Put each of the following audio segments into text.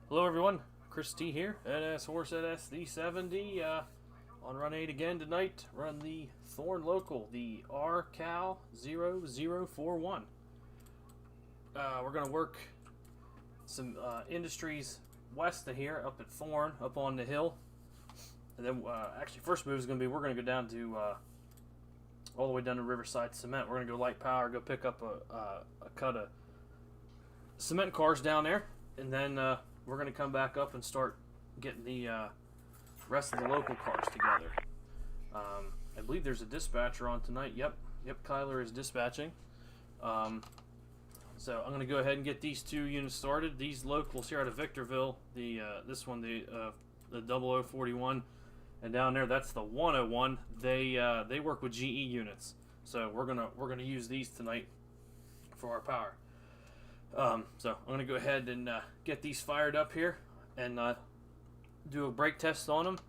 Hello everyone, Chris T here, NS Horse at SD70, on run 8 again tonight. Run the Thorn local, the R-CAL0041. We're going to work some industries west of here, up at Thorn, up on the hill. And then, actually, first move is going to be, we're going to go down to, all the way down to Riverside Cement. We're going to go light power, go pick up a cut of cement cars down there, and then, we're going to come back up and start getting the rest of the local cars together. I believe there's a dispatcher on tonight. Yep, Kyler is dispatching. So I'm going to go ahead and get these two units started. These locals here out of Victorville, this one, the 0041, and down there that's the 101. They work with GE units, so we're gonna use these tonight for our power. So I'm going to go ahead and get these fired up here and do a brake test on them,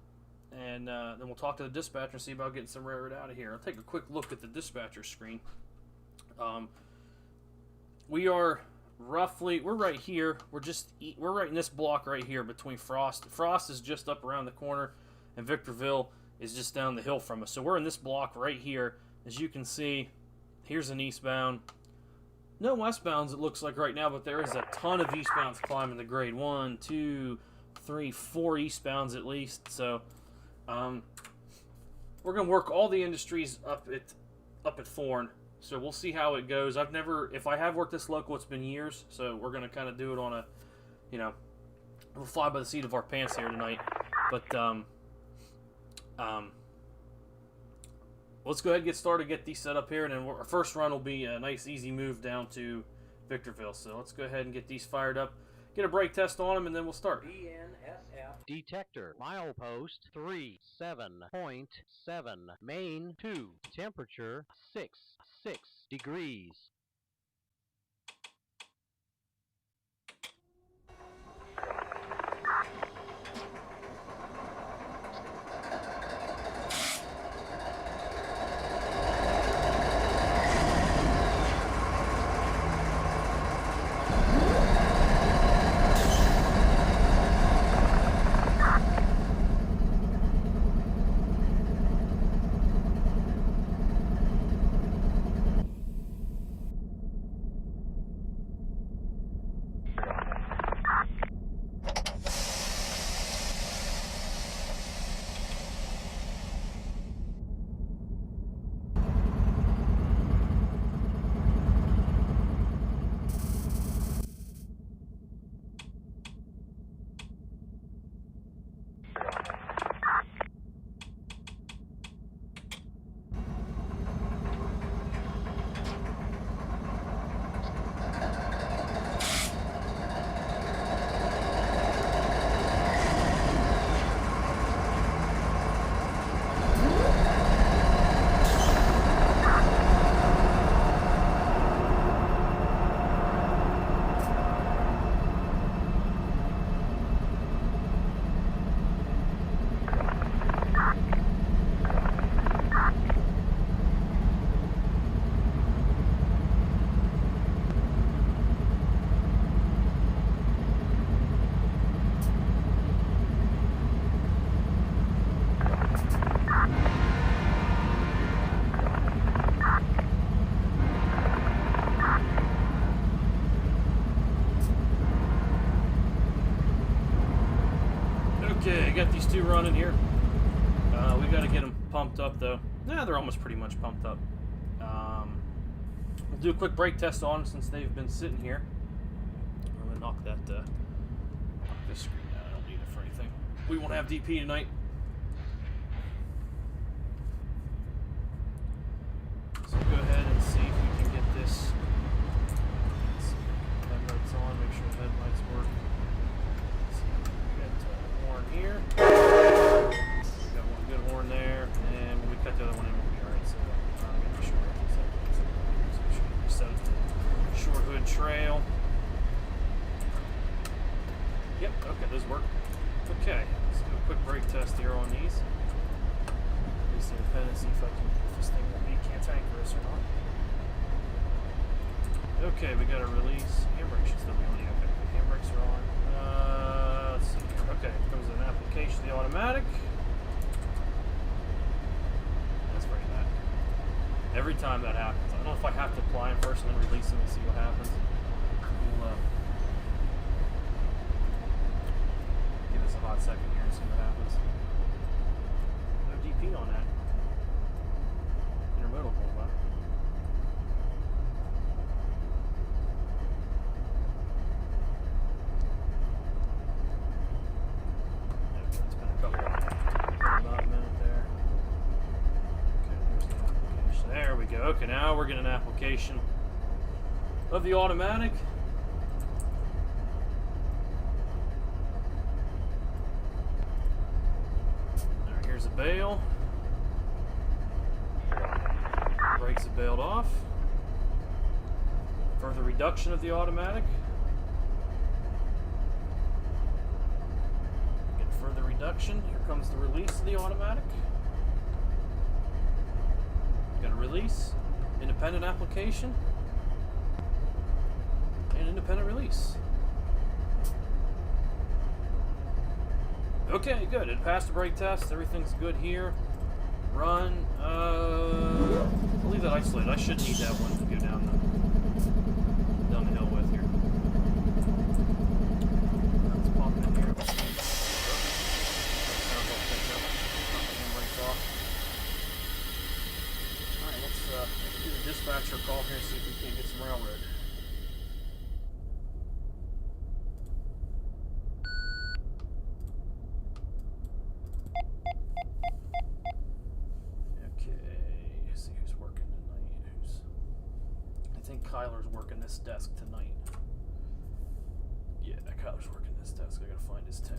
and then we'll talk to the dispatcher and see about getting some railroad out of here. I'll take a quick look at the dispatcher screen. We're right here. We're right in this block right here between Frost. Frost is just up around the corner, and Victorville is just down the hill from us. So we're in this block right here. As you can see, here's an eastbound. No westbounds it looks like right now, but there is a ton of eastbounds climbing the grade. 1, 2, 3, 4 eastbounds at least. So we're gonna work all the industries up at Thorn. So we'll see how it goes. If I have worked this local, it's been years. So we're gonna kind of do it on a, we'll fly by the seat of our pants here tonight. But let's go ahead and get started, get these set up here, and then our first run will be a nice easy move down to Victorville. So let's go ahead and get these fired up, get a brake test on them, and then we'll start. BNSF detector, milepost 37.7, main 2, temperature 6 degrees. Okay, I got these two running here. We got to get them pumped up though. Yeah, they're almost pretty much pumped up. We'll do a quick brake test on them since they've been sitting here. I'm gonna knock this screen out. I don't need it for anything. We won't have DP tonight. So go ahead and see if we can get this. Let's see. Headlights on. Make sure the headlights work. Here. We got one good horn there, and when we cut the other one in, we'll be alright. So I'm going to be sure we set it to short hood trail. Yep, okay, those work. Okay, let's do a quick brake test here on these. Release the independent, see if this thing will be cantankerous or not. Okay, we got to release. Handbrake should still be on. Okay, the handbrakes are on. automatic. That's very bad. Every time that happens. I don't know if I have to apply them first and then release them and see what happens. We'll give us a hot second here and see what happens. No DP on that. Intermodal pull back. It's been a couple about a minute there. Okay, here's the application. There we go. Okay, now we're getting an application of the automatic. Alright, here's the bail. Brakes are bailed off. Further reduction of the automatic. Get further reduction. Here comes the release of the automatic. Got a release. Independent application. And independent release. Okay, good. It passed the brake test. Everything's good here. Run. I'll leave that isolated. I should need that one to go down the hill with here. Let's pop in here. Sounds all picked up. Pop the handbrakes off. Alright, let's do the dispatcher call here and see if we can't get some railroad. Kyler's working this desk tonight. Yeah, Kyler's working this desk. I gotta find his tune.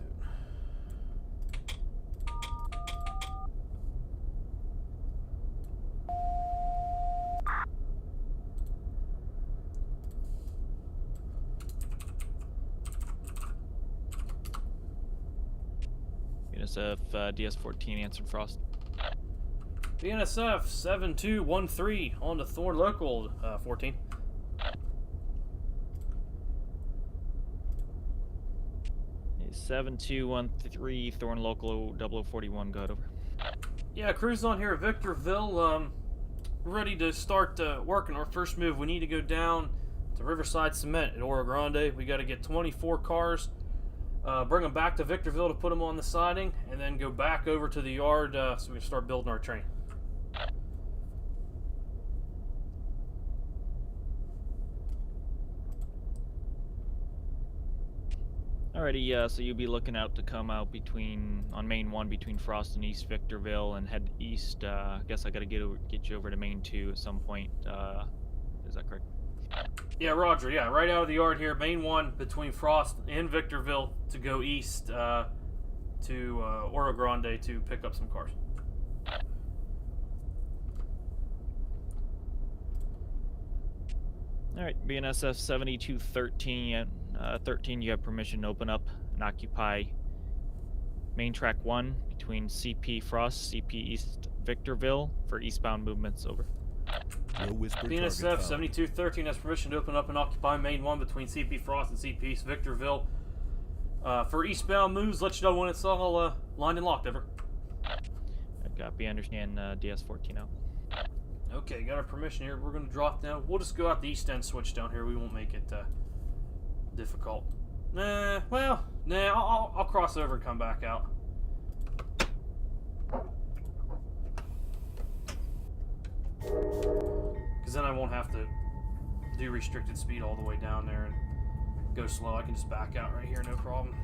BNSF DS14 answered Frost. BNSF 7213 on to Thorn Local 14. 7213 Thorn Local 0041, go ahead, over. Yeah, cruising on here at Victorville. We're ready to start working our first move. We need to go down to Riverside Cement at Oro Grande. We got to get 24 cars, bring them back to Victorville to put them on the siding, and then go back over to the yard so we can start building our train. Alrighty, so you'll be looking out to come out on Main 1 between Frost and East Victorville and head east. I guess I gotta get you over to Main 2 at some point. Is that correct? Yeah, Roger. Yeah, right out of the yard here, Main 1 between Frost and Victorville to go east to Oro Grande to pick up some cars. Alright, BNSF 7213. 13, you have permission to open up and occupy main track 1 between CP Frost, CP East Victorville for eastbound movements, over. No whisper. BNSF 7213 has permission to open up and occupy main 1 between CP Frost and CP East Victorville. For eastbound moves, let you know when it's all lined and locked, over. Copy, understand, DS14 out. Okay, got our permission here. We're going to drop down. We'll just go out the east end switch down here. We won't make it difficult. I'll cross over and come back out. Because then I won't have to do restricted speed all the way down there and go slow. I can just back out right here, no problem.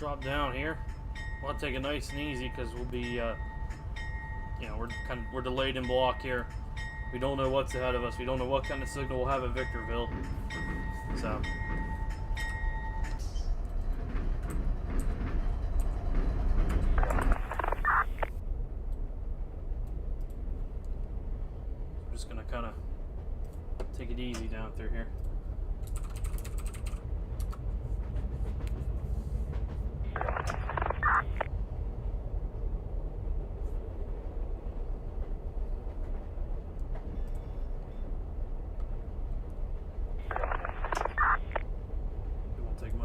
drop down here. We'll take it nice and easy because we'll be, you know, we're delayed in block here. We don't know what's ahead of us. We don't know what kind of signal we'll have at Victorville. So. I'm just gonna kind of take it easy down through here.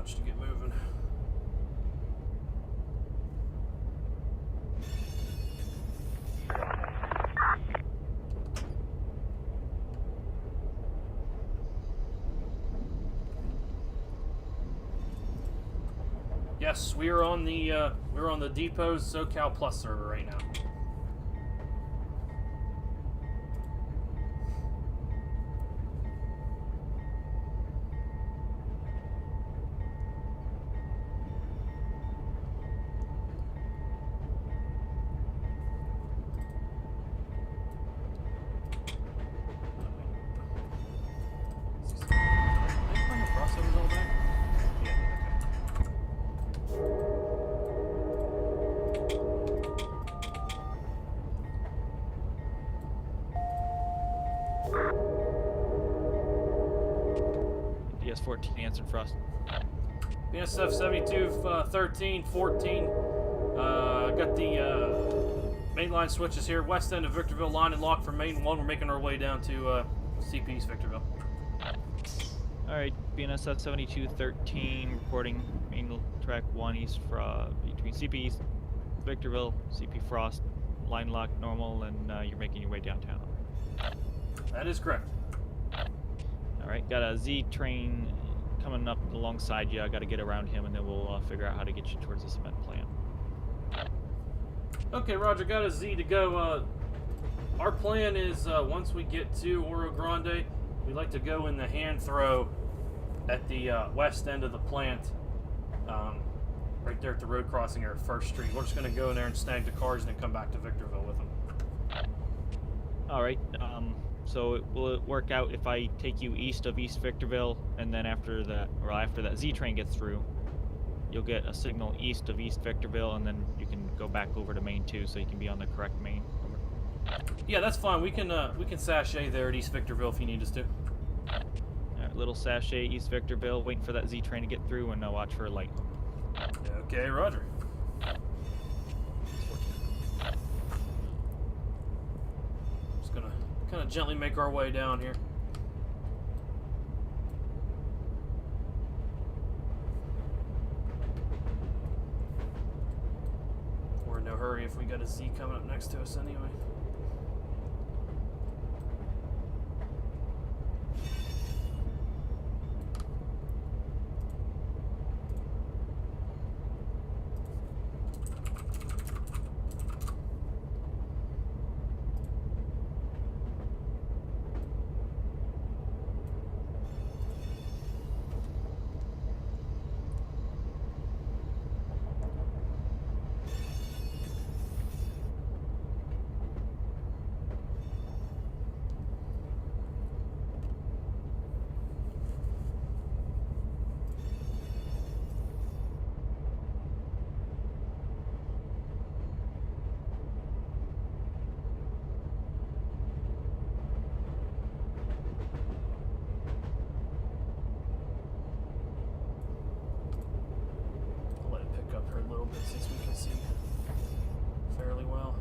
To get moving. Yes, we're on the Depot's SoCal Plus server right now. DS-14 answered Frost. BSF 7213 14. Got the main line switches here. West end of Victorville, line and lock for main 1. We're making our way down to CP's Victorville. Alright, BNSF 7213 reporting main track 1 east between CP East, Victorville, CP Frost, line lock normal, and you're making your way downtown. That is correct. Alright, got a Z train coming up alongside you. I got to get around him, and then we'll figure out how to get you towards the cement plant. Okay, Roger, got a Z to go. Our plan is once we get to Oro Grande, we'd like to go in the hand throw at the west end of the plant, right there at the road crossing here at First Street. We're just going to go in there and snag the cars and then come back to Victorville with them. Alright, so will it work out if I take you east of East Victorville, and then after that Z train gets through, you'll get a signal east of East Victorville, and then you can go back over to Main 2, so you can be on the correct main. Over. Yeah, that's fine. We can sashay there at East Victorville if you need us to. Alright, little sashay East Victorville, waiting for that Z train to get through, and watch for a light. Okay, Roger. Just gonna kind of gently make our way down here. We're in no hurry if we got a Z coming up next to us anyway. Since we can see fairly well.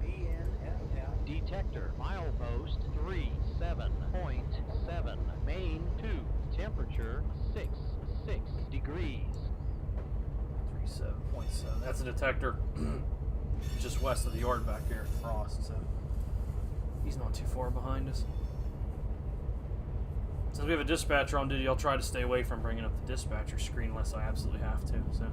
BNSF detector milepost 37.7 main 2 temperature 66 degrees. 7.7. That's a detector just west of the yard back here at Frost, so he's not too far behind us. Since we have a dispatcher on duty, I'll try to stay away from bringing up the dispatcher screen unless I absolutely have to. So.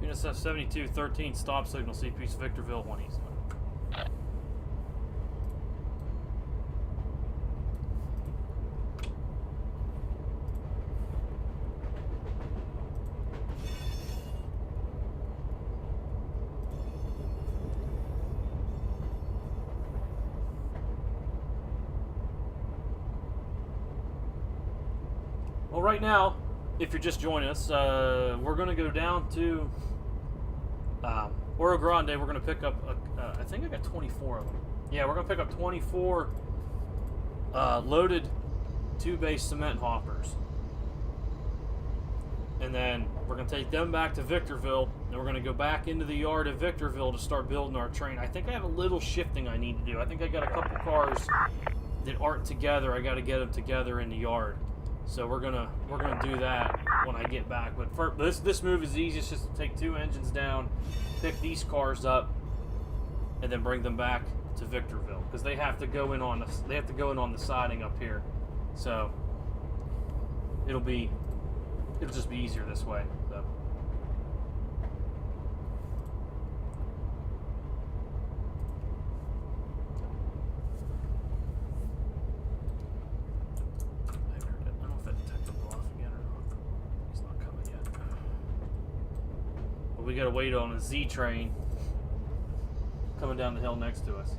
UNSF 7213 stop signal CP's Victorville 1 East. Well, right now, if you're just joining us, we're going to go down to Oro Grande. We're going to pick up, I think I got 24 of them. Yeah, we're going to pick up 24 loaded 2-bay cement hoppers. And then we're going to take them back to Victorville, and we're going to go back into the yard at Victorville to start building our train. I think I have a little shifting I need to do. I think I got a couple cars that aren't together. I got to get them together in the yard. So we're gonna do that when I get back. But for this move is easy. It's just to take 2 engines down, pick these cars up, and then bring them back to Victorville because they have to go in on the siding up here. So it'll just be easier this way. So. We gotta wait on a Z train coming down the hill next to us.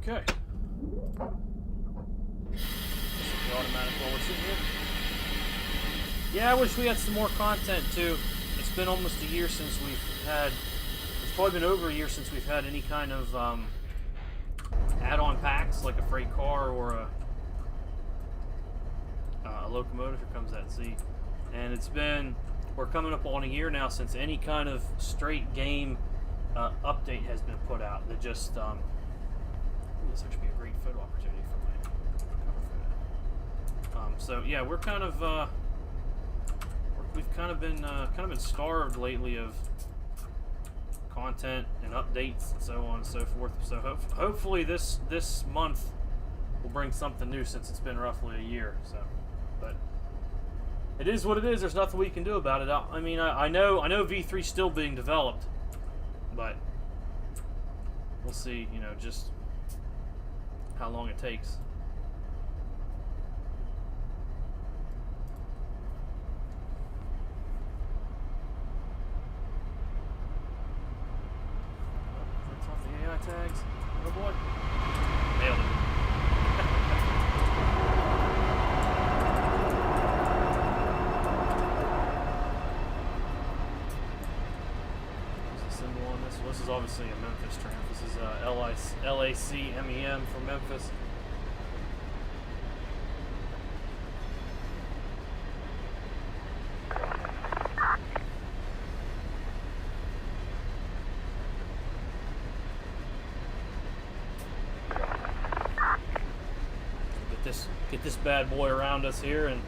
Okay. The automatic roller sitting here. Yeah, I wish we had some more content too. It's been almost a year since we've had. It's probably been over a year since we've had any kind of add-on packs like a freight car or a locomotive. Here comes that Z, and we're coming up on a year now since any kind of straight game update has been put out. That just this would be a great photo opportunity for my cover photo. So yeah, we're kind of we've kind of been starved lately of content and updates and so on and so forth. So hopefully this month will bring something new since it's been roughly a year. So, but it is what it is. There's nothing we can do about it. I mean, I know V3's still being developed, but we'll see. You know, just how long it takes. That's off the AI tags. Oh boy. Nailed it. So this is obviously a Memphis tramp. This is LACMEM from Memphis. Get this bad boy around us here, and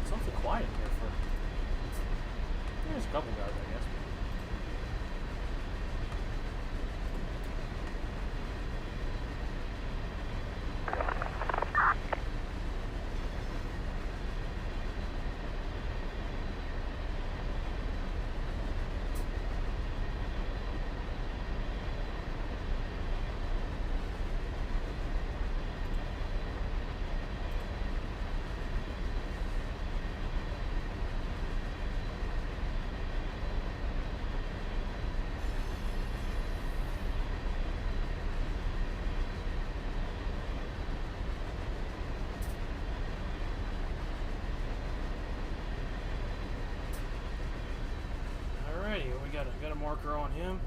it's awfully quiet here for. There's a couple guys, I guess. Got a marker on him.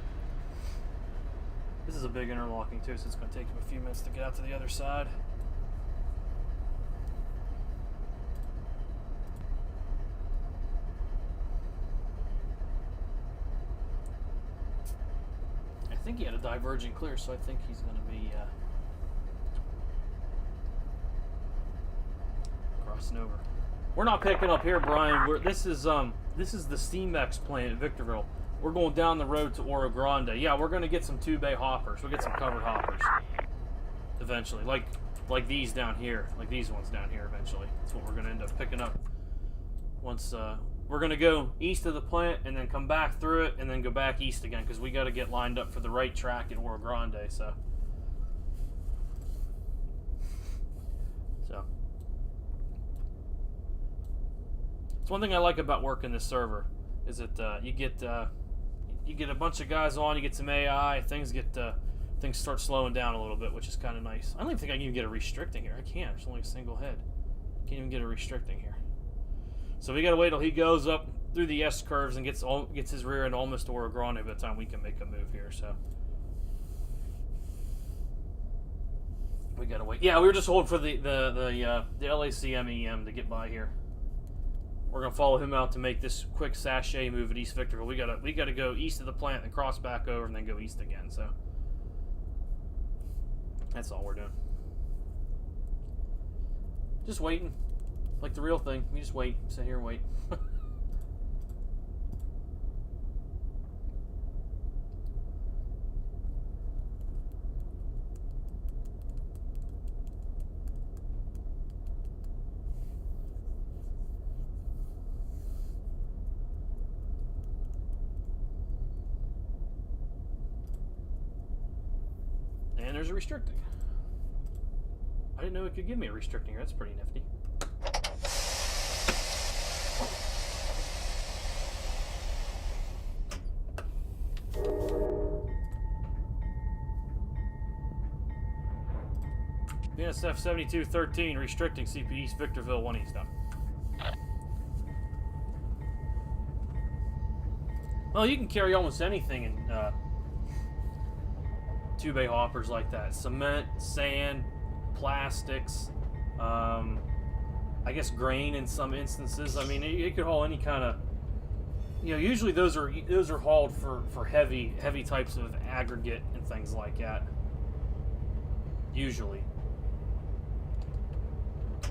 This is a big interlocking too, so it's going to take him a few minutes to get out to the other side. I think he had a diverging clear, so I think he's going to be crossing over. We're not picking up here, Brian. This is the Steamex plant at Victorville. We're going down the road to Oro Grande. Yeah, we're going to get some 2-bay hoppers. We'll get some covered hoppers eventually, like these down here, like these ones down here eventually. That's what we're going to end up picking up. Once we're going to go east of the plant and then come back through it and then go back east again because we got to get lined up for the right track at Oro Grande. So it's one thing I like about working this server is that you get a bunch of guys on, you get some AI, things start slowing down a little bit, which is kind of nice. I don't even think I can even get a restricting here. I can't. There's only a single head. Can't even get a restricting here. So we gotta wait till he goes up through the S curves and gets his rear end almost to Oro Grande by the time we can make a move here. So we gotta wait. Yeah, we were just holding for the LACMEM to get by here. We're gonna follow him out to make this quick sachet move at East Victorville. We gotta go east of the plant and cross back over and then go east again. So that's all we're doing. Just waiting, like the real thing. We just wait, sit here and wait. And there's a restricting. I didn't know it could give me a restricting here. That's pretty nifty. BNSF 7213 restricting CP East Victorville 1 east up. Well, you can carry almost anything in 2-bay hoppers like that. Cement, sand, plastics, I guess grain in some instances. I mean, it could haul any kind of, usually those are hauled for heavy types of aggregate and things like that. Usually.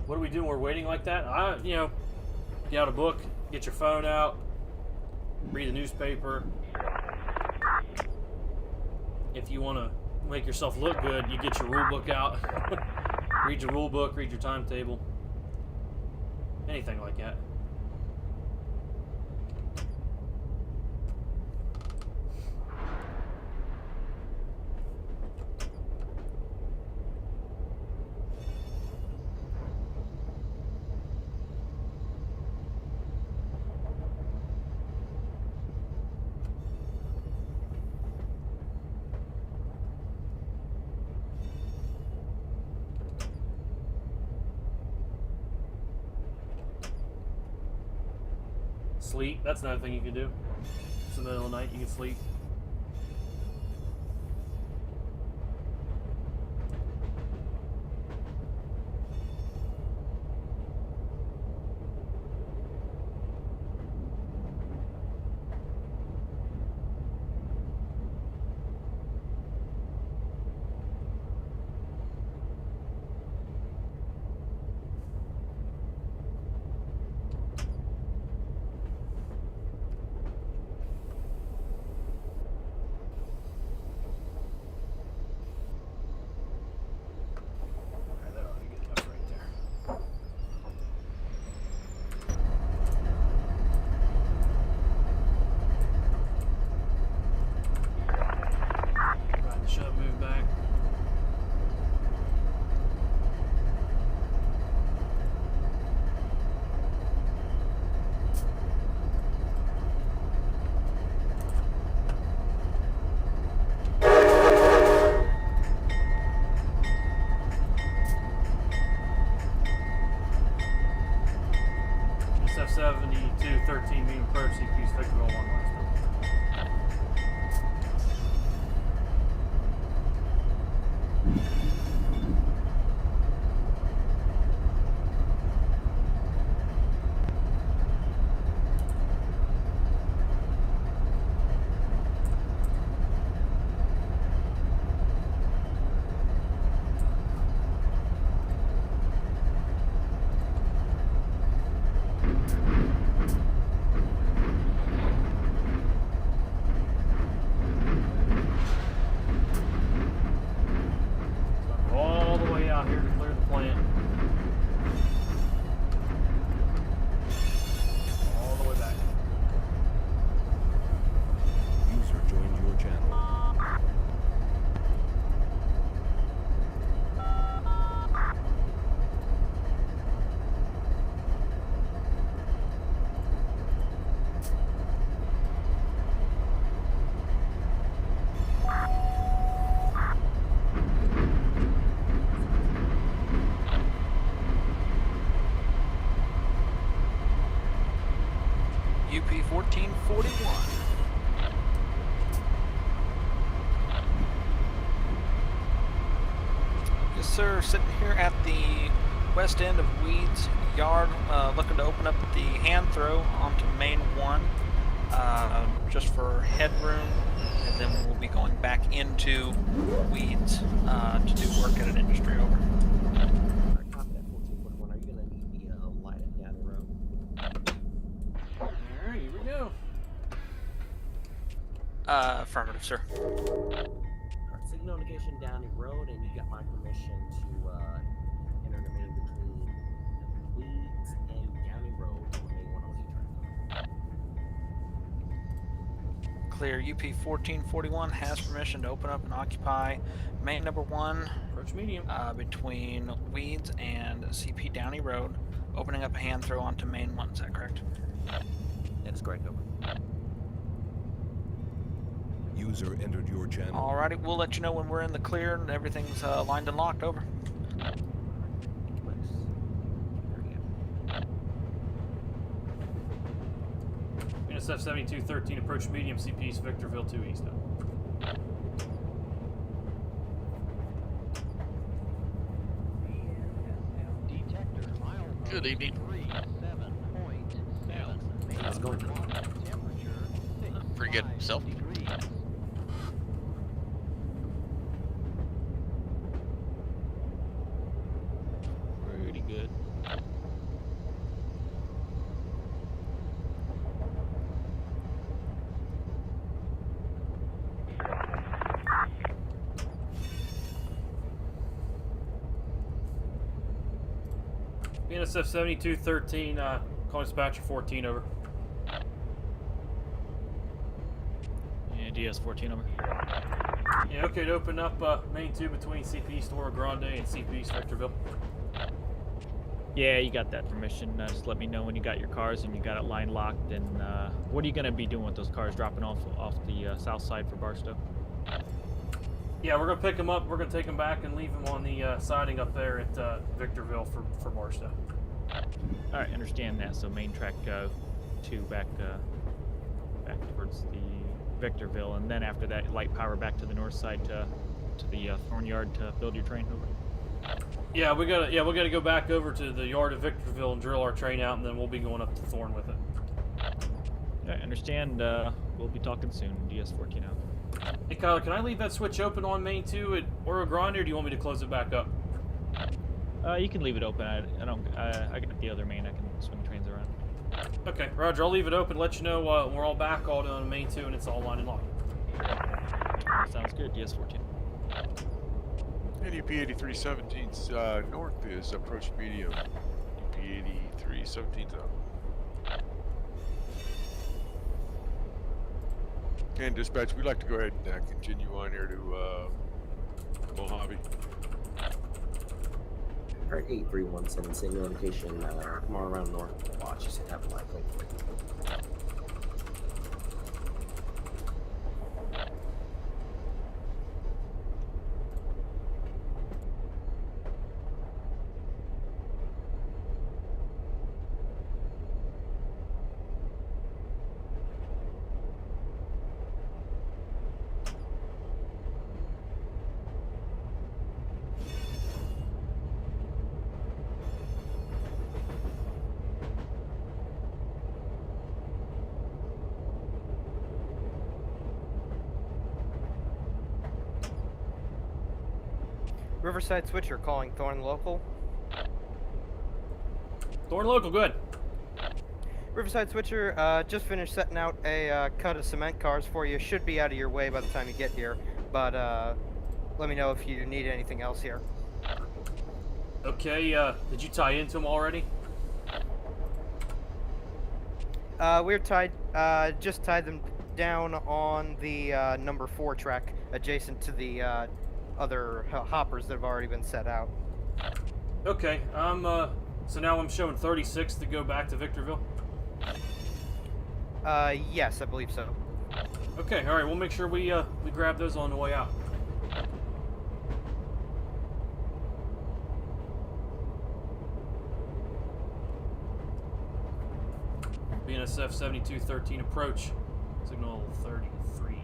What are we doing? We're waiting like that? Get out a book, get your phone out, read the newspaper. if you want to make yourself look good, you get your rule book out. Read your rule book, read your timetable. Anything like that. Sleep, that's another thing you can do. It's the middle of the night, you can sleep. SF-7213 medium approach, CP's Victorville 1 last all the way out here to clear the plant. All the way back. User joined your channel. UP 1441. Yes, sir. Sitting here at the west end of Weeds Yard, looking to open up the hand throw onto Main 1, just for headroom, and then we'll be going back into Weeds to do work at an industry over. Copy that 1441. Are you going to need the light it down the road? Alright, here we go. Affirmative, sir. Alright, signal notification down the road, and you got my permission to enter the main between Weeds and County Road on Main 1 on Clear. UP 1441 has permission to open up and occupy main number 1 Approach medium. between Weeds and CP Downey Road, opening up a hand throw onto main 1. Is that correct? That is correct, over. User entered your channel. Alrighty, we'll let you know when we're in the clear and everything's lined and locked. Over. SF-7213 approach medium, CP's Victorville 2 East. Detector milepost Good evening. 37.7. How's it going? Temperature 6 Pretty good. Self? degrees. Pretty good. BNSF 7213, calling dispatcher 14 over. Yeah, DS-14 over. Yeah, okay to open up main 2 between CP East Oro Grande and CP East Victorville. Yeah, you got that permission. Just let me know when you got your cars and you got it line locked. And what are you gonna be doing with those cars? Dropping off the south side for Barstow? Yeah, we're gonna pick them up. We're gonna take them back and leave them on the siding up there at Victorville for Barstow. All right, understand that. So main track 2 back towards the Victorville, and then after that, light power back to the north side to the Thorn yard to build your train over. Yeah, we gotta go back over to the yard of Victorville and drill our train out, and then we'll be going up to Thorn with it. All right, understand. We'll be talking soon. DS-14 out. Hey Kyler, can I leave that switch open on main 2 at Oro Grande, or do you want me to close it back up? You can leave it open. I got the other main. I can swing trains around. Okay, Roger. I'll leave it open. Let you know when we're all back, all on main 2, and it's all line and locked. Sounds good. DS-14. UP 8317's north is approach medium. UP 8317's out. And dispatch, we'd like to go ahead and continue on here to Mojave. Alright, 8317, same notification, come on around north. Watch, you should have a light plate. Riverside Switcher calling Thorn local. Thorn local, good. Riverside Switcher, just finished setting out a cut of cement cars for you. Should be out of your way by the time you get here, but let me know if you need anything else here. Okay, did you tie into them already? We're tied, just tied them down on the number 4 track adjacent to the other hoppers that have already been set out. Okay, so now I'm showing 36 to go back to Victorville? Yes, I believe so. Okay, alright, we'll make sure we grab those on the way out. BNSF 7213 approach, signal 33.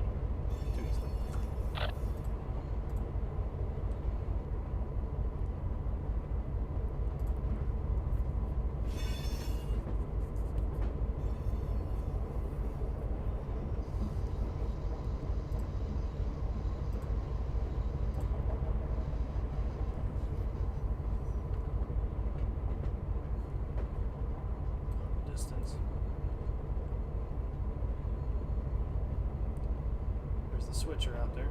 Distance. There's the switcher out there.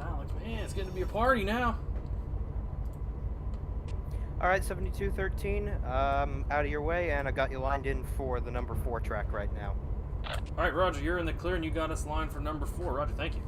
Alex, man, it's getting to be a party now. Alright, 7213, out of your way, and I got you lined in for the number 4 track right now. Alright, Roger, you're in the clear and you got us lined for number 4. Roger, thank you.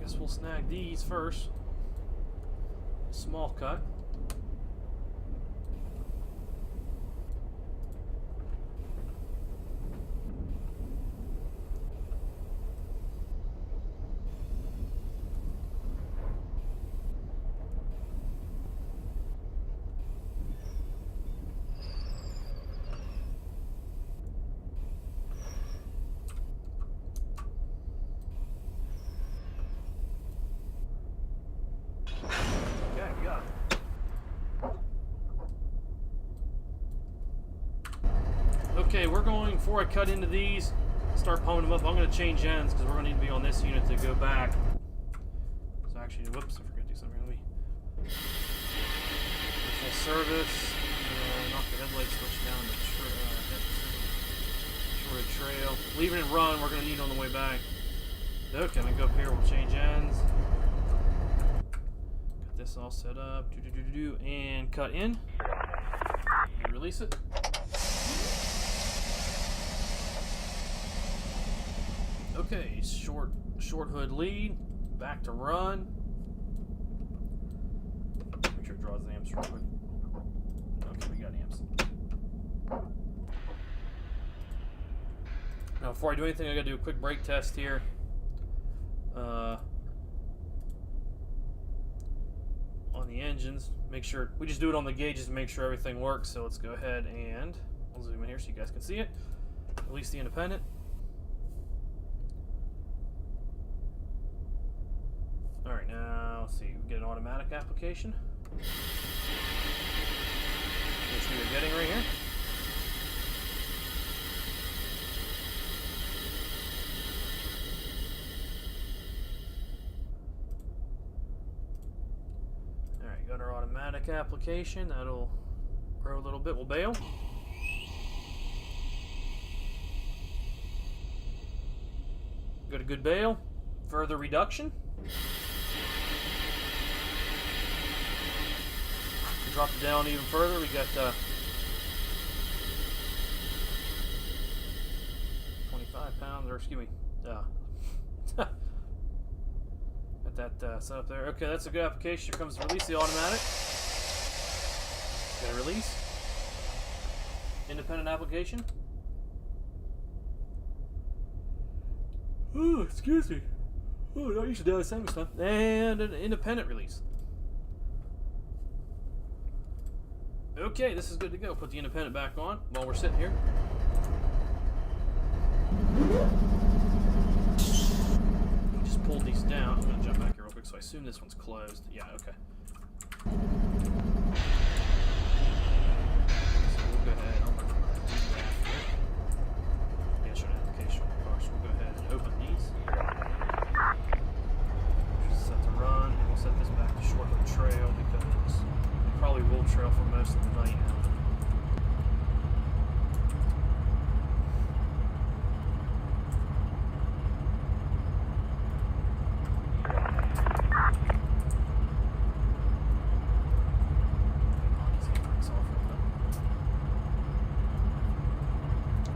Guess we'll snag these first. Small cut. Okay, we got it. Okay, we're going, before I cut into these, start pumping them up, I'm going to change ends because we're going to need to be on this unit to go back. So actually, whoops, I forgot to do something. Let me full service, knock the headlight switch down to shorted trail. Leave it and run, we're going to need on the way back. Okay, we go up here, we'll change ends. Got this all set up, and cut in. And release it. Okay, short hood lead, back to run. Make sure it draws the amps real quick. Okay, we got amps. Now, before I do anything, I gotta do a quick brake test here. On the engines, make sure we just do it on the gauges to make sure everything works. So let's go ahead and I'll zoom in here so you guys can see it. Release the independent. All right, now let's see. We get an automatic application, which we are getting right here. Got our automatic application. That'll grow a little bit. We'll bail. Got a good bail. Further reduction. Drop it down even further. We got 25 pounds, or excuse me. Got that set up there. Okay, that's a good application. Here comes to release the automatic. Got a release. Independent application. Oh, excuse me. Oh, no, you should do the same stuff. And an independent release. Okay, this is good to go. Put the independent back on while we're sitting here. Just pulled these down. I'm going to jump back here real quick, so I assume this one's closed. Yeah, okay. So we'll go ahead. I'll do that here. Yeah, show an application on the car, so we'll go ahead and open these. Just set to run, and we'll set this back to short hood trail because it probably will trail for most of the night now.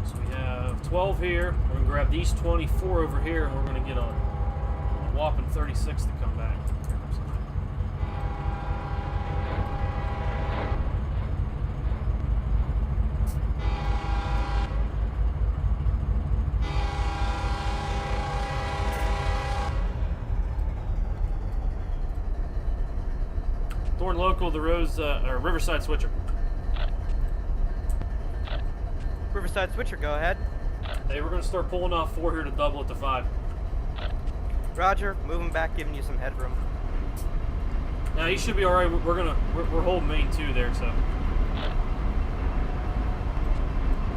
So we have 12 here. We're going to grab these 24 over here, and we're going to get a whopping 36 to come back. Thorn local, the Rose or Riverside switcher. Riverside switcher, go ahead. Hey, we're gonna start pulling off 4 here to double it to 5. Roger, moving back, giving you some headroom. Now you should be all right. We're holding main 2 there, so.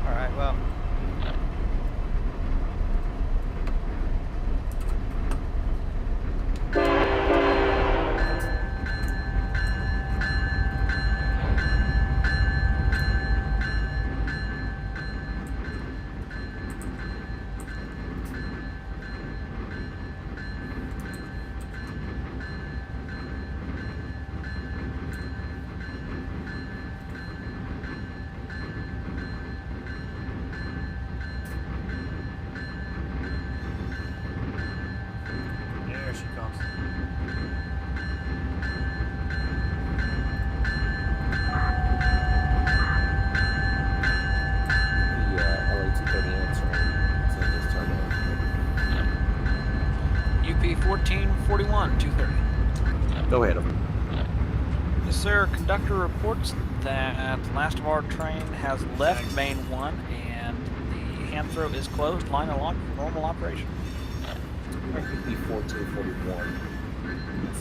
All right, well. R-CAL0041, 230. Go ahead. Yes, sir. Conductor reports that the last of our train has left Main 1 and the hand throw is closed. Line of normal operation. Technically 1441.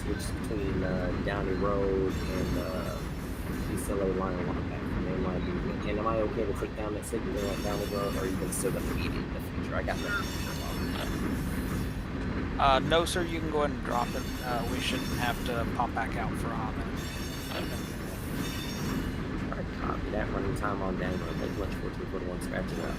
Switch between Downey Road and East LA line of back from main line movement. And am I okay to take down that signal on Downey Road, or are you going to still going to need it in the future? I got that. No, sir. You can go ahead and drop it. We shouldn't have to pop back out for a hot minute. Alright, copy that. Running time on Downey Road. Thank you much, 1441. Scratch it out.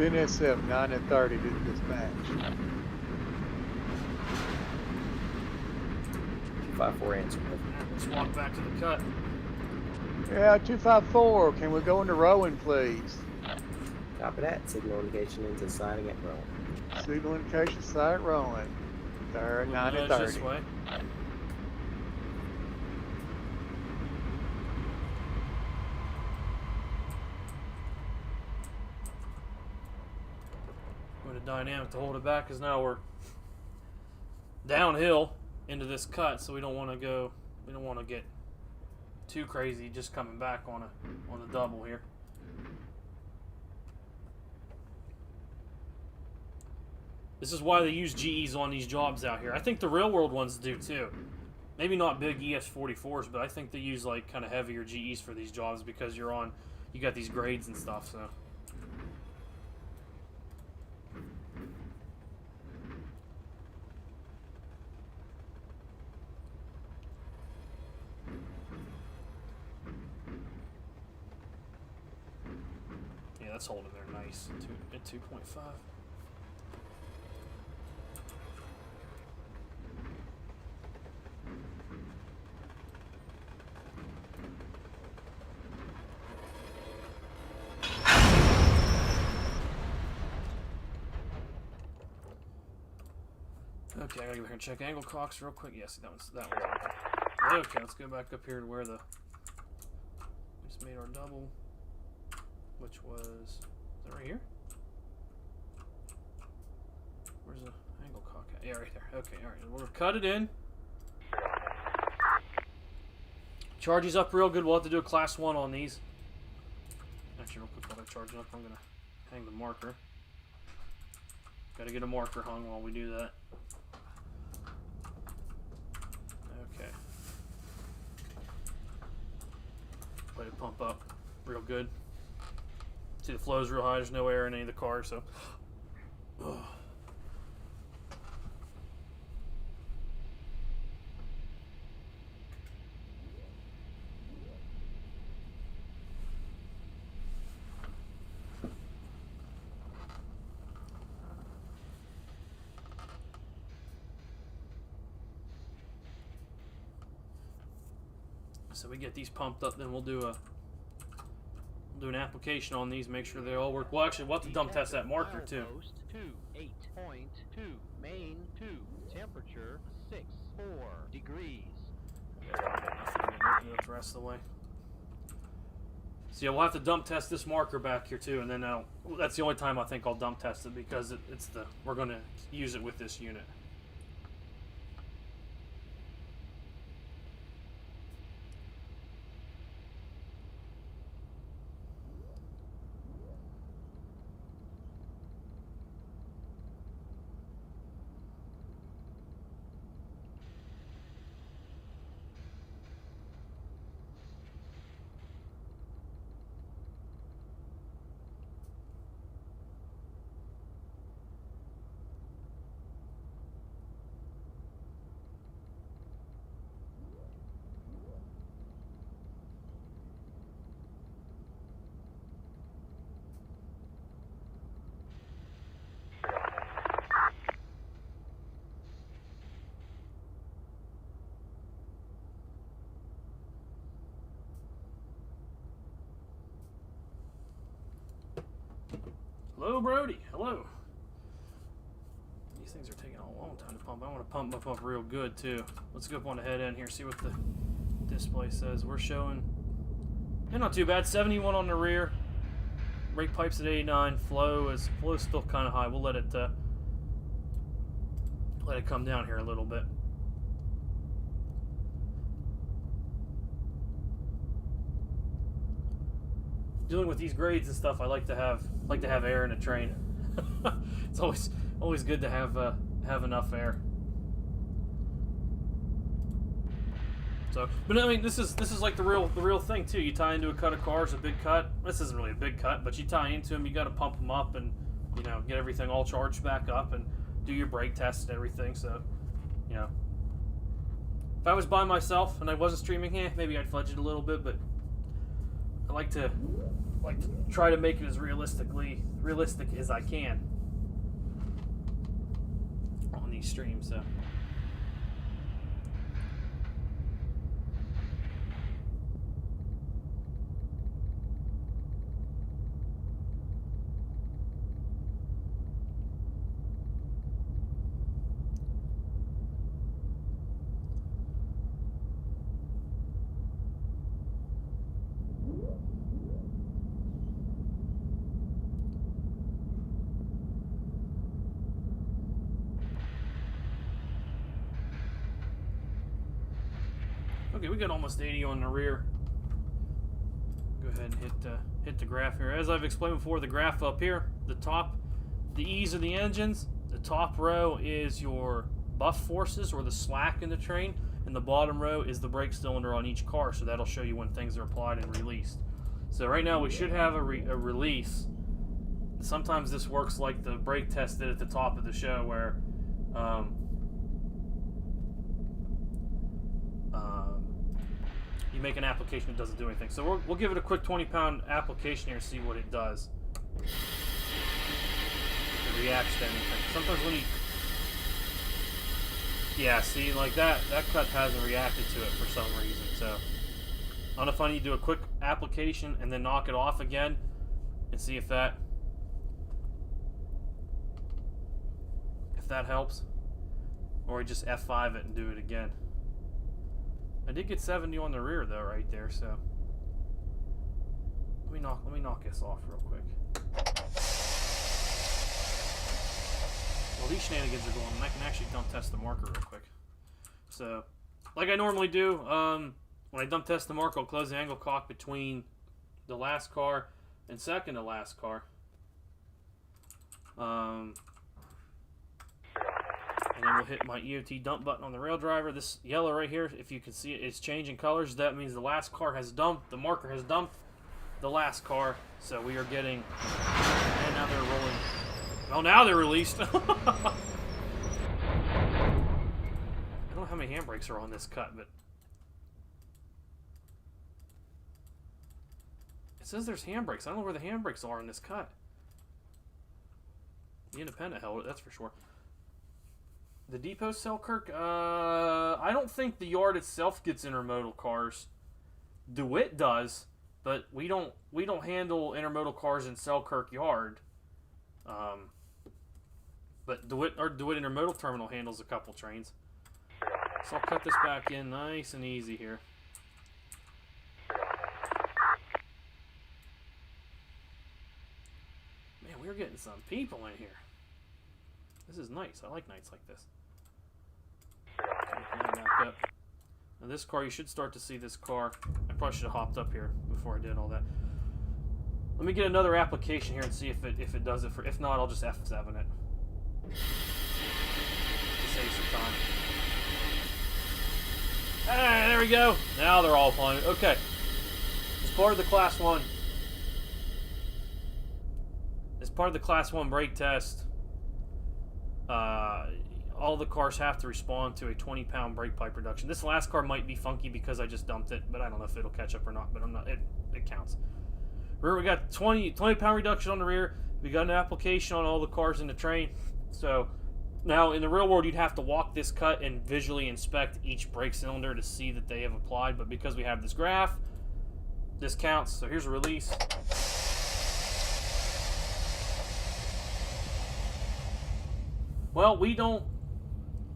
NSF 9 and 30 to dispatch. 254 answer. Let's walk back to the cut. Yeah, 254. Can we go into rowing, please? Copy that. Signal indication into siding at Rome. Signal indication side rowing. There, 9 and This 30. way. Going to dynamic to hold it back, because now we're downhill into this cut, so we don't want to go. We don't want to get too crazy just coming back on the double here. This is why they use GEs on these jobs out here. I think the real world ones do too. Maybe not big ES44s, but I think they use like kind of heavier GEs for these jobs because you got these grades and stuff. So. Yeah, that's holding there nice at 2.5. Okay, I gotta go here and check angle clocks real quick. Yes, that one's okay. Let's go back up here to where we just made our double, which was, is that right here? Where's the angle clock at? Yeah, right there. Okay, all right. We're gonna cut it in. Charge these up real good. We'll have to do a class 1 on these. Actually, real quick while they're charging up, I'm gonna hang the marker. Gotta get a marker hung while we do that. Okay. Let it pump up real good. See the flow's real high. There's no air in any of the cars, so. Ugh. So we get these pumped up, then we'll do an application on these, make sure they all work. Well, actually, we'll have to dump test that marker too. 28.2, main 2, temperature 64 degrees. The rest of the way. So yeah, we'll have to dump test this marker back here too, and then that's the only time I think I'll dump test it because we're going to use it with this unit. Hello, Brody. Hello. These things are taking a long time to pump. I want to pump them up real good, too. Let's go up on the head end here, see what the display says. We're showing... not too bad. 71 on the rear. Brake pipes at 89. Flow's still kind of high. We'll let it come down here a little bit. Dealing with these grades and stuff, I like to have air in a train. It's always good to have enough air. So, but I mean, this is like the real thing too. You tie into a cut of cars, a big cut. This isn't really a big cut, but you tie into them. You got to pump them up and get everything all charged back up and do your brake tests and everything. So, if I was by myself and I wasn't streaming, maybe I'd fudge it a little bit, but I like to try to make it as realistic as I can on these streams. So. Okay, we got almost 80 on the rear. Go ahead and hit the graph here. As I've explained before, the graph up here, the E's are the engines. The top row is your buff forces or the slack in the train, and the bottom row is the brake cylinder on each car. So that'll show you when things are applied and released. So right now we should have a release. Sometimes this works like the brake test did at the top of the show, where you make an application, it doesn't do anything. So we'll give it a quick 20-pound application here and see what it does. If it reacts to anything. Sometimes when you... Yeah, see, like that cut hasn't reacted to it for some reason. So I don't know if I need to do a quick application and then knock it off again and see if that helps. Or we just F5 it and do it again. I did get 70 on the rear though, right there. So let me knock this off real quick. Well, these shenanigans are going, and I can actually dump test the marker real quick. So, like I normally do, when I dump test the marker, I'll close the angle cock between the last car and second to last car. And then we'll hit my EOT dump button on the rail driver. This yellow right here, if you can see it, it's changing colors. That means the last car has dumped. The marker has dumped the last car. So we are getting... And now they're rolling. Well, now they're released. I don't know how many handbrakes are on this cut, but... It says there's handbrakes. I don't know where the handbrakes are in this cut. The independent held it, that's for sure. The depot Selkirk, I don't think the yard itself gets intermodal cars. DeWitt does, but we don't handle intermodal cars in Selkirk yard. But DeWitt Intermodal Terminal handles a couple trains. So I'll cut this back in nice and easy here. Man, we're getting some people in here. This is nice. I like nights like this. Okay, back up. Now this car, you should start to see this car. I probably should have hopped up here before I did all that. Let me get another application here and see if it does it. If not, I'll just F7 it. To save some time. Hey, there we go. Now they're all applying it. Okay. As part of the Class 1. As part of the Class 1 brake test, all the cars have to respond to a 20-pound brake pipe reduction. This last car might be funky because I just dumped it, but I don't know if it'll catch up or not, but it counts. Rear, we got 20-pound reduction on the rear. We got an application on all the cars in the train. So now in the real world, you'd have to walk this cut and visually inspect each brake cylinder to see that they have applied, but because we have this graph, this counts. So here's a release. Well, we don't.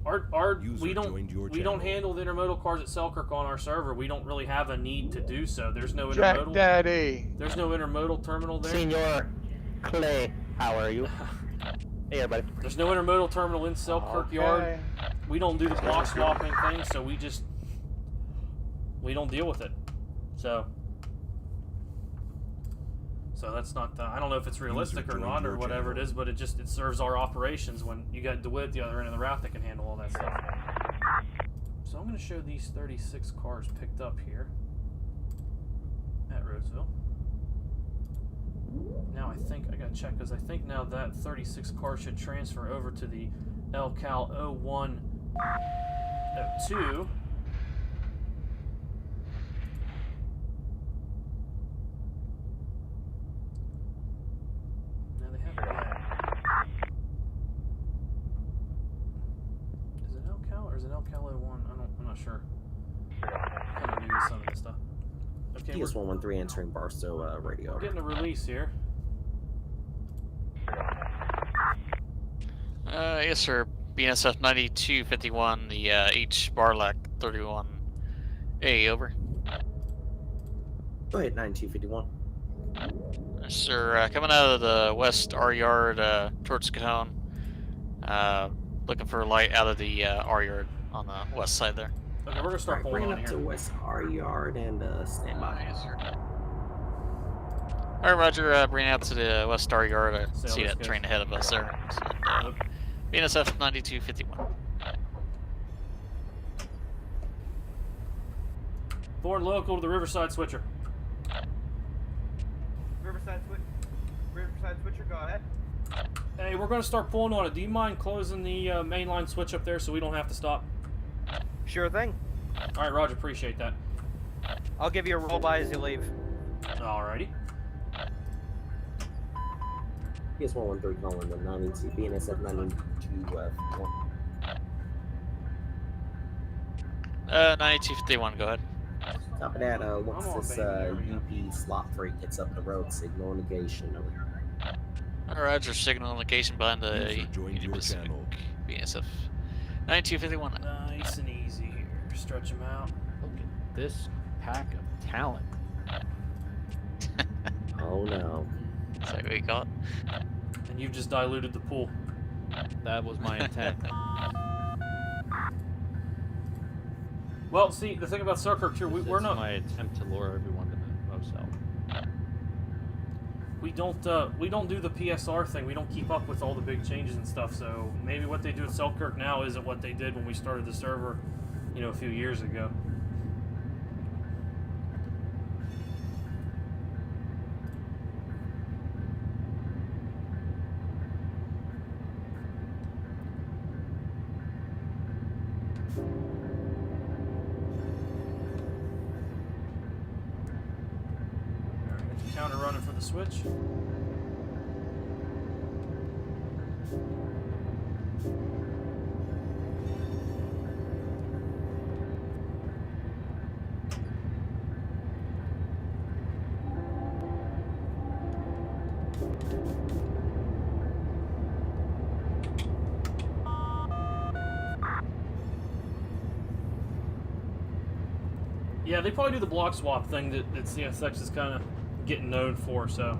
User We joined your don't channel. handle the intermodal cars at Selkirk on our server. We don't really have a need to do so. There's no Jack intermodal. Daddy. There's no intermodal terminal there. Senor Clay, how are you? Hey, everybody. There's no intermodal terminal in Selkirk Yard. Okay. We don't do the block swapping thing, so we don't deal with it. So that's not. I don't know if it's realistic or not or whatever it is, but it serves our operations when you got DeWitt at the other end of the route that can handle all that stuff. So I'm going to show these 36 cars picked up here at Roseville. Now I think I got to check because I think now that 36 cars should transfer over to the R-CAL0102. Now they have it yet. Is it R-CAL or is it R-CAL01? I'm not sure. I'm kind of new to some of this stuff. Okay, we're DS113 answering Barstow radio. getting a release here. Yes, sir. BNSF 9251, the H Barlack 31A, over. Go ahead, 9251. Yes, sir. Coming out of the west R yard towards Cajon. Looking for a light out of the R yard on the west side there. Okay, we're gonna start Alright, pulling bring on it up here. to West R Yard and stand by. Yes, sir. Alright, Roger. Bring it out to the west R yard. I See how see this that goes. train ahead of us there. And, BNSF 9251. Thorn local to the Riverside Switcher. Riverside switcher, go ahead. Hey, we're gonna start pulling on it. Do you mind closing the mainline switch up there so we don't have to stop? Sure thing. All right, Roger. Appreciate that. I'll give you a roll by as you leave. Alrighty. DS113 calling the 92 BNSF 9251. 9251, go ahead. Top of that, once Come on, this baby, there we go. UP slot freight gets up the road, signal indication. Roger, signal indication behind the User joined your Pacific channel. BNSF 9251. Nice and easy here. Stretch them out. Look at this pack of talent. Oh no. Is that what you call it? And you've just diluted the pool. That was my intent. Well, see, the thing about Selkirk too, we're It's not. my attempt to lure everyone to the motel. We don't do the PSR thing. We don't keep up with all the big changes and stuff. So maybe what they do at Selkirk now isn't what they did when we started the server, a few years ago. Alright, get the counter running for the switch. Yeah, they probably do the block swap thing that CSX is kind of getting known for, so.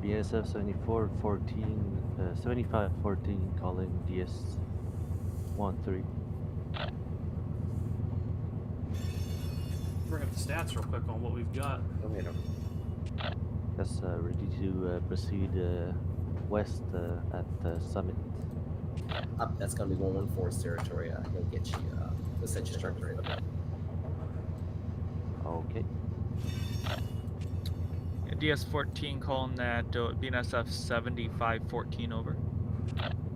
BSF 7514 calling DS13. Bring up the stats real quick on what we've got. Go ahead. That's ready to proceed west at Summit. Up, that's gonna be 114's territory. He'll get you, he'll set you straight right up. Okay. DS14 calling that BNSF 7514 over.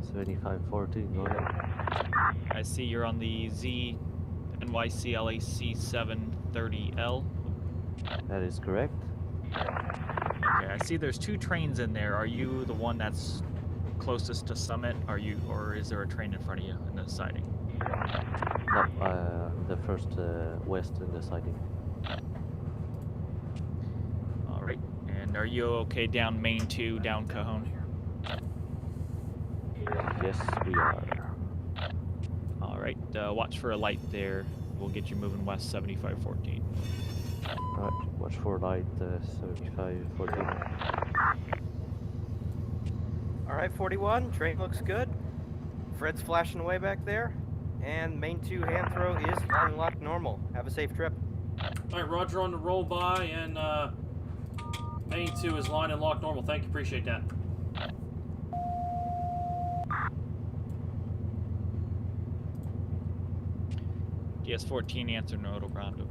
7514, go ahead. I see you're on the Z NYC LAC 730L. That is correct. Okay, I see there's two trains in there. Are you the one that's closest to Summit? Or is there a train in front of you in the siding? No, the first west in the siding. All right. And Are you okay down Main 2, down Cajon? Yes, we are. Alright, watch for a light there. We'll get you moving west 7514. Alright, watch for light 7514. Alright, 41. Train looks good. Fred's flashing away back there. And main 2 hand throw is line locked normal. Have a safe trip. All right, Roger on the roll by, and main 2 is line and locked normal. Thank you, appreciate that. DS14, answer no Rondo.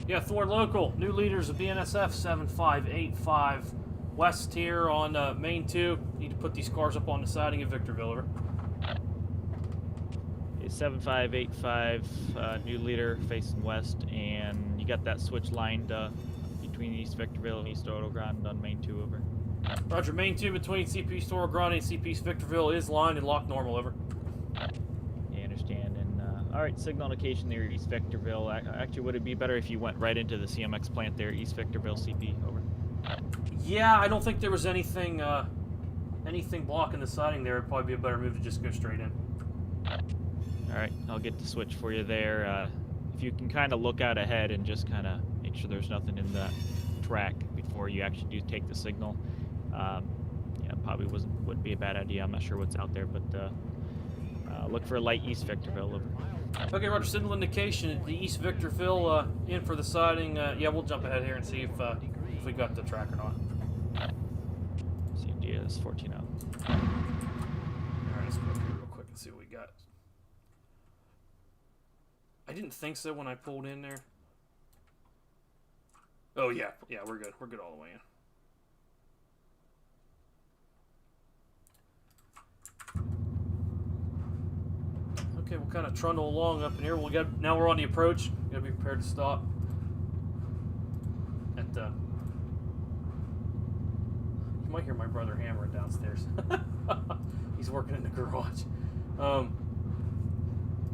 Yeah, Thorn local. New leaders of BNSF 7585 west here on main 2. Need to put these cars up on the siding of Victorville. Over. 7585, new leader facing west, and you got that switch lined between East Victorville and East Oro Grande on main 2, over. Roger, main 2 between CP East Oro Grande and CP East Victorville is lined and locked normal, over. I understand, and alright, signal location there, East Victorville. Actually, would it be better if you went right into the CMX plant there, East Victorville, CP, over? Yeah, I don't think there was anything blocking the siding there. It'd probably be a better move to just go straight in. Alright, I'll get the switch for you there. If you can kind of look out ahead and just kind of make sure there's nothing in that track before you actually do take the signal. Yeah, probably wouldn't be a bad idea. I'm not sure what's out there, but look for a light East Victorville, over. Okay, Roger, signal indication. The East Victorville in for the siding. Yeah, we'll jump ahead here and see if we got the track or not. CMD is 14 out. Alright, let's go up here real quick and see what we got. I didn't think so when I pulled in there. Oh yeah, we're good. We're good all the way in. Okay, we'll kind of trundle along up in here. Now we're on the approach. Gotta be prepared to stop. You might hear my brother hammering downstairs. He's working in the garage.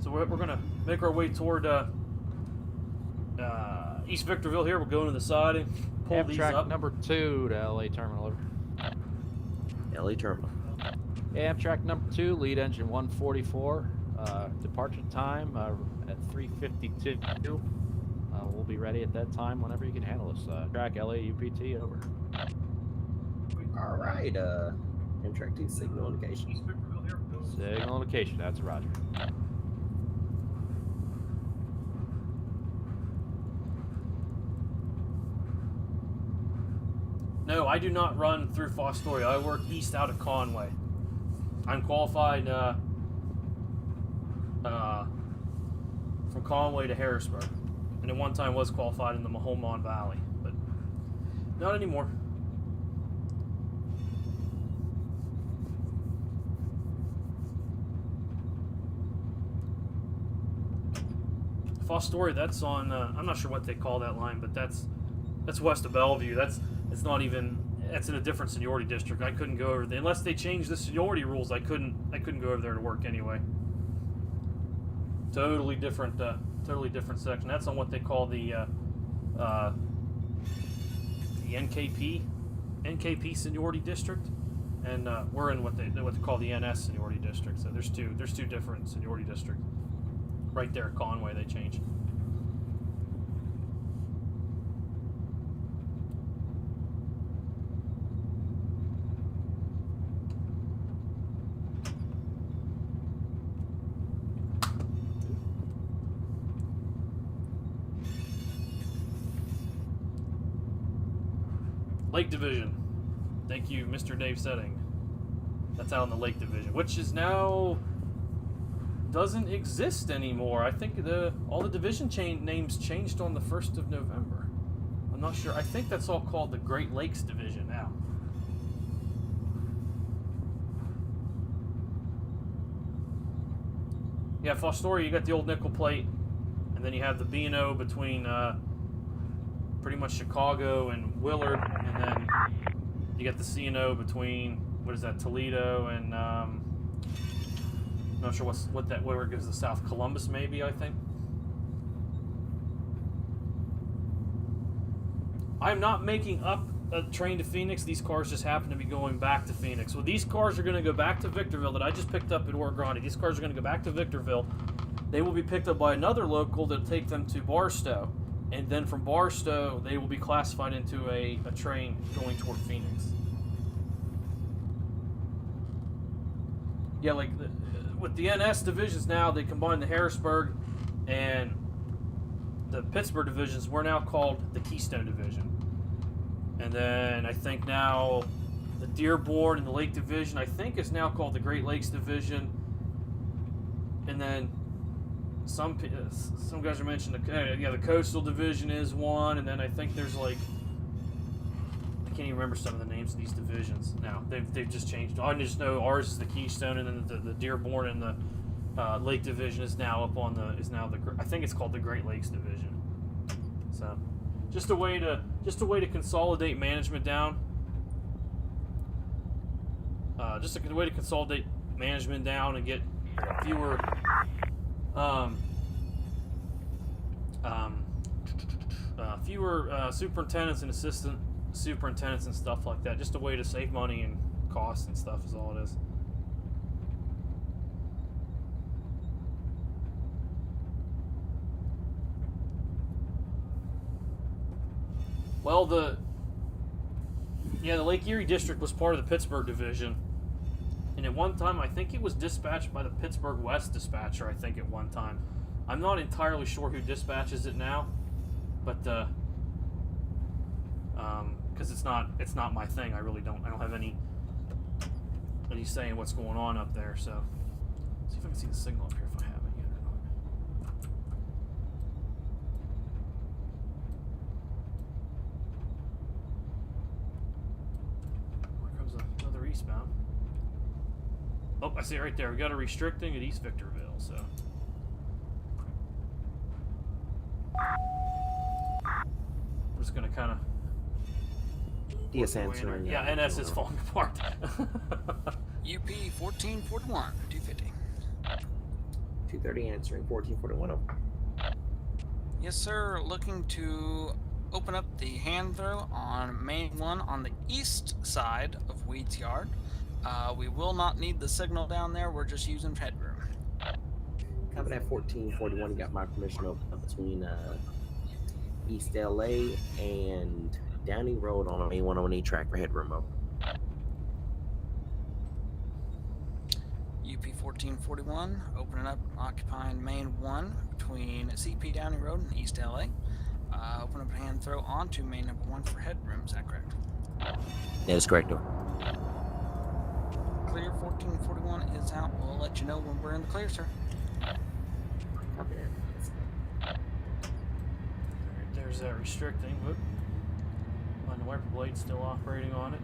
So we're gonna make our way toward East Victorville here. We'll go into the siding, pull these Amtrak up. number 2 to LA Terminal, over. LA Terminal. Amtrak number 2, lead engine 144. Departure time at 3:52. We'll be ready at that time whenever you can handle us. Track LA UPT, over. All right. Amtrak 2 signal indication. Signal indication, that's Roger. No, I do not run through Fostoria. I work east out of Conway. I'm qualified from Conway to Harrisburg. And at one time was qualified in the Mahomon Valley, but not anymore. Fostoria, that's on, I'm not sure what they call that line, but that's west of Bellevue. It's not even, that's in a different seniority district. I couldn't go over there unless they changed the seniority rules. I couldn't go over there to work anyway. Totally different section. That's on what they call the NKP seniority district, and we're in what they call the NS seniority district. So there's two different seniority districts. Right there at Conway, they changed. Lake Division. Thank you, Mr. Dave Setting. That's out on the Lake Division, which is now doesn't exist anymore. I think all the division names changed on the 1st of November. I'm not sure. I think that's all called the Great Lakes Division now. Yeah, Fostoria, you got the old nickel plate, and then you have the B&O between pretty much Chicago and Willard, and then you got the C&O between, what is that, Toledo and I'm not sure where it goes to South Columbus, maybe, I think. I'm not making up a train to Phoenix. These cars just happen to be going back to Phoenix. So these cars are going to go back to Victorville that I just picked up at Oro Grande. These cars are going to go back to Victorville. They will be picked up by another local that'll take them to Barstow. And then from Barstow, they will be classified into a train going toward Phoenix. Yeah, like with the NS divisions now, they combine the Harrisburg and the Pittsburgh divisions. We're now called the Keystone Division. And then I think now the Dearborn and the Lake Division, I think, is now called the Great Lakes Division. And then some guys are mentioning the Coastal Division is one, and then I think there's like, I can't even remember some of the names of these divisions now. They've just changed. I just know ours is the Keystone, and then the Dearborn and the Lake Division is now up on I think it's called the Great Lakes Division. So just a way to consolidate management down. Just a way to consolidate management down and get fewer superintendents and assistant superintendents and stuff like that. Just a way to save money and costs and stuff is all it is. Well, the Lake Erie district was part of the Pittsburgh division. And at one time, I think it was dispatched by the Pittsburgh West dispatcher, I think, at one time. I'm not entirely sure who dispatches it now, but because it's not my thing. I don't have any say in what's going on up there. So let's see if I can see the signal up here if I have it yet or not. Here comes another eastbound. Oh, I see it right there. We got a restricting at East Victorville, so. We're just gonna kind of. DS answering. Yeah, NS is falling apart. UP 1441, 250. 230 answering 1441. Over. Yes, sir. Looking to open up the hand throw on Main 1 on the east side of Weeds Yard. We will not need the signal down there. We're just using headroom. Coming at 1441, you got my permission to open up between East LA and Downey Road on a Main 108 track for headroom. Over. UP 1441, opening up, occupying Main 1 between CP Downey Road and East LA. Open up a hand throw onto Main number 1 for headroom. Is that correct? That is correct. Over. Clear. 1441 is out. We'll let you know when we're in the clear, sir. Copy that. There's that restricting. Whoop. And the wiper blade's still operating on it.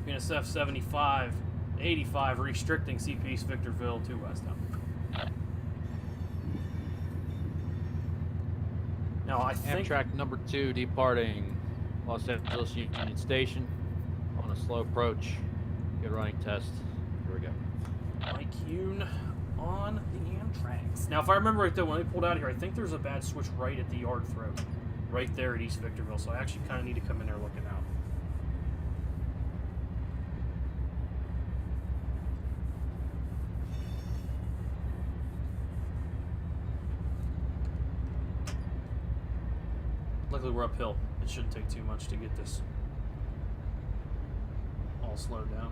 NSF 75, 85 restricting CP East Victorville to westbound. Now I think Amtrak number 2 departing Los Angeles Union Station on a slow approach. Good running test. Here we go. Mike Yoon on the Amtraks. Now if I remember right though, when they pulled out of here, I think there's a bad switch right at the yard throat. Right there at East Victorville. So I actually kind of need to come in there looking out. Luckily we're uphill. It shouldn't take too much to get this all slowed down.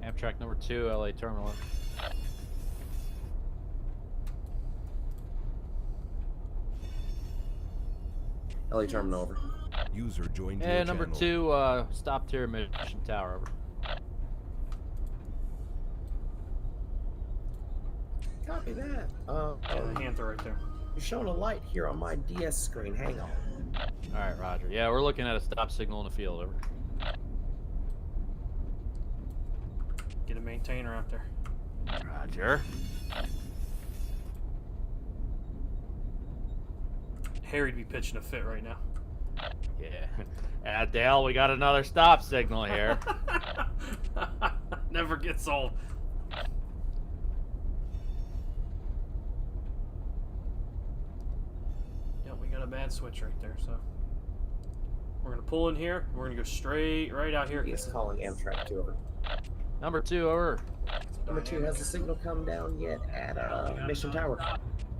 Amtrak number 2, LA Terminal. LA Terminal over. User joined your And number channel. 2, stopped here, Mission Tower, over. Copy that. The Panther right there. You're showing a light here on my DS screen. Hang on. Alright, roger. Yeah, we're looking at a stop signal in the field, over. Get a maintainer out there. Roger. Harry'd be pitching a fit right now. Yeah. Dale, we got another stop signal here. Never gets old. Yep, we got a bad switch right there, so we're gonna pull in here. We're gonna go straight right out here. He's calling Amtrak 2 over. Number 2, over. Number 2, has the signal come down yet at Mission Tower?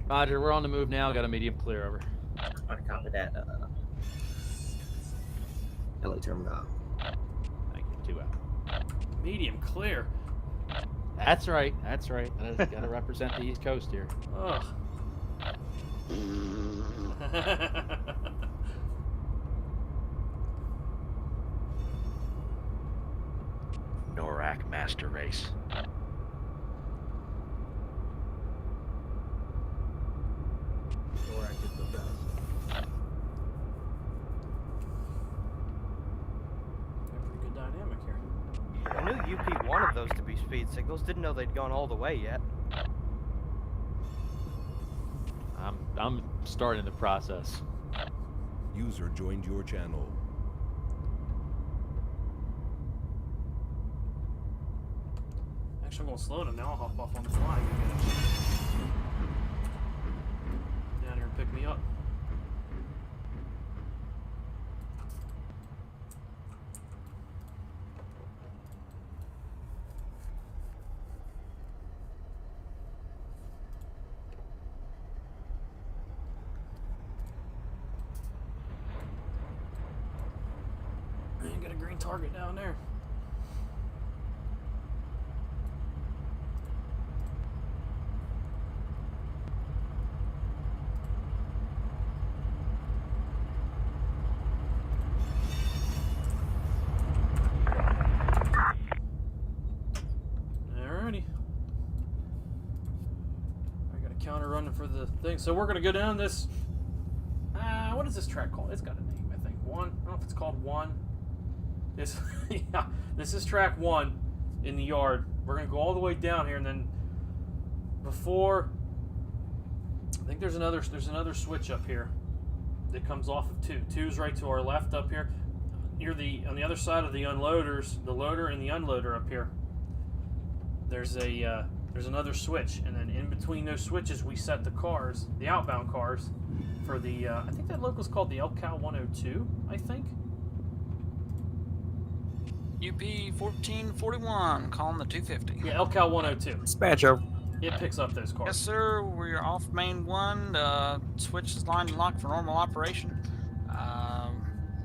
Roger, we're on the move now. Got a medium clear, over. I copy that. LA Terminal. Thank you, 2 out. Medium clear. That's right. That's right. Gotta represent the East Coast here. Ugh. NORAC Master Race. NORAC is the best. Pretty good dynamic here. I knew UP wanted those to be speed signals. Didn't know they'd gone all the way yet. I'm starting the process. User joined your channel. Actually, I'm going slow enough now. I'll hop off on the fly. Down here and pick me up. Man, got a green target down there. Alrighty. I got a counter running for the thing. So we're gonna go down this. What is this track called? It's got a name, I think. 1. I don't know if it's called 1. This, yeah, this is track 1 in the yard. We're gonna go all the way down here, and then before, I think there's another switch up here that comes off of 2. 2's right to our left up here. Near on the other side of the unloaders, the loader and the unloader up here. There's another switch, and then in between those switches we set the cars, the outbound cars, for the I think that local's called the R-CAL0041, I think. UP 1441, calling the 250. Yeah, R-CAL0041. Dispatch over. It picks up those cars. Yes, sir. We're off main 1. Switch is lined and locked for normal operation.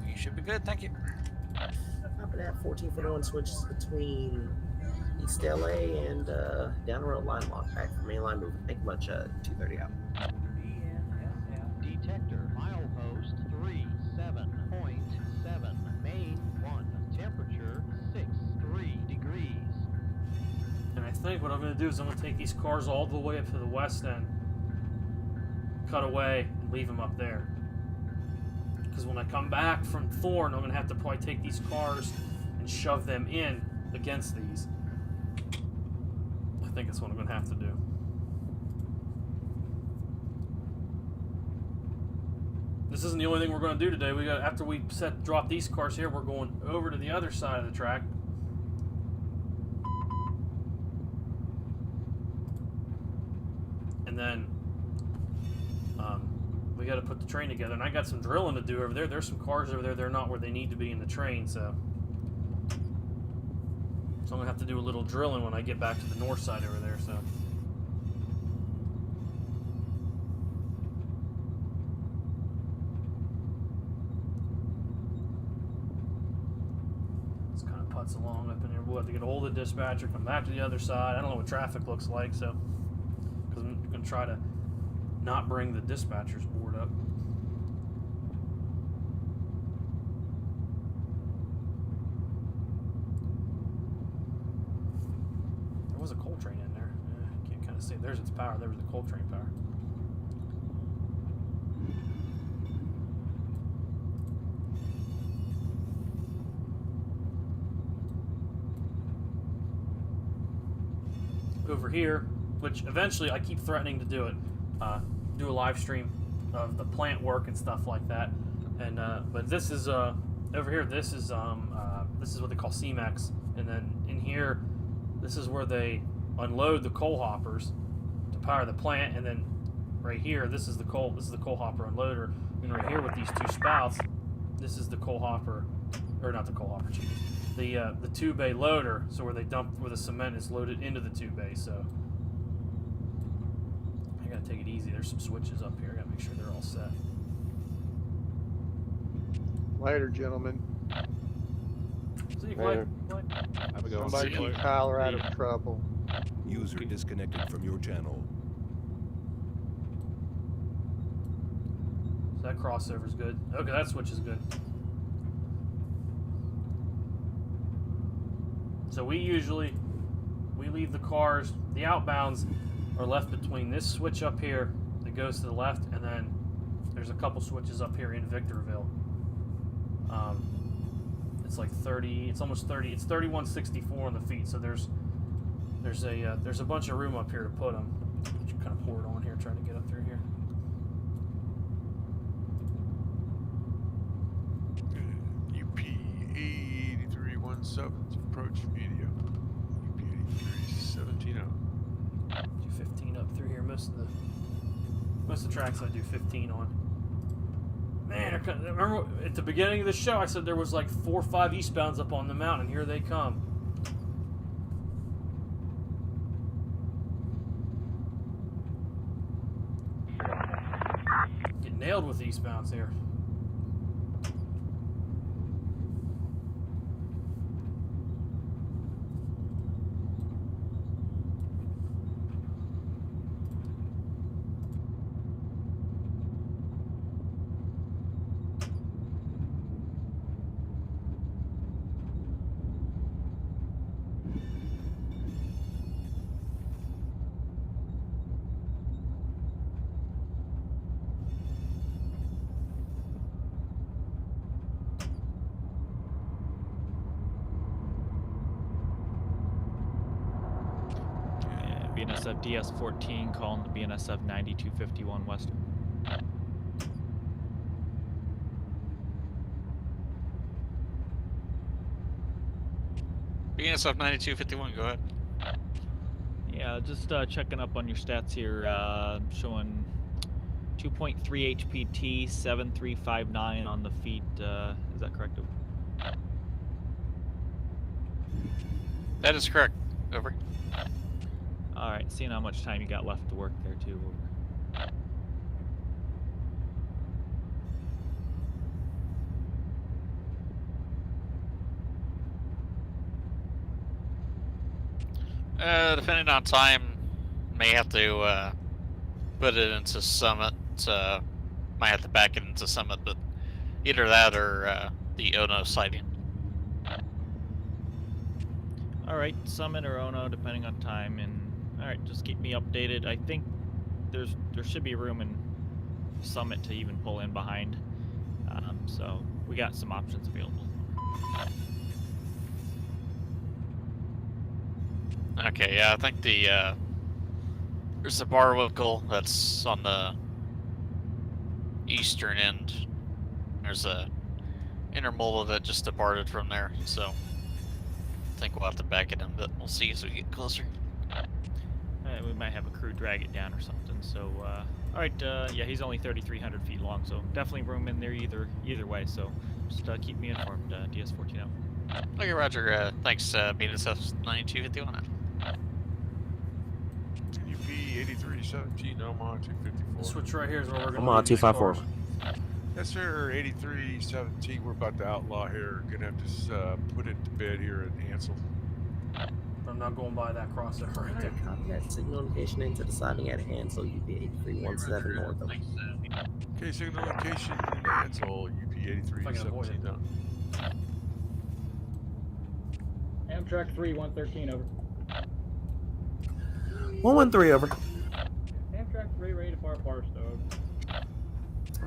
You should be good. Thank you. Copy that. 1441 switches between East LA and down the road line lock back for mainline movement. Thank you much. 230 out. Detector, milepost 37.7, main 1, temperature 63 degrees. And I think what I'm going to do is I'm going to take these cars all the way up to the west end, cut away, and leave them up there. Because when I come back from Thorn, I'm going to have to probably take these cars and shove them in against these. I think that's what I'm going to have to do. This isn't the only thing we're going to do today. After we drop these cars here, we're going over to the other side of the track. And then we got to put the train together. And I got some drilling to do over there. There's some cars over there. They're not where they need to be in the train, so I'm going to have to do a little drilling when I get back to the north side over there, so. This kind of putts along up in there. have to get a hold of the dispatcher, come back to the other side. I don't know what traffic looks like, so because I'm going to try to not bring the dispatcher's board up. There was a coal train in there. You can't kind of see. There's its power. There was the coal train power. Over here, which eventually I keep threatening to do it, do a live stream of the plant work and stuff like that. And but this is over here. This is what they call CMAX, and then in here, this is where they unload the coal hoppers to power the plant. And then right here, this is the coal hopper unloader. And right here with these two spouts, this is the coal hopper, or not the coal hopper, geez. The 2-bay loader, so where the cement is loaded into the 2-bay. So I gotta take it easy. There's some switches up here. I gotta make sure they're all set. Later, gentlemen. See you, Clay. Have a good one. Somebody keep Tyler out of trouble. User disconnected from your channel. So that crossover's good. Okay, that switch is good. So we leave the cars, the outbounds are left between this switch up here that goes to the left, and then there's a couple switches up here in Victorville. It's like 30, it's almost 30, it's 3164 on the feet, so there's a bunch of room up here to put them. Just kind of pour it on here, trying to get up through here. UP 8317 approach media. UP 8317 out. Do 15 up through here. Most of the tracks I do 15 on. Man, remember at the beginning of the show I said there was like 4 or 5 eastbounds up on the mountain. Here they come. Get nailed with eastbounds here. BNSF DS-14 calling the BNSF 9251 Western. BNSF 9251, go ahead. Yeah, just checking up on your stats here, showing 2.3 HPT, 7359 on the feet. Is that correct? That is correct. Over. Alright, seeing how much time you got left to work there, too. Depending on time, may have to put it into Summit. Might have to back it into Summit, but either that or the Ono sighting. Alright, Summit or Ono, depending on time, and alright, just keep me updated. I think there should be room in Summit to even pull in behind, so we got some options available. Okay, yeah, I think there's a Barwickle that's on the eastern end. There's a intermodal that just departed from there, so I think we'll have to back it in, but we'll see as we get closer. We might have a crew drag it down or something, so, alright, yeah, he's only 3,300 feet long, so definitely room in there either way, so just keep me informed, DS-14 out. Okay, roger, thanks, BNSF 9251 out. UP 8317, Omaha 254. This switch right here is where we're going to Omaha 254. Yes, sir, 8317. We're about to outlaw here. Gonna have to put it to bed here at Ansel. But I'm not going by that crossover right there. Alright, copy that. Signal indication into the siding at hand, so UP 8317 north of. Okay, signal location. That's all. UP If I can avoid 8317 it. down. Amtrak 3, 113 over. 113 over. Amtrak 3, ready to fire Barstow over.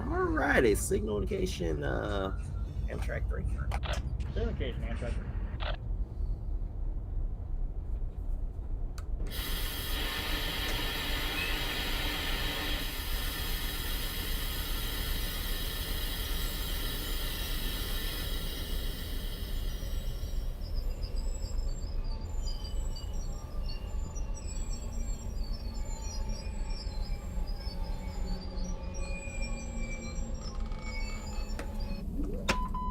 Alrighty, signal indication, Amtrak 3. Communication, Amtrak 3.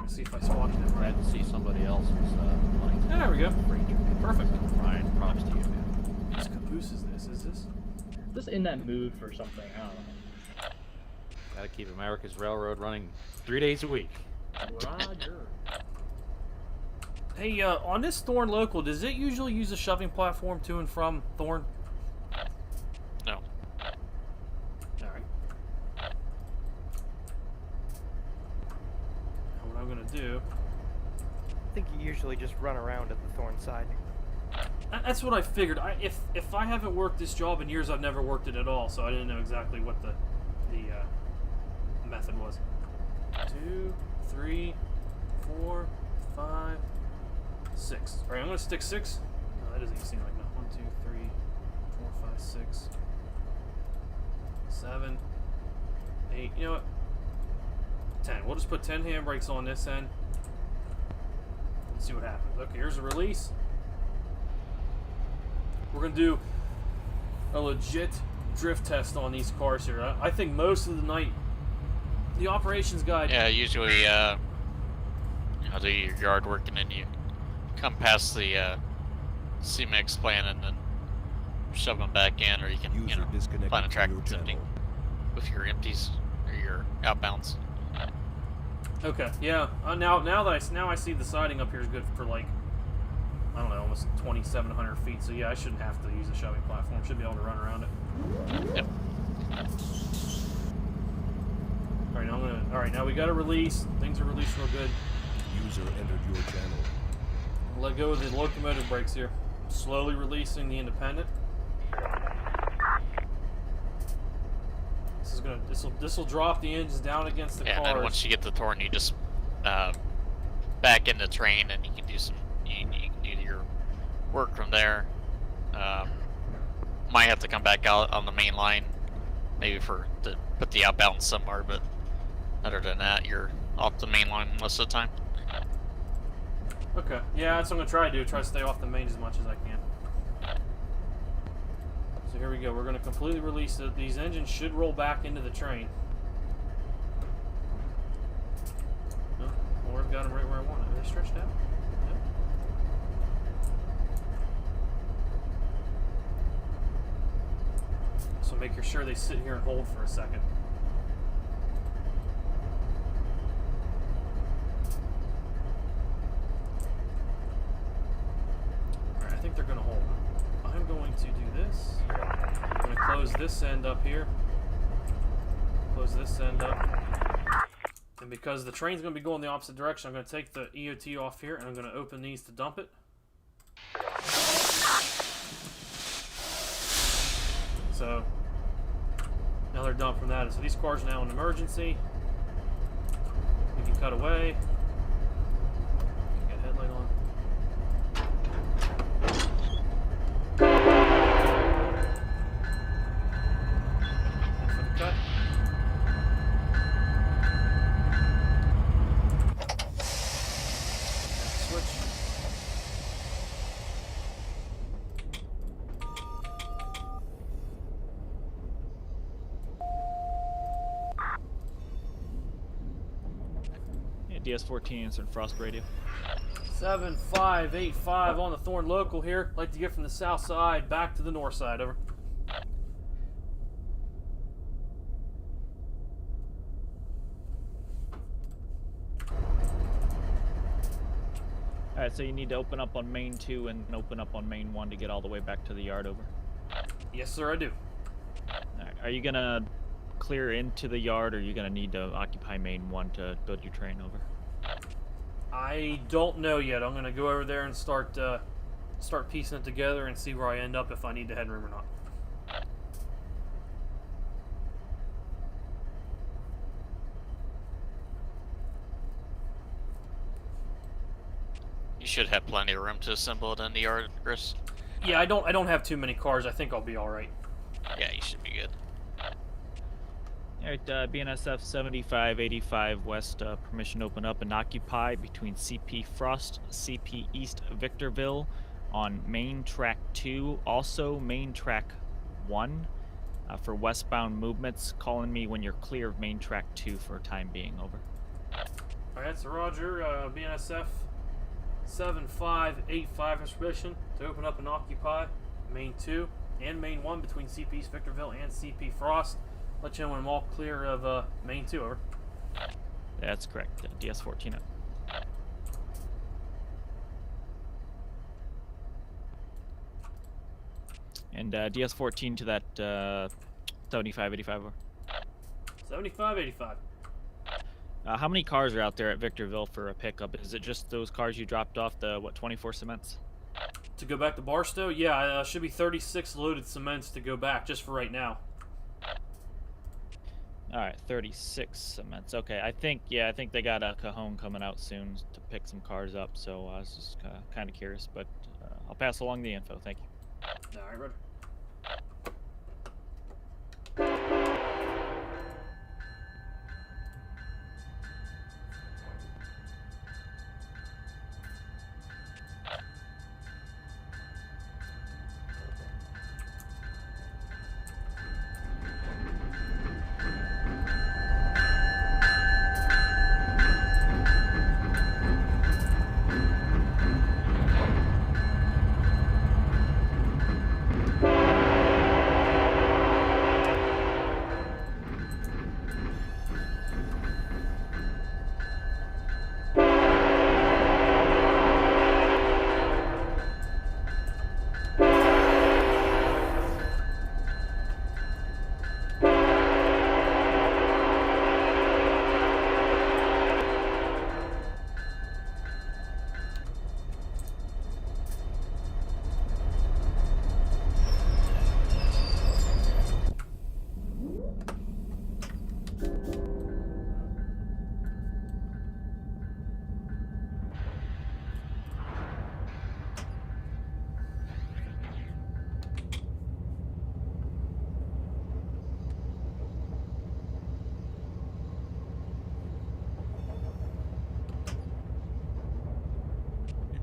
Let's see if I spotted it right. Glad to see somebody else's light. There we go. Perfect. Ryan, props to you, man. Whose caboose is this? Is this? Just in that mood for something, I don't know. Gotta keep America's railroad running 3 days a week. Roger. Hey, on this Thorn local, does it usually use a shoving platform to and from Thorn? No. Alright. What I'm gonna do... I think you usually just run around at the Thorn side. That's what I figured. If I haven't worked this job in years, I've never worked it at all, so I didn't know exactly what the method was. 2, 3, 4, 5, 6. All right, I'm gonna stick 6. No, that doesn't even seem like enough. 1, 2, 3, 4, 5, 6, 7, 8. You know what? 10. We'll just put 10 handbrakes on this end. Let's see what happens. Okay, here's a release. We're gonna do a legit drift test on these cars here. I think most of the night, the operations guide. Yeah, usually, you know, do your yard work and then you come past the C-Mix plan and then shove them back in, or you can, you know, find a track that's empty with your empties or your outbounds. Okay, yeah. Now I see the siding up here is good for like, I don't know, almost 2,700 feet. So yeah, I shouldn't have to use a shoving platform. Should be able to run around it. Yep. All right, now we got to release. Things are released real good. User entered your channel. Let go of the locomotive brakes here. Slowly releasing the independent. This will drop the engines down against the cars. And then once you get the Thorn, you just back in the train, and you can do some. You can do your work from there. Might have to come back out on the main line, maybe to put the outbound somewhere. But other than that, you're off the main line most of the time. Okay, yeah, that's what I'm gonna try to do. Try to stay off the main as much as I can. So here we go. We're gonna completely release it. These engines should roll back into the train. Oh, well, I've got them right where I want them. Are they stretched out? Yep. So make sure they sit here and hold for a second. Alright, I think they're gonna hold. I'm going to do this. I'm going to close this end up here. Close this end up. And because the train's going to be going the opposite direction, I'm going to take the EOT off here and I'm going to open these to dump it. So, now they're dumped from that. So these cars are now in emergency. We can cut away. Get a headlight on. Cut. Switch. Yeah, DS-14 answering Frost Radio. 7585 on the Thorn local here. Like to get from the south side back to the north side. Over. Alright, so you need to open up on main 2 and open up on main 1 to get all the way back to the yard, over. Yes, sir, I do. Alright, are you gonna clear into the yard, or are you gonna need to occupy main 1 to build your train, over? I don't know yet. I'm gonna go over there and start piecing it together and see where I end up, if I need the headroom or not. You should have plenty of room to assemble it in the yard, Chris. Yeah, I don't have too many cars. I think I'll be all right. Yeah, you should be good. Alright, BNSF 7585 West, permission to open up and occupy between CP Frost, CP East Victorville on main track 2, also main track 1 for westbound movements. Calling me when you're clear of main track 2 for time being, over. Alright, so Roger, BNSF 7585 has permission to open up and occupy main 2 and main 1 between CP East Victorville and CP Frost. Let you know when I'm all clear of main 2, over. That's correct. DS14 up. And DS14 to that 7585, over. 7585. How many cars are out there at Victorville for a pickup? Is it just those cars you dropped off, the, 24 cements? To go back to Barstow? Yeah, should be 36 loaded cements to go back, just for right now. Alright, 36 cements. Okay, I think they got a Cajon coming out soon to pick some cars up, so I was just kind of curious, but I'll pass along the info. Thank you. Alright, Roger.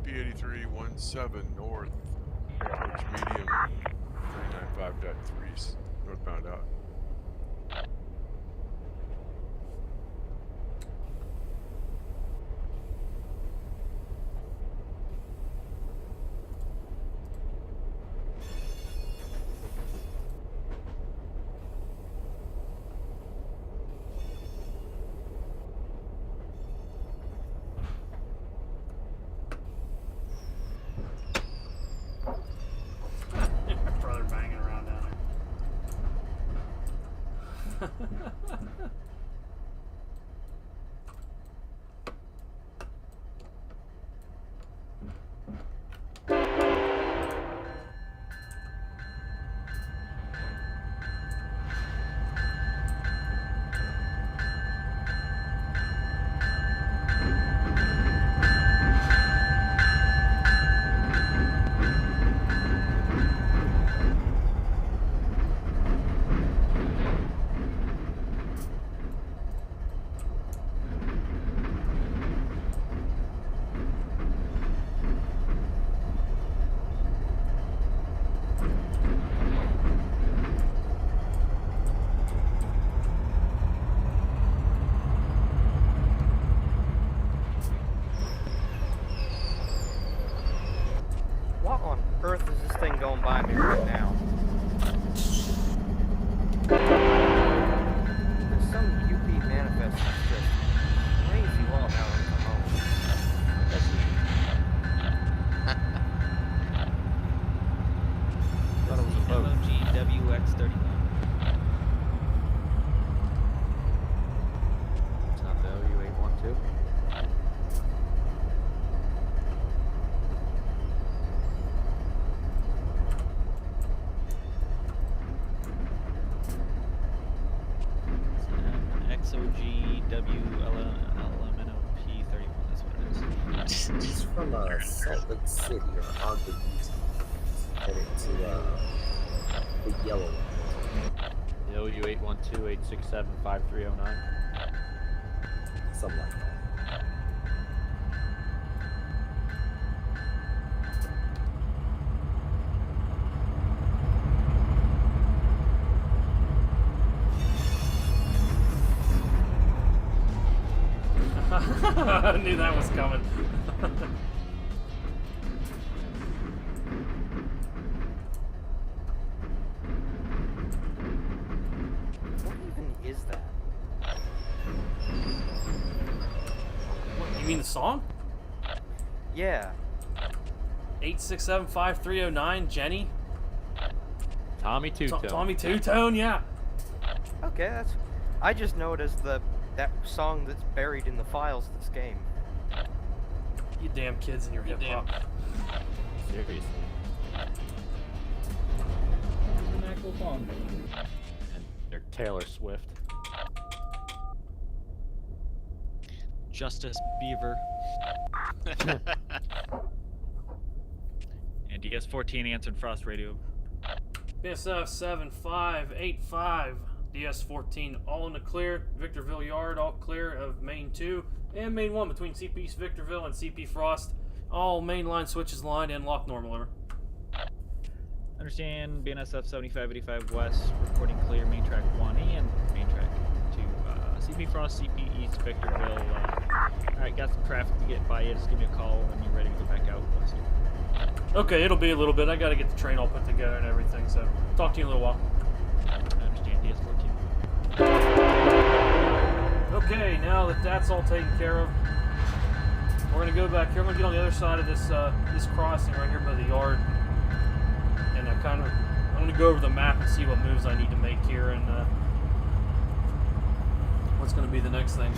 EP8317 north, approach medium 395.3 northbound out. Brother banging around down there. 639. It's not the OU812. XOGWLMNOP31, that's what it is. He's from Salt Lake City or Ogden, Utah. Headed to the yellow one. The OU812-867-5309. Something like that. I knew that was coming. What even is that? What, you mean the song? Yeah. 8675309, Jenny? Tommy Two-Tone. Tommy Two-Tone, yeah. Okay, that's. I just know it as that song that's buried in the files of this game. You damn kids and your hip hop. Seriously. An actual song. And they're Taylor Swift. Justice Beaver. And DS14 answered Frost Radio. BSF 7585, DS14 all in the clear. Victorville Yard all clear of Main 2 and Main 1 between CP East Victorville and CP Frost. All main line switches lined and locked normal, over. Understand, BNSF 7585 West, reporting clear, main track 1 and main track 2. CP Frost, CP East Victorville. Alright, got some traffic to get by you. Just give me a call when you're ready to go back out west. Okay, it'll be a little bit. I gotta get the train all put together and everything, so talk to you in a little while. I understand, DS14. Okay, now that that's all taken care of, we're gonna go back here. I'm gonna get on the other side of this this crossing right here by the yard, and I'm gonna go over the map and see what moves I need to make here and what's gonna be the next thing.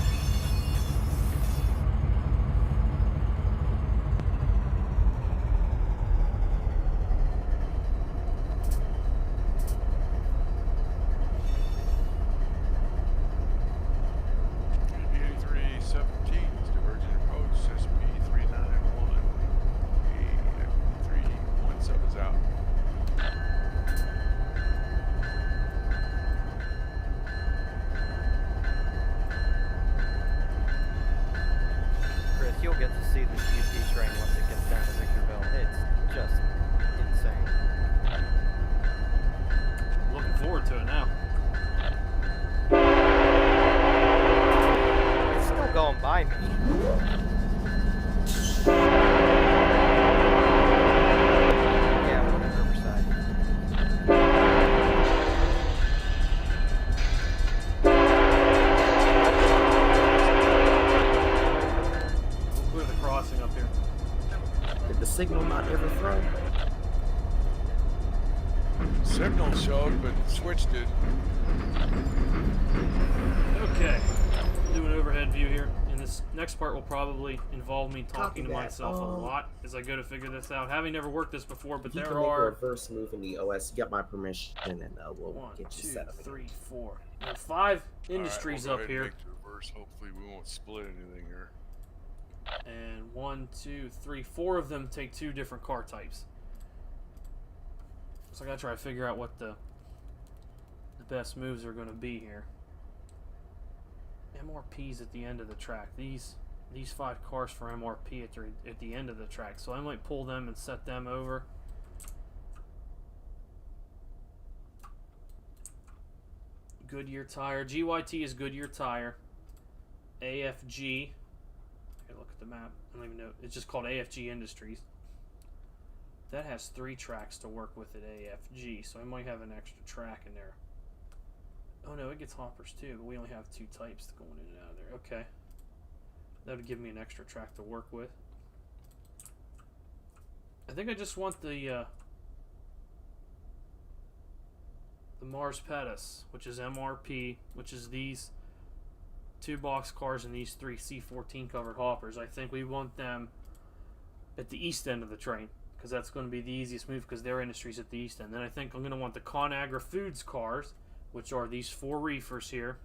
You'll get to see this UP train once it gets down to Victorville. It's just insane. Looking forward to it now. It's still going by me. Yeah, we're on Riverside. Up here. Did the signal not ever throw? Signal showed, but switch did. Okay, do an overhead view here. And this next part will probably involve me talking to myself a lot as I go to figure this out. Having never worked this before, but You there can make a are reverse move in the OS. You got my permission, and we'll 1, get you 2, set up. 3, 4. There are 5 industries All right, we'll up go ahead here. and make the reverse. Hopefully, we won't split anything here. And 1, 2, 3, 4 of them take 2 different car types. So I gotta try to figure out what the best moves are gonna be here. MRP's at the end of the track. These 5 cars for MRP at the end of the track. So I might pull them and set them over. Goodyear tire. GYT is Goodyear tire. AFG. Look at the map. I don't even know. It's just called AFG Industries. That has 3 tracks to work with at AFG, so I might have an extra track in there. Oh no, it gets hoppers too, but we only have 2 types going in and out of there. Okay. That would give me an extra track to work with. I think I just want the the Mars Pettis, which is MRP, which is these 2 box cars and these 3 C14 covered hoppers. I think we want them at the east end of the train, because that's going to be the easiest move, because their industry's at the east end. Then I think I'm going to want the ConAgra Foods cars, which are these 4 reefers here.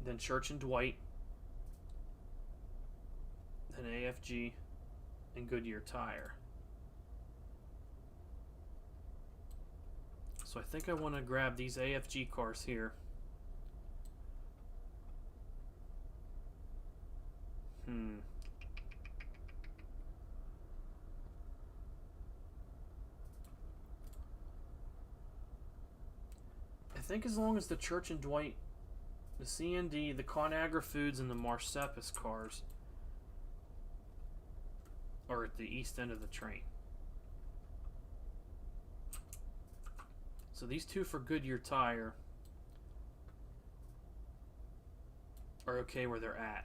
Then Church and Dwight. Then AFG and Goodyear Tire. So I think I want to grab these AFG cars here. I think as long as the Church and Dwight, the CND, the ConAgra Foods, and the Marsepis cars are at the east end of the train. So these 2 for Goodyear Tire are okay where they're at.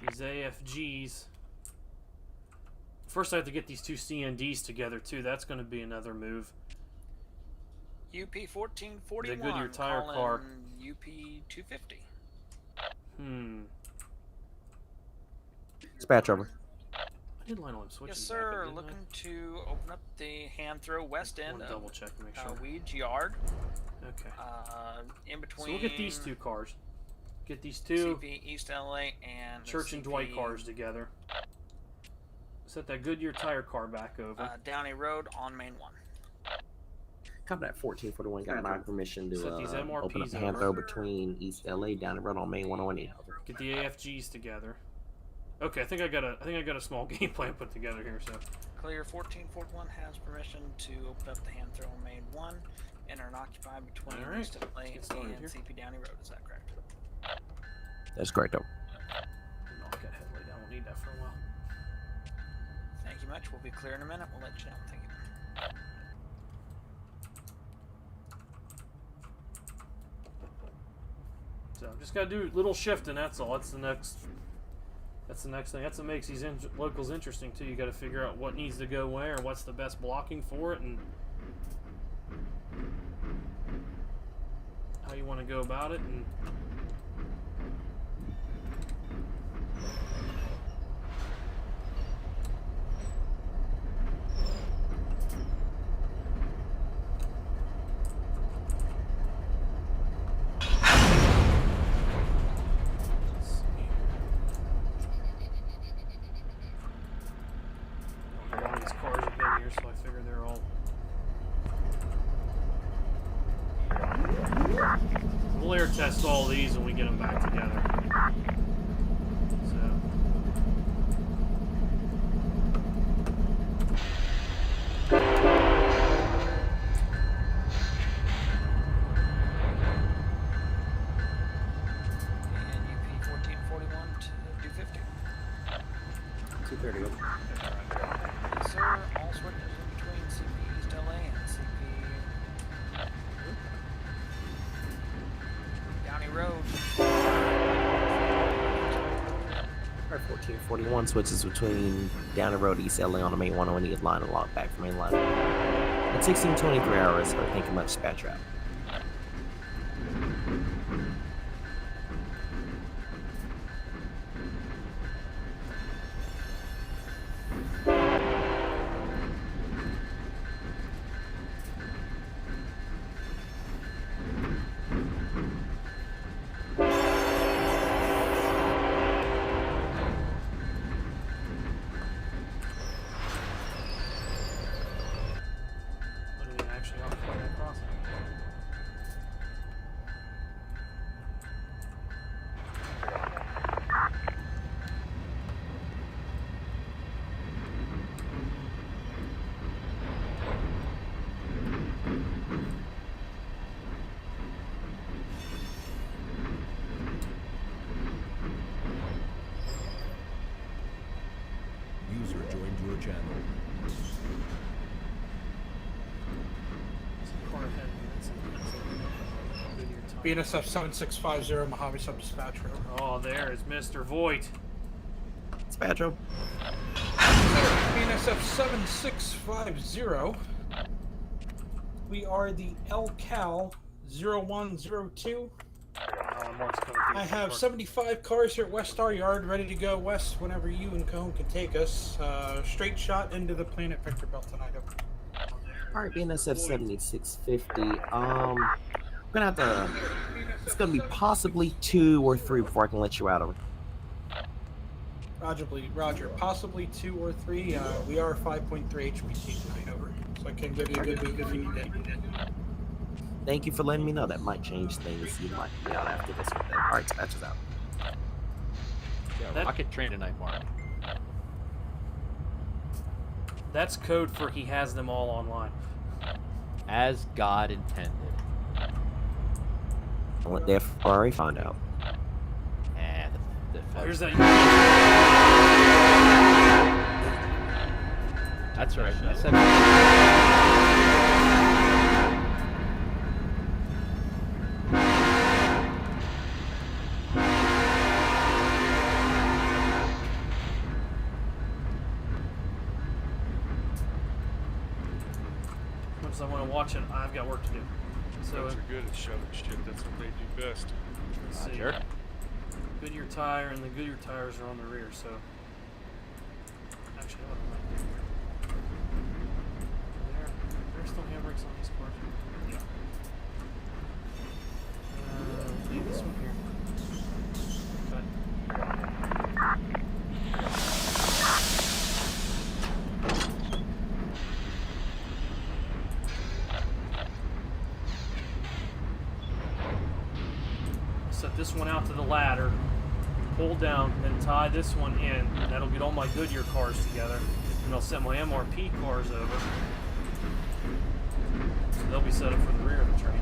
These AFGs, first I have to get these 2 CNDs together too. That's going to be another move. UP 1441. The Goodyear Tire car. UP 250. Dispatch over. I did line on switching. Yes, sir. Back, Looking to open up the hand throw west end double of check to make sure. Weeds Yard. Okay. In between. So we'll get these 2 cars. Get these 2 CP East LA and Church and Dwight cars together. Set that Goodyear Tire car back over. Downey Road on Main 1. Copy that 1441. Got my permission to Set these MRPs open up the hand throw between East LA down the road on Main 101. Get the AFGs together. Okay, I think I got a small game plan put together here. So Clear 1441 has permission to open up the hand throw on Main 1. Enter and occupy between East LA and CP Downey Road. Is that correct? That's correct, though. Knock that headlight down. We'll need that for a while. Thank you much. We'll be clear in a minute. We'll let you know. Thank you. So just gotta do little shifting. That's all. That's the next thing. That's what makes these locals interesting too. You got to figure out what needs to go where, and what's the best blocking for it, and how you want to go about it. And so I figure they're all. We'll air test all these when we get them back together. So. And UP 1441 to 250. 230. Yes, sir. All switches in between CP East LA and CP Downey Road. Alright, 1441 switches between down the road East LA on the Main 101 line and lock back from Main line. At 16:23 hours, so thank you much, dispatch route. User joined your channel. BNSF 7650 Mojave Sub Dispatch Road. Oh, there is Mr. Voight. Dispatch road. BNSF BNSF 7650. We are the R-CAL0102. I have 75 cars here at West Star Yard, ready to go west whenever you and Cajon can take us. Straight shot into the planet Victorville tonight. Over. All right, BNSF 7650. Gonna have to. It's gonna be possibly 2 or 3 before I can let you out of it. Roger. Possibly 2 or 3. We are 5.3 HPT tonight. Over. So I can give you a good beat if you need it. Thank you for letting me know. That might change things. You might be out after this one. All right, dispatches out. Yeah, rocket train tonight, Mark. That's code for he has them all online. As God intended. I'll let the FRA find out. Here's that. That's right. I said. Once I want to watch it, I've got work to do. So Folks are good at shoving shit. That's what they do best. let's see. Goodyear tire and the Goodyear tires are on the rear, so actually, what am I doing? There's still handbrakes on these cars. Yeah. Leave this one here. Set this one out to the ladder, pull down, then tie this one in. That'll get all my Goodyear cars together. And I'll set my MRP cars over. So they'll be set up for the rear of the train.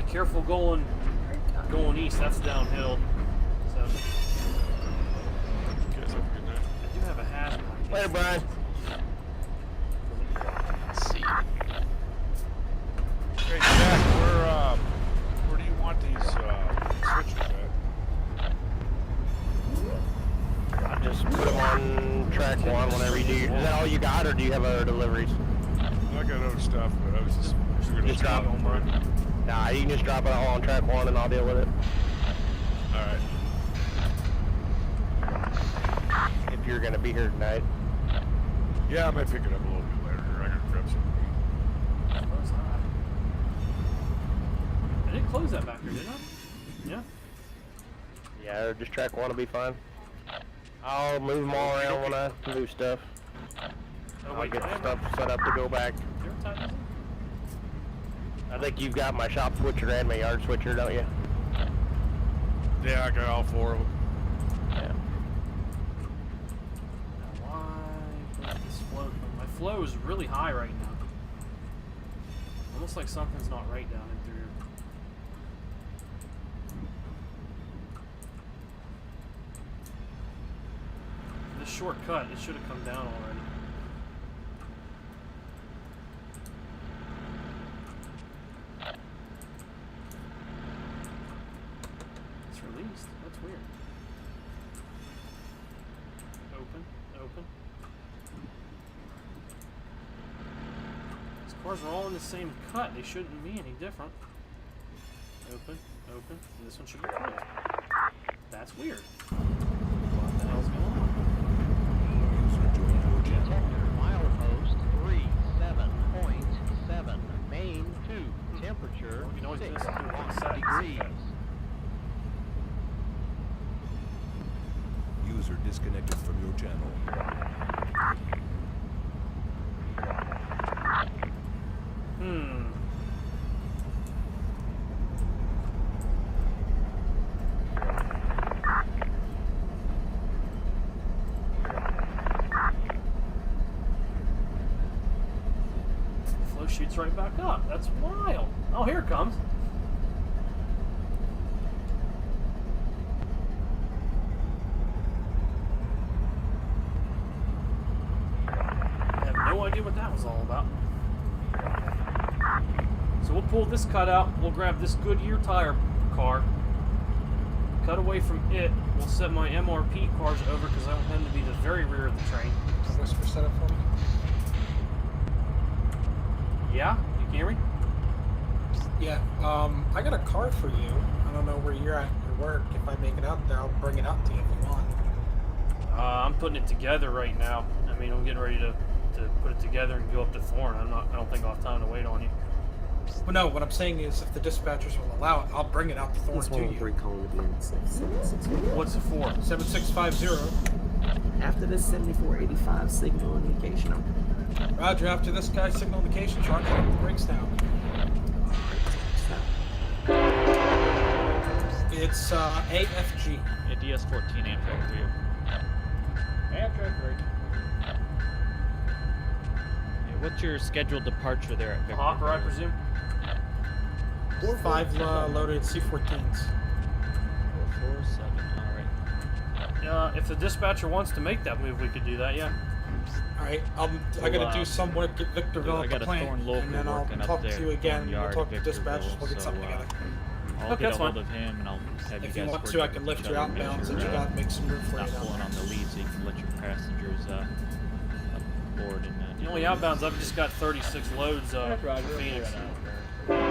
Careful going east. That's downhill. So. I do have a hazmat. Later, Brian. Let's see. Hey, Jack, where do you want these switches at? I'll just put them on track 1 whenever you do. Is that all you got, or do you have other deliveries? I got other stuff, but I was just Just drop them, bro. Nah, you can just drop it all on track 1 and I'll deal with it. Alright. If you're gonna be here tonight. Yeah, I might pick it up a little bit later. I gotta grab some. I didn't close that back there, did I? Yeah. Yeah, just track 1 will be fine. I'll move them all around when I move stuff. I'll get the stuff set up to go back. I think you've got my shop switcher and my yard switcher, don't you? Yeah, I got all 4 of them. Yeah. Why does this flow? My flow is really high right now. Almost like something's not right down in through here. shortcut. It should have come down already. It's released. That's weird. Open. Open. These cars are all in the same cut. They shouldn't be any different. Open. Open. And this one should be closed. That's weird. What the hell's going on? Detector milepost 37.7. Main 2. Temperature You know what 6 this is doing on site. degrees. User disconnected from your channel. Flow shoots right back up. That's wild. Oh, here it comes. I have no idea what that was all about. So we'll pull this cut out. We'll grab this Goodyear tire car. Cut away from it. We'll set my MRP cars over because I want them to be the very rear of the train. Whisper setup for me. Yeah? You can hear me? Yeah. I got a car for you. I don't know where you're at your work. If I make it out there, I'll bring it out to you if you want. I'm putting it together right now. I mean, I'm getting ready to put it together and go up to Thorn. I don't think I'll have time to wait on you. Well, no. What I'm saying is, if the dispatchers will allow it, I'll bring it out to Thorn This to one you. 3 calling again. 7651. What's it for? 7650. After this 7485 signal indication. Roger. After this guy's signal indication, charge up the brakes down. It's AFG. Yeah, DS-14 Amtrak for you. Amtrak break. Yeah, what's your scheduled departure there at Victorville? Hopper, I presume? 5 loaded C-14s. 447, alright. If the dispatcher wants to make that move, we could do that, yeah. Alright, I gotta do some work at Victorville I at got the a plant, Thorn local and then I'll working up talk there, to you again. Thorn We'll Yard, talk to Victorville, dispatchers, we'll get so, something together. I'll Okay, get a that's hold fine. of him and I'll have If you you guys want work to, I can lift each you other, make outbound sure, since you gotta make some room for not you down pulling on the lead so you can let your passengers aboard and The only outbounds, I've just got 36 loads That's right, for we'll Phoenix. figure it out.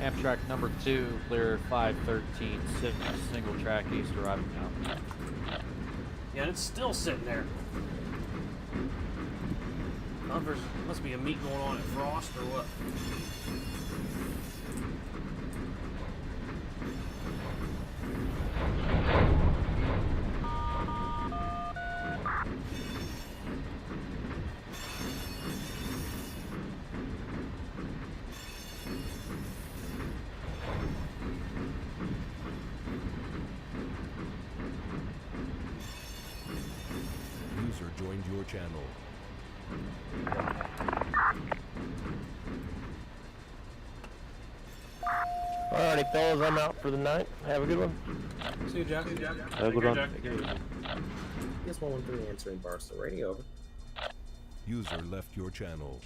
Amtrak number 2, clear 513, single track east arriving now. Yeah, and it's still sitting there. There's must be a meet going on at Frost or what? User joined your channel. Alrighty, fellas, I'm out for the night. Have a good one. See you, Jack. Have a good one. This 113 answering Barstow Radio. Over. User left your channel.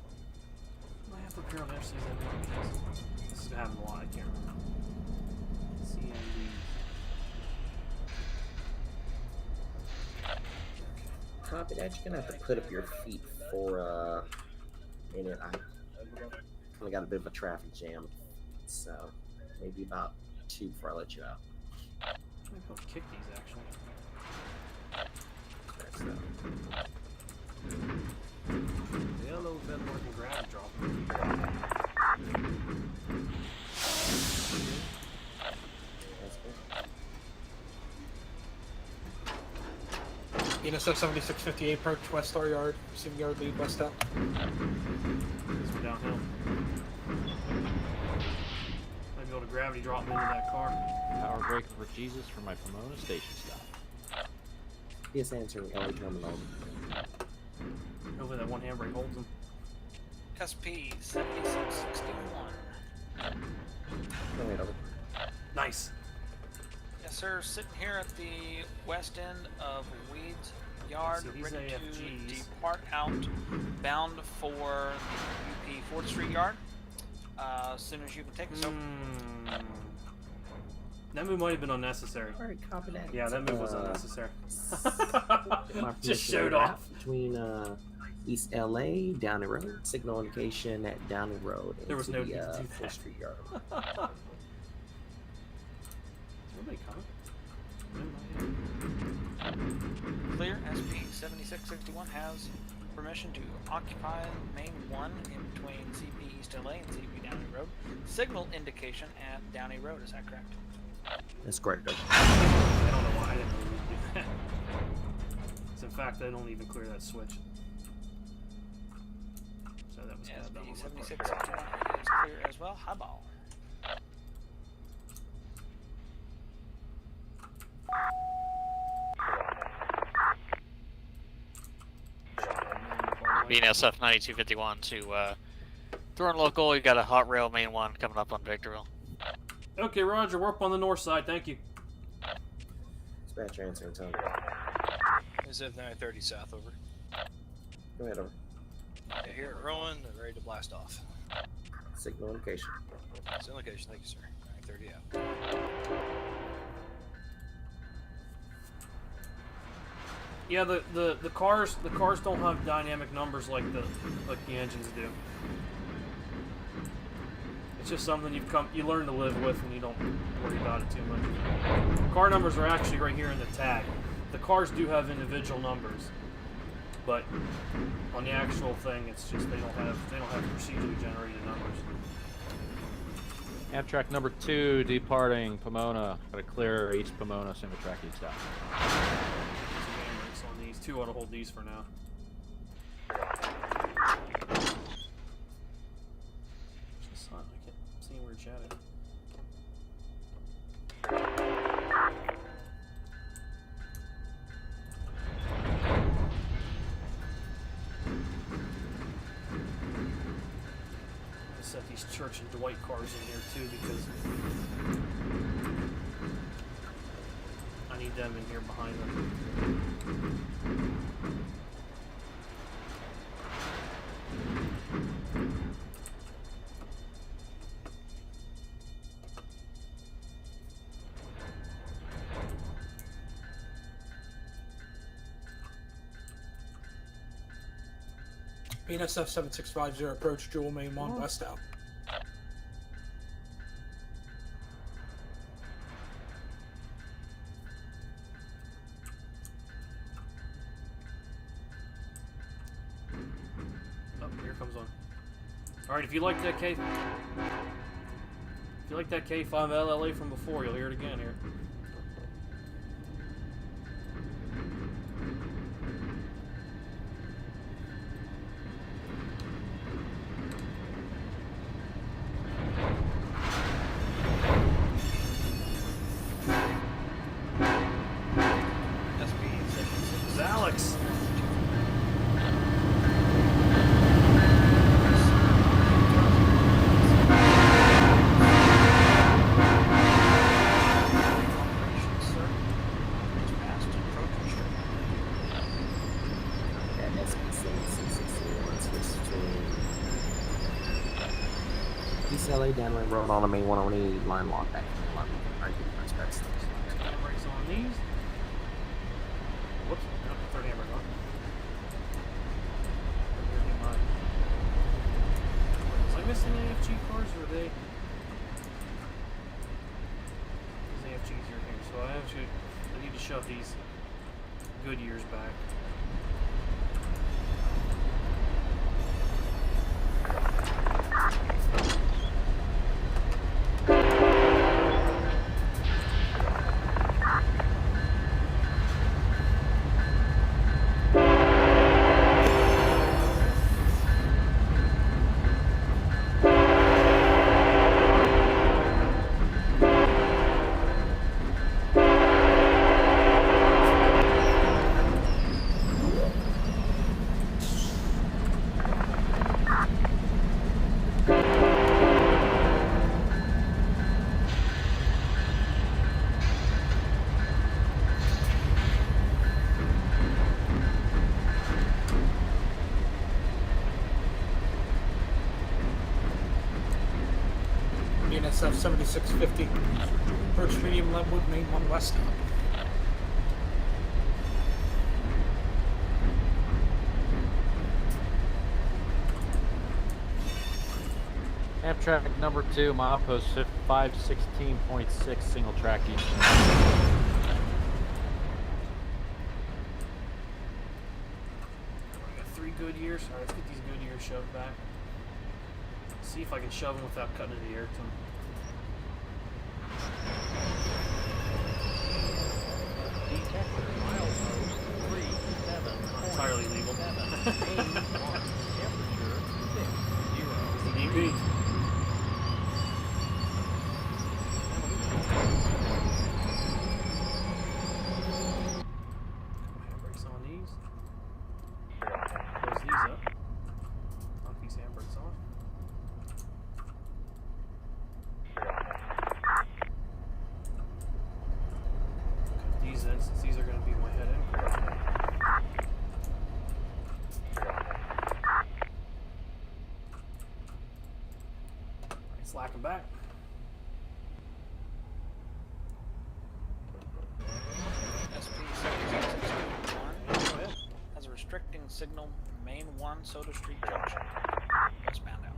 I have repair on FC's. This is happening a lot. I can't remember. CMD. Copy that. You're gonna have to put up your feet for a minute. I kind of got a bit of a traffic jam, so maybe about 2 before I let you out. Maybe I'll kick these actually. That's that. The other little bit more than grab and drop. That's good. BNSF 7658, approach West Star Yard, receiving yard lead west out. Because we're downhill. Might be able to gravity drop me into that car. Power breaker for Jesus for my Pomona station stop. Yes, answering LA terminal. Hopefully that one handbrake holds him. SP 7661. Go ahead, over. Nice. Yes, sir. Sitting here at the west end of Weeds Yard, So these ready to AFGs. depart out, bound for the UP 4th Street Yard. As soon as you can take us over. That move might have been unnecessary. Alright, copy that. Yeah, that move was unnecessary. My Just permission showed to wrap off. between East LA, Downey Road, signal indication at Downey Road. There was into no the need to do 4th that. Street Yard. Is everybody coming? Clear. SP 7661 has permission to occupy Main 1 in between CP East LA and CP Downey Road. Signal indication at Downey Road. Is that correct? That's correct. I don't know why I didn't really do that. 'Cause in fact, I don't even clear that switch. So that was kind of dumb. SP on my part. 7661 is clear as well. Highball. BNSF 9251 to Thorn local. You got a hot rail main 1 coming up on Victorville. Okay, Roger. We're up on the north side. Thank you. Dispatcher answering Tony. Is it 930 south over? Go ahead, over. Yeah, here at Rowan, they're ready to blast off. Signal indication. It's location, thank you, sir. 930 out. Yeah, the cars don't have dynamic numbers like the engines do. It's just something you learn to live with, and you don't worry about it too much. Car numbers are actually right here in the tag. The cars do have individual numbers, but on the actual thing, it's just they don't have procedurally generated numbers. Amtrak number 2 departing Pomona. Gotta clear East Pomona, single track east out. On these two, ought to hold these for now. Just I kept seeing where it chatted. I set these Church and Dwight cars in here too because I need them in here behind them. BNSF 7650, approach Jewel Main 1 west out. Oh, here comes one. Alright, if you like that K5LLA from before, you'll hear it again here. It's Alex. East LA, Downey Road on the main 108 line lock back. Handbrakes on these. Whoops, no, third handbrake on. Was I missing AFG cars or are they? These AFGs are here, so I need to shove these good years back. BNSF 7650. Approach medium Leadwood, main 1 west. Amtrak number 2, milepost 516.6, single track east. I got 3 good years. Alright, let's get these good years shoved back. See if I can shove them without cutting into the air to them. Entirely legal. DP. Handbrakes on these. Close these up. Knock these handbrakes off. Cut these in since these are going to be my head end. Slack them back. SP-7661 has a restricting signal, main 1 Soda Street Junction. Westbound out.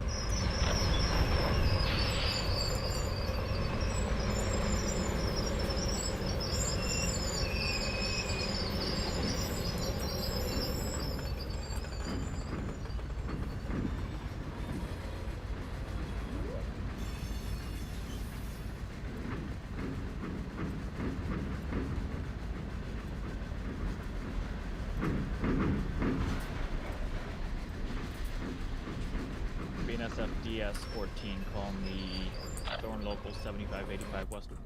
BNSF DS-14 calling the Thorn local 7585 westward.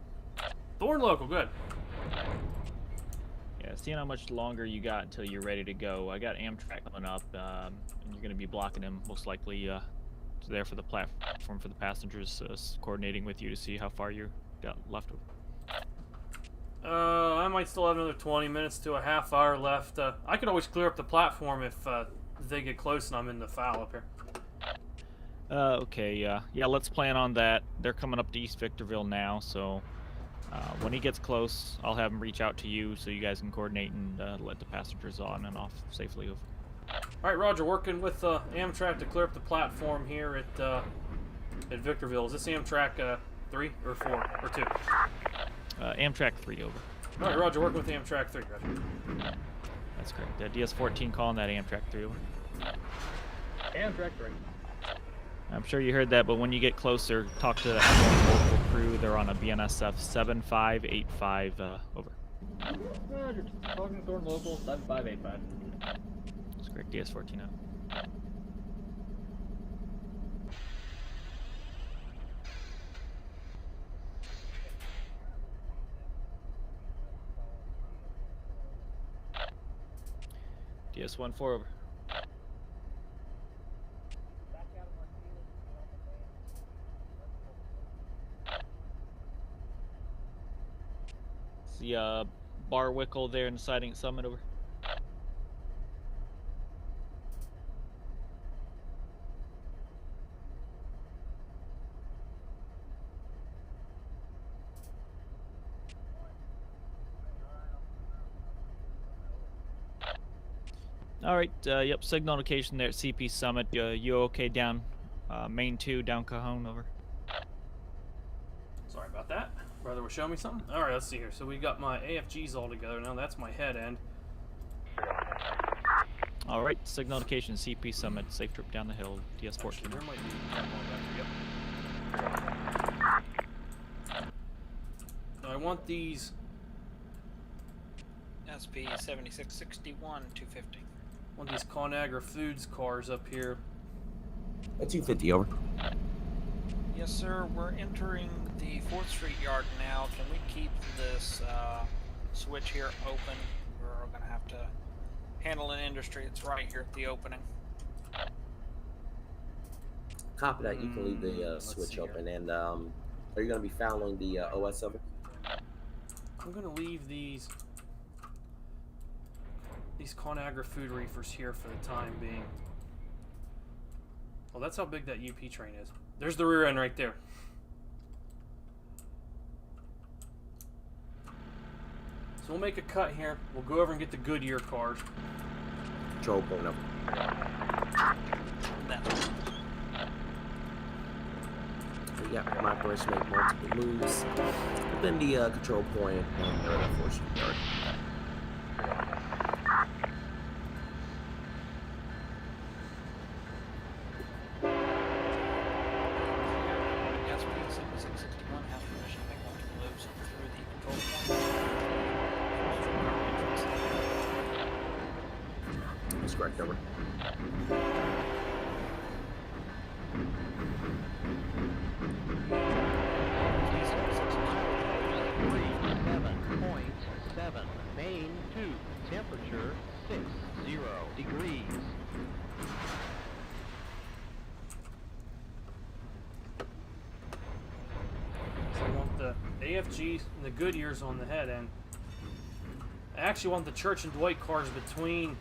Thorn local, good. Yeah, seeing how much longer you got until you're ready to go. I got Amtrak coming up, and you're going to be blocking him most likely there for the platform for the passengers, coordinating with you to see how far you got left of. I might still have another 20 minutes to a half hour left. I could always clear up the platform if they get close and I'm in the foul up here. Okay, yeah, let's plan on that. They're coming up to East Victorville now, so when he gets close, I'll have him reach out to you so you guys can coordinate and let the passengers on and off safely. Alright, Roger, working with Amtrak to clear up the platform here at Victorville. Is this Amtrak 3 or 4 or 2? Amtrak 3, over. Alright, Roger, working with Amtrak 3, Roger. That's correct. DS-14 calling that Amtrak 3, over. Amtrak 3. I'm sure you heard that, but when you get closer, talk to that local crew. They're on a BNSF 7585, over. Roger, talking to Thorn local 7585. That's correct, DS-14 out. DS-14 over. See Bar Wickle there in the siding at Summit, over. Alright, yep, signal notification there at CP Summit. You okay down main 2, down Cajon, over. Sorry about that. Brother was showing me something. Alright, let's see here. So we got my AFGs all together now. That's my head end. Alright, signal notification CP Summit. Safe trip down the hill. DS-14. Actually, there might be one back there. Yep. I want these. SP-7661 250. I want these Conagra Foods cars up here. 250, over. Yes, sir. We're entering the 4th Street yard now. Can we keep this switch here open? We're going to have to handle an industry that's right here at the opening. Copy that. You can leave the switch open. And are you going to be following the OS of it? I'm going to leave these Conagra food reefers here for the time being. Well, that's how big that UP train is. There's the rear end right there. So we'll make a cut here. We'll go over and get the Goodyear cars. Control point up. So yeah, my operation make multiple moves within the control point and the fortune yard. That's correct, over. Main 2, temperature 60 degrees. So I want the AFGs and the Goodyears on the head end. I actually want the Church and Dwight cars between.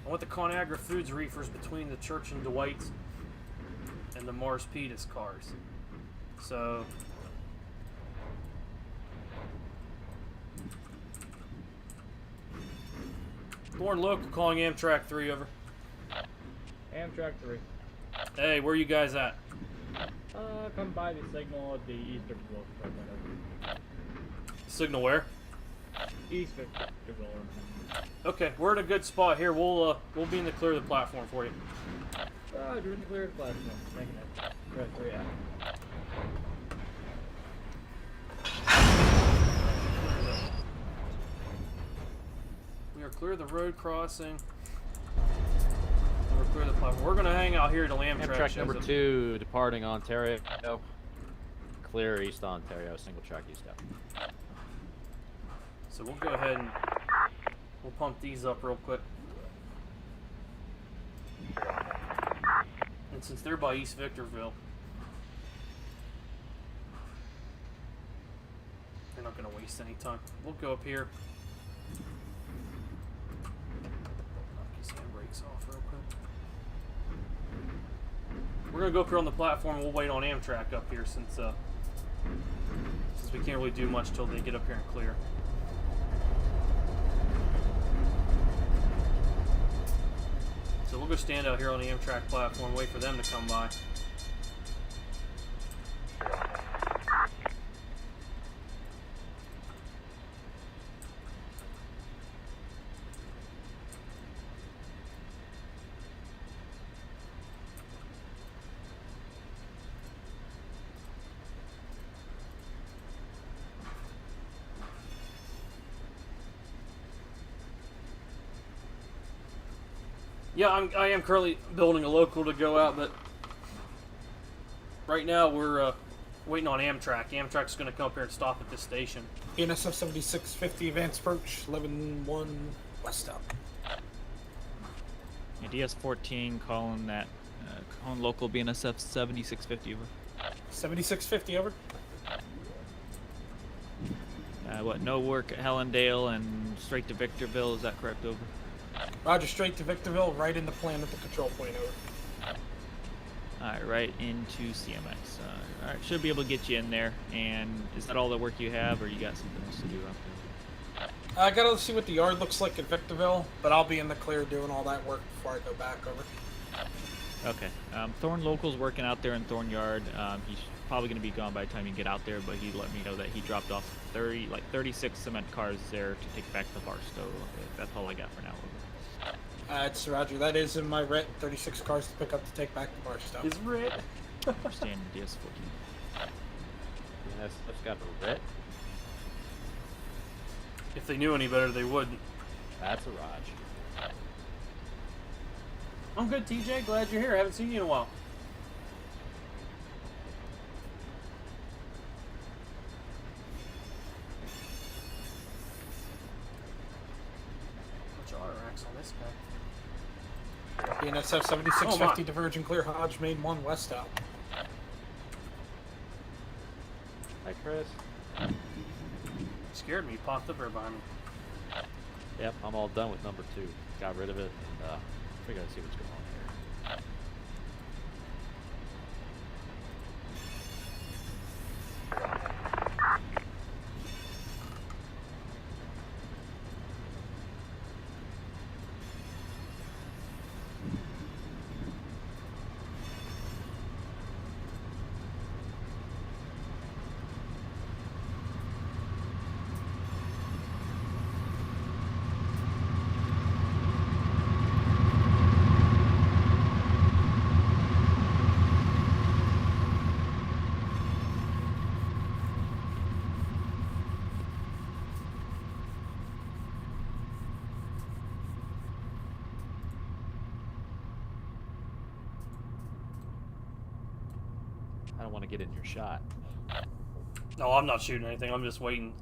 I want the Conagra Foods reefers between the Church and Dwight and the Mars Pedis cars. So Thorn local calling Amtrak 3 over. Amtrak 3. Hey, where you guys at? Come by the signal at the eastern block. Signal where? East Victorville. Okay, we're in a good spot here. We'll be in the clear of the platform for you. You're in the clear of the platform. Making it. Right, where you at? We are clear of the road crossing. We're clear of the platform. We're gonna hang out here till Amtrak Amtrak shows number up. 2 departing Ontario. Clear east Ontario, single track east out. So we'll go ahead and we'll pump these up real quick. And since they're by East Victorville, they're not going to waste any time. We'll go up here. Knock his handbrakes off real quick. We're going to go up here on the platform and we'll wait on Amtrak up here since we can't really do much till they get up here and clear. So we'll go stand out here on the Amtrak platform, wait for them to come by. Yeah, I am currently building a local to go out, but right now we're waiting on Amtrak. Amtrak's going to come up here and stop at this station. BNSF 7650 advanced approach 11-1 west up. Yeah, DS-14 calling that calling local BNSF 7650 over. 7650 over. What, no work at Helendale and straight to Victorville, is that correct, over? Roger, straight to Victorville, right in the plan at the control point, over. Alright, right into CMX. Alright, should be able to get you in there. And is that all the work you have, or you got something else to do out there? I gotta see what the yard looks like at Victorville, but I'll be in the clear doing all that work before I go back, over. Okay. Thorn local's working out there in Thorn Yard. He's probably going to be gone by the time you get out there, but he let me know that he dropped off 36 cement cars there to take back to Barstow. That's all I got for now. It's Roger. That is in my writ. 36 cars to pick up to take back to Barstow. His writ. Understand DS-14. That's got a writ. If they knew any better, they wouldn't. That's a Raj. I'm good, TJ. Glad you're here. I haven't seen you in a while. Bunch of R-racks on this guy. BNSF 7650 diverging clear Hodge main 1 west out. Hi, Chris. Scared me. He popped up there behind me. Yep, I'm all done with number 2. Got rid of it, and figured I'd see what's going on here. I don't want to get in your shot. No, I'm not shooting anything. I'm just waiting.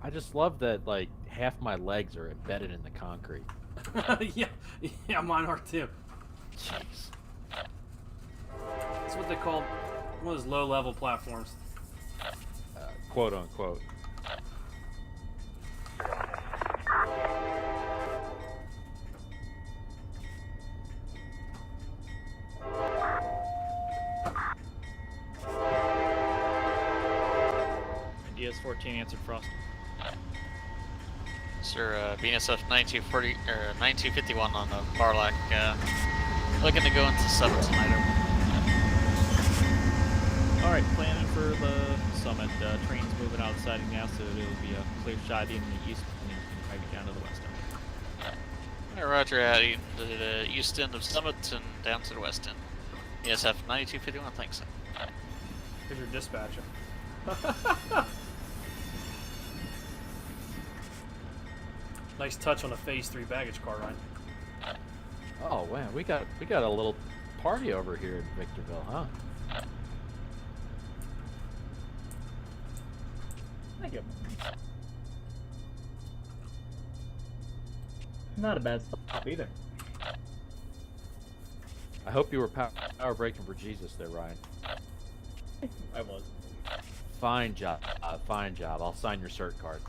I just love that, like, half my legs are embedded in the concrete. yeah, mine are too. Jeez. That's what they call one of those low-level platforms. Quote unquote. DS-14 answered Frost. Sir, BNSF 9240 or 9251 on the Barlack. Looking to go into Summit tonight. All right, planning for the Summit. Train's moving outside now, so it'll be a clear shot in the east, and then you can drag it down to the west end. Alright, roger, heading to the east end of Summit and down to the west end. BNSF 9251, thanks. Sir. Here's your dispatcher. Nice touch on a Phase 3 baggage car, Ryan. Oh man, we got a little party over here in Victorville, huh? Thank you. Not a bad stop either. I hope you were power braking for Jesus there, Ryan. I was. Fine job. Fine job. I'll sign your cert card.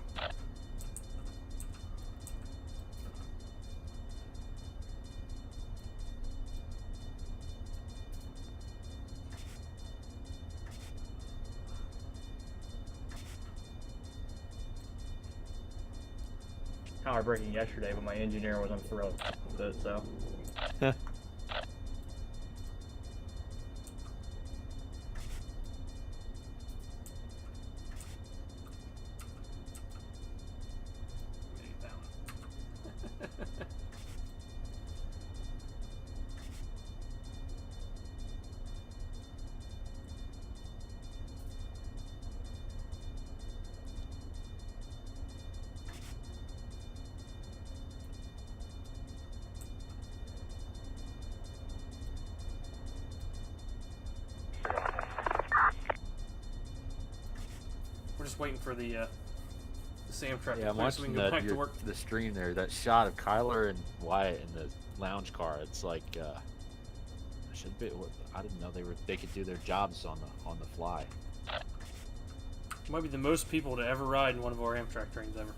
Power braking yesterday, but my engineer wasn't thrilled with it, so. We're just waiting for the Sam truck Yeah, to I'm clear so we watching can go back to work. the stream there. That shot of Kyler and Wyatt in the lounge car. It's like, should be. I didn't know they could do their jobs on the fly. Might be the most people to ever ride in one of our Amtrak trains ever.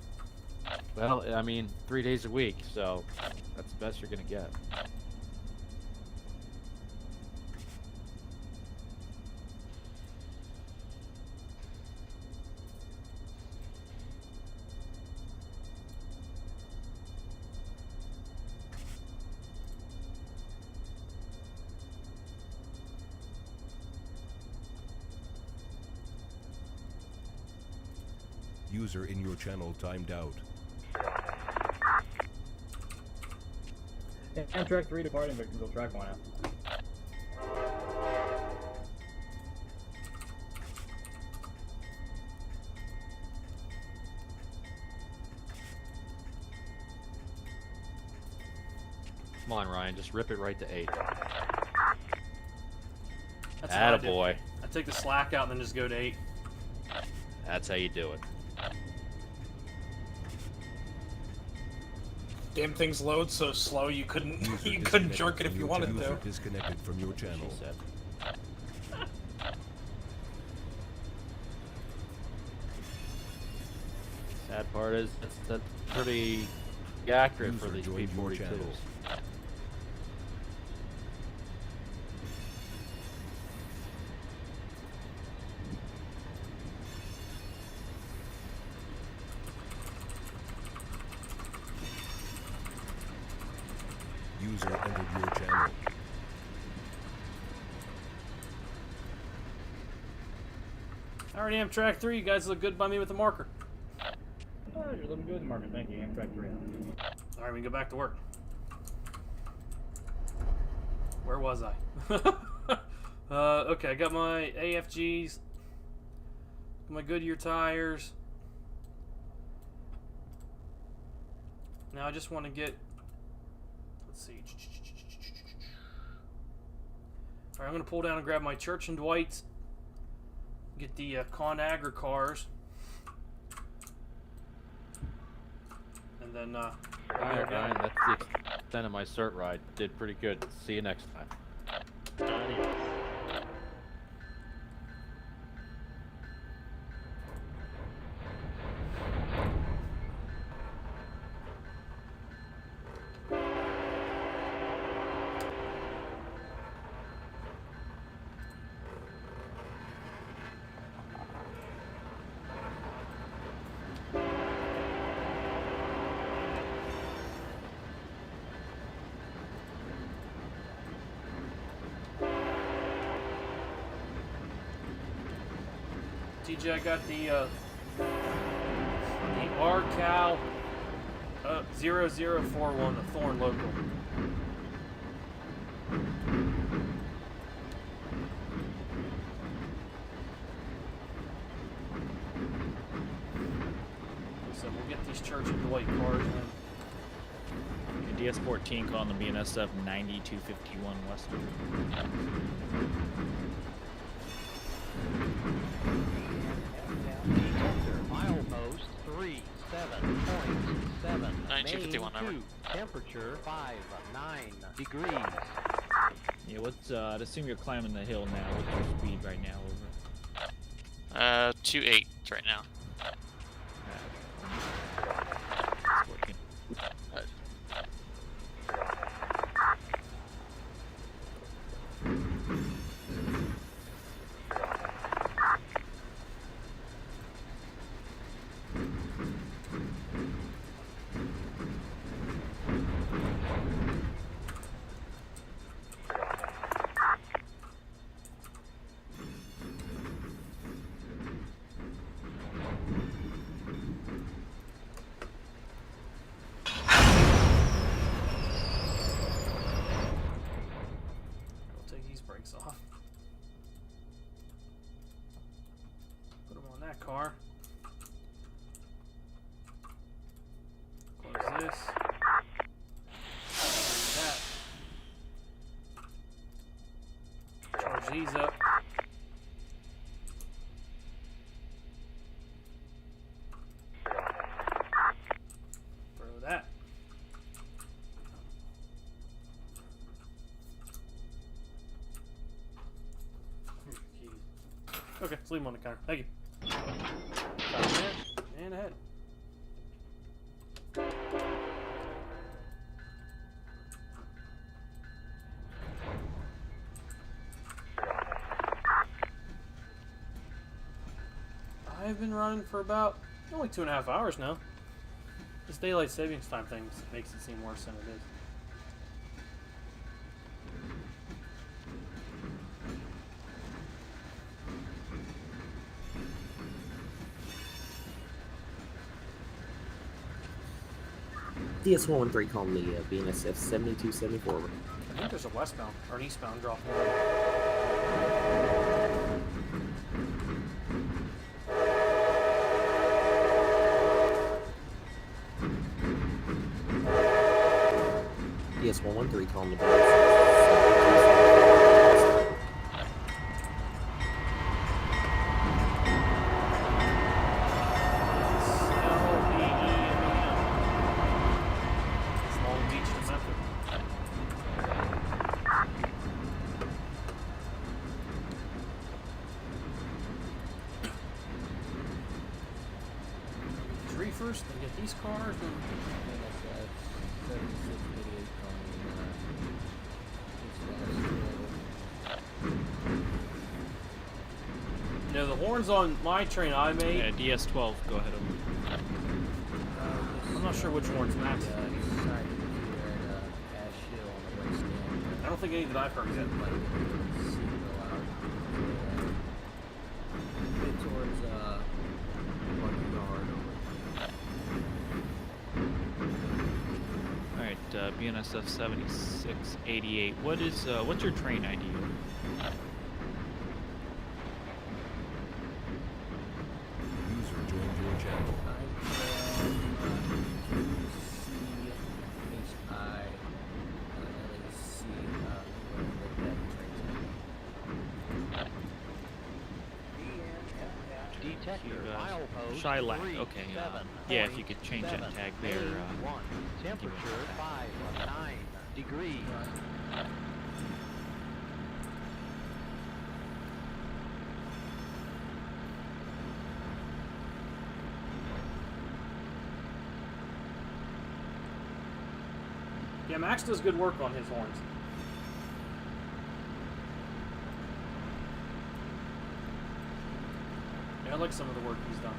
Well, I mean, 3 days a week, so that's the best you're gonna get. User in your channel timed out. Amtrak 3 departing Victorville, track 1 out. Come on, Ryan, just rip it right to 8. That's what I do. Attaboy. I take the slack out and then just go to 8. That's how you do it. Damn things load so slow you couldn't User you couldn't disconnected jerk it from if you your wanted channel. to. Disconnected from your channel. She said. Sad part is that's pretty accurate User for these joined your P-42s. channel. User entered your channel. Alright, Amtrak 3, you guys look good by me with the marker. Oh, you're looking good in the market, thank you. Amtrak 3 out. Alright, we can go back to work. Where was I? Okay, I got my AFGs, my Goodyear tires. Now I just want to get let's see. Alright, I'm going to pull down and grab my Church and Dwight's. Get the ConAgra cars. And then, Alright, Ryan, that's the extent of my cert ride. Did pretty good. See you next time. TJ, I got the R-CAL0041, the Thorn local. So we'll get these Church and Dwight cars in. DS-14 calling the BNSF 9251 Western. Milepost 37.7. 9251 Main 2, temperature 59 degrees. Yeah, what's I'd assume you're climbing the hill now. What's your speed right now? Over. 2.8 right now. It's working. Off. Put them on that car. Close this. That. Charge these up. Throw that. Okay, let's leave him on the counter. Thank you. And ahead. I've been running for about only 2.5 hours now. This daylight savings time thing makes it seem worse than it is. DS-113 calling the BNSF 7274. I think there's a westbound or an eastbound drop. DS-113 calling the BNSF. First, and get these cars. And... You know, the horns on my train I made. Yeah, DS-12. Go ahead. I'm not sure which horns Max. I don't think any that I've heard yet. BNSF 7688. What is what's your train ID? User joined your channel. Detector, milepost Shylac. 3, Okay. 7, Yeah, if you could change that 7, tag there. Main 1. Temperature 5 of 9 degrees. Yeah, Max does good work on his horns. Yeah, I like some of the work he's done.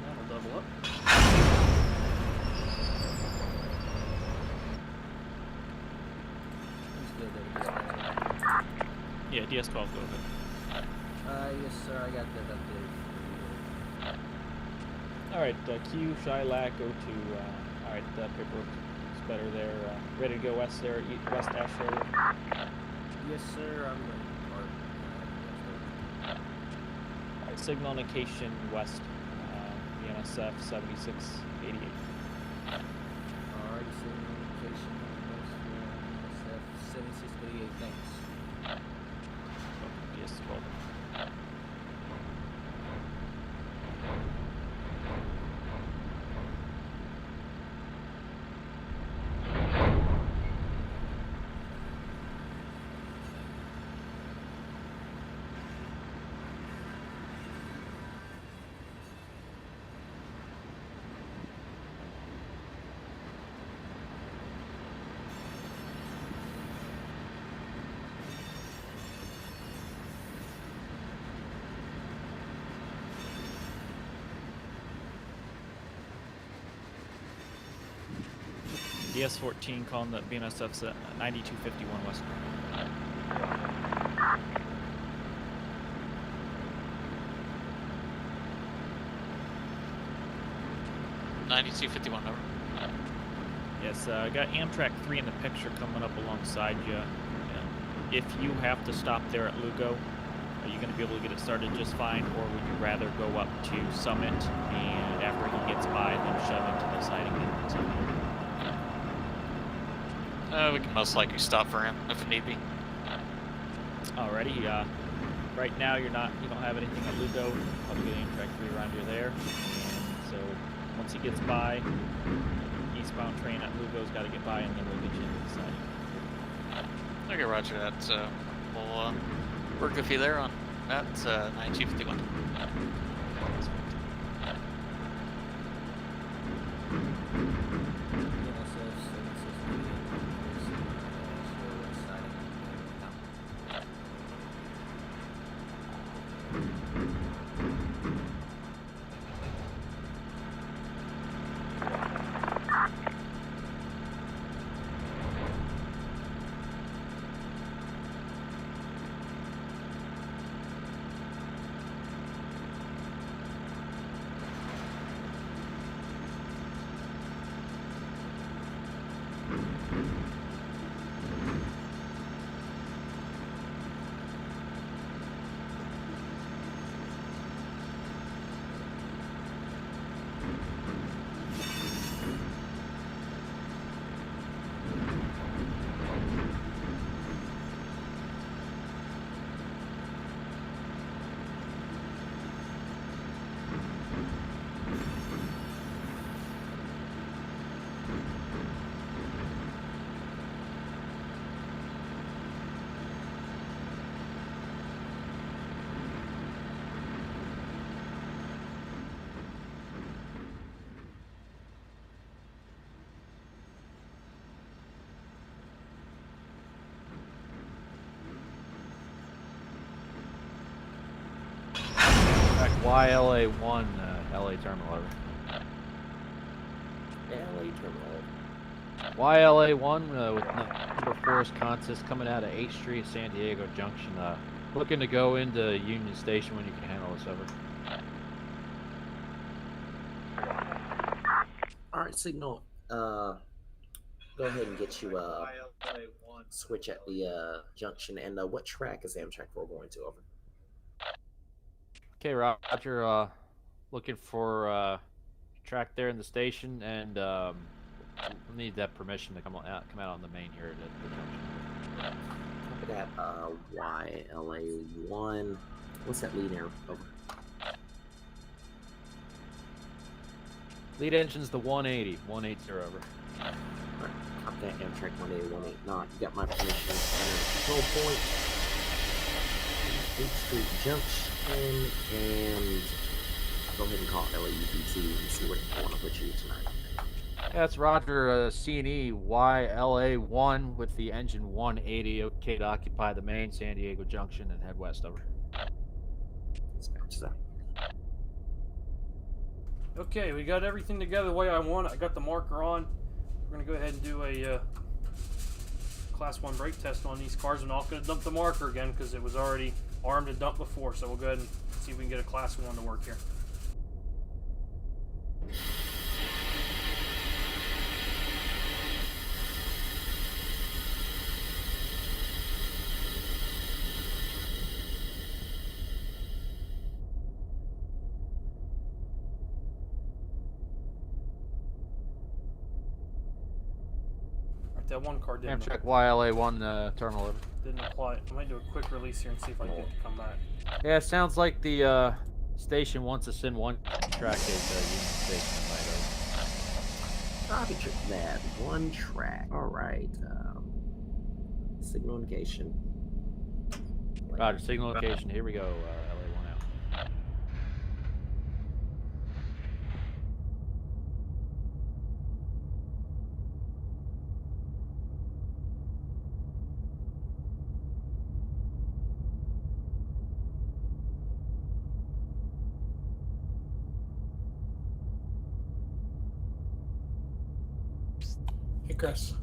That'll double up. Yeah, DS12, go ahead. Yes, sir. I got that updated. Alright, Q, Shylac, go to, alright, paperwork looks better there. Ready to go west there, west Ash Road. Yes, sir. I'm ready. Alright, signal indication west, BNSF 7688. Alright, signal indication west, SF 7688. Thanks. DS12. DS14 calling the BNSF's 9251 west. $92.51 over. Yes, I got Amtrak 3 in the picture coming up alongside you. If you have to stop there at Lugo, are you going to be able to get it started just fine, or would you rather go up to Summit and after he gets by, then shove into the siding and Summit? We can most likely stop for him if need be. Alrighty, right now you don't have anything at Lugo. I'll get Amtrak 3 around you there. And so once he gets by, eastbound train at Lugo's got to get by, and then we'll get you into the siding. Okay, roger that. So we'll work with you there on that 9251. YLA1, LA terminal over. LA terminal. YLA1 with number 4's consist coming out of 8th Street, San Diego Junction. Looking to go into Union Station when you can handle this over. Alright, signal. Go ahead and get you switch at the junction. And what track is Amtrak 4 going to? Over. Okay, Roger. Looking for track there in the station, and we'll need that permission to come out on the main here at the junction. Copy that. YLA1. What's that lead air? Over. Lead engine's the 180. 180 over. Alright, cop that Amtrak 180, 189. You got my permission. Control point. 8th Street Junction, and I'll go ahead and call it LAUPT and see where I want to put you tonight. That's Roger, C&E YLA1 with the engine 180. Okay to occupy the main San Diego Junction and head west over. Dispatch that. Okay, we got everything together the way I want. I got the marker on. We're gonna go ahead and do a class 1 brake test on these cars. I'm not gonna dump the marker again because it was already armed and dumped before. So we'll go ahead and see if we can get a class 1 to work here. That one car didn't. Amtrak YLA1 terminal over. Didn't apply. I might do a quick release here and see if I can get it to come back. Yeah, it sounds like the station wants us in one track station Roger that. One track. Alright. Signal indication. Roger, signal location. Here we go. LA1 out. Hey, Chris.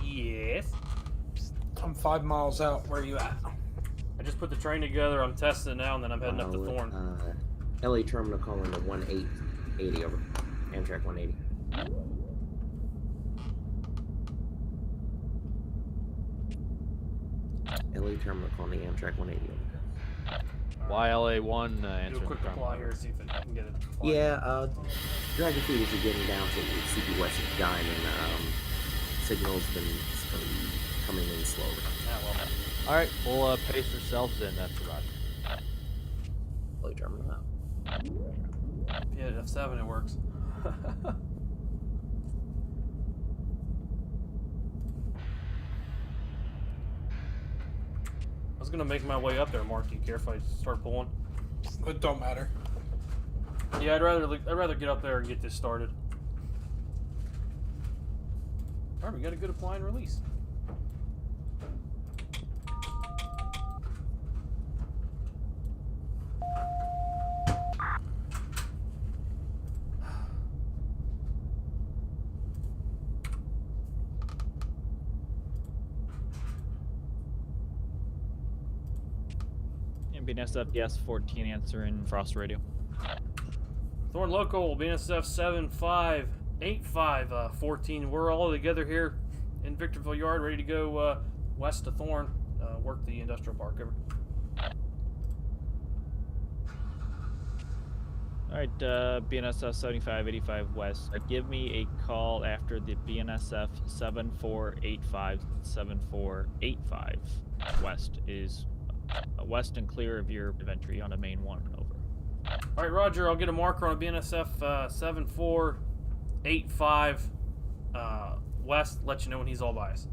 Yes. I'm 5 miles out. Where are you at? I just put the train together. I'm testing it now, and then I'm heading up to Thorn. LA terminal calling the 1880 over. Amtrak 180. LA terminal calling the Amtrak 180 over. YLA1 Do answering a quick the apply here, see if I can get it. To fly. Yeah, drag your feet as you're getting down to CP West of Dine, and signal's been coming in slowly. Alright, we'll pace ourselves in. That's Roger. LA terminal out. Yeah, F7 it works. I was gonna make my way up there, Mark. Do you care if I start pulling? It don't matter. Yeah, I'd rather get up there and get this started. All right, we got a good apply and release. BNSF yes 14 answering Frost Radio. Thorn local BNSF 7585 14. We're all together here in Victorville Yard, ready to go west to Thorn, work the industrial park. Over. All right, BNSF 7585 West. Give me a call after the BNSF 7485 West is west and clear of your entry on a main 1 over. All right, Roger. I'll get a marker on a BNSF 7485 West. Let you know when he's all by us.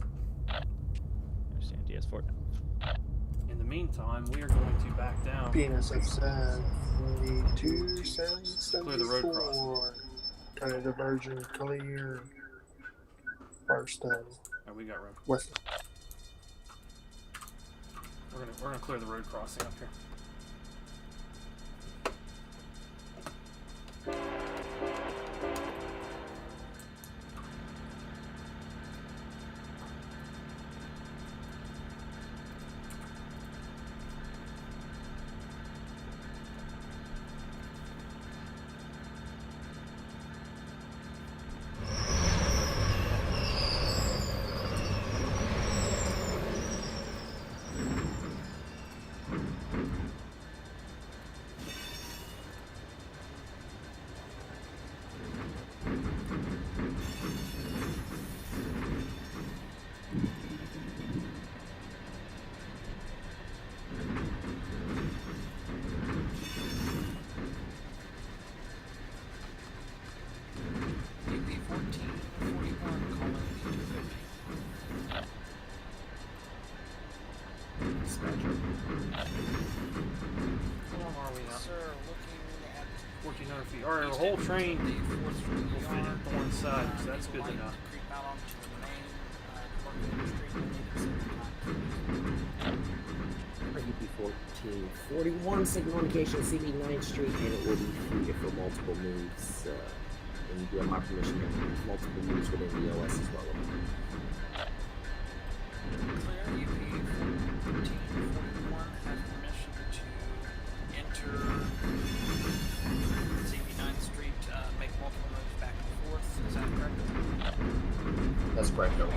Understand. DS4 now. In the meantime, we are going to back down. BNSF 7274. Clear the road crossing. Kind of diversion clear. First Oh, we got road. west. We're gonna clear the road crossing up here. whole train will fit in Thorn side, so that's good to know. RUP 1441, signal indication CB 9th Street, and it will be free for multiple moves. And you have my permission to move multiple moves within the OS as well. Clear, UP 1441 has permission to enter CB 9th Street, make multiple moves back and forth. Is that correct? That's correct, though.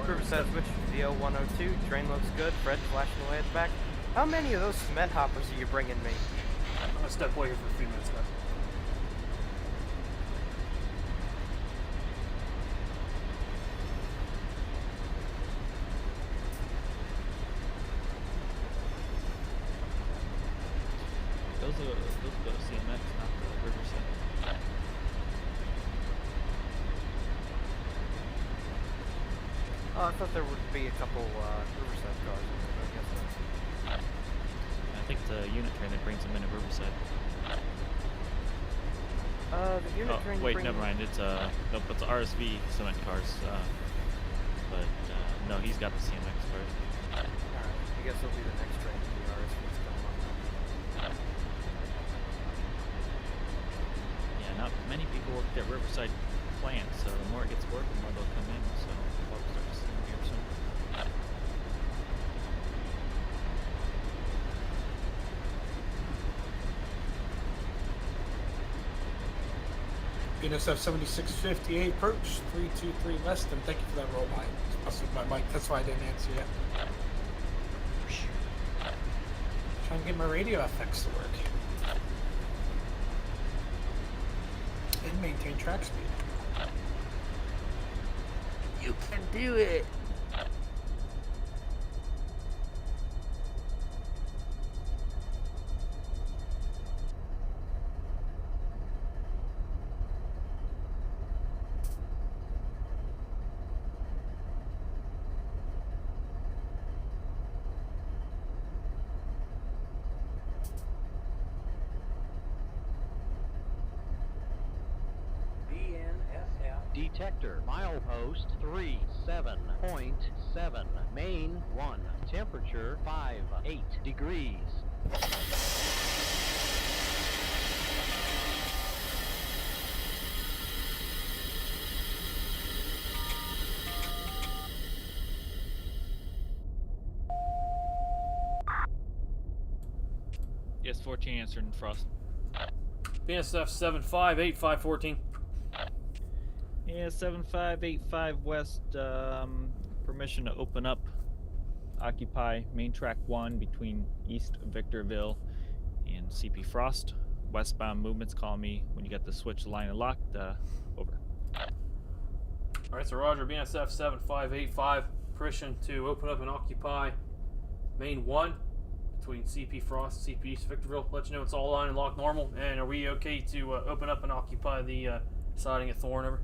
Riverside Switch, VO102, train looks good, Fred flashing away at the back. How many of those cement hoppers are you bringing me? I'm gonna step away here for a few minutes, guys. Those go to CMX, not the Riverside. Oh, I thought there would be a couple Riverside cars in there, but I guess not. I think the unit train that brings them in at Riverside. The unit train. Wait, never mind. It's nope, it's RSV cement cars. But no, he's got the CMX cars. Alright, I guess it'll be the next train to the RSV's going on. Yeah, not many people work at Riverside plant, so the more it gets work, the more they'll come in. So we'll start to see them here soon. BNSF 7658 approach 323 west, and thank you for that roll by. Must be my mic, that's why I didn't answer yet. Trying to get my radio effects to work. And maintain track speed. You can do it. Detector, milepost 37.7, main 1, temperature 58 degrees. Yes, 14 answered Frost. BNSF 758514. Yeah, 7585 west, permission to open up, occupy main track 1 between East Victorville and CP Frost. Westbound movements, call me when you got the switch line locked, over. Alright, so Roger, BNSF 7585, permission to open up and occupy main 1 between CP Frost and CP East Victorville. Let you know it's all line and locked normal, and are we okay to open up and occupy the siding at Thorn, over?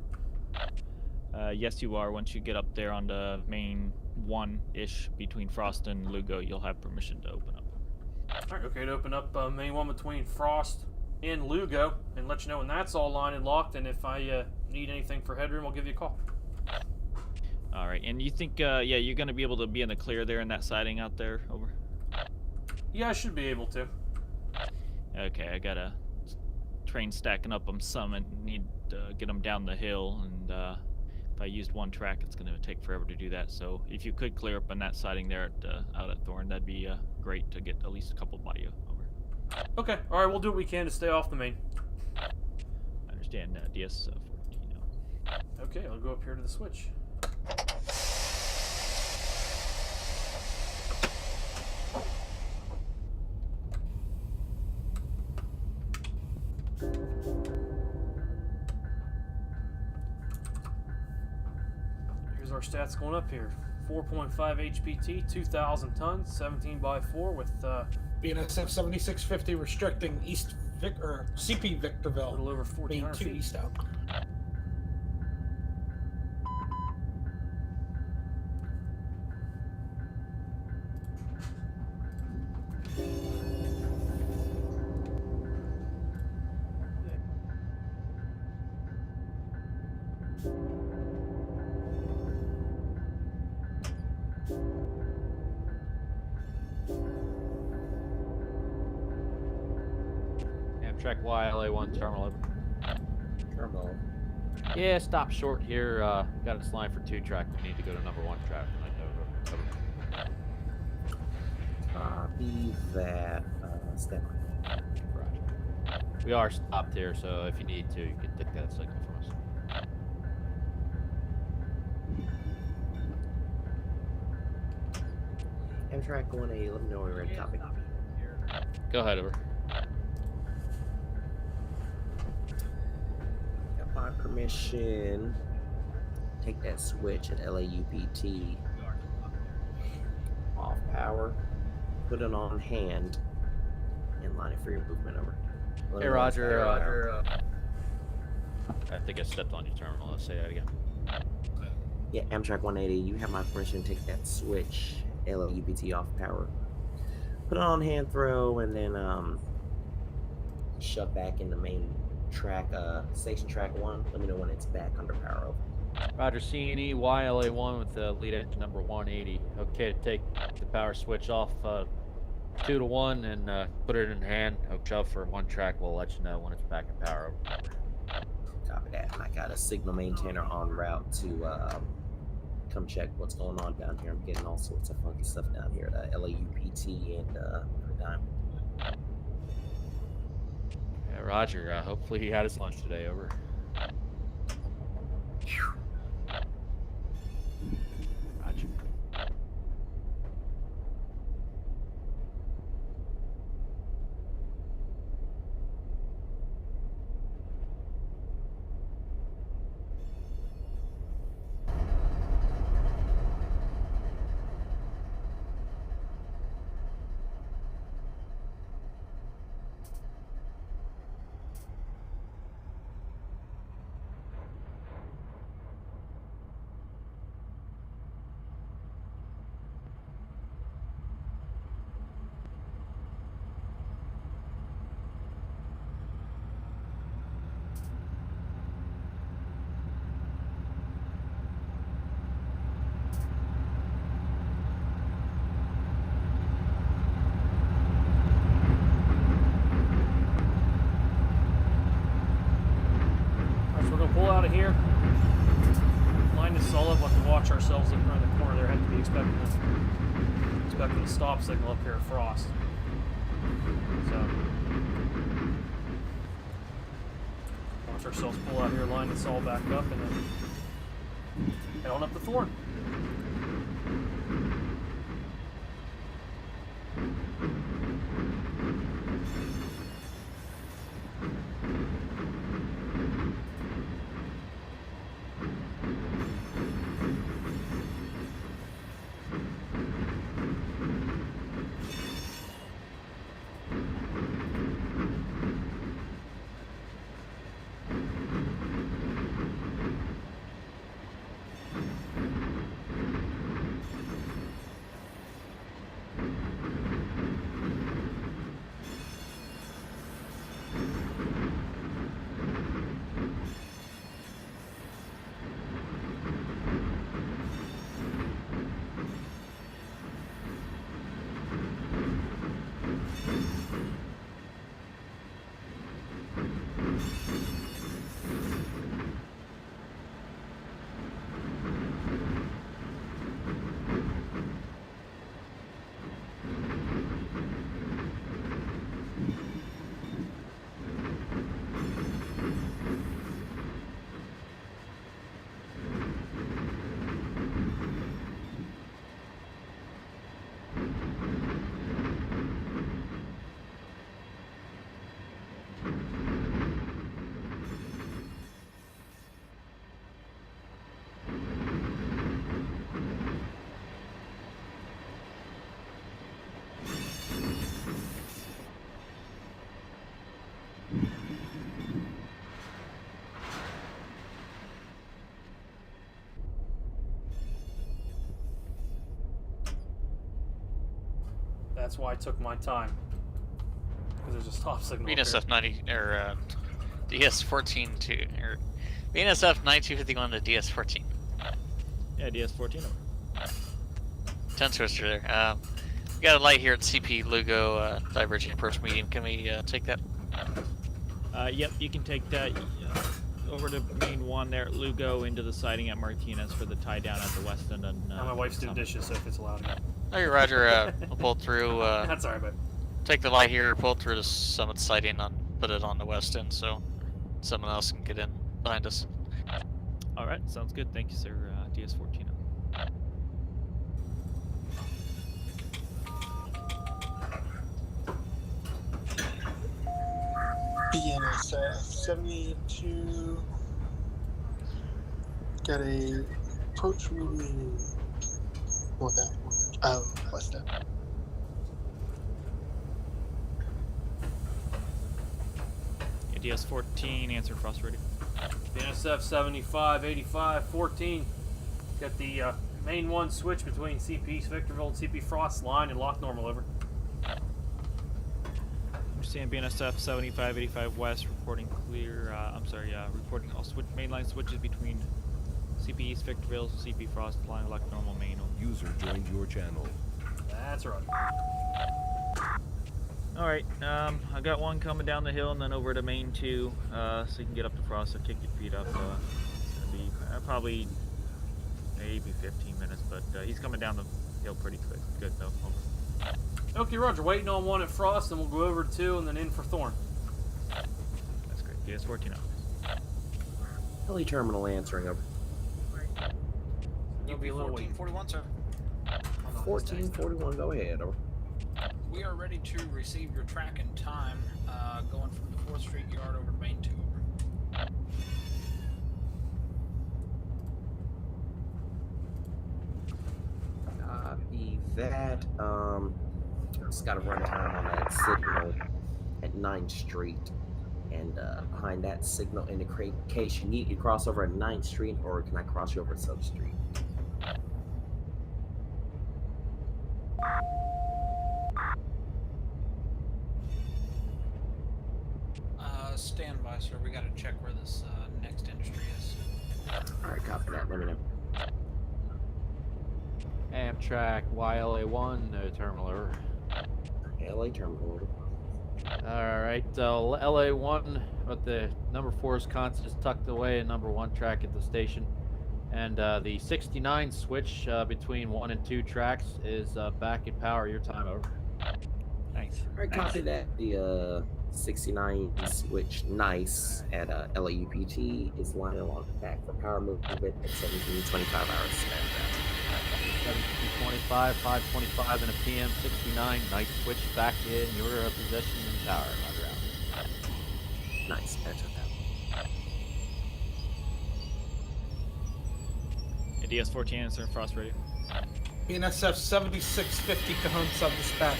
Yes, you are. Once you get up there on the main 1-ish between Frost and Lugo, you'll have permission to open up. Alright, okay to open up main 1 between Frost and Lugo, and let you know when that's all line and locked, and if I need anything for headroom, I'll give you a call. Alright, and you think, yeah, you're going to be able to be in the clear there in that siding out there, over? Yeah, I should be able to. Okay, I got a train stacking up on Summit, need to get them down the hill, and if I used one track, it's going to take forever to do that. So if you could clear up on that siding there at, out at Thorn, that'd be great to get at least a couple by you. Over. Okay, alright, we'll do what we can to stay off the main. I understand, DS 14. Okay, I'll go up here to the switch. our stats going up here. 4.5 HPT, 2,000 tons, 17 by 4 with BNSF 7650 restricting East Vic or CP Victorville. a little over being 1,400 2 feet. east out. Amtrak YLA1 terminal. Terminal. Yeah, stop short here. Got us line for 2 track. We need to go to number 1 track. Over. Copy that. Step on. Roger. We are stopped here, so if you need to, you can take that signal from us. Amtrak 1A, let me know when we're ready. Copy. Go ahead, over. Got my permission. Take that switch at LAUPT. Off power. Put it on hand. And line it for your movement over. Hey, Roger. I think I stepped on your terminal. Let's say that again. Yeah, Amtrak 180, you have my permission to take that switch, LAUPT off power. Put it on hand throw and then shove back in the main track, station track 1. Let me know when it's back under power over. Roger, C&E YLA1 with the lead engine number 180. Okay to take the power switch off 2 to 1 and put it in hand. Hook shove for 1 track. We'll let you know when it's back in power. Copy that. I got a signal maintainer en route to come check what's going on down here. I'm getting all sorts of funky stuff down here at LAUPT and Dime. Yeah, Roger. Hopefully he had his lunch today. Over. Roger. Pull out of here. Line is solid. We'll have to watch ourselves up around the corner there. Have to be expecting a stop signal up here at Frost. So watch ourselves pull out here, line this all back up, and then head on up the Thorn. That's why I took my time. Because there's a stop signal. BNSF 90 or DS14 to or BNSF 9251 to DS14. Yeah, DS14. 10 switcher there. We got a light here at CP Lugo, diverging approach medium. Can we take that? Yep, you can take that over to main 1 there at Lugo into the siding at Martinez for the tie down at the west end. And my wife's doing dishes, so if it's allowed again. Hey, Roger. I'll pull through. That's alright, bud. Take the light here, pull through the summit siding, put it on the west end, so someone else can get in behind us. All right, sounds good. Thank you, sir. DS14. BNSF 72. Got a approach median. What that? West end. Yeah, DS14, answer Frost ready. BNSF 75, 85, 14. Got the main 1 switch between CP East Victorville and CP Frost line and lock normal over. Understand BNSF 75, 85 west, reporting clear. Reporting all mainline switches between CP East Victorville, CP Frost, line lock normal main. User joined your channel. That's right. All right, I got one coming down the hill and then over to main 2, so you can get up to Frost. So kick your feet up. It's gonna be probably maybe 15 minutes, but he's coming down the hill pretty quick. Good though. Over. Okay, Roger. Waiting on 1 at Frost, and we'll go over to 2 and then in for Thorn. That's great. DS14 up. Heli terminal answering over. You'll be a little wait. 1441, sir. 1441, go ahead. Over. We are ready to receive your track in time, going from the 4th Street Yard over to Main 2. Copy that. Just got to run time on that signal at 9th Street. And behind that signal indication, you need to cross over at 9th Street, or can I cross you over at Sub Street? Stand by, sir. We gotta check where this next industry is. Alright, copy that. Let me know. Amtrak YLA1 terminal over. LA terminal order. Alright, LA1 with the number 4's constant is tucked away in number 1 track at the station. And the 69 switch between 1 and 2 tracks is back in power. Your time over. Thanks. Alright, copy that. The 69 switch nice at LAUPT is lining along the back for power movement at 17:25 hours. 17:25, 5:25 in a PM. 69 night switch back in your possession and power. Roger out. Nice. Enter that. Yeah, DS14 answer Frost radio. BNSF 7650 Cajon Sub dispatch.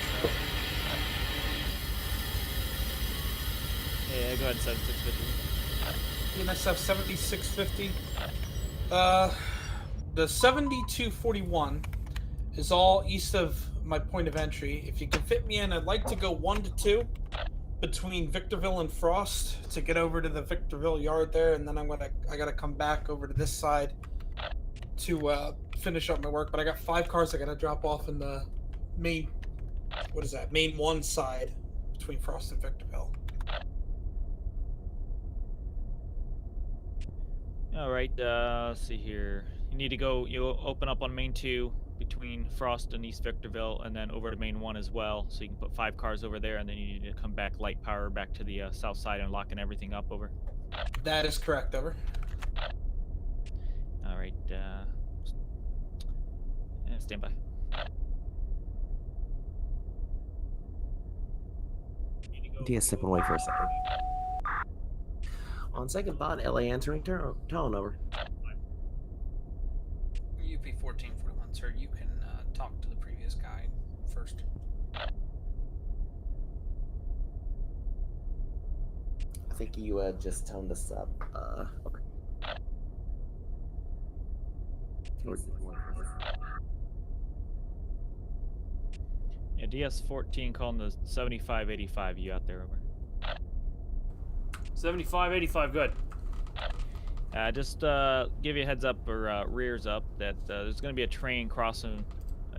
Yeah, go ahead, 7650. BNSF 7650. The 7241 is all east of my point of entry. If you can fit me in, I'd like to go 1 to 2 between Victorville and Frost to get over to the Victorville yard there, and then I gotta come back over to this side to finish up my work. But I got 5 cars I gotta drop off in the main, what is that? Main 1 side between Frost and Victorville. All right, let's see here. You need to go, you open up on main 2 between Frost and East Victorville, and then over to main 1 as well. So you can put 5 cars over there, and then you need to come back light power back to the south side and locking everything up over. That is correct, over. All right, stand by. DS stepping away for a second. On second thought, LA answering tone over. UP 1441, sir. You can talk to the previous guy first. I think you just toned us up. Okay. Yeah, DS-14 calling the 7585. You out there, over. 7585, good. Just give you a heads up, or rears up, that there's going to be a train crossing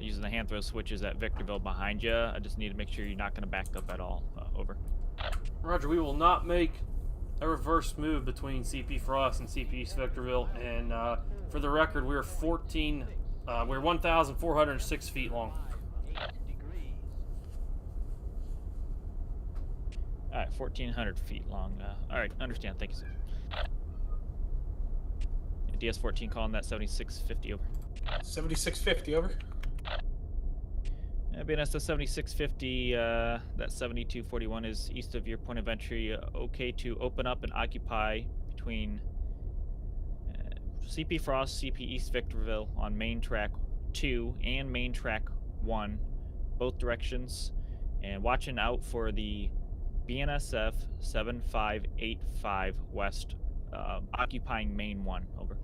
using the hand throw switches at Victorville behind you. I just need to make sure you're not going to back up at all. Over. Roger, we will not make a reverse move between CP Frost and CP East Victorville. And for the record, we're 1,406 feet long. All right, 1,400 feet long. All right, understand. Thank you, sir. DS-14 calling that 7650, over. 7650, over. BNSF 7650, that 7241 is east of your point of entry. Okay to open up and occupy between CP Frost, CP East Victorville on main track 2 and main track 1, both directions, and watching out for the BNSF 7585 west, occupying main 1, over.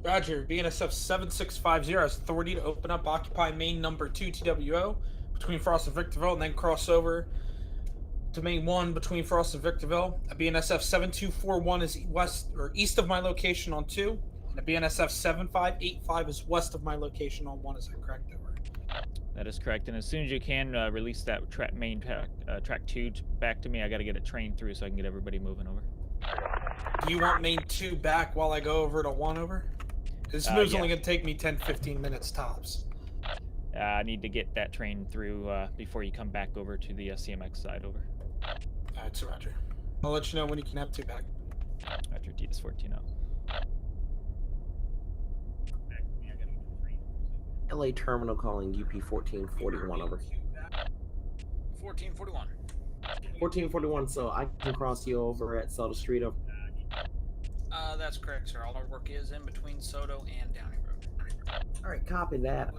Roger, BNSF 7650 has authority to open up, occupy main number 2 TWO between Frost and Victorville, and then cross over to main 1 between Frost and Victorville. A BNSF 7241 is west or east of my location on 2, and a BNSF 7585 is west of my location on 1. Is that correct, over? That is correct, and as soon as you can, release that main track 2 back to me. I got to get a train through so I can get everybody moving, over. Do you want main 2 back while I go over to 1, over? This move's yeah. only going to take me 10-15 minutes tops. I need to get that train through before you come back over to the CMX side, over. Alright, so Roger. I'll let you know when you can have 2 back. Roger, DS-14 out. LA Terminal calling UP 1441, over. 1441. 1441, so I can cross you over at Soda Street, over. That's correct, sir. All our work is in between Soto and Downey Road. Alright, copy that.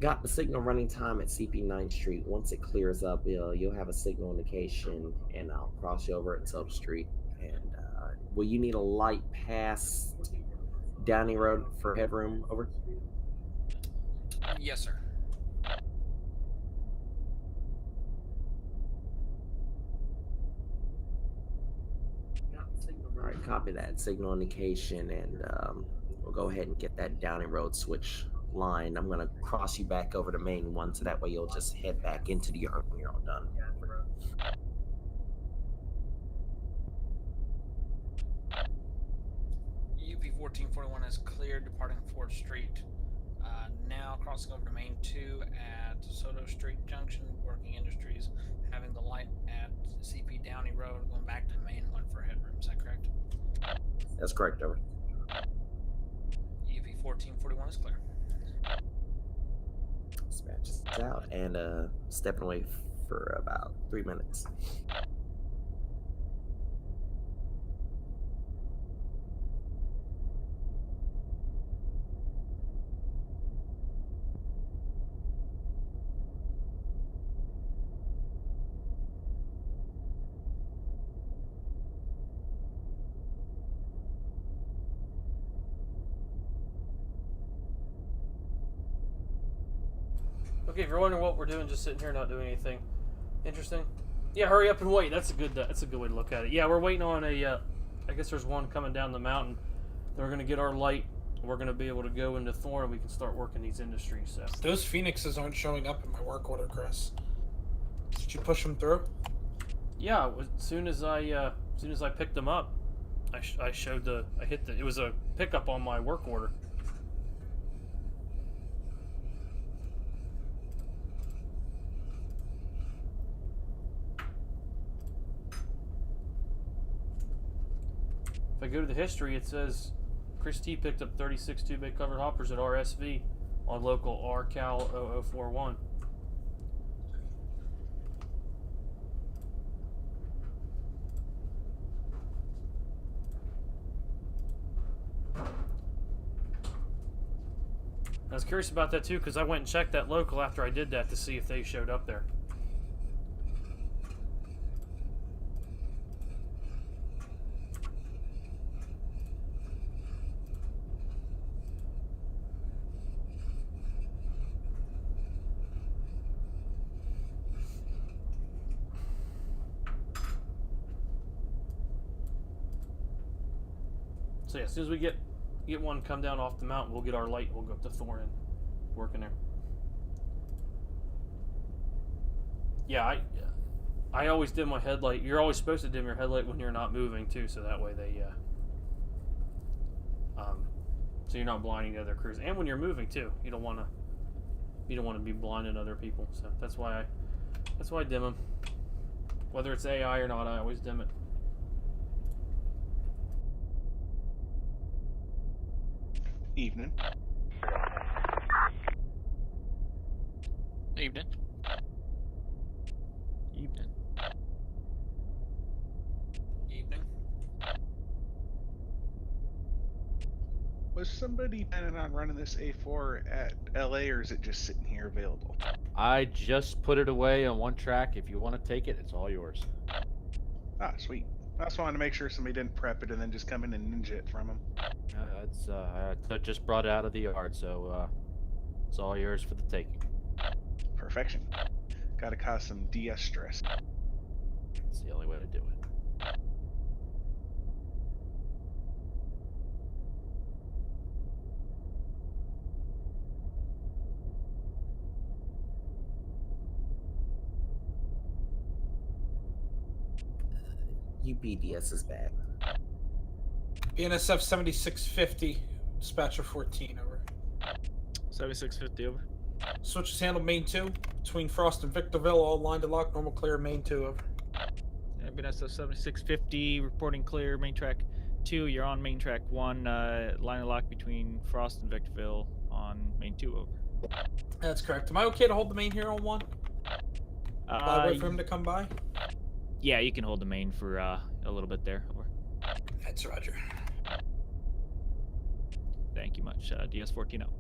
Got the signal running time at CP 9th Street. Once it clears up, you'll have a signal indication, and I'll cross you over at Soda Street. And will you need a light past Downey Road for headroom, over? Yes, sir. Alright, copy that. Signal indication, and we'll go ahead and get that Downey Road switch line. I'm going to cross you back over to main 1, so that way you'll just head back into the yard when you're all done. UP 1441 is cleared, departing 4th Street. Now crossing over to main 2 at Soto Street Junction, working industries, having the light at CP Downey Road, going back to main 1 for headroom. Is that correct? That's correct, over. UP 1441 is clear. Dispatch is out, and stepping away for about 3 minutes. Okay, if you're wondering what we're doing, just sitting here not doing anything interesting. Yeah, hurry up and wait. That's a good way to look at it. Yeah, we're waiting on a. I guess there's one coming down the mountain. Then we're gonna get our light. We're gonna be able to go into Thorn, and we can start working these industries. So Those Phoenixes aren't showing up in my work order, Chris. Did you push them through? yeah, as soon as I picked them up, I showed the. I hit the. It was a pickup on my work order. If I go to the history, it says Chris T picked up 36 2-bay covered hoppers at RSV on local R-CAL0041. I was curious about that too, because I went and checked that local after I did that to see if they showed up there. So yeah, as soon as we get one come down off the mountain, we'll get our light. We'll go up to Thorn and work in there. Yeah, I always dim my headlight. You're always supposed to dim your headlight when you're not moving too, so that way they so you're not blinding the other crews. And when you're moving too, you don't want to be blinding other people. So that's why I dim them. Whether it's AI or not, I always dim it. Evening. Evening. Evening. Evening. Was somebody planning on running this A4 at LA, or is it just sitting here available? I just put it away on one track. If you want to take it, it's all yours. Ah, sweet. I just wanted to make sure somebody didn't prep it and then just come in and ninja it from them. I just brought it out of the yard, so it's all yours for the taking. Perfection. Gotta cause some DS stress. It's the only way to do it. UPDS is back. BNSF 7650, dispatcher 14, over. 7650 over. Switch is handled, main 2. Between Frost and Victorville, all line to lock, normal clear, main 2, over. BNSF 7650, reporting clear, main track 2. You're on main track 1, line of lock between Frost and Victorville on main 2, over. That's correct. Am I okay to hold the main here on 1? While I wait for him to come by? Yeah, you can hold the main for a little bit there, over. That's Roger. Thank you much. DS14 out.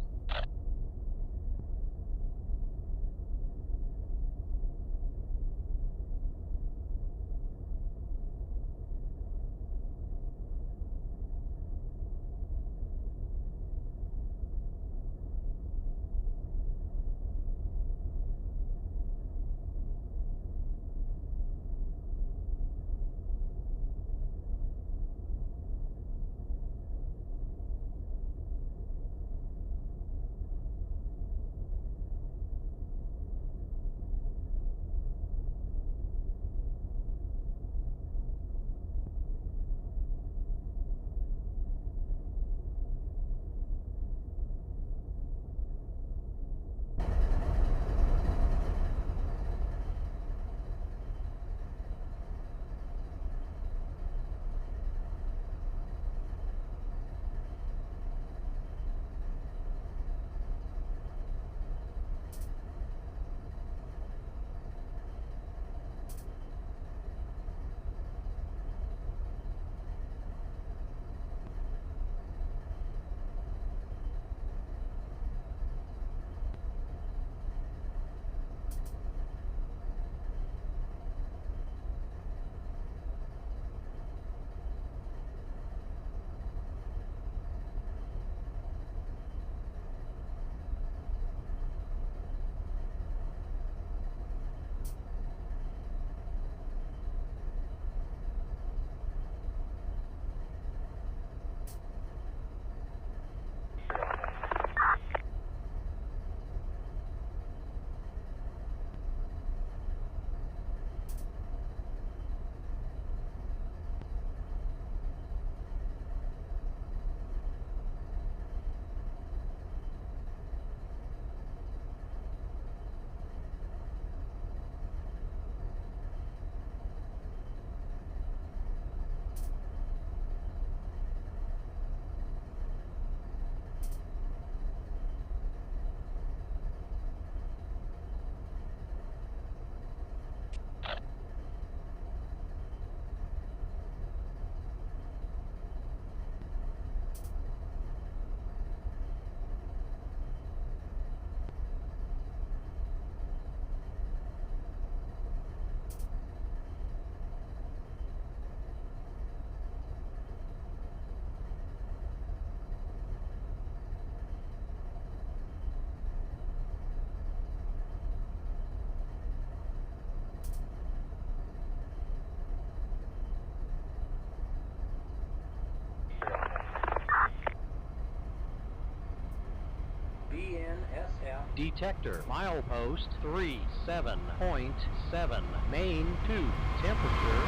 BNSF. Detector. Milepost 37.7. Main 2. Temperature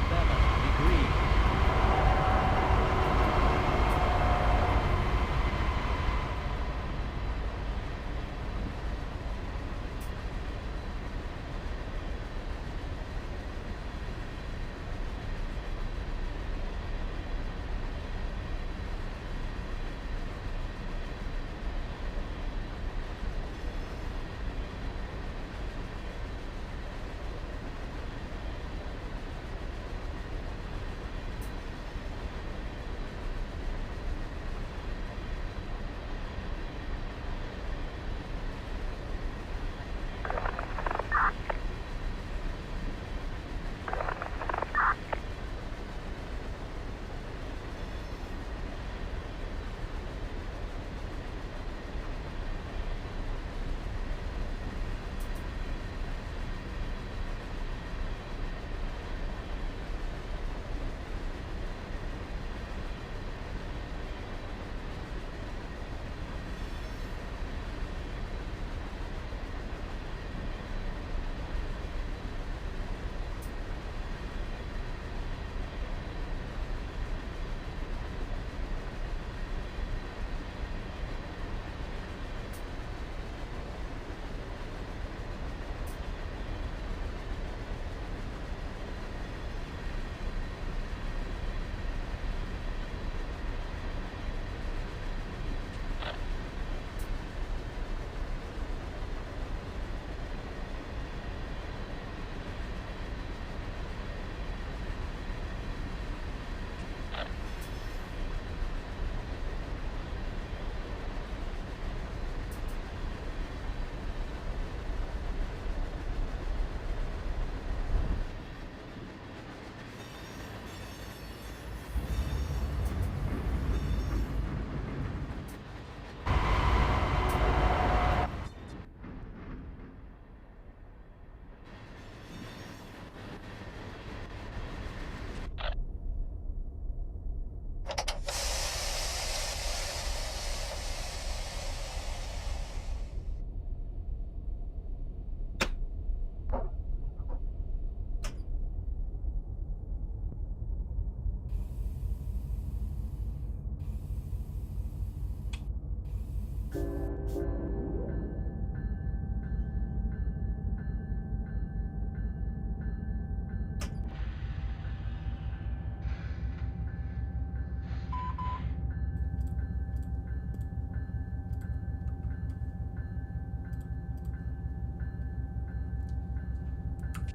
57 degrees.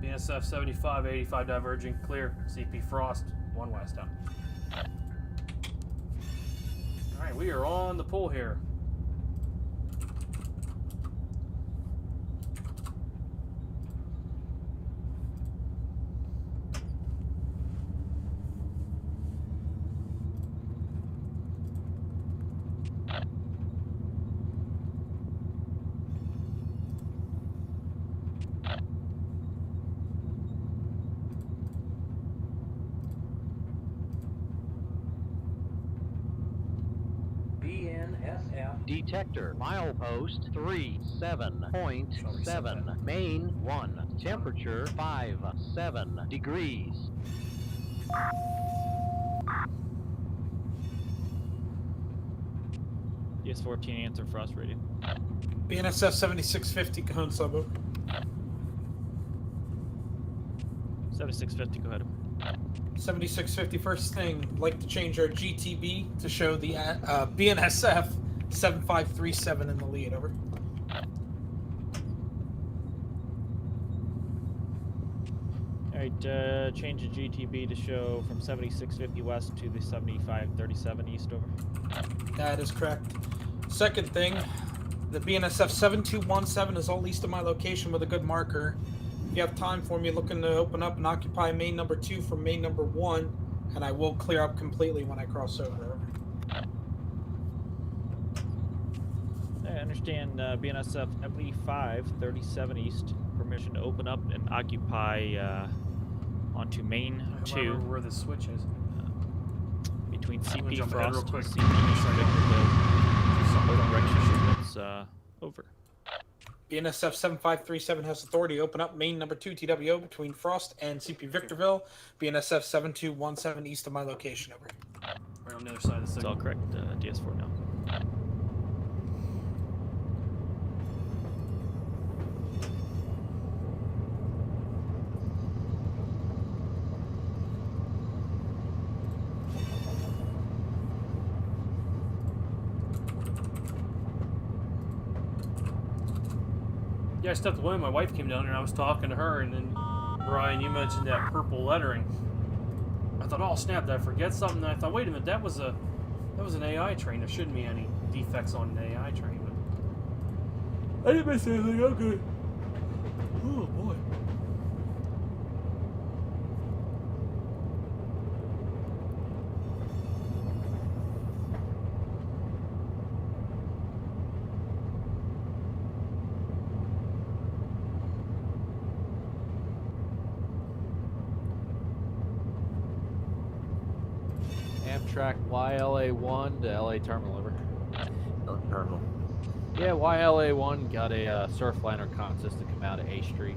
BNSF 75, 85 diverging, clear. CP Frost, 1 west out. Alright, we are on the pull here. Detector. Milepost 37.7. Main 1. Temperature 57 degrees. DS-14 answer Frost radio. BNSF 7650, Cajon Sub. 7650, go ahead. 7650, first thing, like to change our GTB to show the BNSF 7537 in the lead, over. Alright, change the GTB to show from 7650 west to the 7537 east, over. That is correct. Second thing, the BNSF 7217 is all east of my location with a good marker. If you have time for me, looking to open up and occupy main number 2 from main number 1, and I will clear up completely when I cross over. I understand BNSF 7537 east, permission to open up and occupy onto main 2. Where the switch is. Between CP jump ahead real Frost quick. and CP Victorville. Open direction shipments Over. BNSF 7537 has authority to open up main number 2 TWO between Frost and CP Victorville. BNSF 7217 east of my location. Over. Right on the other side of the That's signal. all correct. DS4 now. Yeah, I stepped away. My wife came down here and I was talking to her, and then Brian, you mentioned that purple lettering. I thought, oh snap, did I forget something? And I thought, wait a minute, that was an AI train. There shouldn't be any defects on an AI train. But I didn't miss anything. I'm good. Oh boy. Amtrak YLA1 to LA Terminal, over. Terminal. Yeah, YLA1 got a Surfliner consist to come out of A Street.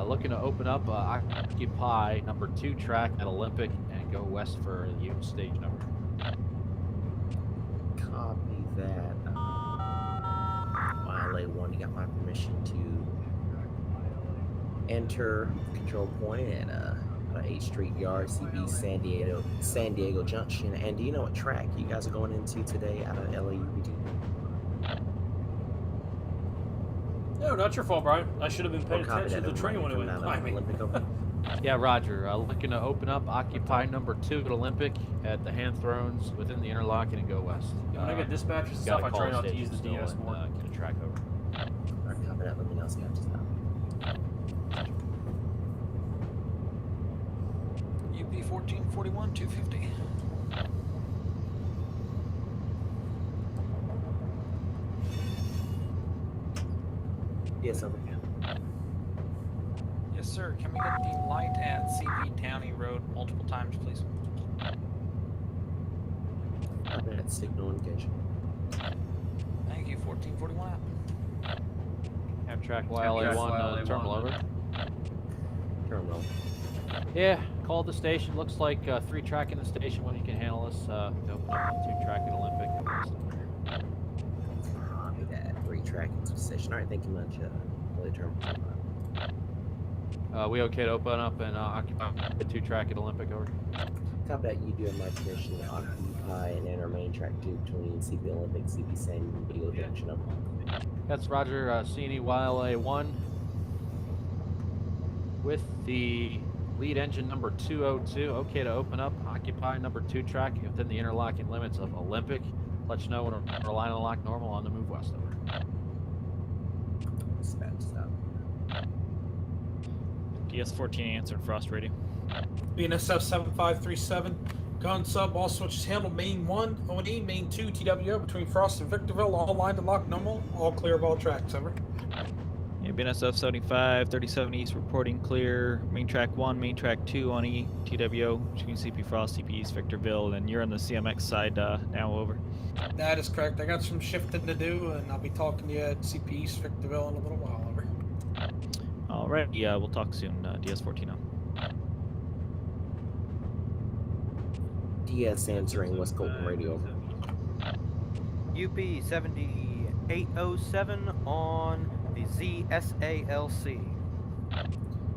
Looking to open up Occupy number 2 track at Olympic and go west for the Union Station, over. Copy that. YLA1, you got my permission to enter control point at 8th Street Yard, CB San Diego Junction. And do you know what track you guys are going into today out of LAUPD? No, not your fault, Brian. I should have been paying attention to the train when it went by me. Yeah, Roger. Looking to open up Occupy number 2 at Olympic at the hand thrones within the interlocking and go west. When I get dispatchers and stuff, I try not to use the DS more. Get a track over. Alright, copy that. Let me know so you have to stop. UP 1441 250. Yes, over. Yes, sir. Can we get the light at CP Downey Road multiple times, please? Copy that. Signal engagement. Thank you. 1441 out. Amtrak YLA1 terminal, over. Terminal. Yeah, call the station. Looks like 3 track in the station when you can handle us. Open up a 2 track at Olympic. Copy that. 3 track into the station. Alright, thank you much. Really terminal. We okay to open up and occupy the 2 track at Olympic, over. Copy that. You do have my permission to occupy and enter main track 2 between CP Olympic, CP San Diego Junction. Over. That's Roger. CNE YLA1 with the lead engine number 202. Okay to open up Occupy number 2 track within the interlocking limits of Olympic. Let you know when we're line and lock normal on the move west, over. Stop. DS14 answering Frost radio. BNSF 7537. Cajon Sub, all switches handled. Main 1, O&E, main 2, TWO between Frost and Victorville. All line to lock normal. All clear of all tracks, over. Yeah, BNSF 7537 East reporting clear. Main track 1, main track 2 on E, TWO between CP Frost, CP East Victorville, and you're on the CMX side now, over. That is correct. I got some shifting to do, and I'll be talking to you at CP East Victorville in a little while, over. All right, yeah, we'll talk soon. DS14 on. DS answering West Colton radio, over. UP 7807 on the ZSALC.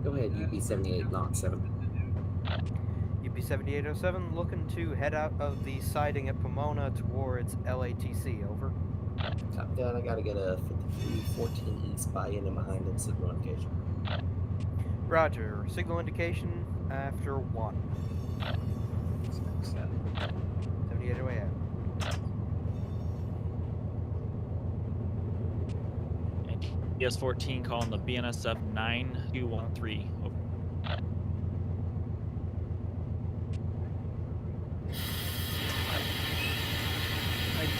Go ahead, UP 7807. UP 7807 looking to head out of the siding at Pomona towards LATC, over. Top down, I gotta get a 5314 east by in and behind him, signal indication. Roger, signal indication after 1. 7808 out. And DS14 calling the BNSF 9213, over.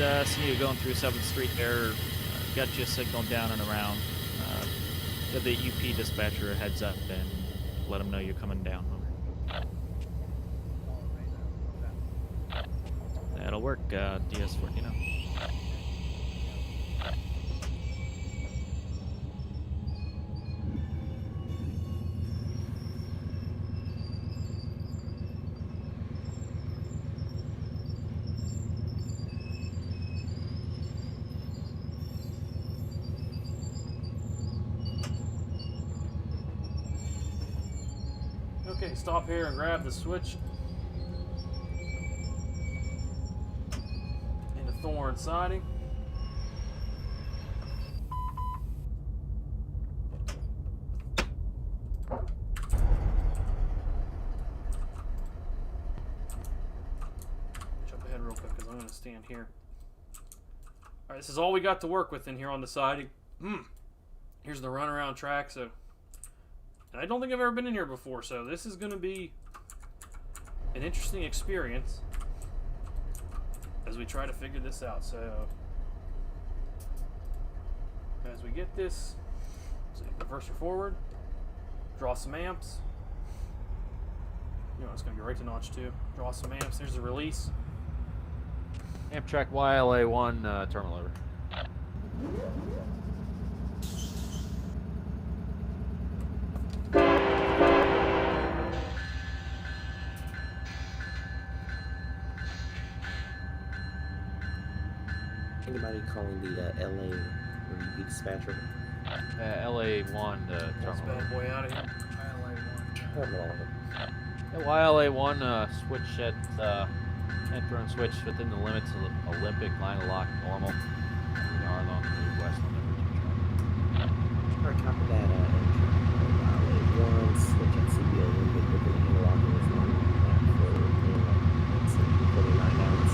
I'd see you going through 7th Street there. Got you signaled down and around. Give the UP dispatcher a heads up and let them know you're coming down. Over. That'll work, DS14. Okay, stop here and grab the switch. Into Thorn siding. Jump ahead real quick because I'm going to stand here. Alright, this is all we got to work with in here on the siding. Here's the runaround track, so... And I don't think I've ever been in here before, so this is going to be an interesting experience as we try to figure this out. So, as we get this, so reverser forward, draw some amps. You know, it's going to be right to notch 2. Draw some amps. There's the release. Amtrak YLA1 terminal over. Anybody calling the LA or UP dispatcher? LA1 That's terminal. bad boy out of here. Terminal. Yeah, YLA1 switch at end-thrown switch within the limits of the Olympic line of lock normal. We are along the west on number 2 track. Alright, copy that. YLA1 switch at CB Olympic within the interlocking is line back for 49 hours.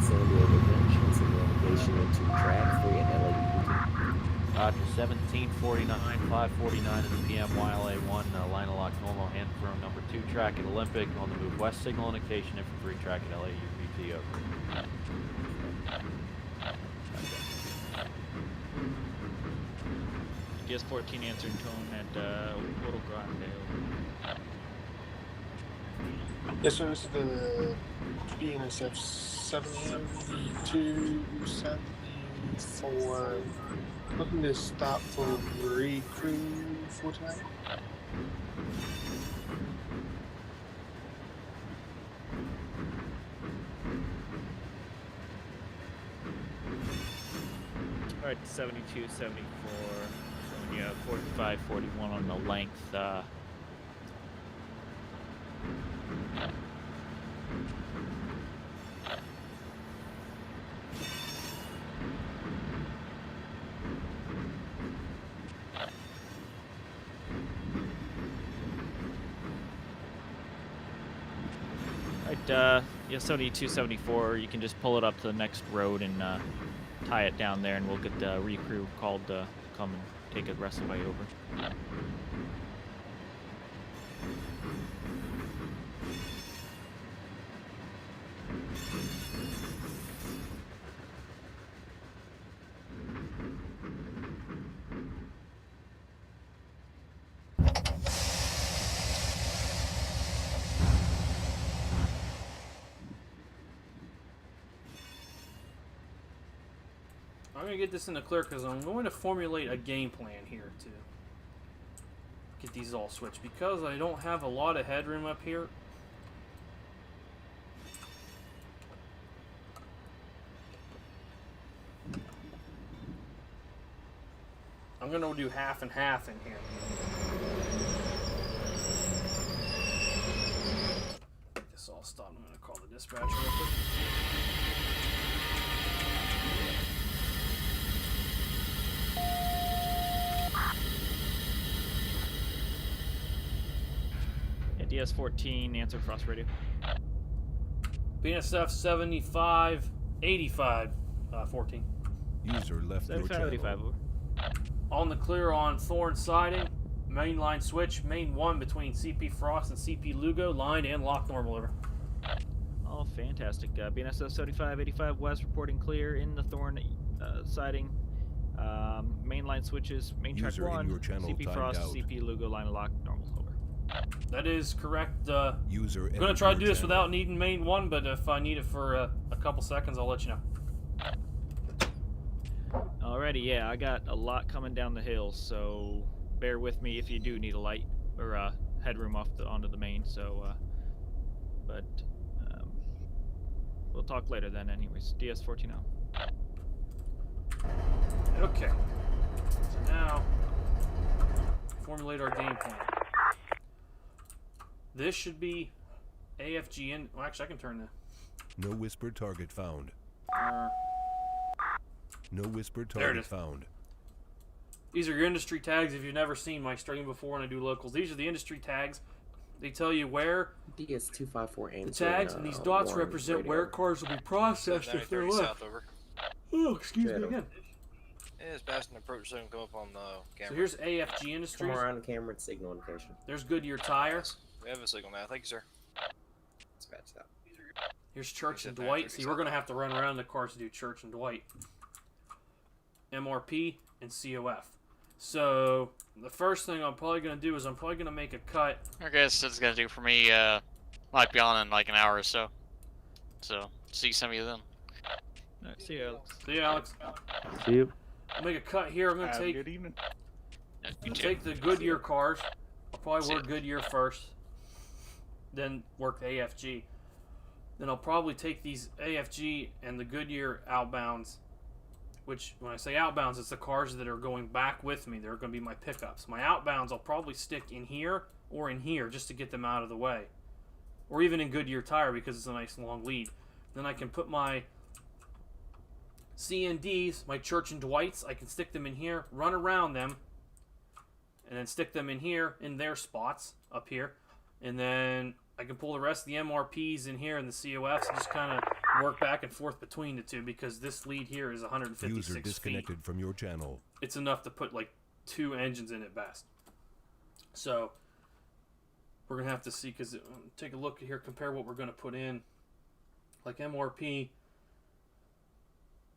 San Diego Junction, so navigation into track 3 at LA. Roger, 1749, 549 in the PM, YLA1, line of lock normal, hand thrown number 2 track at Olympic, on the move west signal indication, infantry track at LA, UPT over. DS-14 answering tone at Little Grande. Yes, sir. This is the BNSF 7274. Looking to stop for recrew for tonight. Alright, 72, 74. So you have 45, 41 on the length. Yeah, 72, 74, you can just pull it up to the next road and tie it down there, and we'll get the recrew called to come and take the rest of the way over. I'm going to get this in the clear because I'm going to formulate a game plan here to get these all switched. Because I don't have a lot of headroom up here, I'm going to do half and half in here. Get this all stopped. I'm going to call the dispatcher real quick. DS-14, answer Frost Radio. BNSF 75, 85, 14. User left your 75, 85, channel. over. On the clear on Thorn siding. Main line switch, main 1 between CP Frost and CP Lugo, lined and locked normal, over. Oh, fantastic. BNSF 75, 85 west, reporting clear in the Thorn siding. Mainline switches, main track User in 1, your channel CP timed Frost, out. CP Lugo, line of lock, normal, over. That is correct. User I'm going to try to do this without needing main 1, but if I need it for a couple seconds, I'll let you know. Alrighty, yeah, I got a lot coming down the hill, so bear with me if you do need a light or headroom onto the main. So, but we'll talk later then. Anyways, DS-14 out. Okay. So now, formulate our game plan. This should be AFG in. Well, actually, I can turn the. No whisper target found. No whisper There it target is. found. These are your industry tags. If you've never seen my stream before when I do locals, these are the industry tags. They tell you where DS254 the tags, and these dots represent where cars will be processed if they're 930 left. south over. Oh, excuse me again. Yeah, it's past an approach zone. Come up on the camera. So here's AFG Industries. Come around the camera and signal indication. There's Goodyear Tire. We have a signal now. Thank you, sir. Dispatch that. Here's Church and Dwight. See, we're going to have to run around the cars to do Church and Dwight. MRP and COF. So the first thing I'm probably going to do is I'm probably going to make a cut. I guess that's gonna do for me. Might be on in like an hour or so. So see some of you then. Alright, see you, Alex. See you, Alex. See you. I'll make a cut here. I'm going to take. Good evening. Take the Goodyear cars. I'll probably work Goodyear first, then work the AFG. Then I'll probably take these AFG and the Goodyear outbounds, which when I say outbounds, it's the cars that are going back with me. They're going to be my pickups. My outbounds I'll probably stick in here or in here just to get them out of the way, or even in Goodyear Tire because it's a nice long lead. Then I can put my CNDs, my Church and Dwights, I can stick them in here, run around them, and then stick them in here in their spots up here, and then I can pull the rest of the MRPs in here and the COFs and just kind of work back and forth between the two because this lead here is 156 User disconnected feet. from your channel. It's enough to put like 2 engines in at best. So we're gonna have to see because take a look here, compare what we're gonna put in. Like MRP,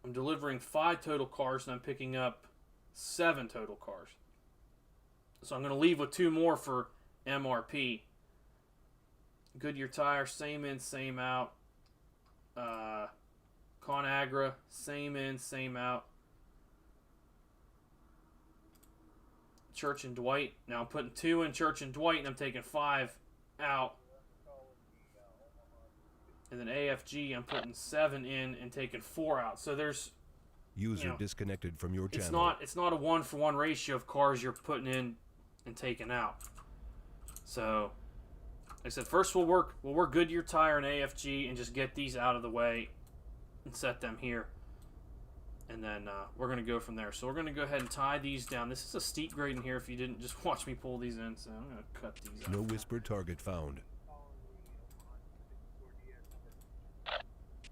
I'm delivering 5 total cars and I'm picking up 7 total cars. So I'm going to leave with 2 more for MRP. Goodyear Tire, same in, same out. ConAgra, same in, same out. Church and Dwight. Now I'm putting 2 in Church and Dwight and I'm taking 5 out. And then AFG, I'm putting 7 in and taking 4 out. So there's User disconnected from your channel. it's not a 1-for-1 ratio of cars you're putting in and taking out. So like I said, first we'll work Goodyear Tire and AFG and just get these out of the way and set them here. And then we're going to go from there. So we're going to go ahead and tie these down. This is a steep grade in here if you didn't just watch me pull these in. So I'm going to cut these out. No whisper target found.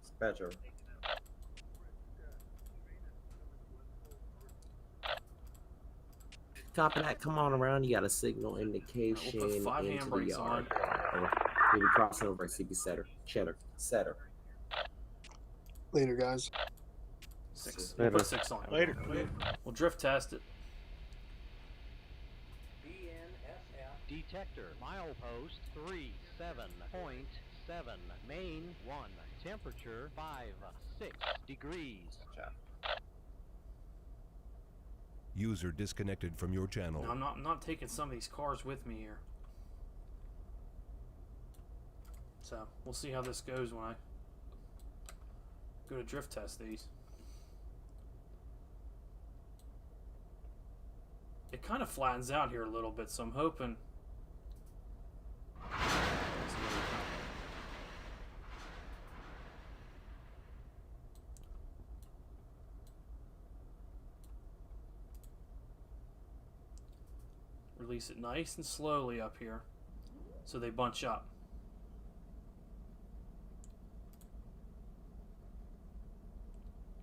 Dispatcher. Copy that. Come on around. You got a signal indication We'll put 5 into the handbrakes yard. on. We'll be crossing over at CP Setter. Later, guys. 6. We'll put 6 on. Later. We'll drift test it. Detector, milepost 37.7, main 1, temperature 56 degrees. User disconnected from your channel. No, I'm not taking some of these cars with me here. So we'll see how this goes when I go to drift test these. It kind of flattens out here a little bit, so I'm hoping. Release it nice and slowly up here so they bunch up.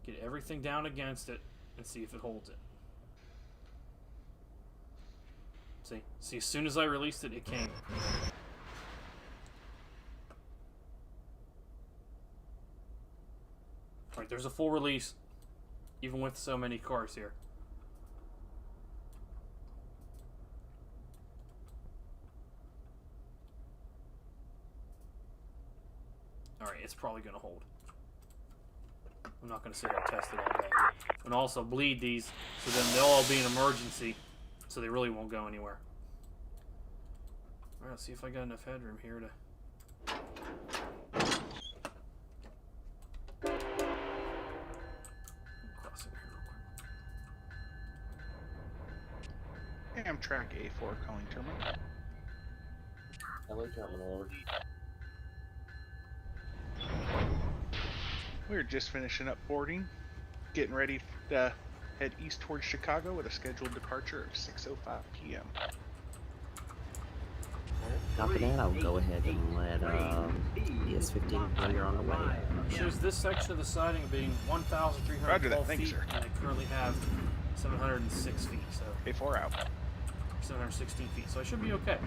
Get everything down against it and see if it holds it. See, as soon as I released it, it came. Alright, there's a full release, even with so many cars here. Alright, it's probably going to hold. I'm not going to sit here and test it all day. And also bleed these, so then they'll all be an emergency, so they really won't go anywhere. Alright, let's see if I got enough headroom here to... Cross over here real quick. Amtrak A4 calling terminal. LA terminal. We're just finishing up boarding, getting ready to head east towards Chicago with a scheduled departure of 6:05 p.m. Copy that. I'll go ahead and let ES-15 know you're on the way. Shows this section of the siding being 1,312 Thank you, feet, sir. and they currently have 706 feet, so A4 out. 716 feet, so I should be okay.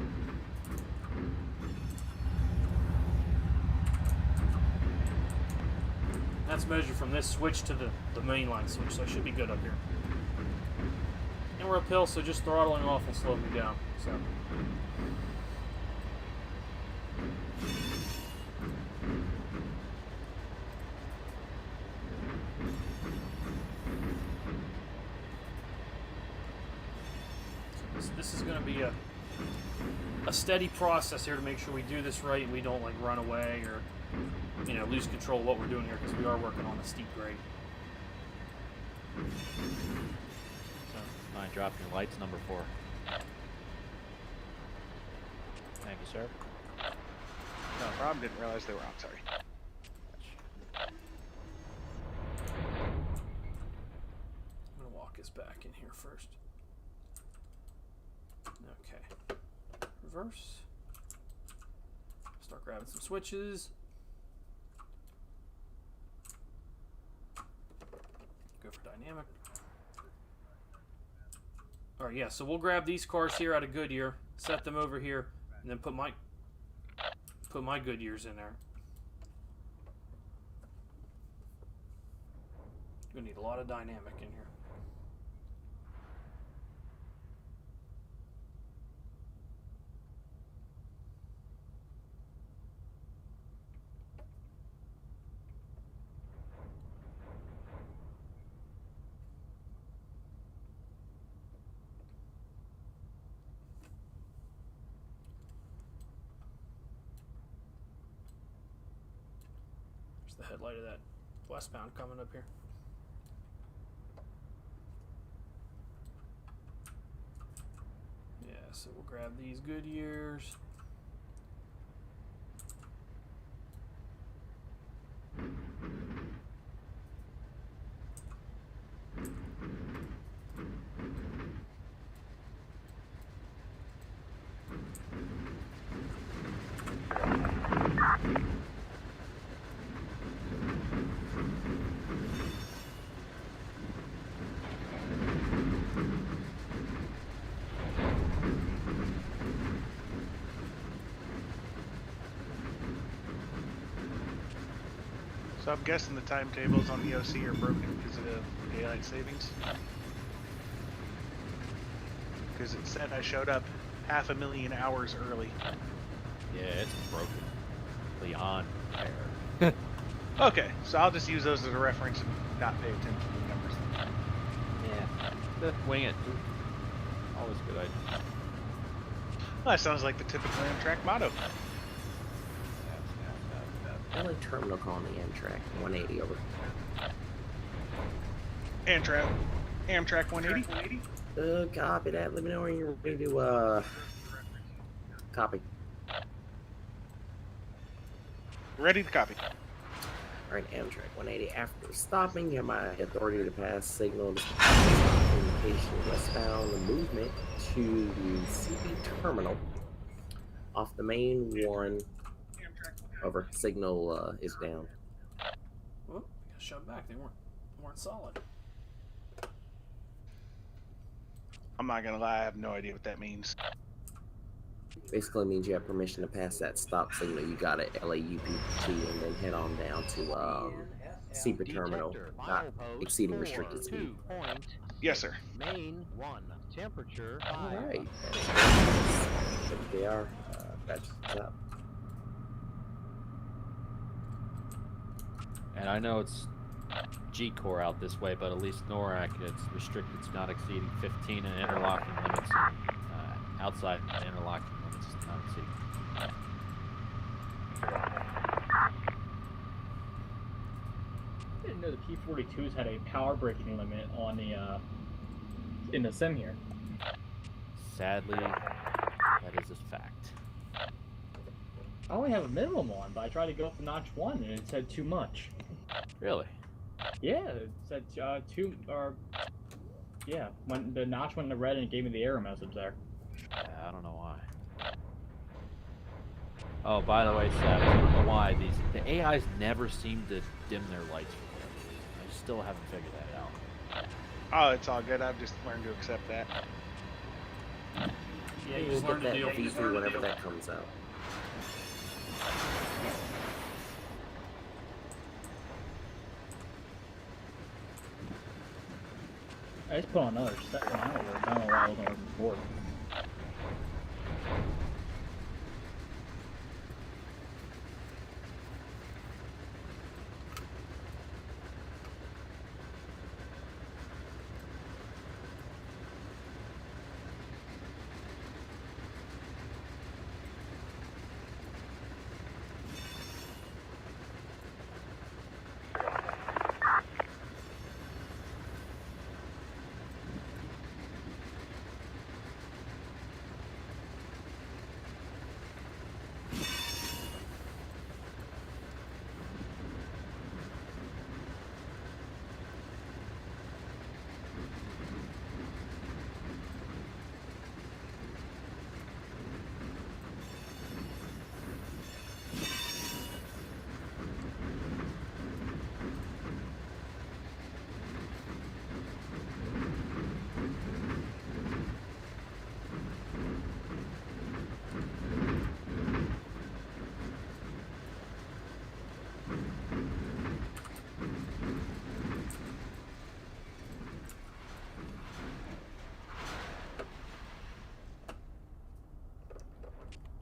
That's measured from this switch to the mainline switch, so I should be good up here. And we're uphill, so just throttling off will slow me down. So. This is going to be a steady process here to make sure we do this right and we don't like run away or lose control of what we're doing here, because we are working on a steep grade. So, mind dropping your lights, number 4. Thank you, sir. No problem. Didn't realize they were on. Sorry. I'm going to walk us back in here first. Okay. Reverse. Start grabbing some switches. Go for dynamic. Alright, yeah, so we'll grab these cars here out of Goodyear, set them over here, and then put my Goodyears in there. You're gonna need a lot of dynamic in here. The headlight of that westbound coming up here. Yeah, so we'll grab these Goodyears. So I'm guessing the timetables on the OC are broken because of daylight savings. Because it said I showed up 500,000 hours early. Yeah, it's broken. Beyond repair. Okay, so I'll just use those as a reference and not pay attention to the numbers. Yeah, wing it. Always a good idea. Well, that sounds like the typical Amtrak motto. LA terminal calling the Amtrak 180 over. Amtrak 180? Copy that. Let me know when you're ready to, copy. Ready to copy. Alright, Amtrak 180. After stopping, you have my authority to pass signal indication westbound movement to the CP terminal off the main one. Over. Signal is down. Whoop, got shoved back. They weren't solid. I'm not gonna lie, I have no idea what that means. Basically means you have permission to pass that stop signal you got at LAUPT and then head on down to Seabird Terminal, not exceeding restricted speed. Yes, sir. Main 1, temperature 5. Alright. They are. That's up. And I know it's G-Core out this way, but at least NORAC, it's restricted to not exceeding 15 and interlocking limits. Outside the interlocking limits is not exceeding. I didn't know the P-42s had a power braking limit on the in the sim here. Sadly, that is a fact. I only have a minimum on, but I tried to go up to notch 1 and it said too much. Really? Yeah, it said too, or yeah, when the notch went into red and it gave me the error message there. Yeah, I don't know why. Oh, by the way, Sab, I don't know why the AIs never seem to dim their lights for whatever reason. I still haven't figured that out. Oh, it's all good. I've just learned to accept that. Yeah, you We'll just get learn to that deal with it. V3 whenever that comes out. I just put on another set when I don't work. I don't know why I wasn't working before.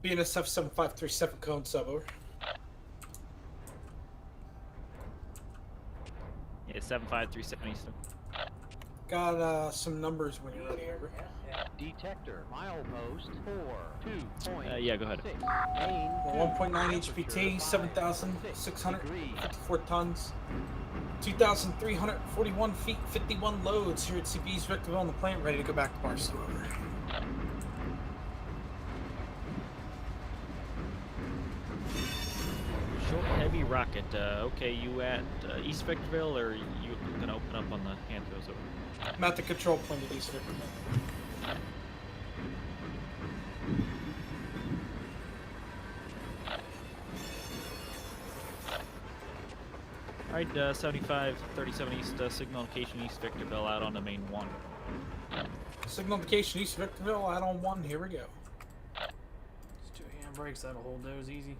BNSF 7537 Cajon Sub, over. Yeah, 7537 Eastern. Got some numbers when you're ready, over. Detector, milepost 4, 2. Yeah, go ahead. 1.9 HPT, 7,654 tons, 2,341 feet, 51 loads here at CP's Victorville on the plant, ready to go back to Barstow, over. Short heavy rocket. Okay, you at East Victorville, or you gonna open up on the hand throws over? I'm at the control point at East Victorville. Alright, 7537 East, signal location East Victorville out on the main 1. Signal indication East Victorville, out on 1, here we go. Just 2 handbrakes, that'll hold those easy.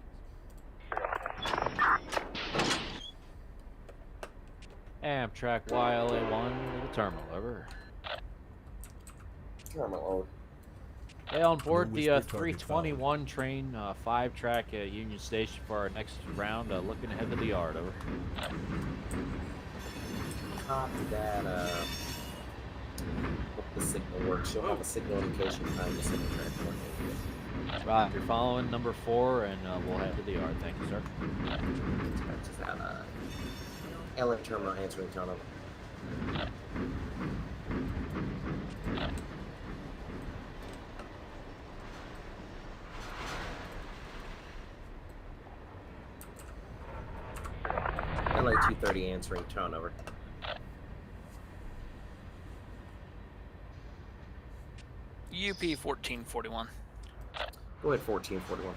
Amtrak YLA1 to the terminal, over. Terminal. Hey, on board No the whisper target 321 train, 5-track Union Station for our next round, looking ahead to the yard, over. Copy that, hope the signal works. You'll have a signal indication behind the signal track. Right, you're following number 4, and we'll head to the yard. Thank you, sir. Dispatches out, LA terminal answering tunnel. LA 230 answering tone, over. UP 1441. Go ahead, 1441.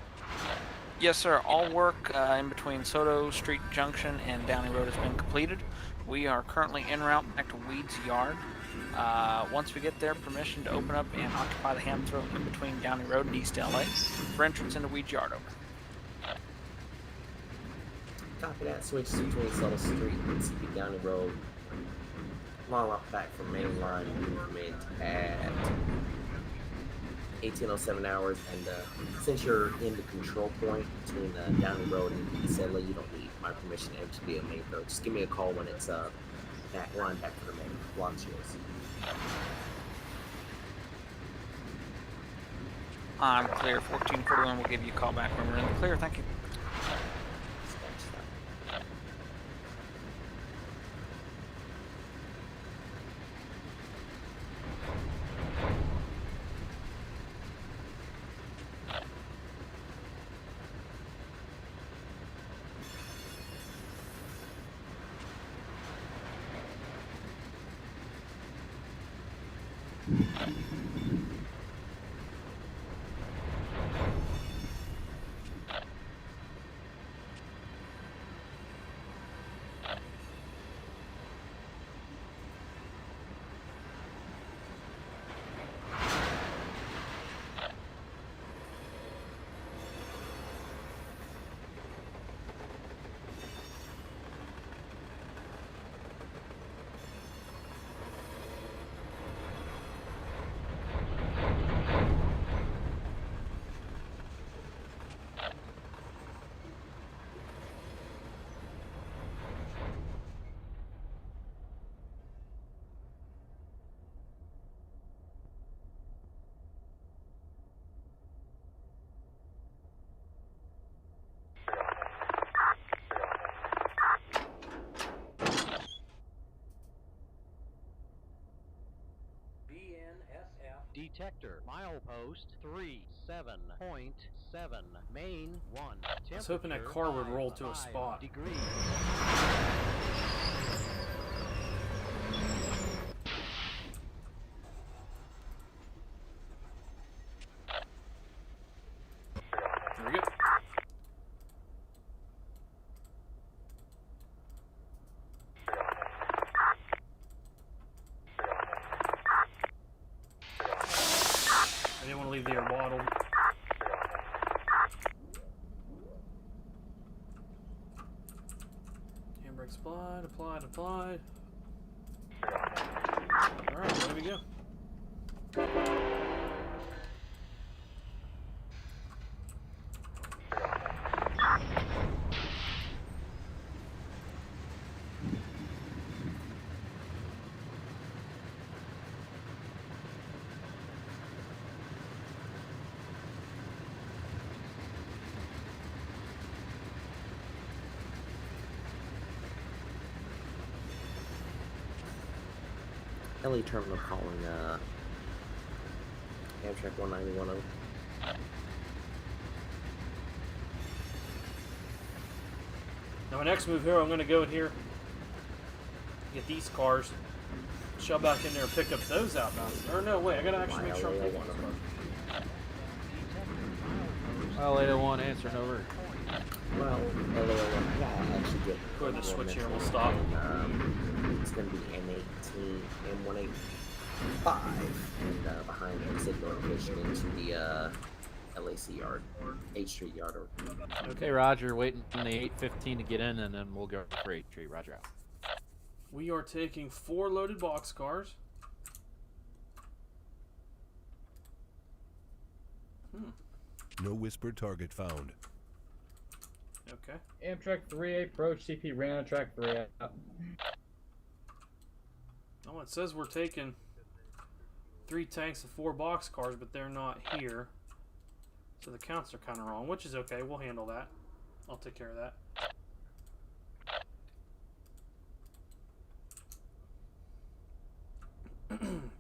Yes, sir. All work in between Soto Street Junction and Downey Road has been completed. We are currently en route back to Weeds Yard. Once we get there, permission to open up and occupy the ham throw in between Downey Road and East LA for entrance into Weeds Yard, over. Copy that. Switch between Soto Street and CP Downey Road. Long up back from main line movement at 1807 hours, and since you're in the control point between Downey Road and East LA, you don't need my permission to be a main throw. Just give me a call when it's back line back for the main. Block's yours. I'm clear. 1441 will give you a call back when we're in the clear. Thank you. Detector, milepost 37.7, main 1. I was hoping that car would roll to a spot. Degrees. There we go. I didn't want to leave the air bottled. Handbrake applied, applied, applied. Alright, there we go. LA terminal calling Amtrak 1910. Now my next move here, I'm going to go in here, get these cars, shove back in there and pick up those outbounds. Or no, wait, I got to actually make sure I'm taking those cars. LA01 answering over. Well, LA01, I gotta actually get. Go ahead and switch here and we'll stop. It's going to be M18, M185, and behind exit location into the LAC yard, H Street yard. Okay, Roger. Waiting on the 815 to get in, and then we'll go for 8 Street. Roger out. We are taking 4 loaded box cars. No whisper target found. Okay. Amtrak 3A approach, CP ran on track 3A. Oh, it says we're taking 3 tanks of 4 box cars, but they're not here. So the counts are kind of wrong, which is okay. We'll handle that. I'll take care of that.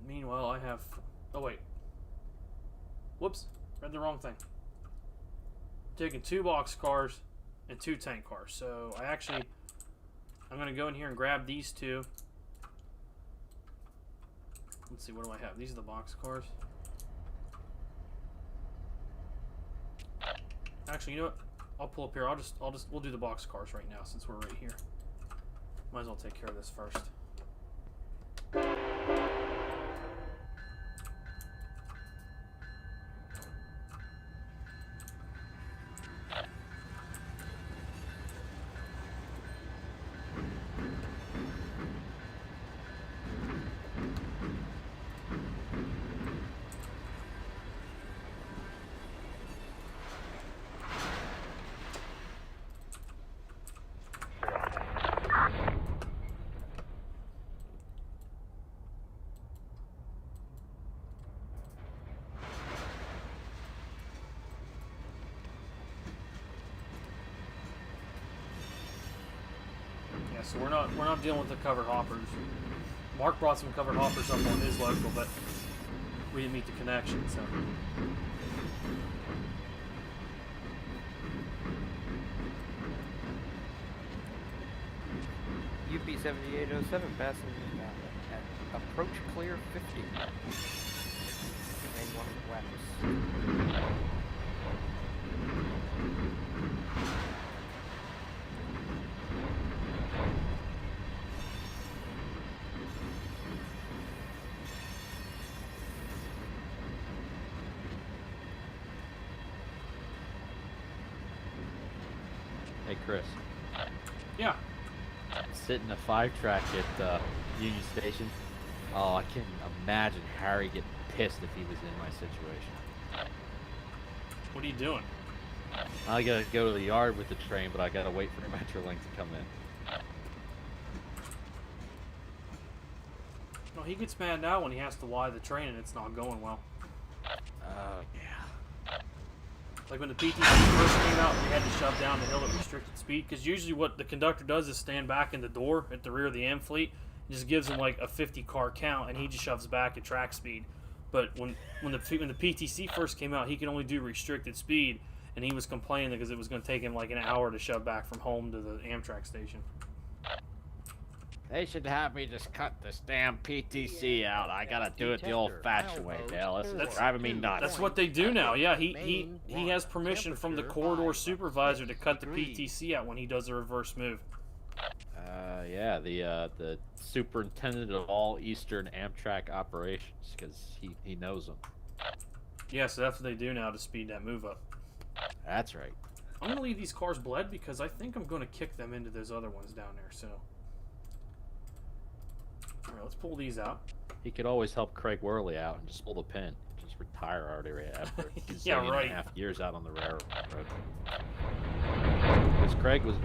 Meanwhile, I have... Oh, wait. Whoops. Read the wrong thing. Taking 2 box cars and 2 tank cars. So I actually... I'm going to go in here and grab these 2. Let's see, what do I have? These are the box cars. Actually, you know what? I'll pull up here. We'll do the box cars right now since we're right here. Might as well take care of this first. So we're not dealing with the covered hoppers. Mark brought some covered hoppers up on his local, but we didn't meet the connection, so. P7807 passing at approach clear 50. Main 1 west. Hey, Chris. Yeah. Sitting a 5-track at Union Station. Oh, I can imagine Harry getting pissed if he was in my situation. What are you doing? I gotta go to the yard with the train, but I gotta wait for Metrolink to come in. No, he gets mad now when he has to Y the train and it's not going well. Yeah. Like when the PTC first came out, they had to shove down the hill at restricted speed, because usually what the conductor does is stand back in the door at the rear of the AM fleet, and just gives him like a 50-car count, and he just shoves back at track speed. But when the PTC first came out, he could only do restricted speed, and he was complaining because it was going to take him like an hour to shove back from home to the Amtrak station. They should have me just cut this damn PTC out. I gotta do it the old-fashioned way, Dale. This is driving me nuts. That's what they do now. Yeah, he has permission from the corridor supervisor to cut the PTC out when he does a reverse move. Yeah, the superintendent of all Eastern Amtrak operations, because he knows them. Yeah, so that's what they do now to speed that move up. That's right. I'm gonna leave these cars bled because I think I'm gonna kick them into those other ones down there. So. Alright, let's pull these out. He could always help Craig Worley out and just pull the pin. Just retire already after yeah, right. 7.5 years out on the railroad. Because Craig was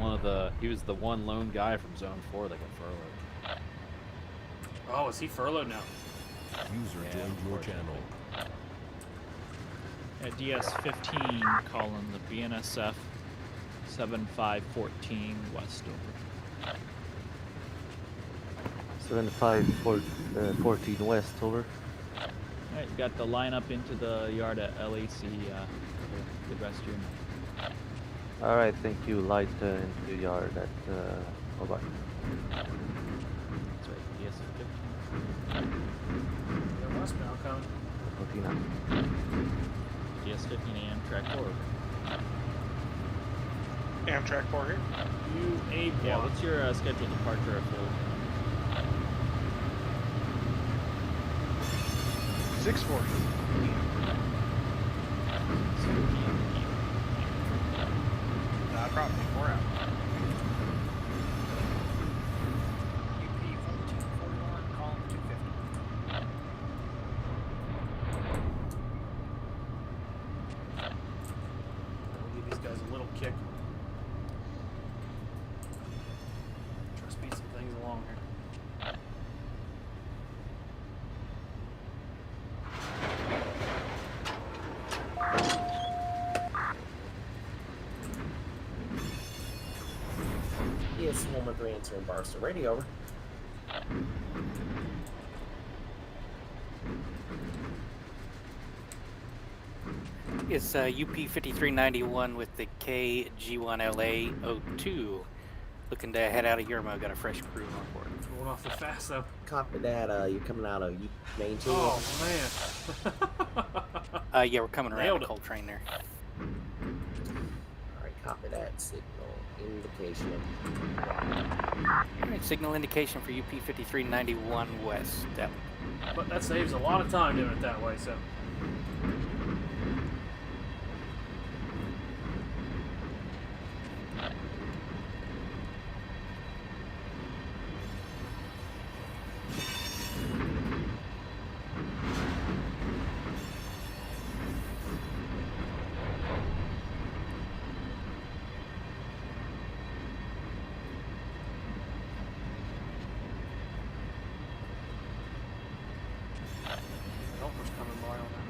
he was the one lone guy from Zone 4 that got furloughed. Oh, is he furloughed now? User joined your channel. At DS-15, calling the BNSF 7514 west over. 7514 west, over. Alright, you got the lineup into the yard at LAC, the restroom. Alright, thank you. Light into the yard at, bye-bye. That's right, DS-15. They're westbound coming. 49. DS-15 Amtrak 4. Amtrak 4 here. UA block. Yeah, what's your scheduled departure at full? 640. Probably 4 out. UP 1441, column 250. We'll give these guys a little kick. Try to speed some things along here. Yes, 113 answering Barstow Radio, over. It's UP 5391 with the KG1LA02. Looking to head out of Yermo. Got a fresh crew on board. Going awful fast though. Copy that. You're coming out of main 2. Oh man. Yeah, we're coming around Nailed the it. coal train there. Alright, copy that. Signal indication. Alright, signal indication for UP 5391 west. But that saves a lot of time doing it that way, so. Helper's coming by on that.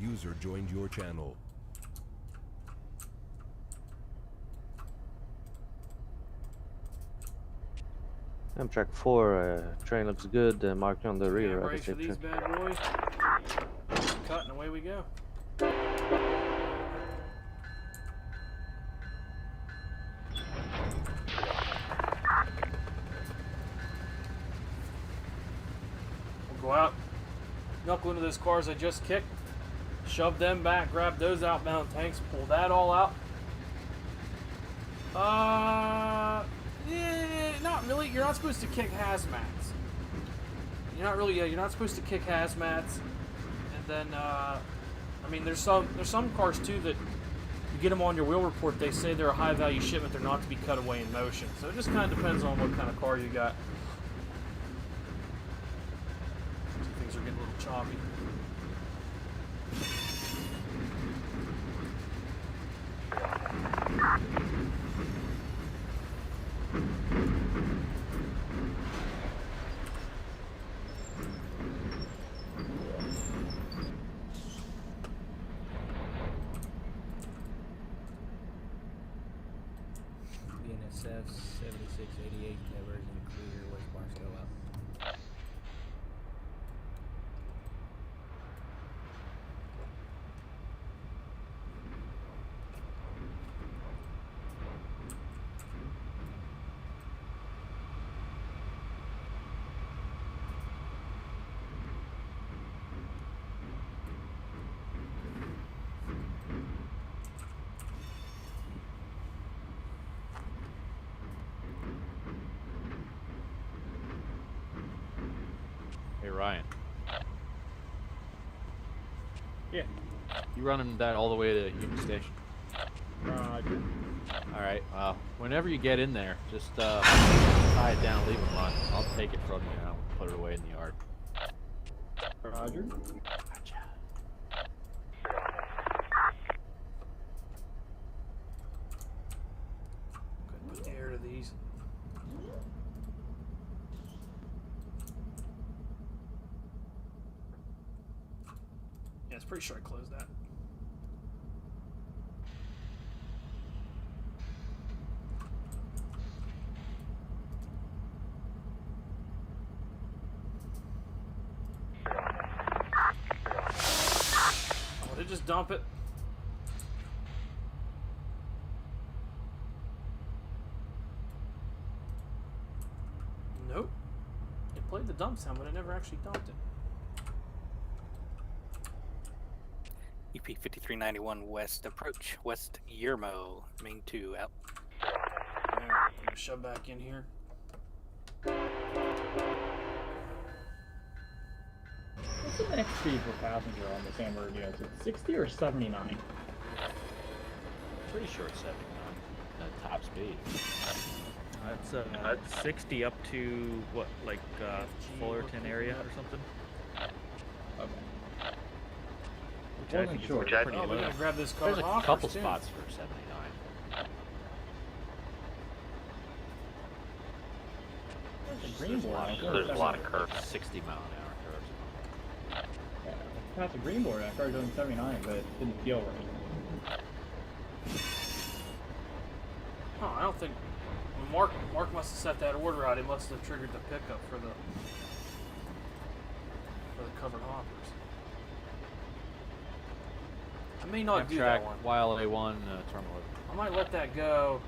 User joined your channel. Amtrak 4, train looks good, marked on the rear. Brace for these bad boys. Cut and away we go. We'll go out, knuckle into those cars I just kicked, shove them back, grab those outbound tanks, pull that all out. Yeah, not really. You're not supposed to kick hazmats. You're not really. You're not supposed to kick hazmats. And then, I mean, there's some cars too that you get them on your wheel report. They say they're a high value shipment. They're not to be cut away in motion. So it just kind of depends on what kind of car you got. Things are getting a little choppy. BNSF 7688, diversion clear, west bar still up. Hey Ryan. Yeah. You running that all the way to Union Station? Roger. All right. Whenever you get in there, just tie it down, leave it run. I'll take it from you and I'll put it away in the yard. Roger. Put the air to these. Yeah, it's pretty sure I closed that. Oh, did it just dump it? Nope. It played the dump sound, but it never actually dumped it. EP 5391 west approach, west Yermo, main 2 out. Alright, I'm gonna shove back in here. What's the next speed for passenger on the San Bernardino? Is it 60 or 79? Pretty sure it's 79. Top speed. That's 60 up to what, like Fullerton area or something. Okay. Which I think is pretty Oh, we're low. gonna grab this car. There's a off couple too. spots for 79. There's a lot of curves. 60 mile an hour curves. Yeah, past the green board, I started doing 79, but it didn't feel right. Oh, I don't think Mark must have set that order out. It must have triggered the pickup for the covered hoppers. I may not do that one. YLA1 terminal. I might let that go,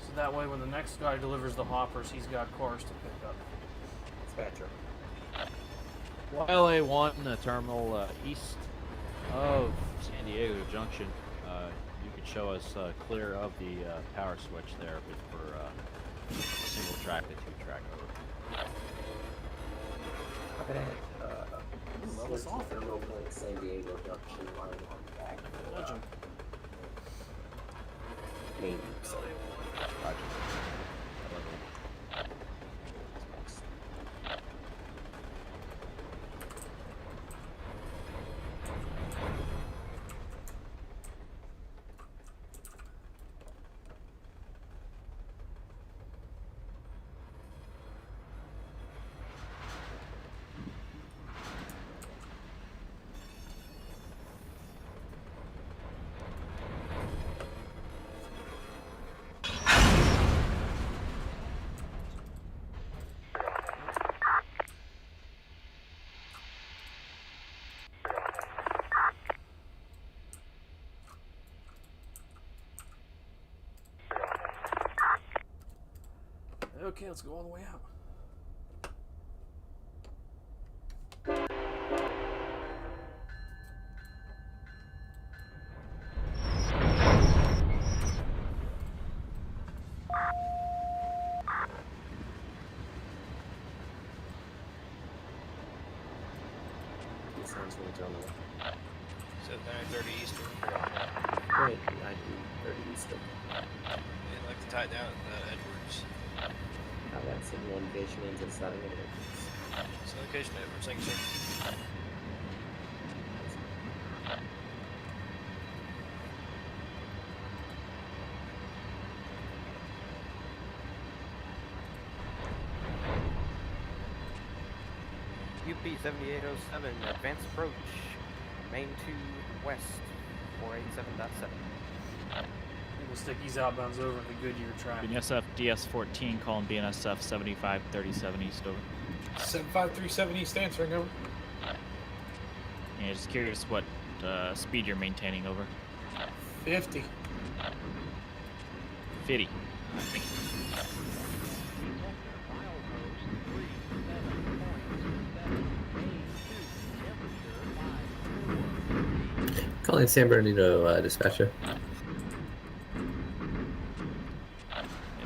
so that way when the next guy delivers the hoppers, he's got cars to pick up. Dispatcher. YLA1 terminal east of San Diego Junction. You could show us clear of the power switch there, but for single track to two track over. Copy that. Select terminal point San Diego Junction line on back. Legend. Maybe. So. Roger. Okay, let's go all the way out. Sounds really gentleman. So 30 Eastern. Great, 30 Eastern. They'd like to tie it down at Edwards. How that signal indication into the side of Edwards. So location Edwards, thank you, sir. UP 7807, advance approach, main 2 west, 487.7. And we'll stick these outbounds over the Goodyear track. BNSF DS-14 calling BNSF 7537 East over. 7537 East answering over. Yeah, just curious what speed you're maintaining over. 50. 50. Calling San Bernardino dispatcher.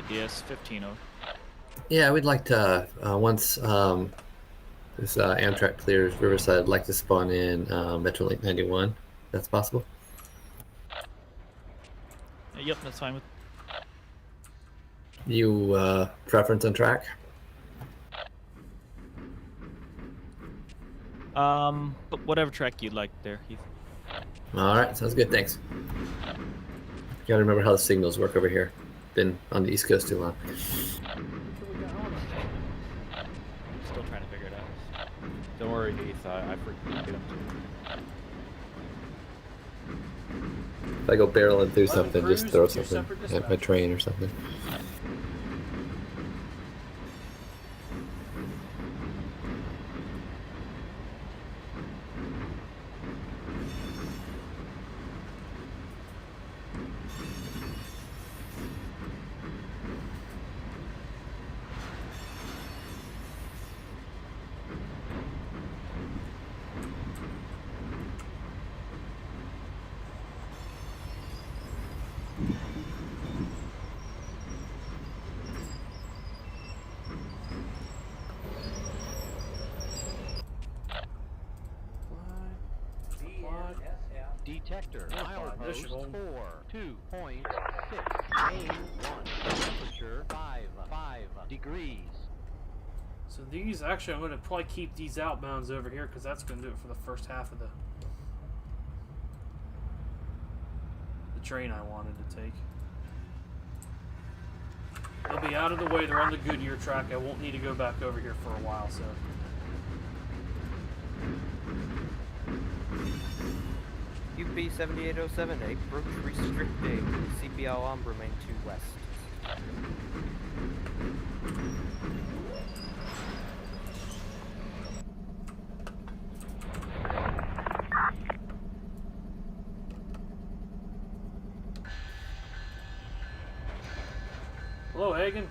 DS-15 over. Yeah, we'd like to, once this Amtrak clears Riverside, I'd like to spawn in Metrolink 91, if that's possible. Yep, that's fine with. You preference on track? But whatever track you'd like there, Heath. Alright, sounds good, thanks. Gotta remember how the signals work over here. Been on the East Coast too long. Still trying to figure it out. Don't worry, Heath. I freaking get him If I go barreling through something, Cruise, just throw two something separate at my train or something. Detector, milepost 4, 2.6, main 1, temperature 5 degrees. So these, actually, I'm going to probably keep these outbounds over here because that's going to do it for the first half of the train I wanted to take. They'll be out of the way. They're on the Goodyear track. I won't need to go back over here for a while, so. UP 7807, approach restricting, CPL Umbra main 2 west. Hello, Hagen.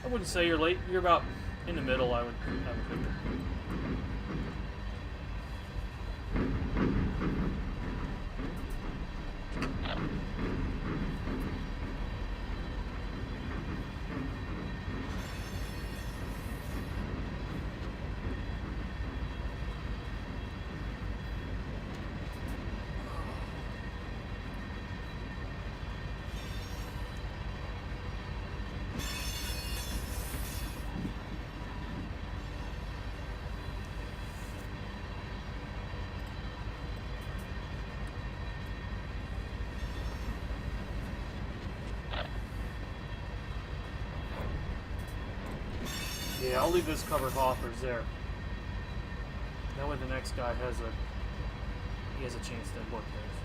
I wouldn't say you're late. You're about in the middle, I would think. Yeah, I'll leave those covered hoppers there. That way the next guy has a chance to look those.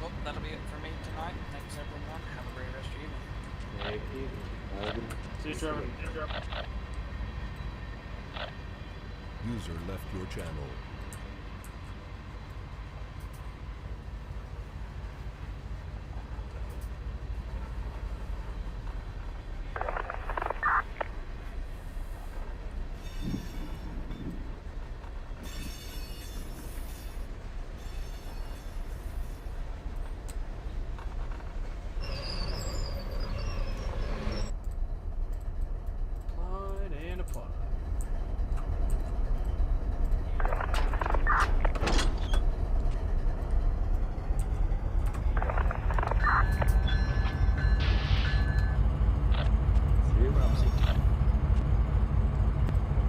Well, that'll be it for me tonight. Thanks everyone. Have a great rest of your evening. Thank you. See you, Trevor. User left your channel. Applied and applied.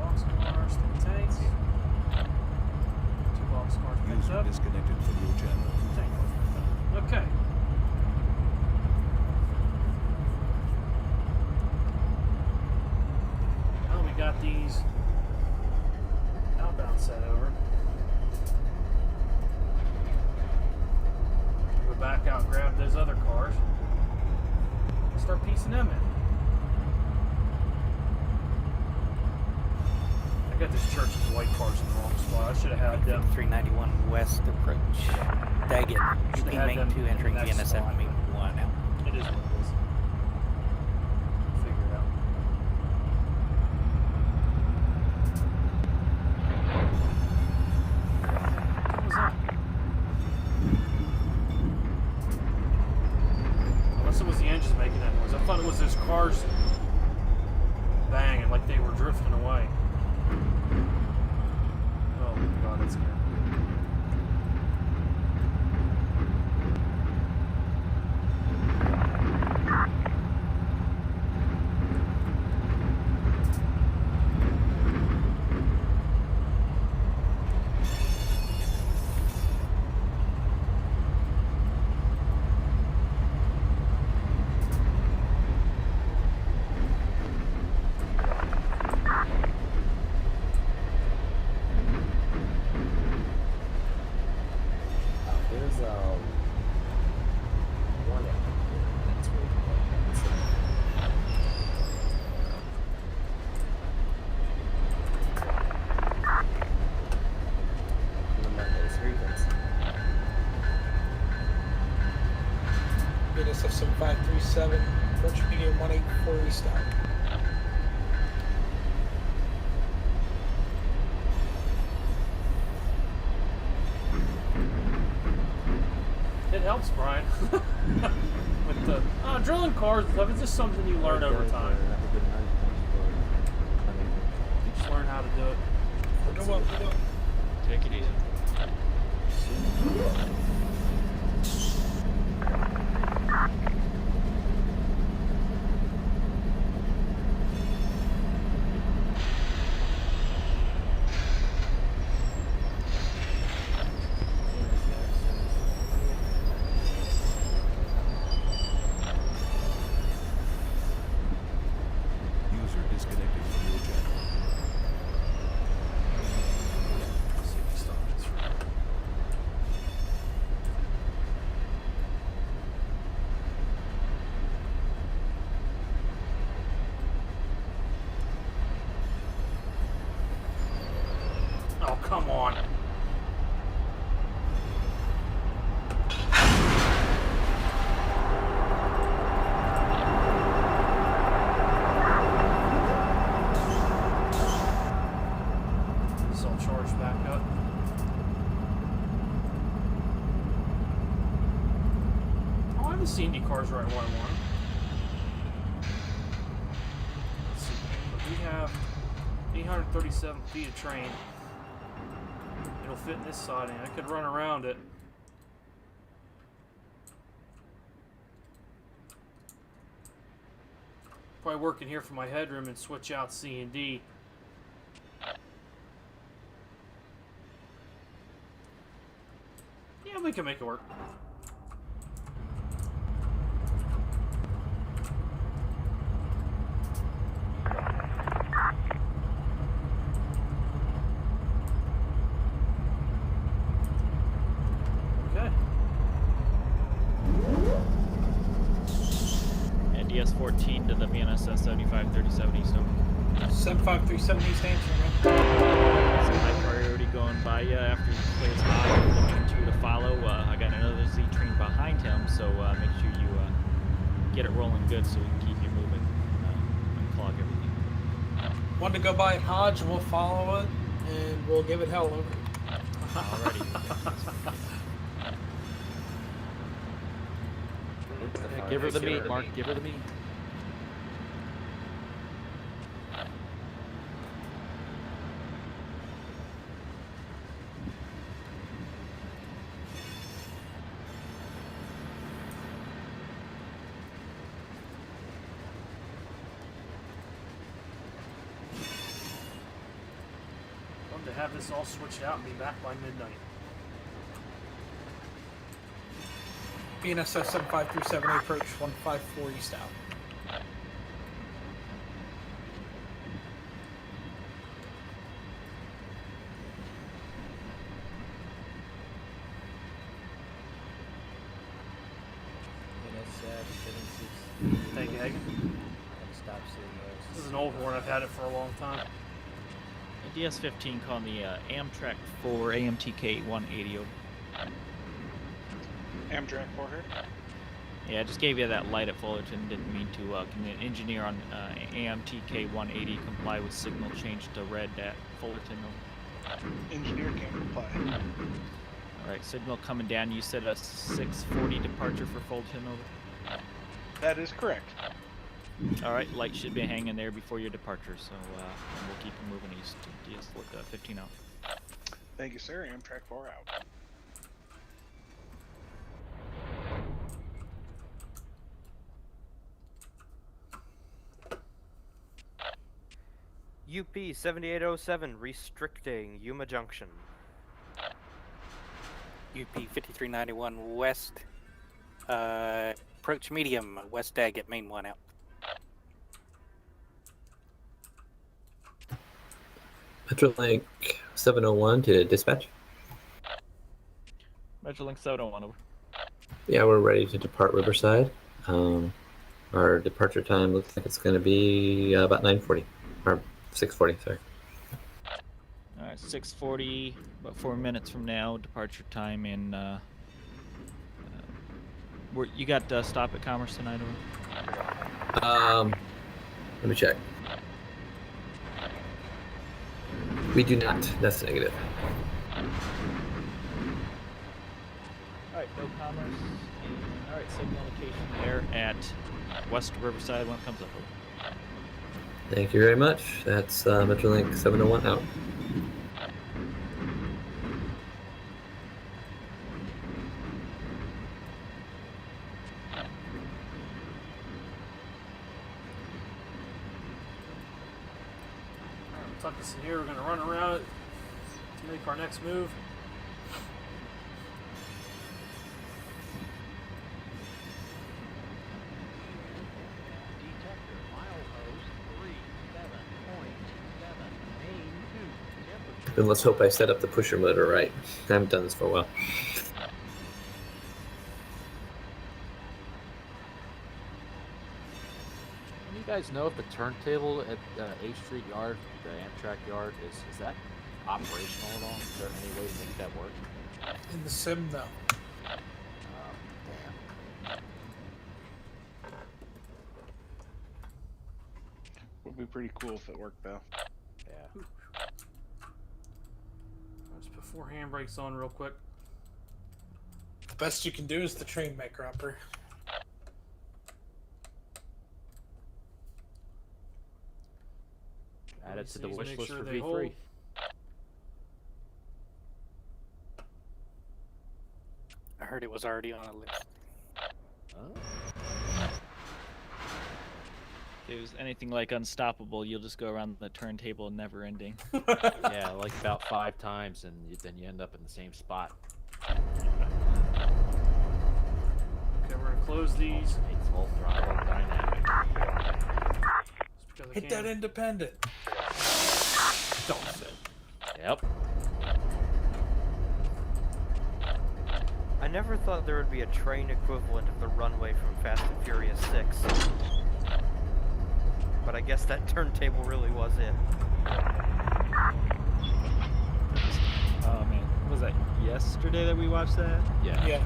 Boxcars, 3 tanks. 2 boxcars picked User up. disconnected from your channel. Tank cars picked up. Okay. Now we got these outbound set over. Go back out, grab those other cars. Start piecing them in. I got this Church of White cars in the wrong spot. I should have had them. 391 west approach. Daggett, Should've UP had main them 2 in the entering next VNSF spot. main 1 out. It is what it is. Figure it out. What was that? Unless it was the engines making that noise. I thought it was those cars banging like they were drifting away. Oh god, that's scary. There's one out. That's really cool. Mondays, Ravens. BNSF 7537, approach medium 184 restart. It helps, Brian. With the drilling cars and stuff, it's just something you learn over time. You just learn how to do it. Go up, go up. Take it easy. User disconnected from your channel. Let's see if we stop this right. Oh, come on. This all charged back up. Oh, I haven't seen any cars right where I want 'em. Let's see. But we have 837 feet of train. It'll fit in this siding. I could run around it. Probably work in here for my headroom and switch out C and D. Yeah, we can make it work. Okay. And DS14 to the VNSS 7537 East over. 7537 East answering. going by you after he clears high, looking to follow. I got another Z train behind him, so make sure you get it rolling good so we can keep you moving, unclog everything. One to go by Hodge, and we'll follow it, and we'll give it hell over. Alrighty. Yeah, give her the meat, Mark. Give her the meat. Love to have this all switched out and be back by midnight. BNSF 7537 approach 154 east out. Thank you, Hagen. This is an old horn. I've had it for a long time. DS-15 calling the Amtrak 4 AMTK 180 over. Amtrak for her. Yeah, I just gave you that light at Fullerton. Didn't mean to. Can the engineer on AMTK 180 comply with signal change to red at Fullerton? Engineer can comply. Alright, signal coming down. You said a 6:40 departure for Fullerton over? That is correct. Alright, light should be hanging there before your departure, so we'll keep you moving east. DS-15 out. Thank you, sir. Amtrak 4 out. UP 7807 restricting Yuma Junction. UP 5391 west. Approach medium, west ag at main 1 out. Metrolink 701 to dispatch. Metrolink 701 over. Yeah, we're ready to depart Riverside. Our departure time looks like it's going to be about 9:40 or 6:40. Sorry. All right, 6:40. About 4 minutes from now, departure time in. You got stop at Commerce tonight, over? Let me check. We do not. That's negative. Alright, no Commerce. Alright, signal location there at West Riverside when it comes up. Thank you very much. That's Metrolink 701 out. Tuck this in here. We're going to run around it to make our next move. And let's hope I set up the pusher motor right. I haven't done this for a while. Do you guys know if the turntable at H Street Yard, the Amtrak yard, is that operational at all? Is there any way to make that work? In the sim, no. Damn. Would be pretty cool if it worked though. Yeah. Let's put 4 handbrakes on real quick. The best you can do is the train maker upper. Add it to the Make wish list sure for they V3. hold. I heard it was already on a list. Oh. If it was anything like Unstoppable, you'll just go around the turntable never ending. Yeah, like about 5 times, and then you end up in the same spot. Okay, we're going to close these. It's full throttle dynamic. Hit that independent. Dolphin. Yep. I never thought there would be a train equivalent of the runway from Fast and Furious 6. But I guess that turntable really was it. that yesterday that we watched that? Yeah. Yeah.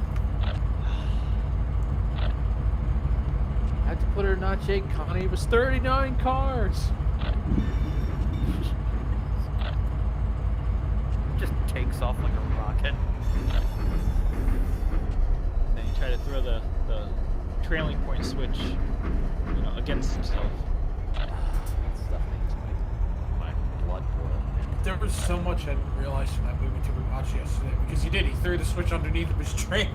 I had to put her in not Jake Connie. It was 39 cars. Just takes off like a rocket. And then you try to throw the trailing point switch, against himself. Stuff makes my blood boil. There was so much I didn't realize from that movie until we watched it yesterday. Because he did. He threw the switch underneath of his train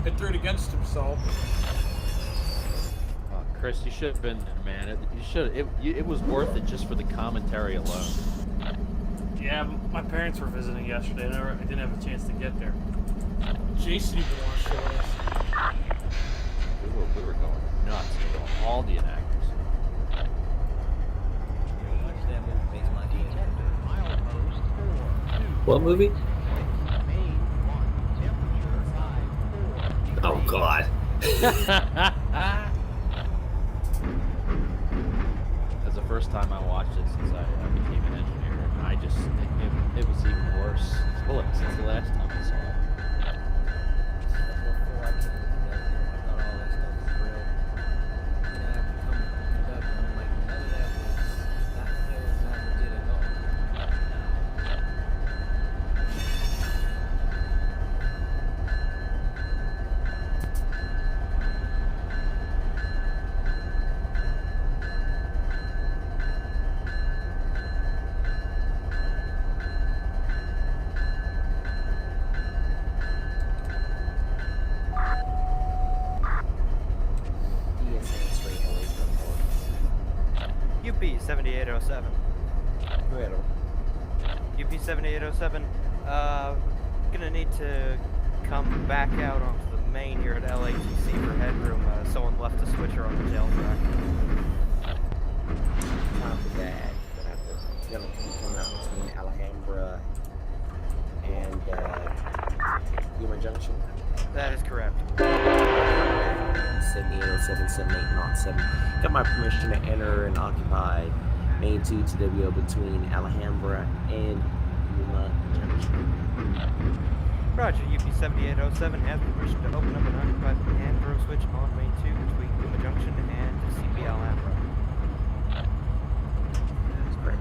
and threw it against himself. Chris, you should have been there, man. It was worth it just for the commentary alone. Yeah, my parents were visiting yesterday, and I didn't have a chance to get there. Jason even watched it with us. We were going nuts. We were going all the enactors. Watch that movie makes my head hurt. What movie? Oh God. That's the first time I watched it since I became an engineer, and I just it was even worse. Well, since the last time I saw it. Before I came to Connecticut, I thought all that stuff was real. And I have to come to Kentucky, and I'm like, none of that was not legit at all. UP 7807. Go ahead. UP 7807. Gonna need to come back out onto the main here at LATC for headroom. Someone left a switcher on the tail track. Copy that. Gonna be coming out between Alhambra and Yuma Junction. That is correct. 7807, 7807. Got my permission to enter and occupy main 2 TWO between Alhambra and Yuma Junction. Roger, UP 7807 has permission to open up and occupy the hand throw switch on main 2 between Yuma Junction and CP Alhambra. That's great.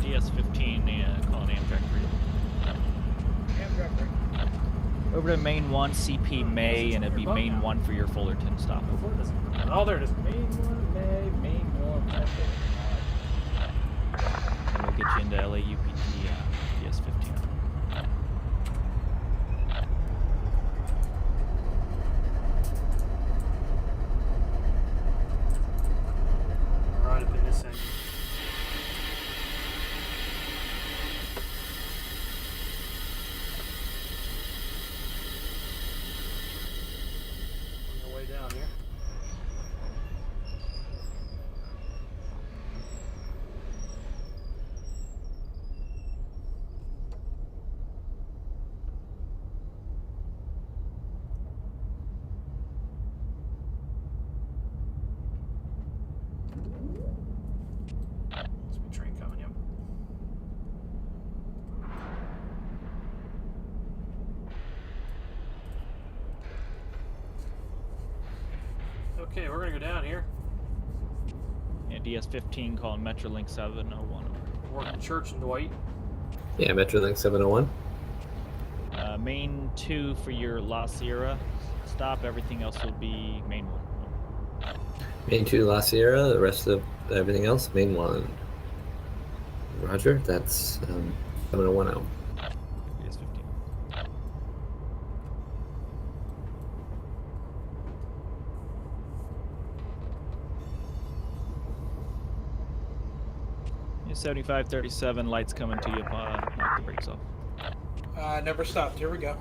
DS-15, calling Amtrak 3. Over to Main 1, CP May, and it'd be Main 1 for your Fullerton stop. Oh, there it is. Main 1, main 1, that's it. And we'll get you into LAUPT DS-15. Right up in this end. On your way down here. There's a train coming, yep. Okay, we're gonna go down here. Yeah, DS-15 calling Metrolink 701. Working Church and Dwight. Yeah, Metrolink 701. Main 2 for your La Sierra stop. Everything else will be Main 1. Main 2 La Sierra, the rest of everything else, Main 1. Roger, that's 7010. DS-15. 7537, lights coming to you. Knock the brakes off. Never stopped. Here we go.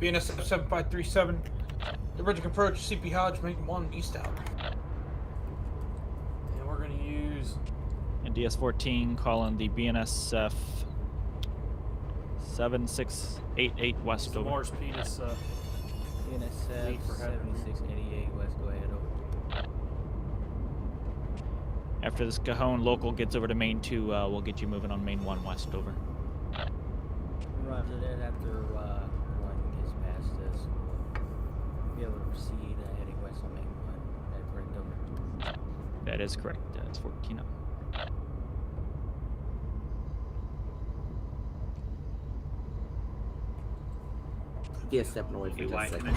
BNSF 7537. Diverging approach, CP Hodge, making 1 east out. And we're going to use... And DS-14 calling the BNSF 7688 west the over. Morris Peters, BNSF lead for headroom. 7688 west, go ahead, over. After this Cajon local gets over to main 2, we'll get you moving on main 1 west over. Roger that. After one gets past us, we'll be able to proceed heading west on main 1. That correct, over? That is correct. It's 14 up. Yeah, step away for just a second.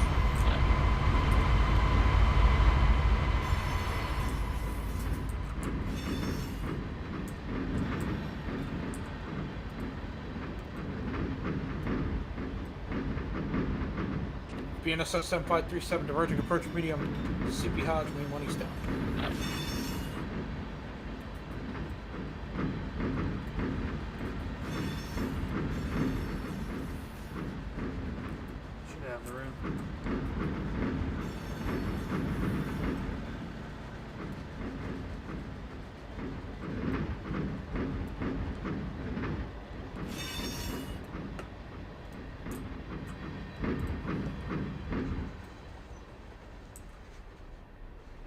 BNSF 7537, diverging approach medium, CP Hodge, main 1 east out. Should have the room.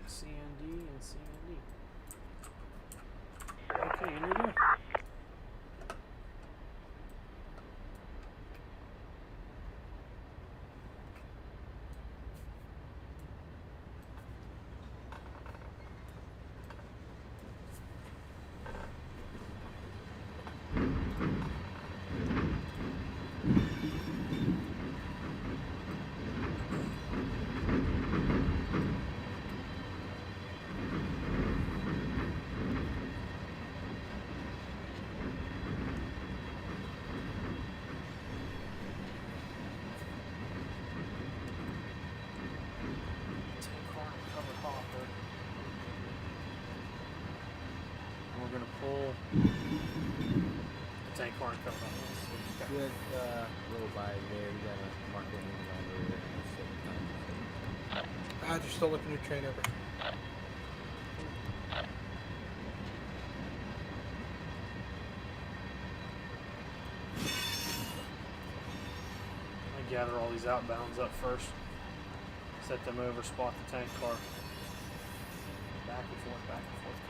CND and CND. Okay, you're there. We're gonna pull the tank car and cover on this. Good, roll by there. We got a mark one over there. Just still looking to train over. I gather all these outbounds up first. Set them over, spot the tank car. Back and forth, back and forth.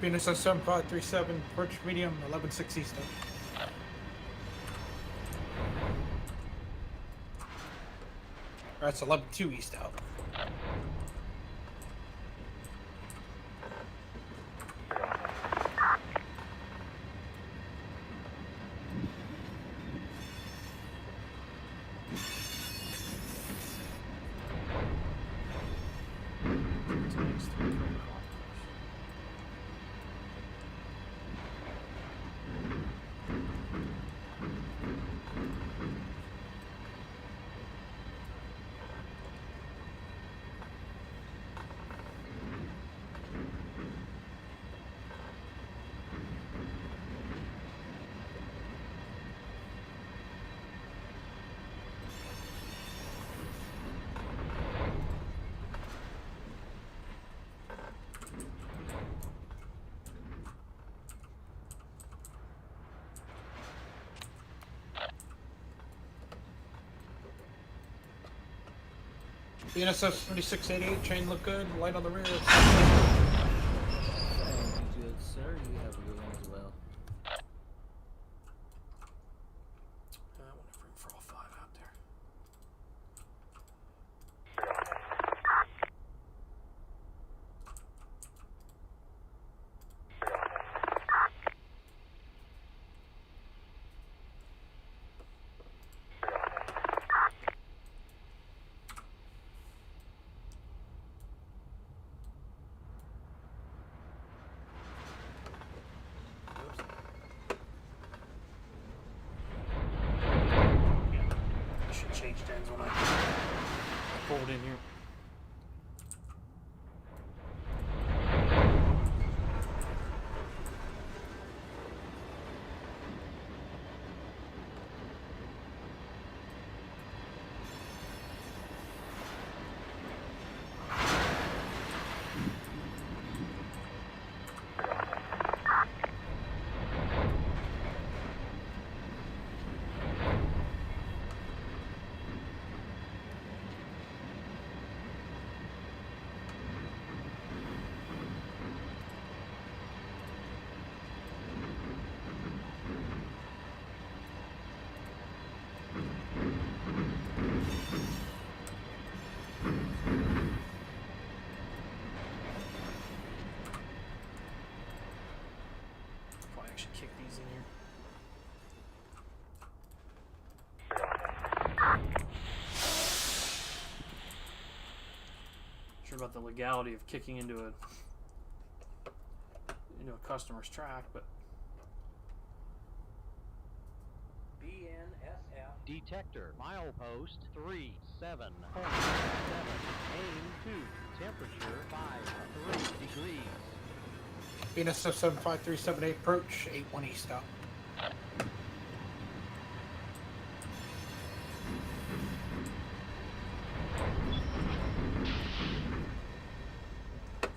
BNSF 7537, approach medium, 11-6 east out. That's 11-2 east out. BNSF 7688, chain look good, light on the rear. Thank you, good sir. You have a good one as well. I want to bring for all 5 out there. changed ends when I pulled in here. Should kick these in here. Sure about the legality of kicking into a customer's track, but BNSF detector milepost 37.7 aim 2 temperature 53 degrees. BNSF 75378 approach 81 east stop.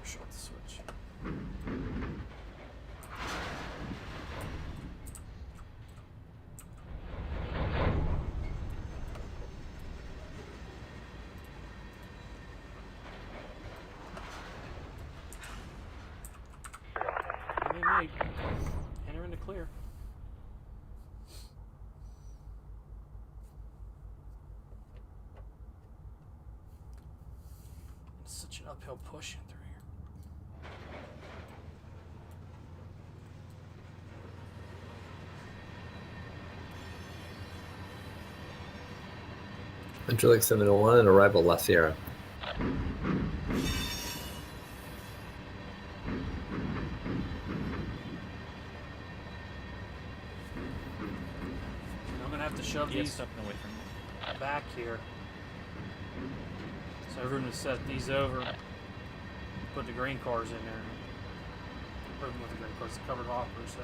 short the switch. Enter into clear. It's such an uphill push in through here. Angelic 701, arrival La Sierra. To shove these away from back here. So I have room to set these over, put the green cars in there. Put them with the green cars, the covered hopper, so.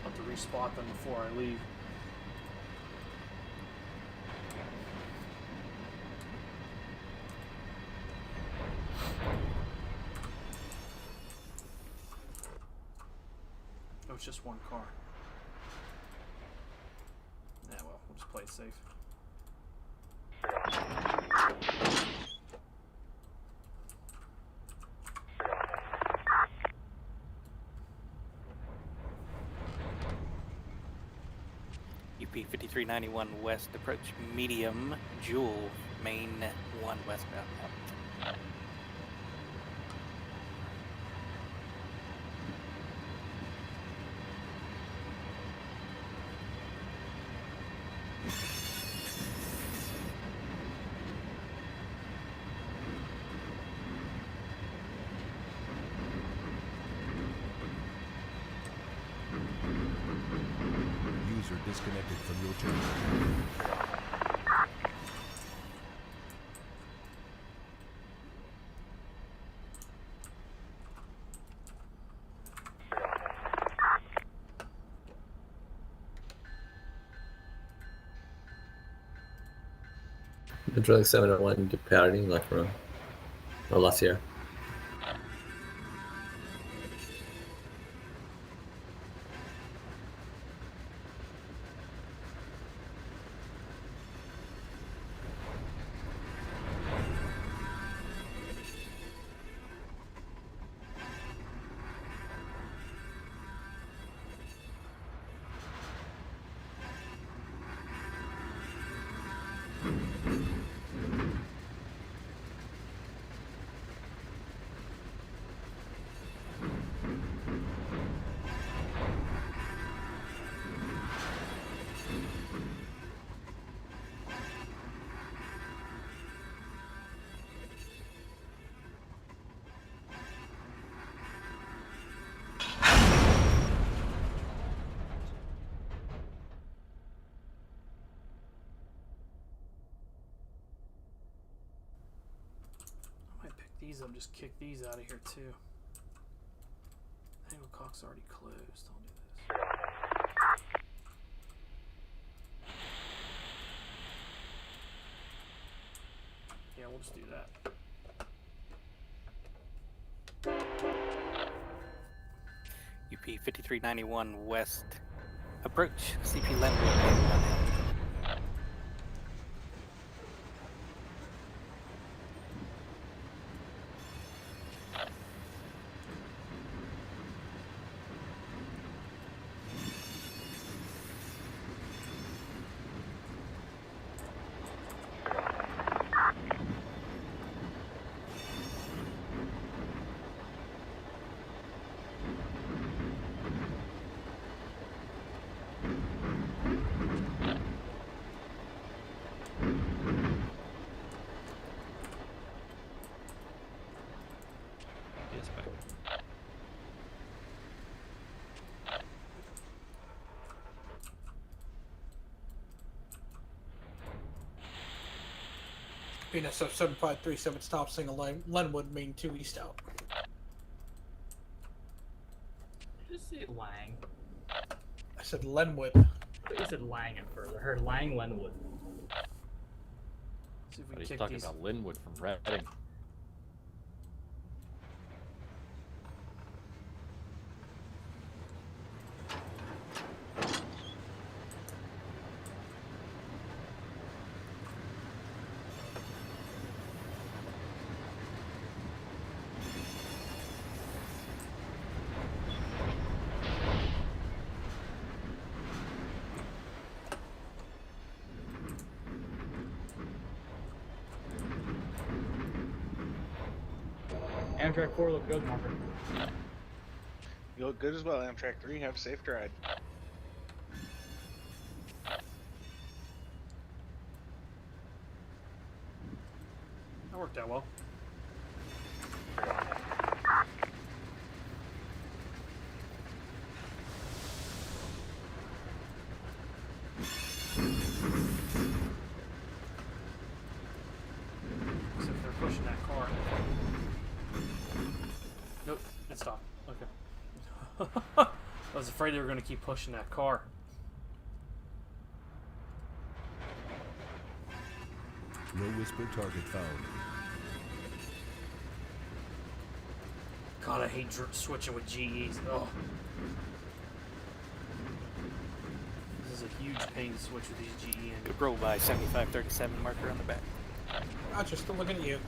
I'll have to respot them before I leave. Oh, it's just one car. Yeah, well, we'll just play it safe. UP 5391 west approach medium Jewel main 1 westbound. User disconnected from your channel. Angelic 701, departing La Corona. Or La Sierra. these up, just kick these out of here too. Hancock's already closed. I'll do this. Yeah, we'll just do that. UP 5391 West. Approach CP Lenwood. PNSF 7537 stop single line Lenwood main 2 east out. Just say Lang. I said Lenwood. But you said Lang at first. I heard Lang Lenwood. See if we But can he's kick talking these. about Linwood from Reading. Amtrak 4 look good, Marker. You look good as well, Amtrak 3. Have a safe drive. That worked out well. See if they're pushing that car. Nope, it stopped. Okay. I was afraid they were going to keep pushing that car. No whisper target found. God, I hate switching with GEs. Oh. This is a huge pain to switch with these GE engines. Good roll by 7537 marker on the back. Gotcha, still looking at you.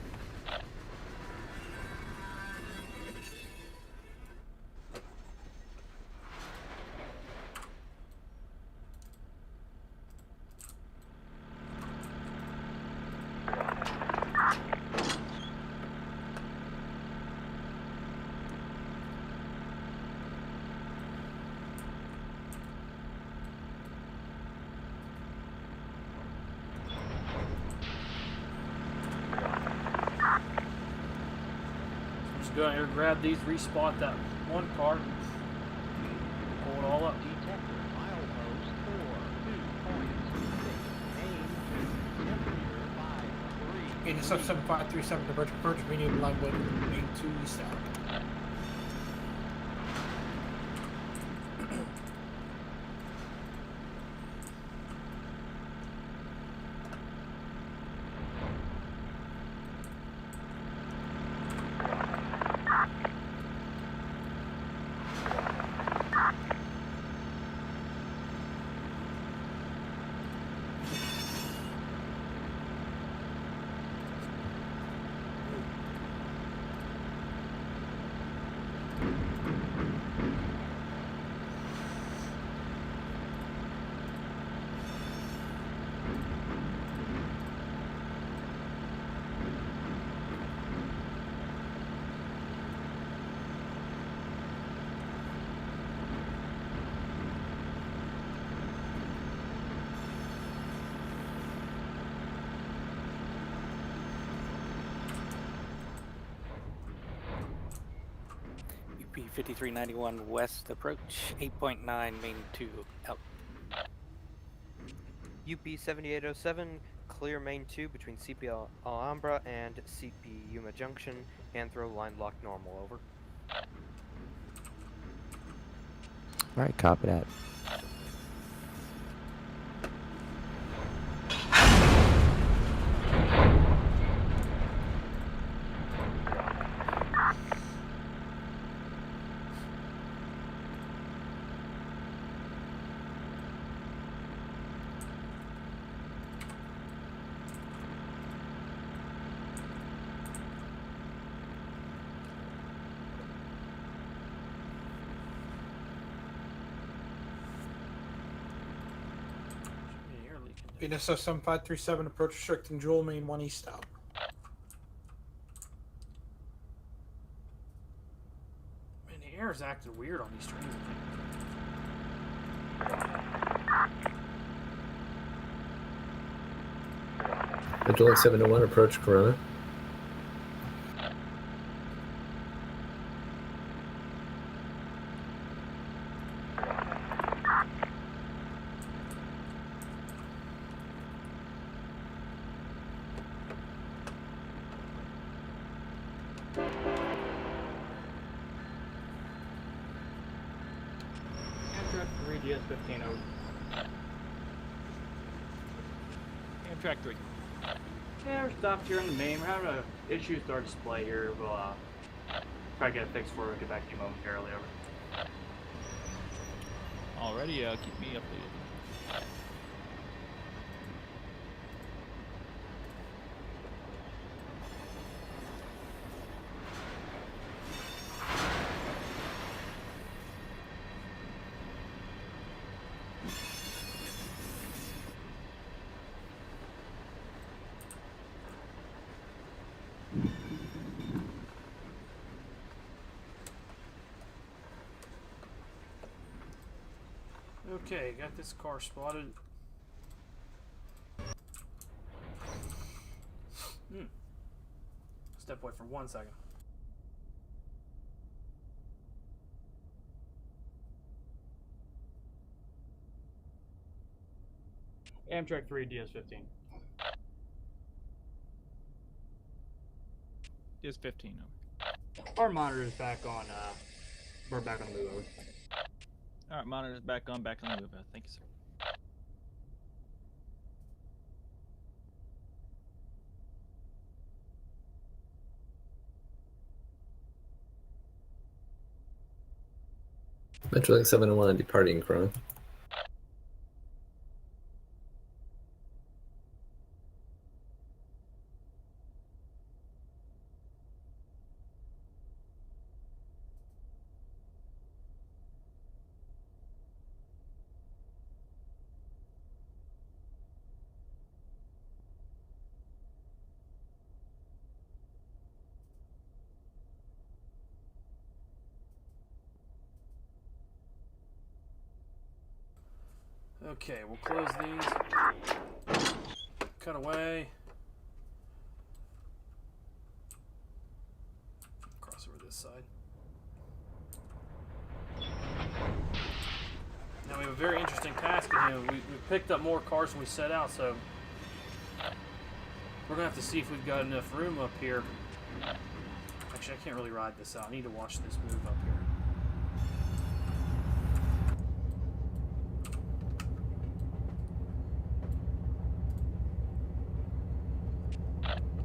Go out here, grab these, respot that one car, pull it all up. Detector, milepost 4, 2 points, temperature 5, 3. PNSF 7537 diverge medium Lenwood main 2 east out. UP 5391 West approach 8.9 main 2 out. UP 7807 clear main 2 between CP Alhambra and CP Yuma Junction. Hand throw line lock normal, over. Alright, copy that. BNSF 7537, approach restricting Jewel Main 1 east out. Man, the air is acting weird on these trains. Vigilant 701, approach Corona. Amtrak 3 DS15 over. Amtrak 3. Yeah, we're stopped here in the main. We're having issues with our display here. We'll try to get it fixed before we get back to you momentarily, over. Alrighty, keep me updated. Okay, got this car spotted. Step away for 1 second. Amtrak 3 DS15. DS15 over. Our monitor is back on, we're back on the move, over. Alright, monitor's back on the move. Thank you, sir. Metrolink 701, departing Corona. Okay, we'll close these. Cut away. Cross over this side. Now we have a very interesting task at hand. We picked up more cars than we set out, so we're gonna have to see if we've got enough room up here. Actually, I can't really ride this out. I need to watch this move up here.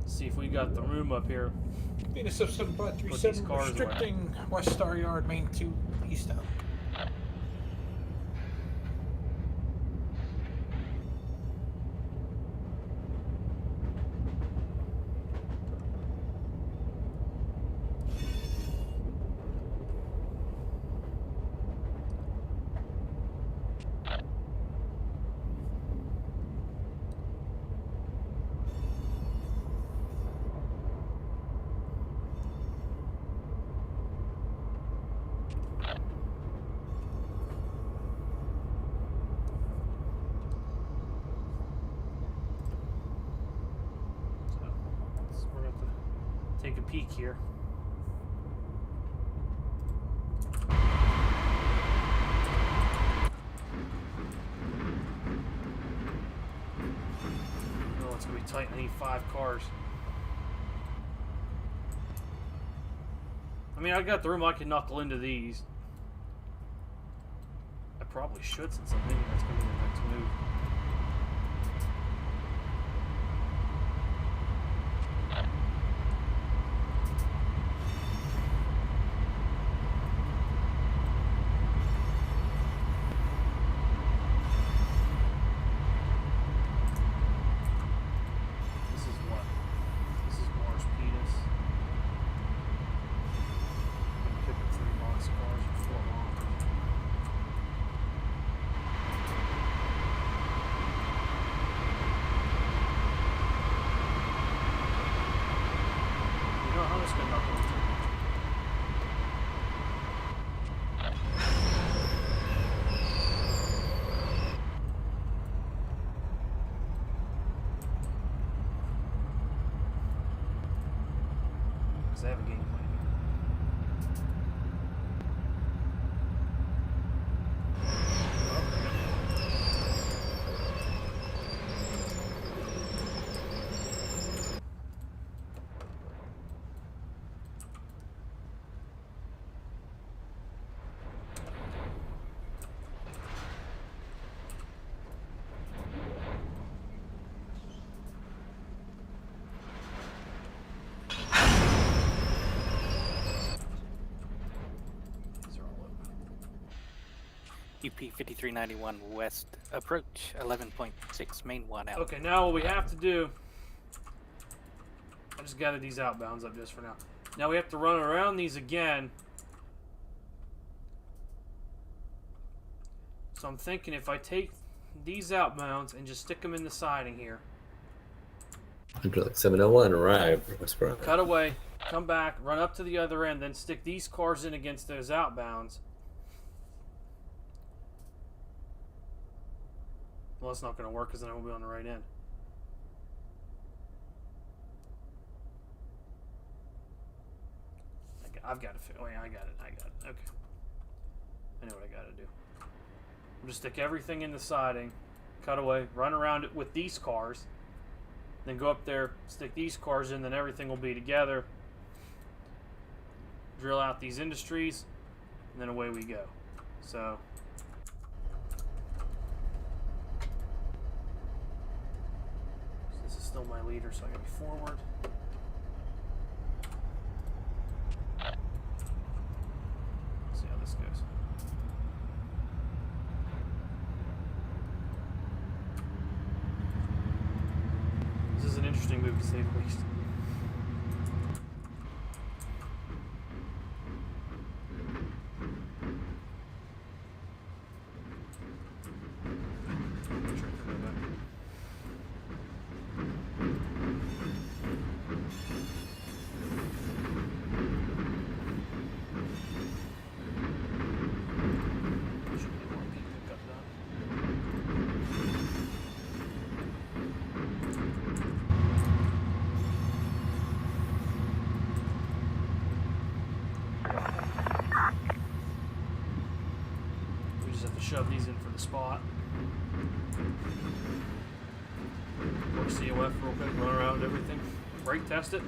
See if we got the room up here. BNSF 7537, restricting West Star Yard, Main 2 east out. Take a peek here. Well, let's tight. I need 5 cars. I mean, I got the room. I can knuckle into these. I probably should, since I'm thinking that's going to be the next move. Because I have a game plan. UP 5391 West approach 11.6 main 1 out. Okay, now what we have to do, I just gathered these outbounds up just for now. Now we have to run around these again. So I'm thinking if I take these outbounds and just stick them in the siding here. Hydraulic 701 arrive. West Broad. Cut away, come back, run up to the other end, then stick these cars in against those outbounds. Well, it's not going to work because then I won't be on the right end. I've got to figure. Wait, I got it. Okay. I know what I got to do. I'm just stick everything in the siding, cut away, run around it with these cars, then go up there, stick these cars in, then everything will be together. Drill out these industries, and then away we go. So. This is still my leader, so I gotta be forward. See how this goes. This is an interesting move to say the least. Shove these in for the spot. Work COF real quick, run around everything, brake test it.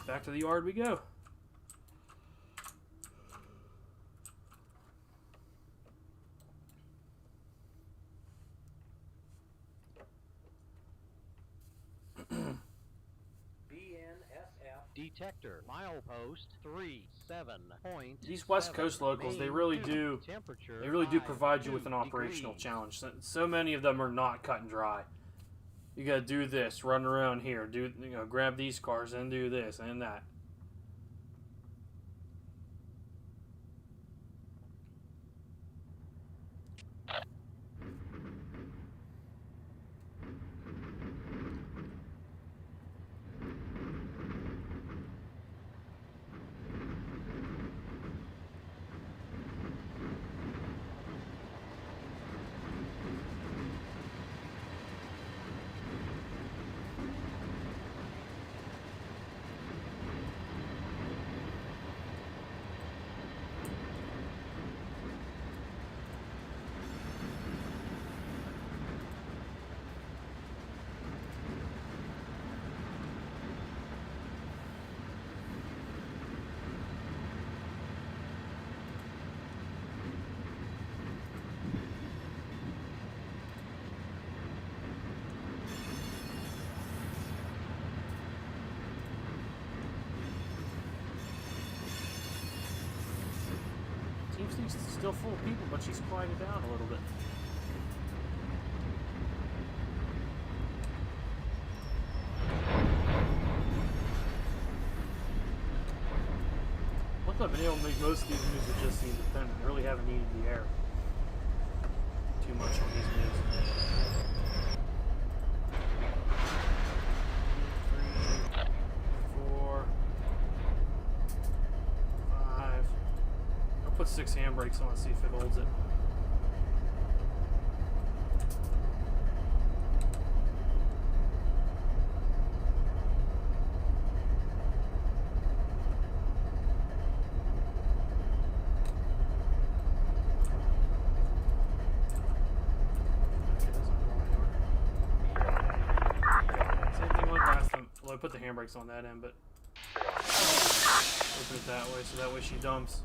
Back to the yard we go. Detector, milepost 37. These West Coast locals, they really do provide you with an operational challenge. So many of them are not cut and dry. You gotta do this, run around here, grab these cars and do this and that. City's still full of people, but she's quieted down a little bit. Luckily, I've been able to make most of these moves with just the independent. I really haven't needed the air too much on these moves. 3, 4, 5. I'll put 6 handbrakes on and see if it holds it. I put the handbrakes on that end, but open it that way, so that way she dumps.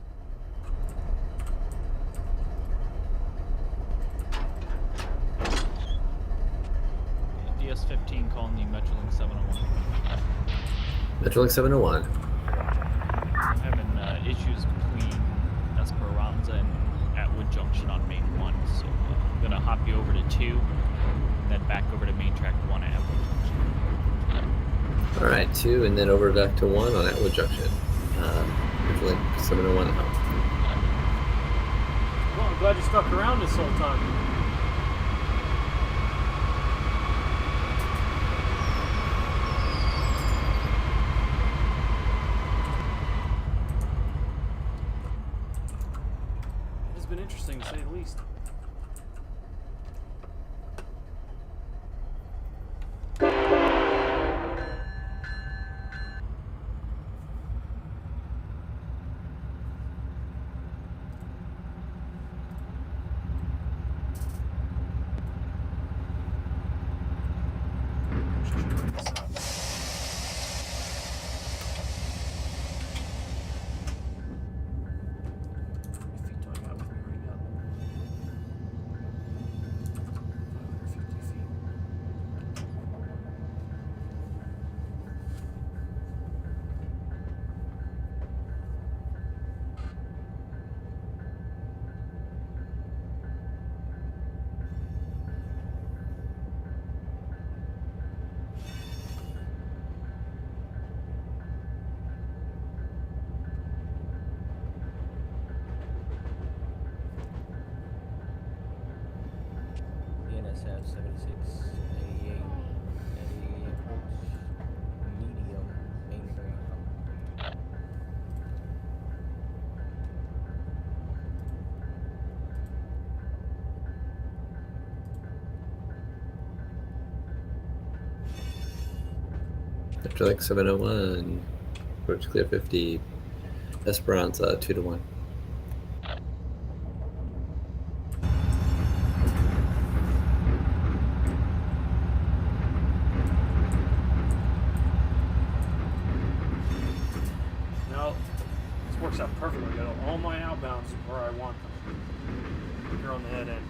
DS-15 calling the Metrolink 701. Metrolink 701. I'm having issues between Esperanza and Atwood Junction on Main 1, so I'm going to hop you over to 2, and then back over to Main Track 1 at Atwood Junction. Alright, 2, and then over back to 1 on Atwood Junction. Metrolink 701 out. Well, I'm glad you stuck around this whole time. It has been interesting, to say the least. NSF 7688 Eddie approach medium main ramp. Metrolink 701. Approach clear 50. Esperanza 2 to 1. Works out perfectly. I got all my outbounds where I want them. Here on the head end.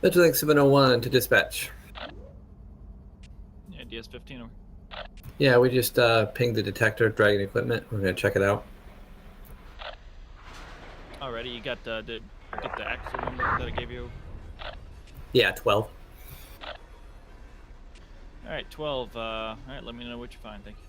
Metrolink 701 to dispatch. Yeah, DS-15 over. Yeah, we just pinged the detector, dragging equipment. We're going to check it out. Alrighty, you got the axle number that I gave you? Yeah, 12. Alright, 12. Alright, let me know what you find. Thank you.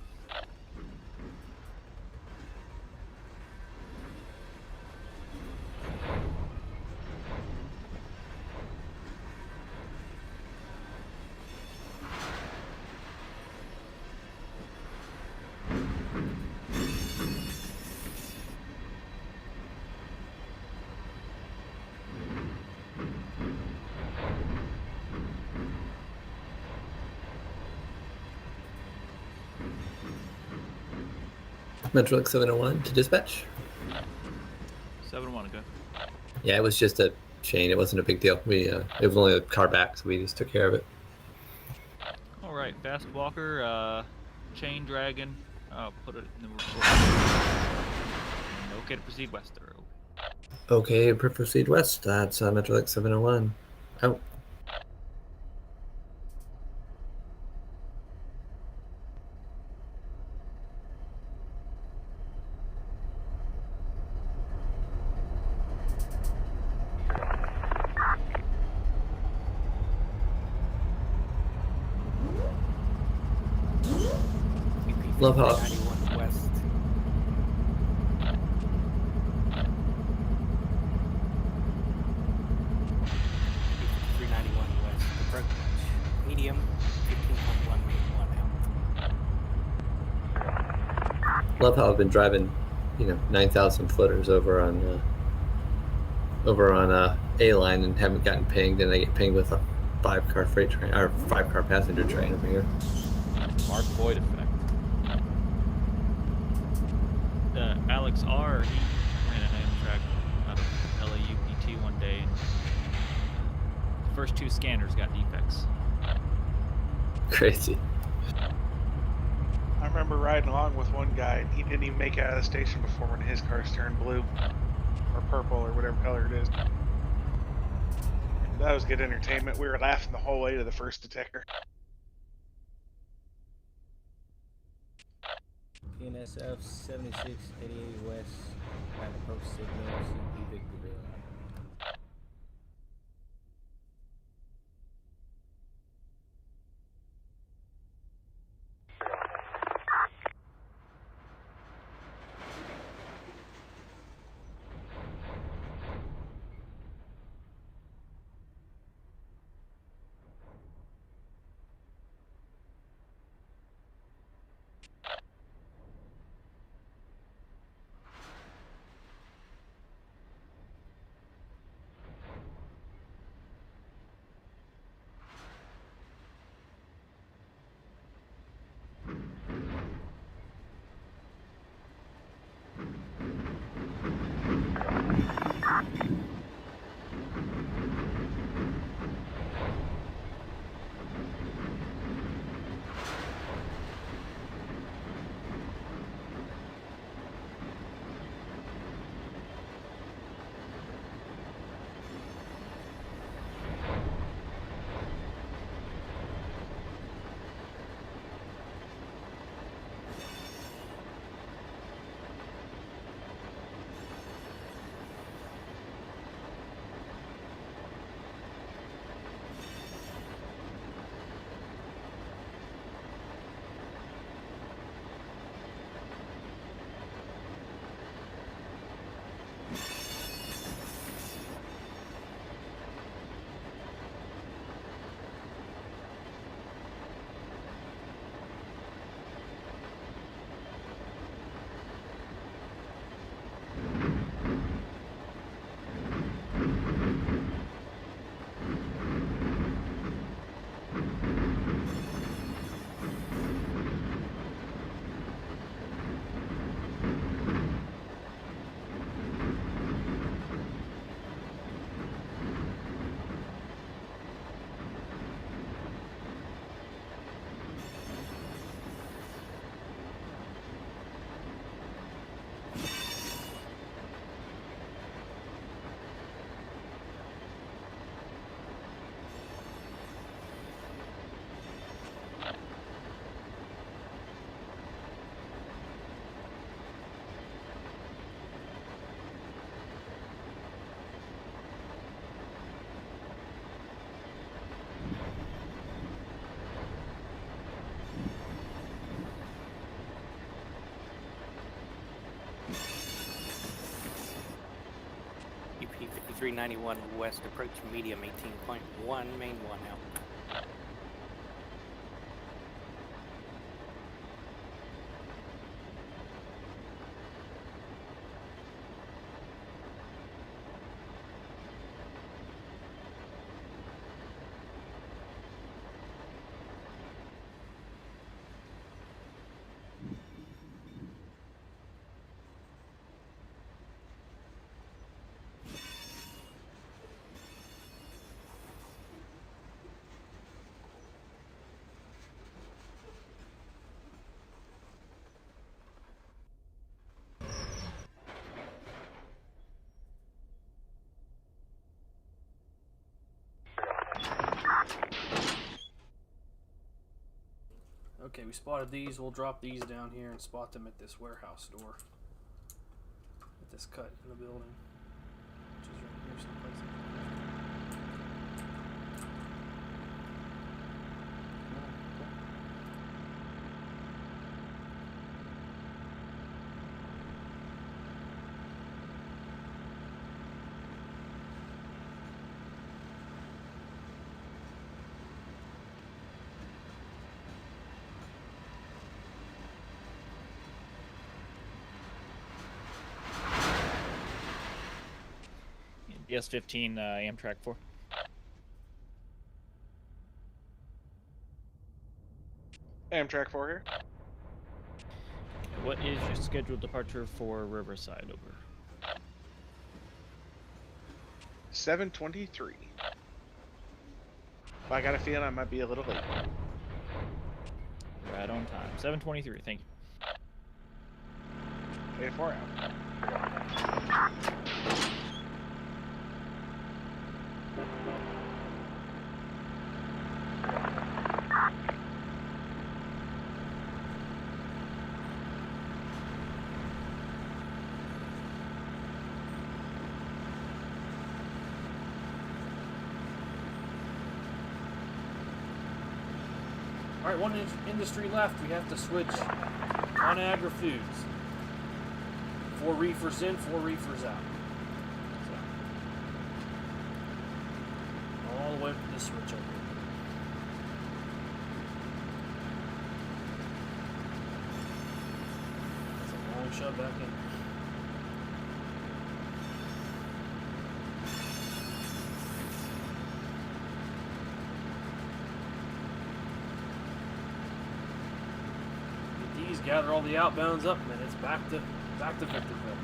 Metrolink 701 to dispatch. 701, go. Yeah, it was just a chain. It wasn't a big deal. It was only a car back, so we just took care of it. Alright, Fast Walker, Chain Dragon, I'll put it in the report. Okay to proceed west, or Okay, proceed west. That's Metrolink 701. Out. Love how 91 west. BP 391 west. Approach medium. 15.1 main 1 out. love how I've been driving, 9,000 footers over on A line and haven't gotten pinged, and I get pinged with a 5-car freight train or 5-car passenger train over here. Mark Boyd effect. Alex R, he ran an Amtrak out of LAUPT one day, and the first 2 scanners got defects. Crazy. I remember riding along with one guy, and he didn't even make it out of the station before one of his cars turned blue. Or purple, or whatever color it is. That was good entertainment. We were laughing the whole way to the first detector. PNSF 7688 West, and approach signal CP Victorville. BP 5391 west, approach medium 18.1, main 1 out. Okay, we spotted these. We'll drop these down here and spot them at this warehouse door. At this cut in the building. Which is right here someplace. DS-15 Amtrak 4. Amtrak 4 here. What is your scheduled departure for Riverside? Over. 7:23. I got a feeling I might be a little late. Right on time. 7:23. Thank you. A4 out. Alright, one industry left. We have to switch on Agra Foods. 4 reefers in, 4 reefers out. So, all the way up to this switch over here. That's a long shove back in. Gather all the outbounds up, and then it's back to Victorville.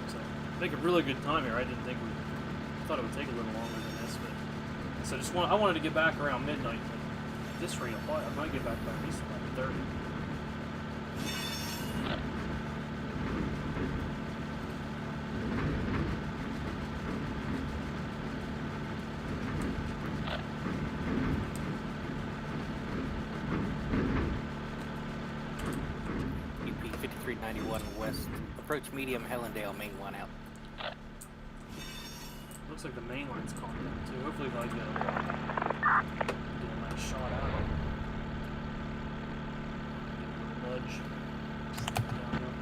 So make a really good time here. I didn't think thought it would take a little longer than this, but so I wanted to get back around midnight. But at this rate, I might get back by at least 11:30. West. Approach medium Hellendale, main 1 out. Looks like the main line's calling down too. Hopefully they'll get a nice shot out of it. Get a little nudge. Down there.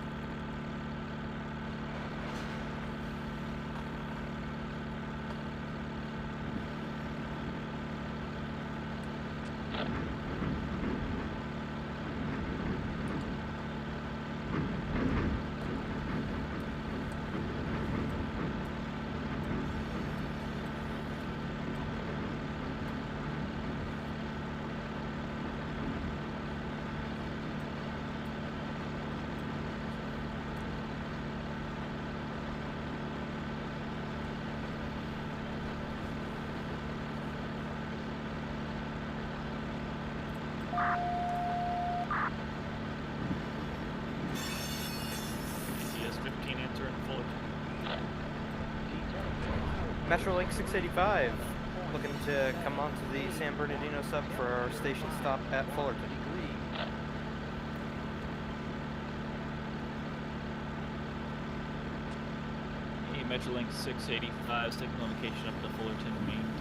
Metrolink 685, looking to come onto the San Bernardino sub for our station stop at Fullerton. Hey, Metrolink 685, signal indication up to Fullerton, Maine.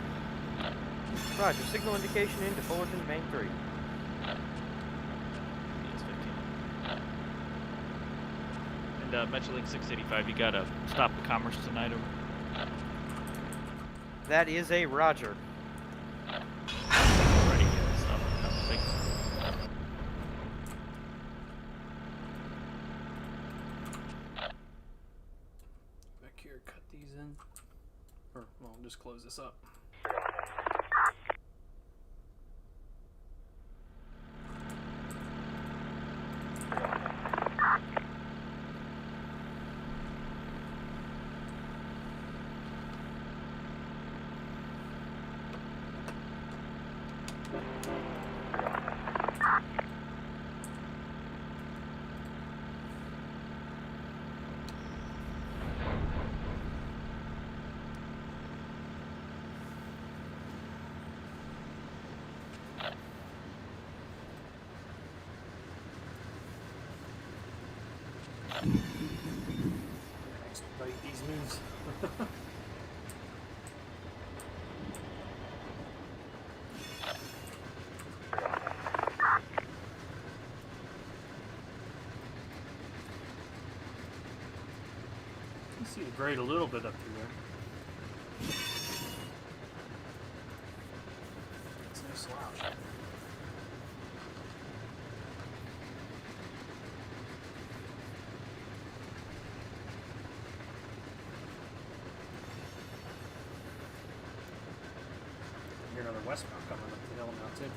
Roger, signal indication into Fullerton, Maine 3. And Metrolink 685, you got a stop of commerce tonight, over. That is a Roger. Ready, stop of commerce, thanks. Back here, cut these in. Or, well, I'll just close this up. these moves. You see the grade a little bit up through there. It's no slouch. Hear another westbound coming up the hill now too.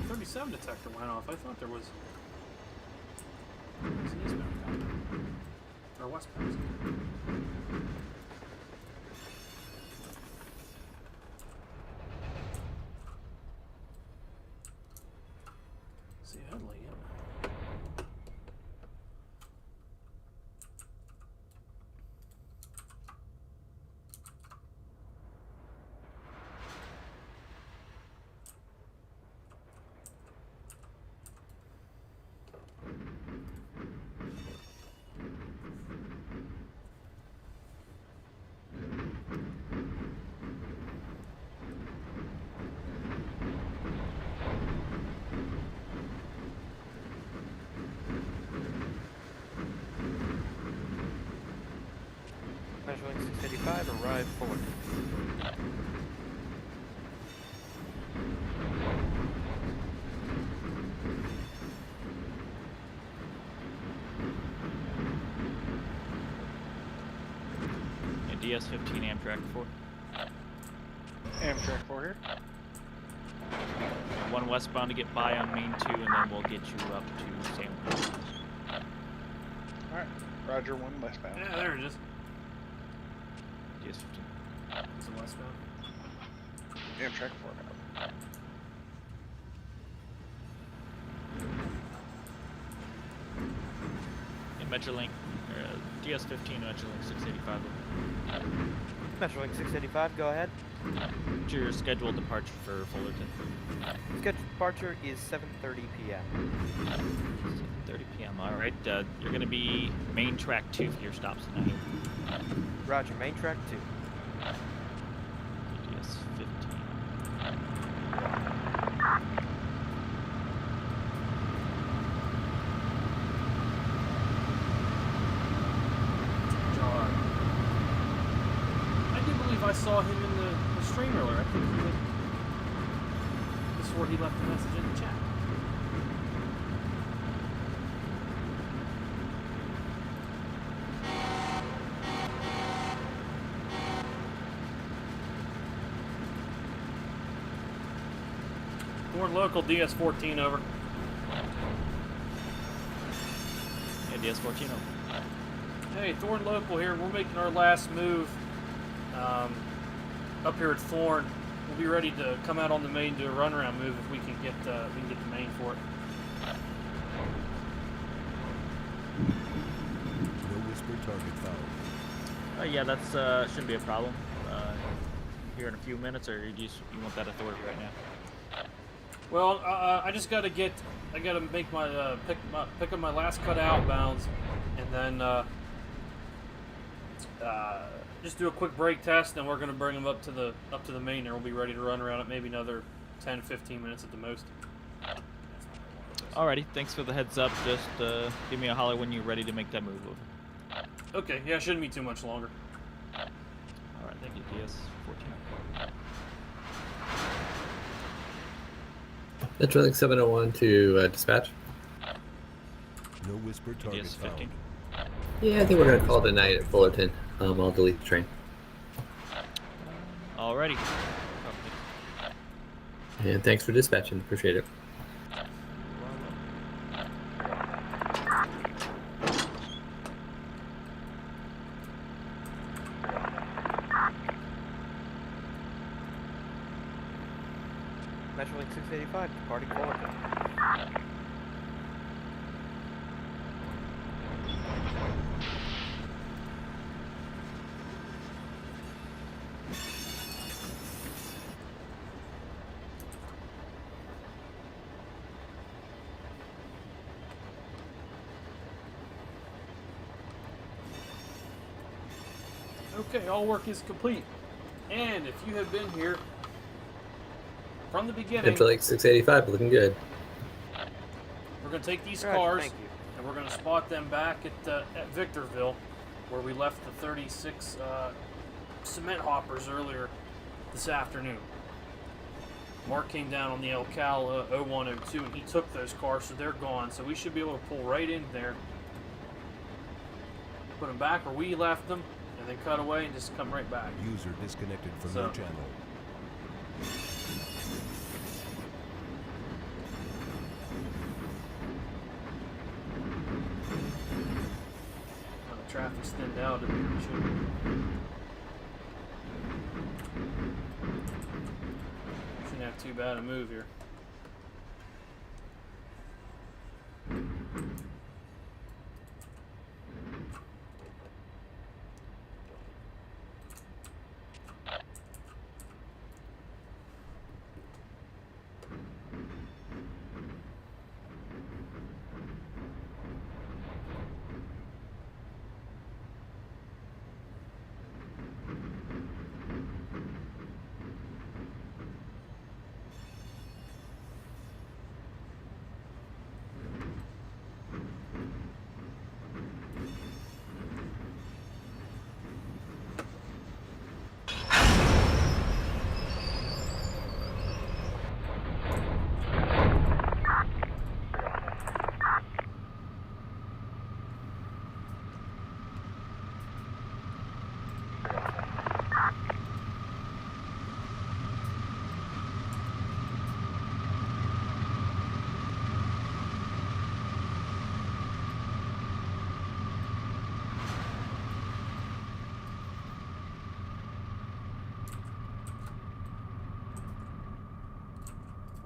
The 37 detector went off. I thought there was an eastbound coming. Or westbound. See a headlight yet. Measuring 685, arrive forward. And DS-15 Amtrak 4. Amtrak 4 here. One westbound to get by on Main 2, and then we'll get you up to San Juan. Alright. Roger, 1 westbound. Yeah, there it is. DS-15. It's a westbound. Amtrak 4 now. And Metrolink, DS-15 Metrolink 685. Measuring 685, go ahead. What's your scheduled departure for Fullerton? Scheduled departure is 7:30 p.m. 7:30 p.m. All right. You're going to be main track 2 for your stops tonight. Roger, main track 2. DS-15. John. I do believe I saw him in the stream earlier. I think he was before he left a message in the chat. Thorn local DS-14 over. Yeah, DS-14 over. Hey, Thorn local here. We're making our last move up here at Thorn. We'll be ready to come out on the main, do a runaround move if we can get the main for it. No whisper target found. Yeah, that's shouldn't be a problem. Here in a few minutes, or you want that authority right now? Well, I just got to I got to make my pick up my last cut outbounds, and then just do a quick brake test, and we're going to bring them up to the main there. We'll be ready to run around it maybe another 10-15 minutes at the most. Alrighty, thanks for the heads up. Just give me a holler when you're ready to make that move over. Okay, yeah, it shouldn't be too much longer. Alright, thank you, DS-14. Metrolink 701 to dispatch. No whisper target found. Yeah, I think we're going to call it a night at Fullerton. I'll delete the train. Alright. already. And thanks for dispatching. Appreciate it. Metrolink 685, departing Fullerton. Okay, all work is complete. And if you have been here from the beginning, Interlake 685, looking good. we're going to take these Roger, cars thank you. and we're going to spot them back at Victorville, where we left the 36 cement hoppers earlier this afternoon. Mark came down on the R-CAL0041, and he took those cars, so they're gone. So we should be able to pull right in there, put them back where we left them, and then cut away and just come right back. User disconnected from your channel. The traffic's thinned out a bit. Shouldn't have too bad a move here.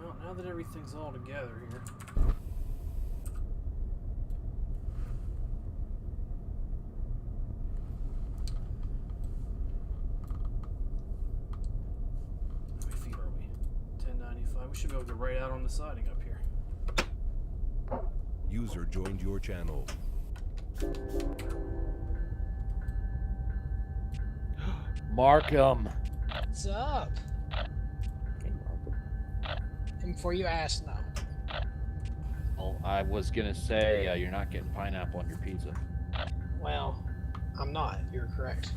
Well, now that everything's all together here. How many feet are we? 1095. We should be able to get right out on the siding up here. User joined your channel. Markham. What's up? And before you ask, no. Well, I was gonna say you're not getting pineapple on your pizza. Well, I'm not. You're correct.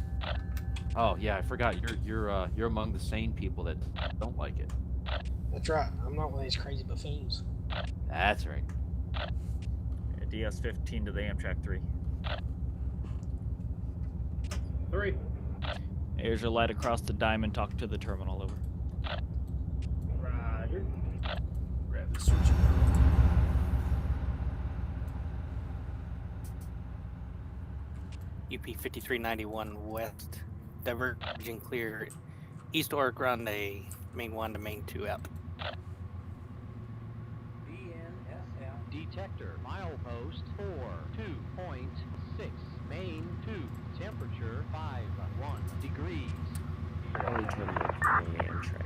Oh yeah, I forgot. You're among the sane people that don't like it. That's right. I'm not one of these crazy buffoons. That's right. DS-15 to the Amtrak 3. 3. Here's your light across the diamond. Talk to the terminal. Over. Roger. Grab the switch. UP 5391 West. Diverging clear. East Or Grande. Main 1 to main 2 out. Detector, milepost 4.2.6, main 2, temperature 51 degrees. Only terminal for the Amtrak.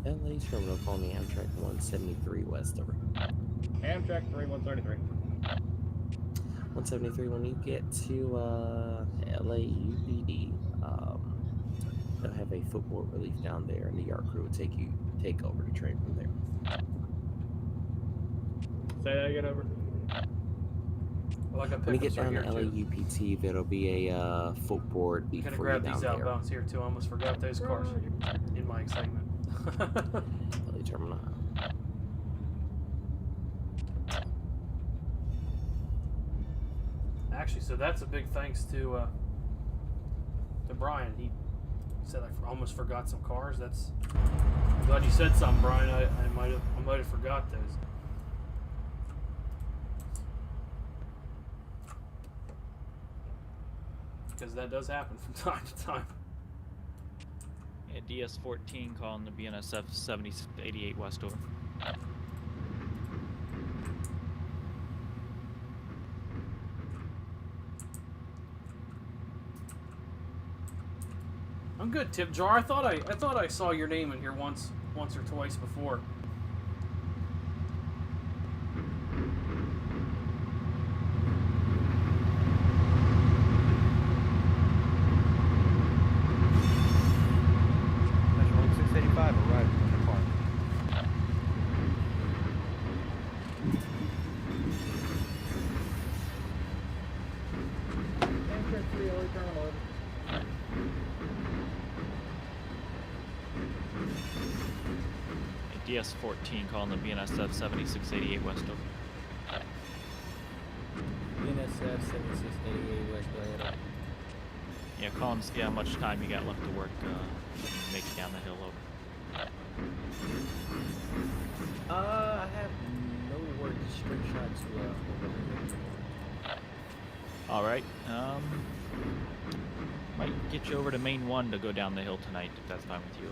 LA terminal, call me Amtrak 173 West, over. Amtrak 3, 133. 173, when you get to LA UPD, they'll have a footboard relief down there, and the yard crew will take over the train from there. Say that again, over. Well, I got when you get pickles right down to here too. LAUPT, there'll be a footboard I'm gonna before grab you down these there. outbounds here too. I almost forgot those cars in my excitement. LA Terminal. Actually, so that's a big thanks to Brian. He said I almost forgot some cars. I'm glad you said something, Brian. I might have forgot those. Because that does happen from time to time. Yeah, DS-14 calling the BNSF 7088 Westover. I'm good, Tip Jar. I thought I saw your name in here once or twice before. National 685 arrived in the park. Amtrak 3 LA Terminal. DS-14 calling the BNSF 7688 Westover. BNSF 7688 Westover. Yeah, calling to see how much time you got left to work, make it down the hill over. I have no word straight shot to Alright, might get you over to Main 1 to go down the hill tonight, if that's fine with you.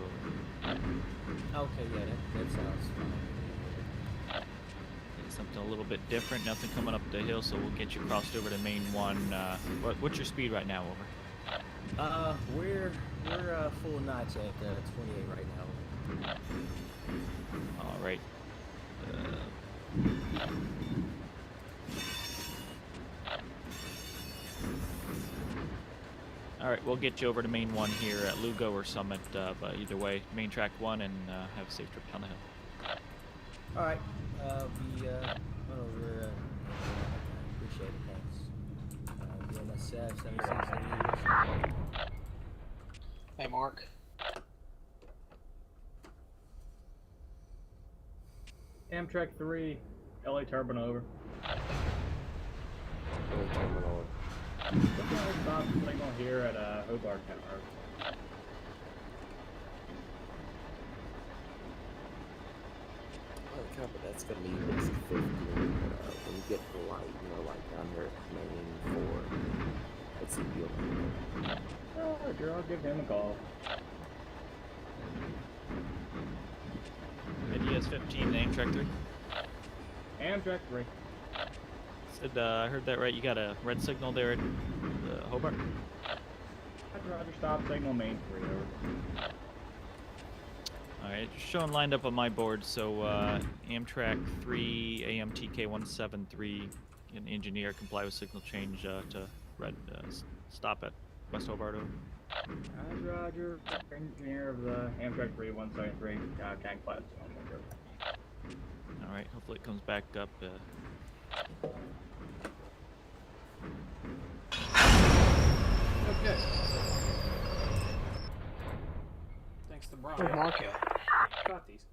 Okay, yeah, that sounds fine. It's something a little bit different, nothing coming up the hill, so we'll get you crossed over to Main 1. What's your speed right now, over? We're full notch at 28 right now. Alright. Alright, we'll get you over to Main 1 here at Lugo or Summit, but either way, Main Track 1, and have a safe trip down the hill. Alright, I'll be over. Appreciate it, thanks. BNSF 7688. Hey, Mark. Amtrak 3 LA Terminal over. LA Terminal. What's the stop signal here at Hobart Tower? But that's gonna be risk 50. When you get the light, like down here at Main 4, let's see if you'll. Oh, sure, I'll give him a call. DS-15, Amtrak 3? Amtrak 3. Said, I heard that right, you got a red signal there at Hobart? Roger, stop signal Main 3 over. Alright, just showing lined up on my board, so Amtrak 3 AMTK 173, an engineer comply with signal change to red stop at West Hobart over. Roger, engineer of the Amtrak 3 173, Kang Class. Alright, hopefully it comes back up. Okay. Thanks to Brian. Where's Mark at? Got these.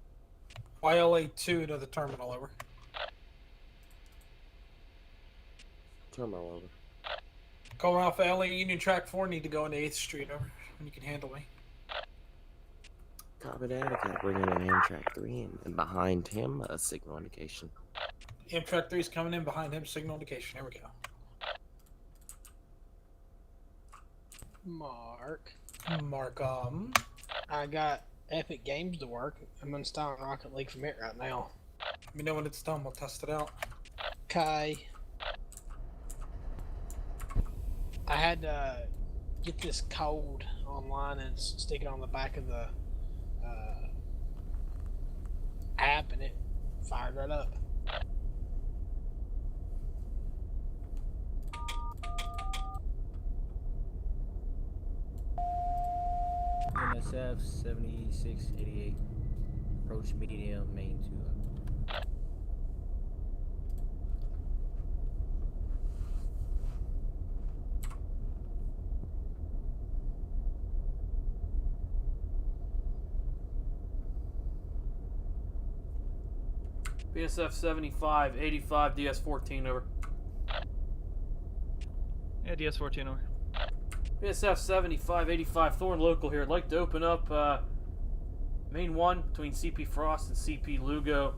YLA2 to the terminal, over. Terminal, over. Calling off LA Union Track 4, need to go into 8th Street, over. When you can handle me. Copy that. I gotta bring in an Amtrak 3 and behind him, a signal indication. Amtrak 3 is coming in behind him, signal indication. There we go. Mark. Mark, I got Epic Games to work. I'm installing Rocket League from it right now. Let me know when it's done, we'll test it out. Okay. I had to get this code online and stick it on the back of the app, and it fired right up. NSF 7688. Approach medium, Main 2. BSF 7585 DS14 over. Yeah, DS14 over. BSF 7585 Thorn local here. I'd like to open up main 1 between CP Frost and CP Lugo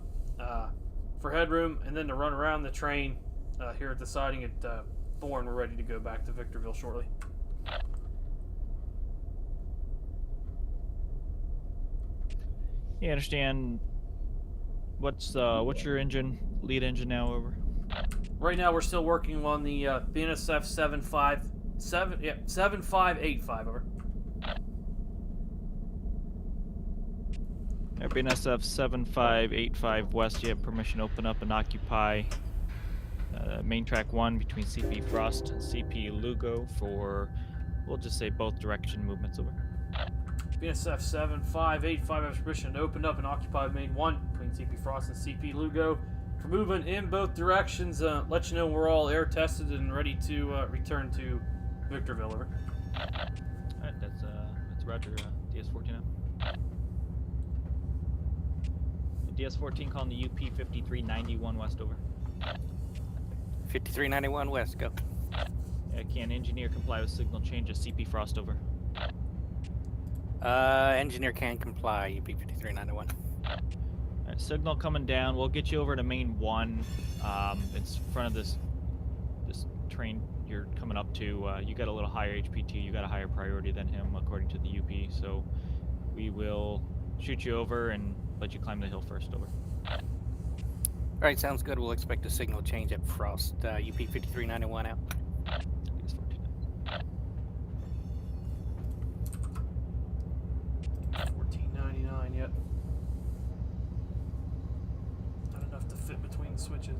for headroom, and then to run around the train here at the siding at Thorn. We're ready to go back to Victorville shortly. Yeah, understand. What's your lead engine now over? Right now we're still working on the BNSF 7585 over. BNSF 7585 West, you have permission to open up and occupy main track 1 between CP Frost and CP Lugo for, we'll just say, both direction movements over. BNSF 7585 has permission to open up and occupy main 1 between CP Frost and CP Lugo for movement in both directions. Let you know we're all air tested and ready to return to Victorville over. Alright, that's Roger, DS14 now. DS14 calling the UP 5391 West over. 5391 West, go. Can engineer comply with signal change at CP Frost over? Engineer can comply, UP 5391. Alright, signal coming down. We'll get you over to main 1. It's in front of this train you're coming up to. You got a little higher HPT. You got a higher priority than him, according to the UP. So we will shoot you over and let you climb the hill first over. Alright, sounds good. We'll expect a signal change at Frost. UP 5391 out. 1499 yet. Not enough to fit between the switches.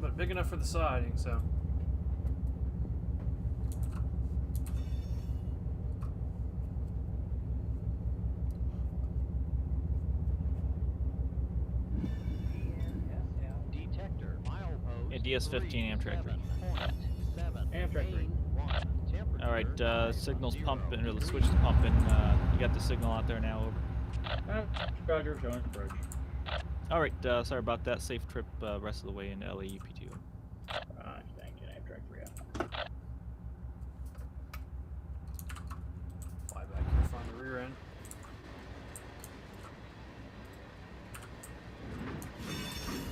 But big enough for the siding, so. Detector, milepost. Yeah, DS15 Amtrak 3. Amtrak 3. Alright, signal's pumping, or the switch is pumping. You got the signal out there now, over. Roger, showing approach. Alright, sorry about that. Safe trip rest of the way into LAUPT. Thank you, Amtrak 3 out. Fly back here, find the rear end.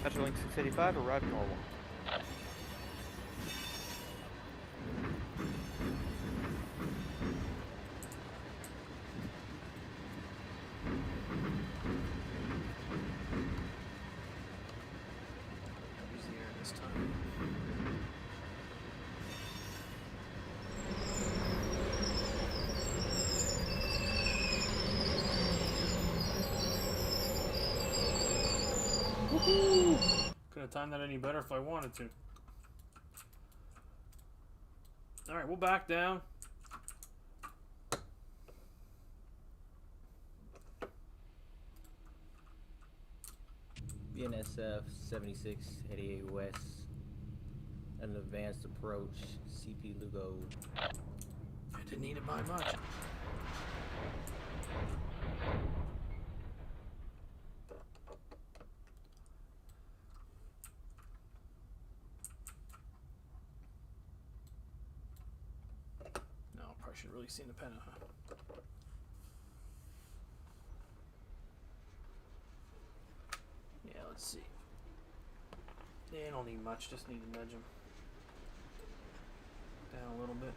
Metrolink 685, arriving normal. Use the air this time. Woohoo! Could have timed that any better if I wanted to. Alright, we'll back down. BNSF 7688 West. An advanced approach, CP Lugo. I didn't need it by much. No, probably should have really seen the pen, huh? Yeah, let's see. Yeah, I don't need much, just need to nudge them down a little bit.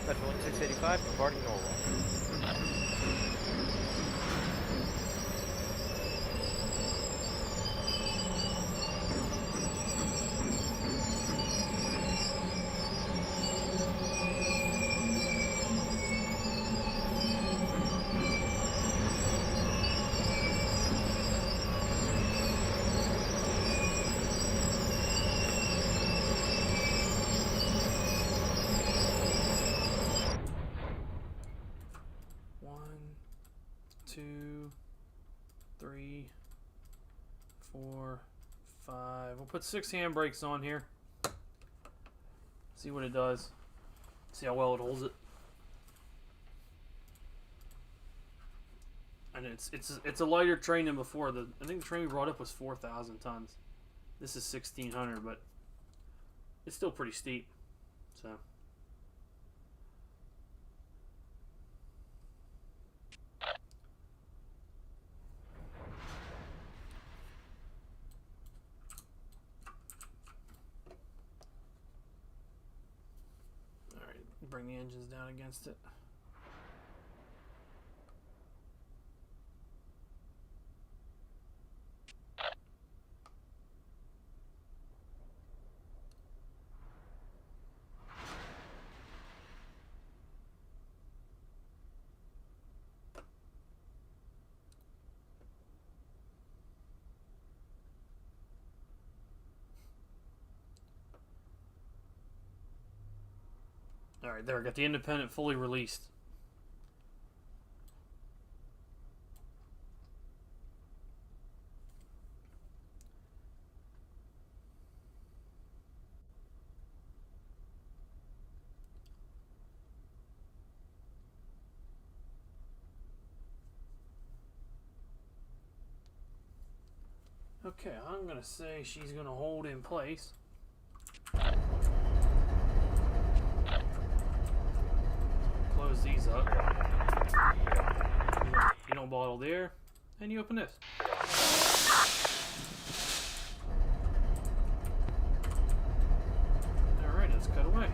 Metrolink 685, departing normal. Two, three, 4, 5. We'll put 6 handbrakes on here. See what it does. See how well it holds it. And it's a lighter train than before. I think the train we brought up was 4,000 tons. This is 1,600, but it's still pretty steep. So. All right, bring the engines down against it. Alright, there, I got the independent fully released. Okay, I'm gonna say she's gonna hold in place. Close these up. You don't bottle there, and you open this. Alright, let's cut away.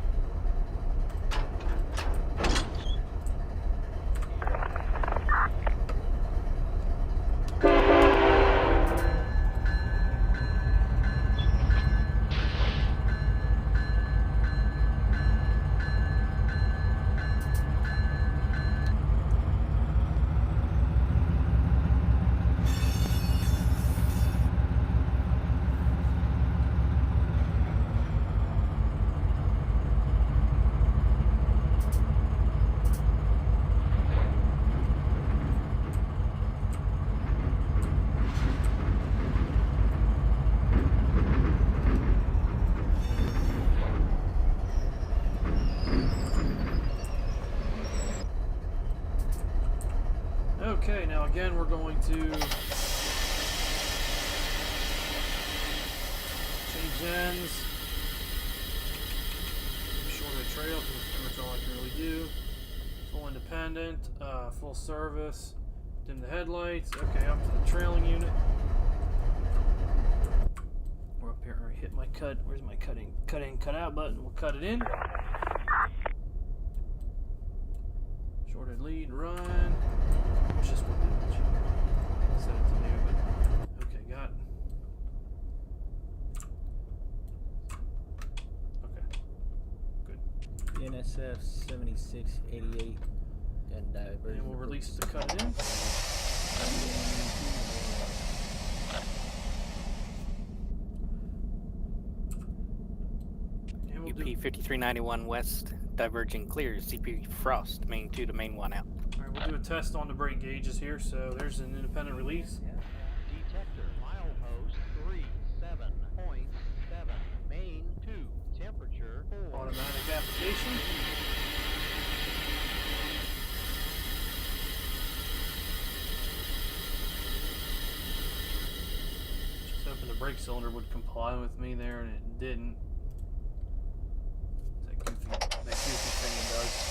Okay, now again we're going to change ends, shorten the trail, because that's all I can really do. Full independent, full service, dim the headlights. Okay, up to the trailing unit. We're up here, I hit my cut. Where's my cut in, cut out button? We'll cut it in. Shorted lead, run. It's just what they said it to do, but okay, got it. Okay, good. NSF 7688 and diversion. And we'll release the cut in. And we'll UP 5391 West, diverging clear, CP Frost, main 2 to main 1 out. Alright, we'll do a test on the brake gauges here. So there's an independent release. Detector, milepost 37.7, main 2, temperature 4. Automatic application. Just hoping the brake cylinder would comply with me there, and it didn't. That goofy thing it does.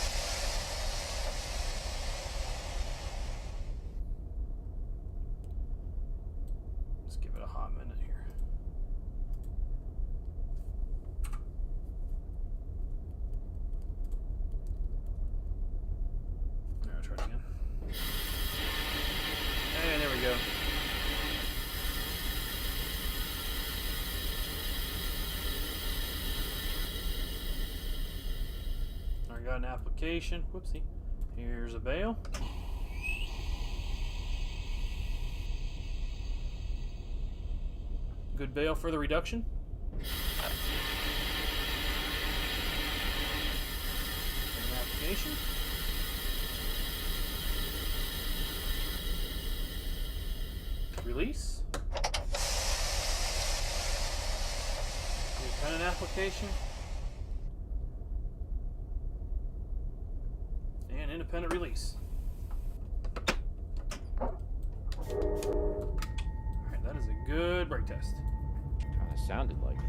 Got an application. Whoopsie. Here's a bail. Good bail for the reduction. An application. Release. Independent application. independent release. Alright, that is a good brake test. Kind of sounded like it.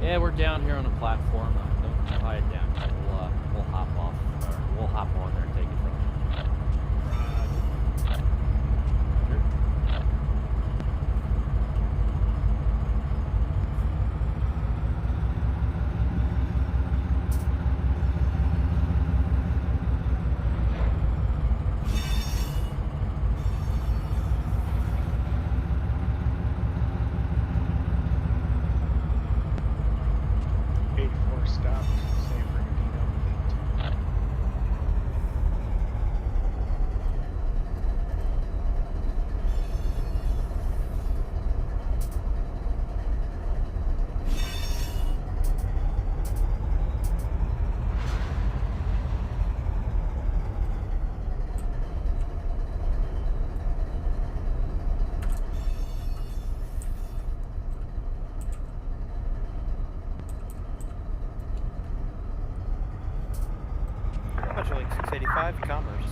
Yeah, we're down here on the platform. Don't tie it down. We'll hop off, or we'll hop on there and take it from there. Metrolink 685, Commerce.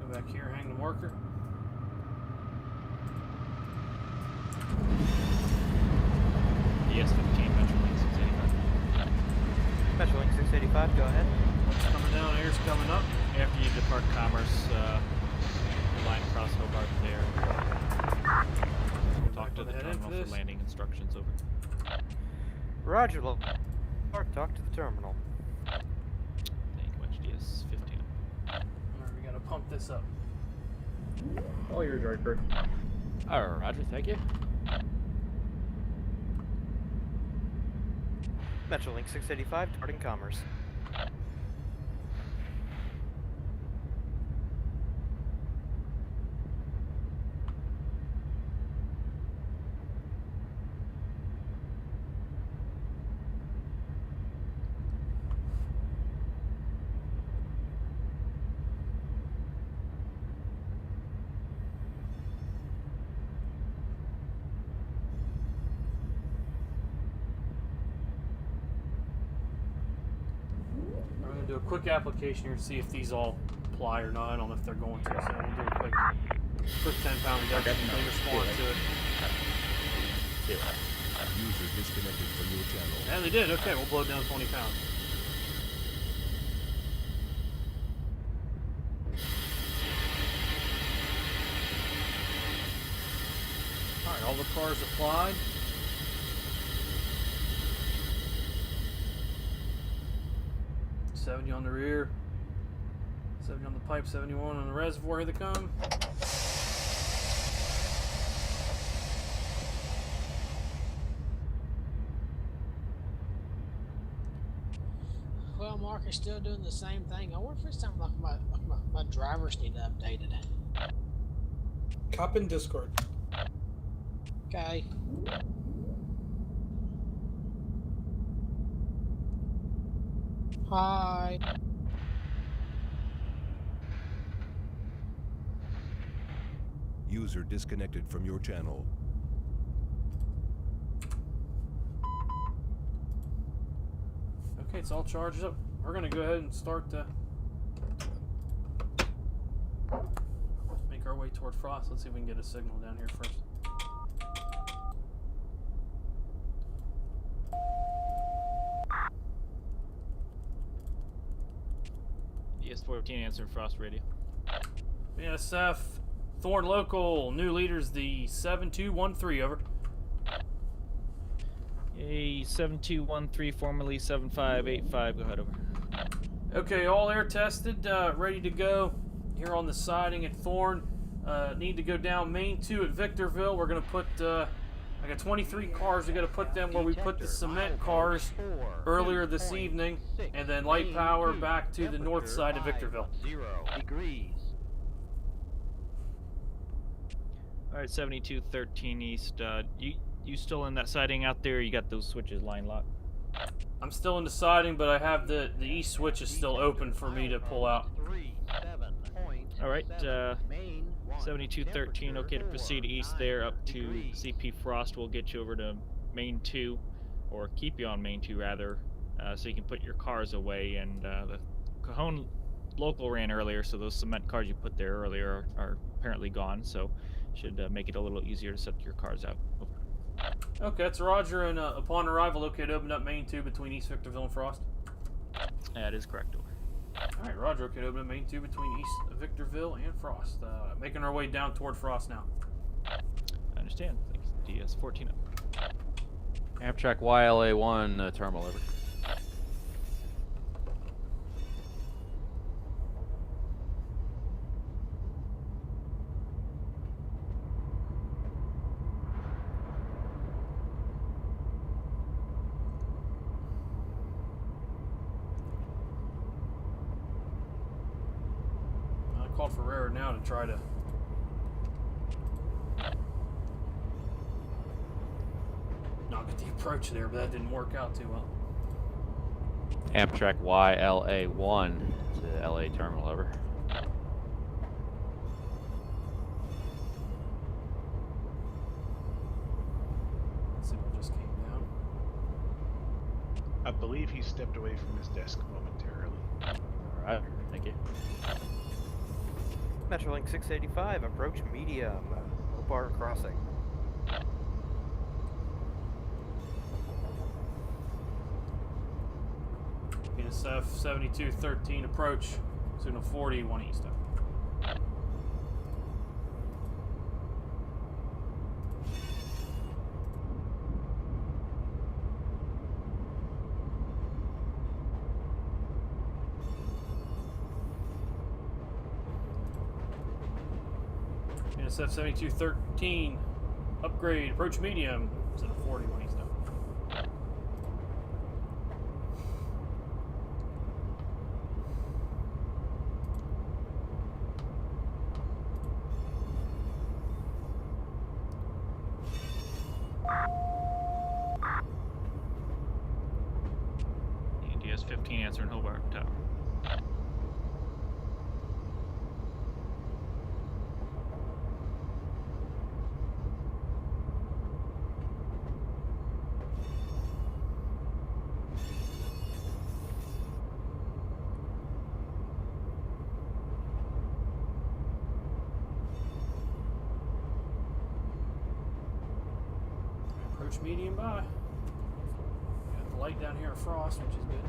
Go back here, hang the marker. DS-15, Metrolink 685. Metrolink 685, go ahead. Coming down, air's coming up. After you depart Commerce, line across Hobart there. Talk to the terminal for landing instructions, over. Roger, talk to the terminal. Thank you, DS 15. Alright, we gotta pump this up. All yours, Riker. Alright, Roger, thank you. Metrolink 685, departing commerce. I'm gonna do a quick application here to see if these all apply or not. I don't know if they're going to, so we'll do a quick 10-pound reduction and respond to it. User disconnected from your channel. And they did. Okay, we'll blow down 20 pounds. Alright, all the cars applied. $70 on the rear, 70 on the pipe, 71 on the reservoir. Here they come. Well, Mark is still doing the same thing. I wonder if it's something like my drivers need updated. Cop in Discord. Okay. Hi. User disconnected from your channel. Okay, it's all charged up. We're gonna go ahead and start to make our way toward Frost. Let's see if we can get a signal down here first. DS-14 answering Frost radio. BSF, Thorn local, new leaders the 7213, over. A 7213, formerly 7585, go ahead, over. Okay, all air tested, ready to go here on the siding at Thorn. Need to go down Main 2 at Victorville. We're gonna put, I got 23 cars. We gotta put them where we put the cement cars earlier this evening, and then light power back to the north side of Victorville. 0 degrees. Alright, 7213 East, you still in that siding out there? You got those switches line locked? I'm still in the siding, but I have the east switch is still open for me to pull out. Alright, 7213, okay to proceed east there up to CP Frost. We'll get you over to Main 2, or keep you on Main 2 rather, so you can put your cars away. And the Cajon local ran earlier, so those cement cars you put there earlier are apparently gone, so should make it a little easier to set your cars out. Over. Okay, that's Roger, and upon arrival, okay to open up Main 2 between East Victorville and Frost? That is correct, over. Alright, Roger, okay to open up Main 2 between East Victorville and Frost. Making our way down toward Frost now. I understand. Thanks. DS-14 up. Amtrak YLA1 terminal, over. Called Ferreira now to try to not get the approach there, but that didn't work out too well. Amtrak YLA1 to LA terminal, over. Signal just came down. I believe he stepped away from his desk momentarily. Alright, thank you. Metrolink 685, approach medium, Opar crossing. BSF 7213 approach, signal 40, 1 east. SF 7213, upgrade, approach medium. Instead of 40 when he's done. And DS-15 answering Hobart Tower. Approach medium by. Got the light down here at Frost, which is good.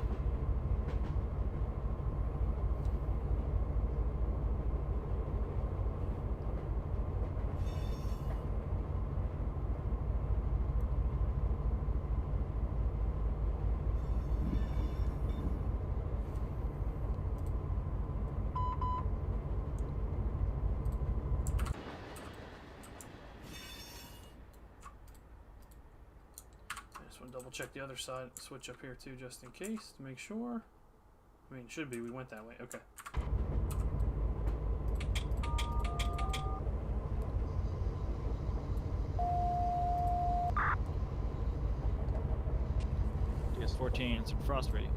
Double check the other side, switch up here too, just in case, to make sure. I mean, it should be, we went that way, okay. DS-14 and some Frost ready.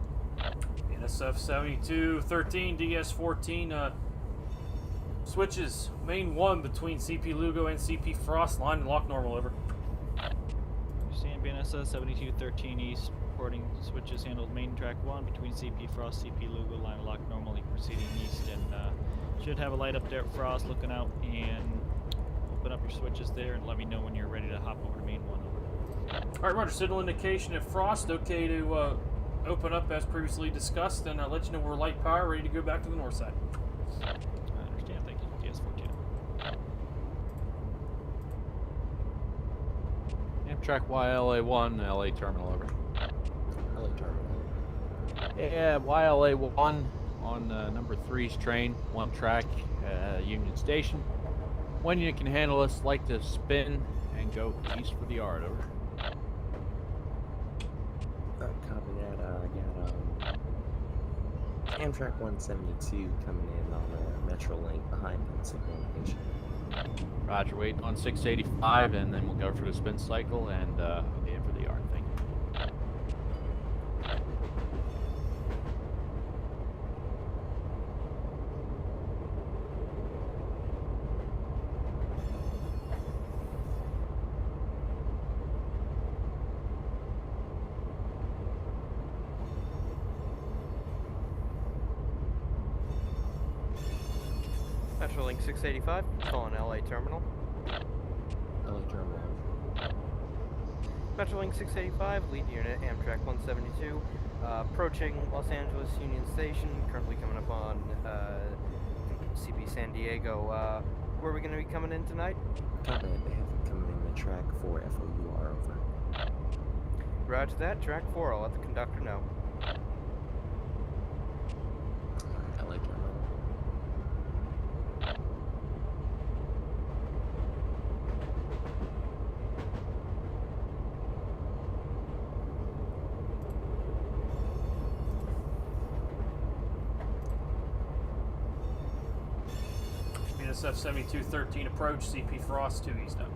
NSF 7213, DS-14, switches, main 1 between CP Lugo and CP Frost, line and lock normal, over. Understand BNSS 7213 East, reporting switches handled main track 1 between CP Frost, CP Lugo, line lock normally proceeding east, and should have a light up there at Frost looking out, and open up your switches there and let me know when you're ready to hop over to main 1, over. Alright, Roger, signal indication at Frost, okay to open up as previously discussed, and I'll let you know we're light power, ready to go back to the north side. I understand, thank you, DS-14. Amtrak YLA1, LA terminal, over. LA terminal. Yeah, YLA1 on number 3's train, 1 track, Union Station. When you can handle us, like to spin and go east for the yard, over. Copy that. I got Amtrak 172 coming in on a Metrolink behind the signal location. Roger, waiting on 685, and then we'll go for the spin cycle and in for the yard. Thank you. Metrolink 685, calling LA terminal. LA terminal. Metrolink 685, lead unit, Amtrak 172, approaching Los Angeles Union Station, currently coming up on CB San Diego. Where are we going to be coming in tonight? Copy that. They have it coming in the track 4 FOUR, over. Roger that, track 4, I'll let the conductor know. LA terminal. NSF 7213 approach, CP Frost 2 east up.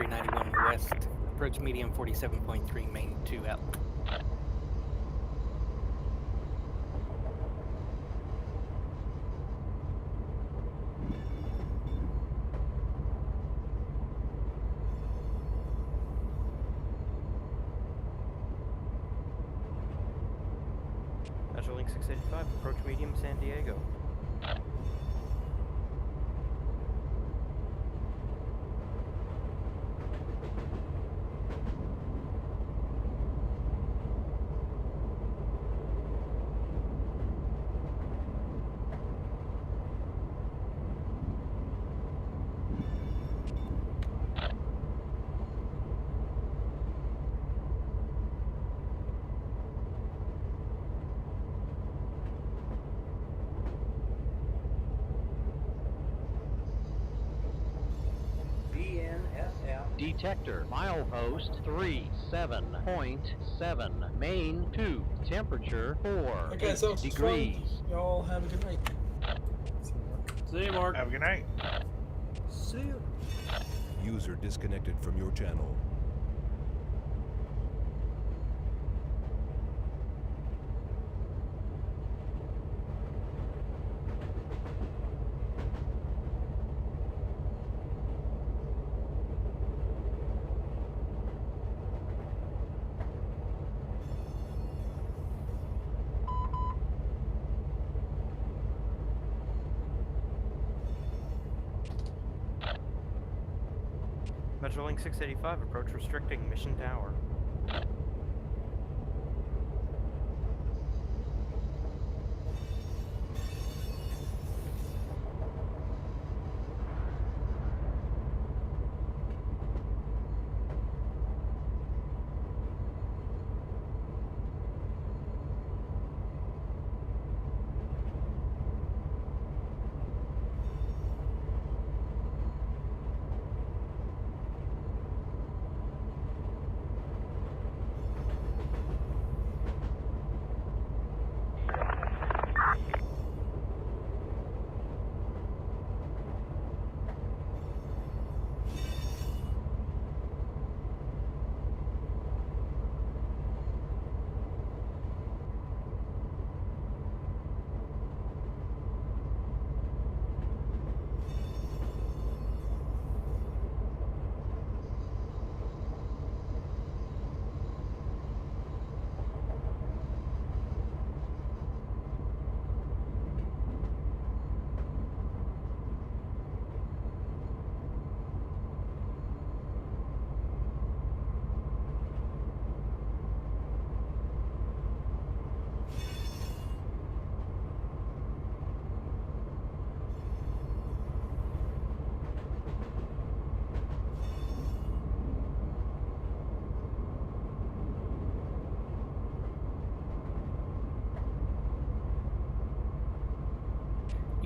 5391 West, approach medium 47.3, main 2 out. Metrolink 685, approach medium San Diego. Detector, milepost 37.7, main 2, temperature 4 Okay, guys, that was degrees. fun. Y'all have a good night. See you, Mark. Have a good night. See you. User disconnected from your channel. Metrolink 685, approach restricting Mission Tower.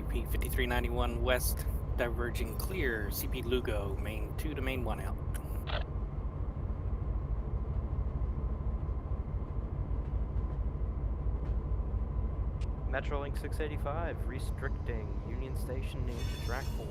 UP 5391 West, diverging clear, CP Lugo, main 2 to main 1 out. Metrolink 685, restricting Union Station into track 4.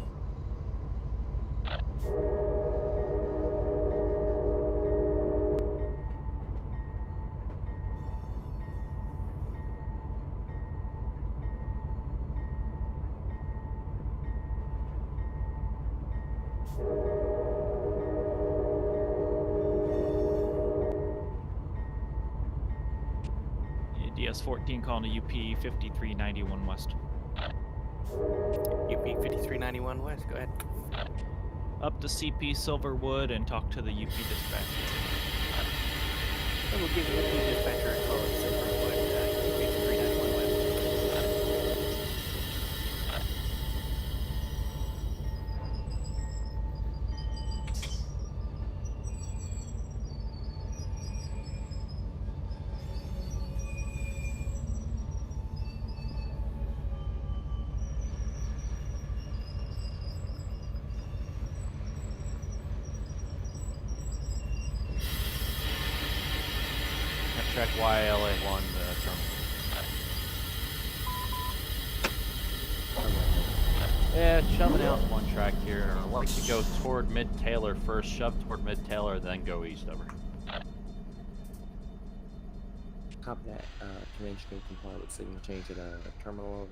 DS-14 calling to UP 5391 West. UP 5391 West, go ahead. Up to CP Silverwood and talk to the UP dispatch. I will give UP dispatcher a call at Silverwood, UP 5391 West. Check YLA1 terminal. Yeah, shoving out one track here. I'd like to go toward Mid-Taylor first. Shove toward Mid-Taylor, then go east over. Copy that. Command stream comply with signal change at terminal over.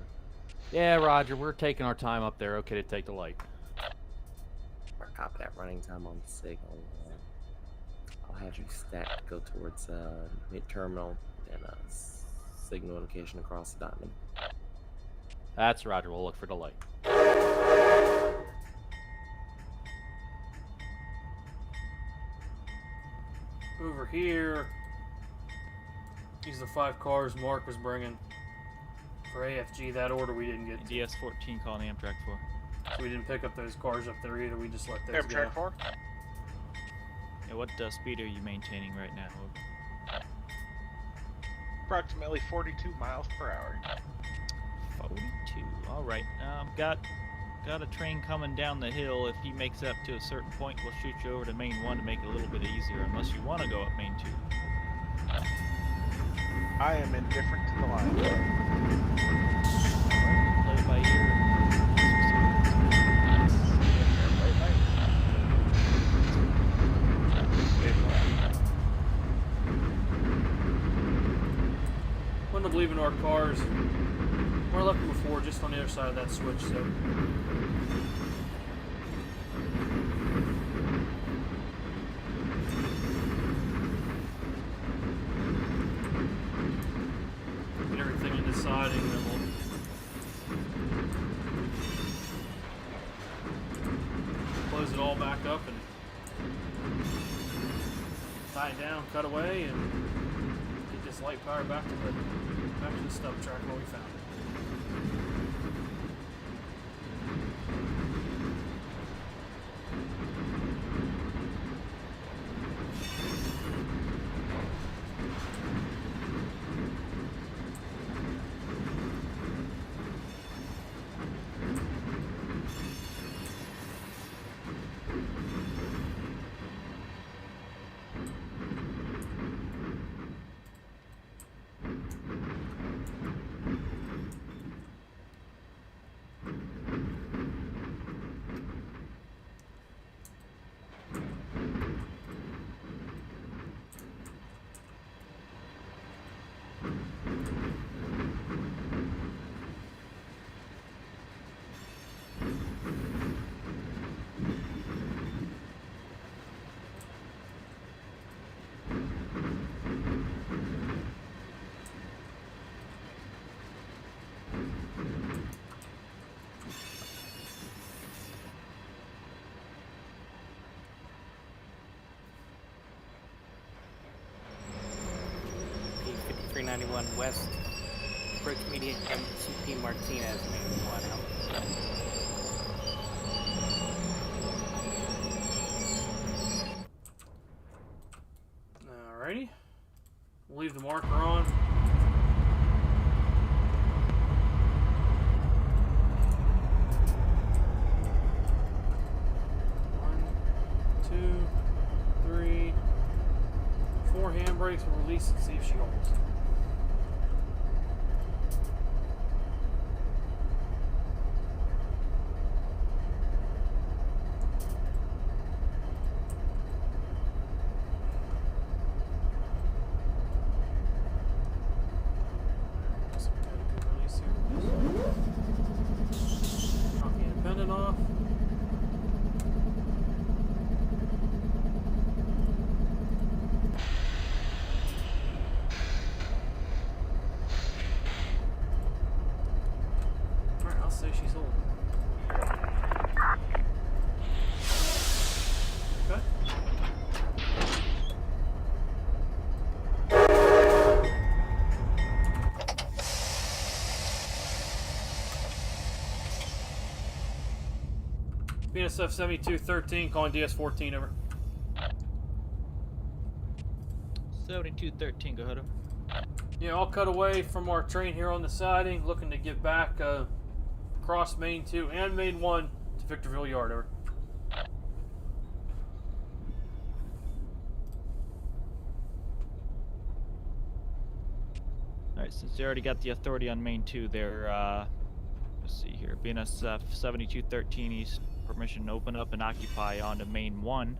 Yeah, Roger. We're taking our time up there. Okay to take the light. Copy that. Running time on the signal. I'll have you stacked to go towards mid-terminal and signal indication across the diamond. That's Roger. We'll look for the light. Over here, these are the 5 cars Mark was bringing for AFG. That order we didn't get. DS-14 calling Amtrak 4. So we didn't pick up those cars up there either. We just let those go. Amtrak 4? Yeah, what speed are you maintaining right now? Approximately 42 miles per hour. 42. All right. Got a train coming down the hill. If he makes it up to a certain point, we'll shoot you over to Main 1 to make it a little bit easier, unless you want to go up Main 2. I am indifferent to the line. Play it by ear. Wouldn't have believed in our cars. We're looking before, just on the other side of that switch, so. Get everything in the siding, then we'll close it all back up and tie it down, cut away, and get this light power back to the stub track where we found it. P5391 West, approach median MCP Martinez, main 1 out. Alrighty. We'll leave the marker on. One, two, three, 4 handbrakes. We'll release and see if she holds. Off. Alright, I'll say she's holding. Okay. BNSF 7213 calling DS14 over. 7213, go ahead. Yeah, I'll cut away from our train here on the siding, looking to get back across Main 2 and Main 1 to Victorville Yard, over. Alright, since they already got the authority on Main 2, they're Let's see here. BNSF 7213 East, permission to open up and occupy onto Main 1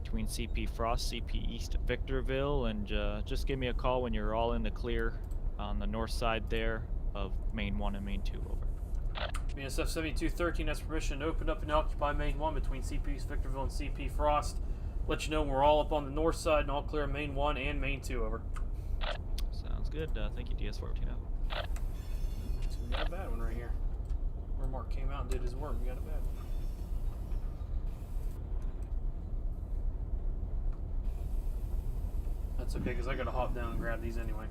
between CP Frost, CP East Victorville, and just give me a call when you're all in the clear on the north side there of Main 1 and Main 2. Over. BNSF 7213 has permission to open up and occupy Main 1 between CP East Victorville and CP Frost. Let you know when we're all up on the north side and all clear Main 1 and Main 2. Over. Sounds good. Thank you, DS14 out. So we got a bad one right here. Where Mark came out and did his work, we got a bad one. That's okay, because I gotta hop down and grab these anyway.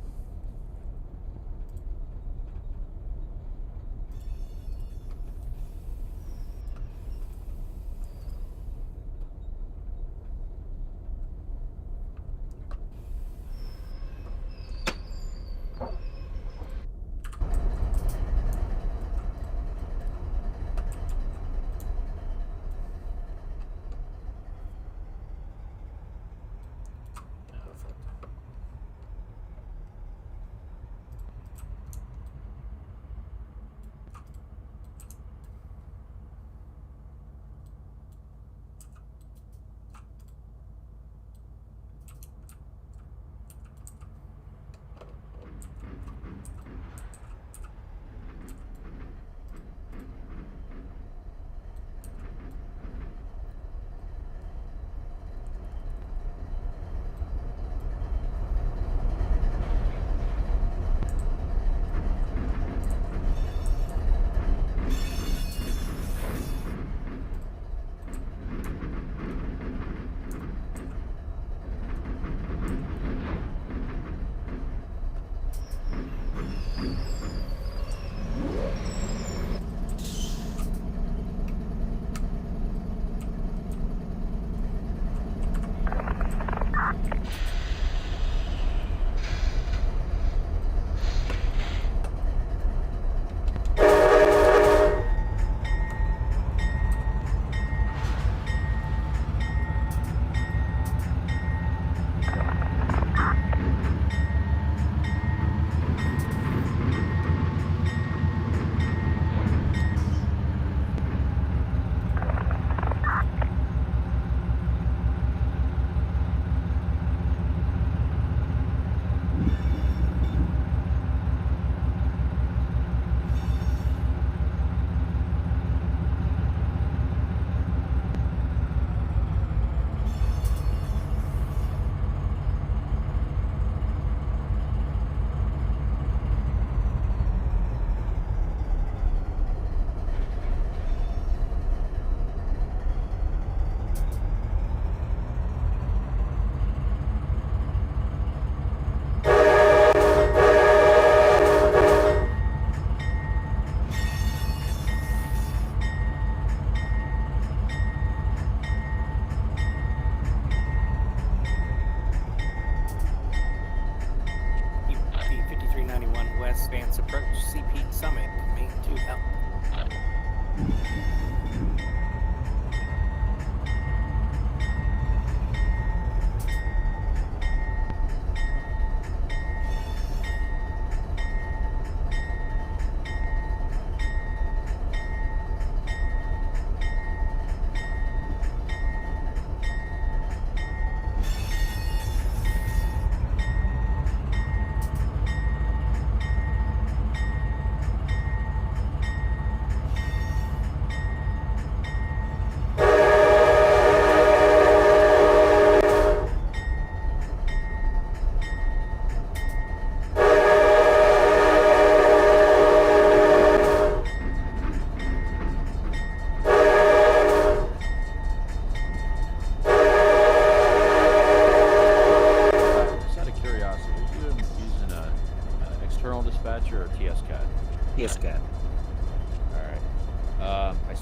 approach CP Summit, Main 2 help.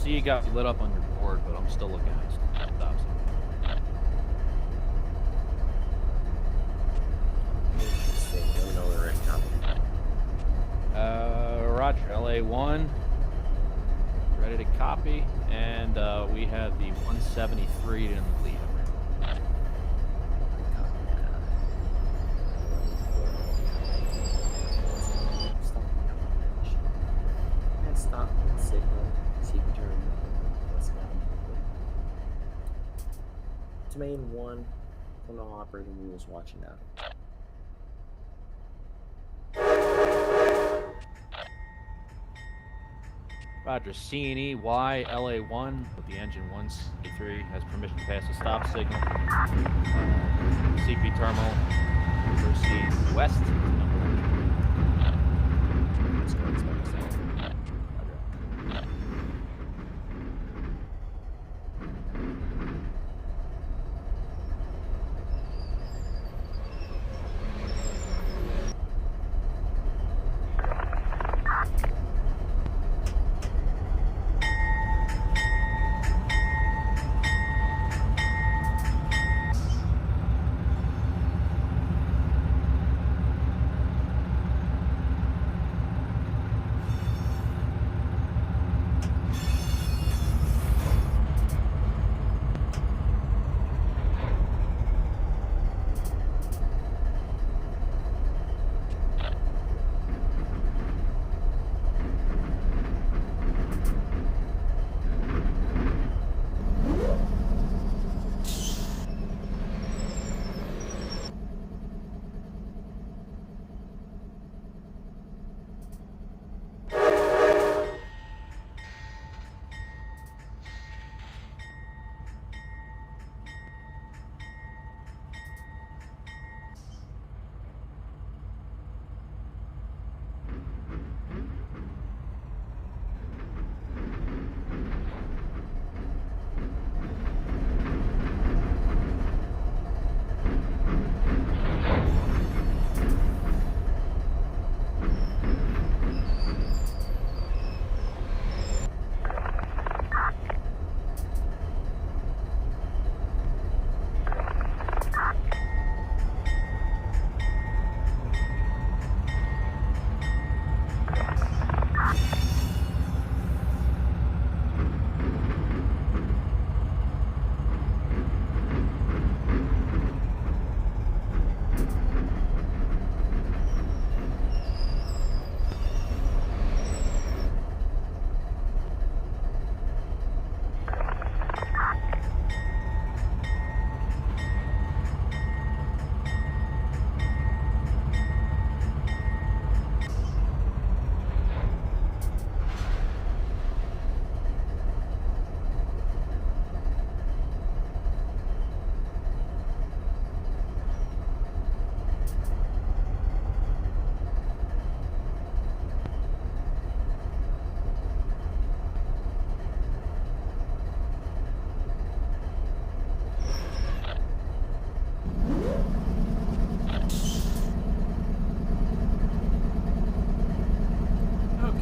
You got lit up on your board, but I'm still looking at stops. Let me know when we're ready. Roger. LA1 ready to copy, and we have the 173 in the lead. Stop. to main 1. Criminal operating rules watching out. Roger. C&E Y LA1 with the engine 163 has permission to pass a stop signal. CP terminal. Proceed west to number 1. Let's go inspect the south.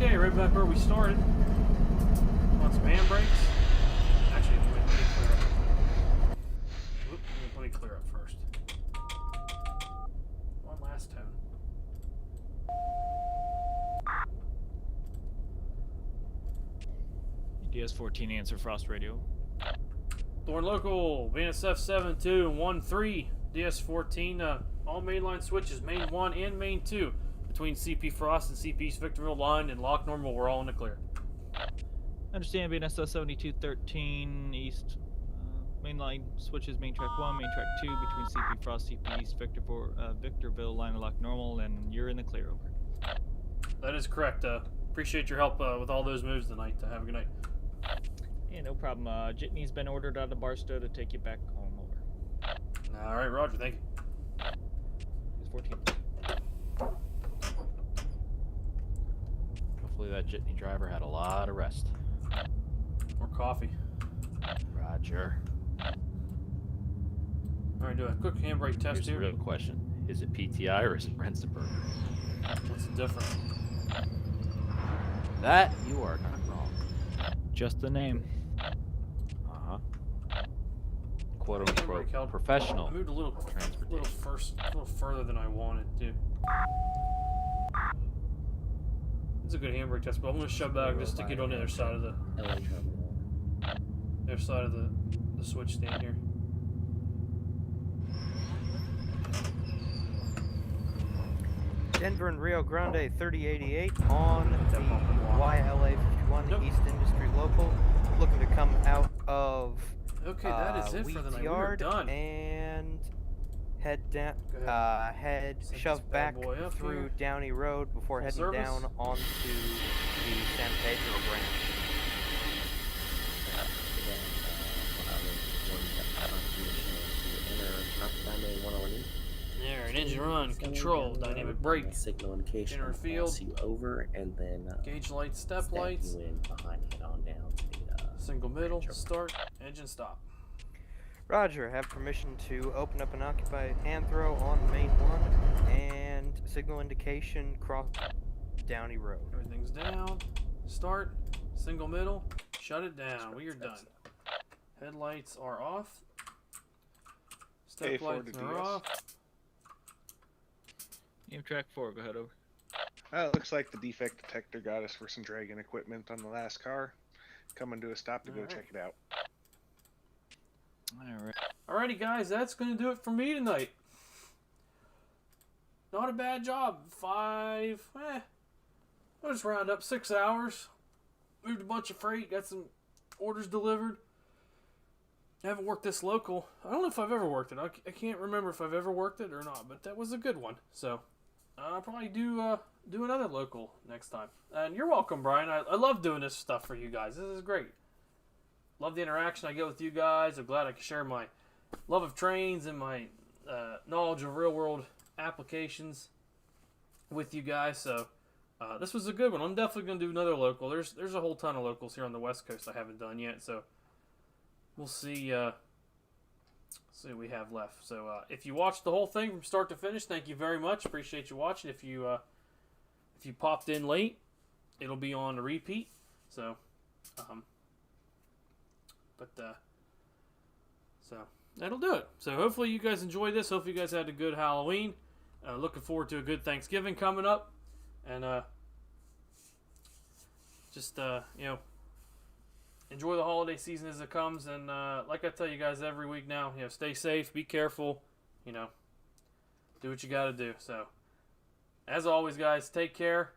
Okay, right back where we started. Want some handbrakes? Actually, let me clear up. Whoop, let me clear up first. One last tone. DS-14 answer Frost radio. Thorn local, VNSF 7213, DS-14, all mainline switches, main 1 and main 2, between CP Frost and CP East Victorville line and lock normal, we're all in the clear. Understand VNSF 7213 East, mainline switches, main track 1, main track 2, between CP Frost, CP East Victorville line and lock normal, and you're in the clear, over. That is correct. Appreciate your help with all those moves tonight. Have a good night. Yeah, no problem. Jitney's been ordered out of Barstow to take you back home, over. All right, Roger. Thank you. It's 14. Hopefully that jitney driver had a lot of rest. Or coffee. Roger. All right, do a quick handbrake test Here's here. the real question. Is it PTI or is it Rensenberg? What's the difference? That you are not wrong. Just the name. Uh-huh. Quote unquote professional. I moved a little further than I wanted to. It's a good handbrake test, but I'm gonna shove back just to get on the other side of the switch stand here. Denver and Rio Grande 3088 on the YLA 51 East Industry Local, looking to come out of Okay, that is it for the Weeds night. We are Yard done. and head down. Go ahead. Head Set this shove bad back boy up through here. Downey Road before Full heading service. down onto the San Pedro branch. There, an engine run, control, dynamic brake, signal indication inner field, cross you over, and then gauge lights, step step lights, you in behind, head on down to the single middle, start, engine stop. Roger, have permission to open up and occupy hand throw on main 1 and signal indication cross Downey Road. Everything's down, start, single middle, shut it down. We are done. Headlights are off. Step lights are off. Amtrak 4, go ahead over. It looks like the defect detector got us for some Dragon equipment on the last car. Coming to a stop to go check it out. Alright. Alrighty, guys, that's going to do it for me tonight. Not a bad job. I'll just round up 6 hours. Moved a bunch of freight, got some orders delivered. I haven't worked this local. I don't know if I've ever worked it. I can't remember if I've ever worked it or not, but that was a good one. So I'll probably do another local next time. And you're welcome, Brian. I love doing this stuff for you guys. This is great. Love the interaction I get with you guys. I'm glad I can share my love of trains and my knowledge of real-world applications with you guys. So this was a good one. I'm definitely going to do another local. There's a whole ton of locals here on the West Coast I haven't done yet. So we'll see what we have left. So if you watched the whole thing from start to finish, thank you very much. Appreciate you watching. If you popped in late, it'll be on a repeat. So so that'll do it. So hopefully you guys enjoyed this. Hopefully you guys had a good Halloween. Looking forward to a good Thanksgiving coming up. And enjoy the holiday season as it comes. And like I tell you guys every week now, stay safe, be careful, do what you got to do. So as always, guys, take care.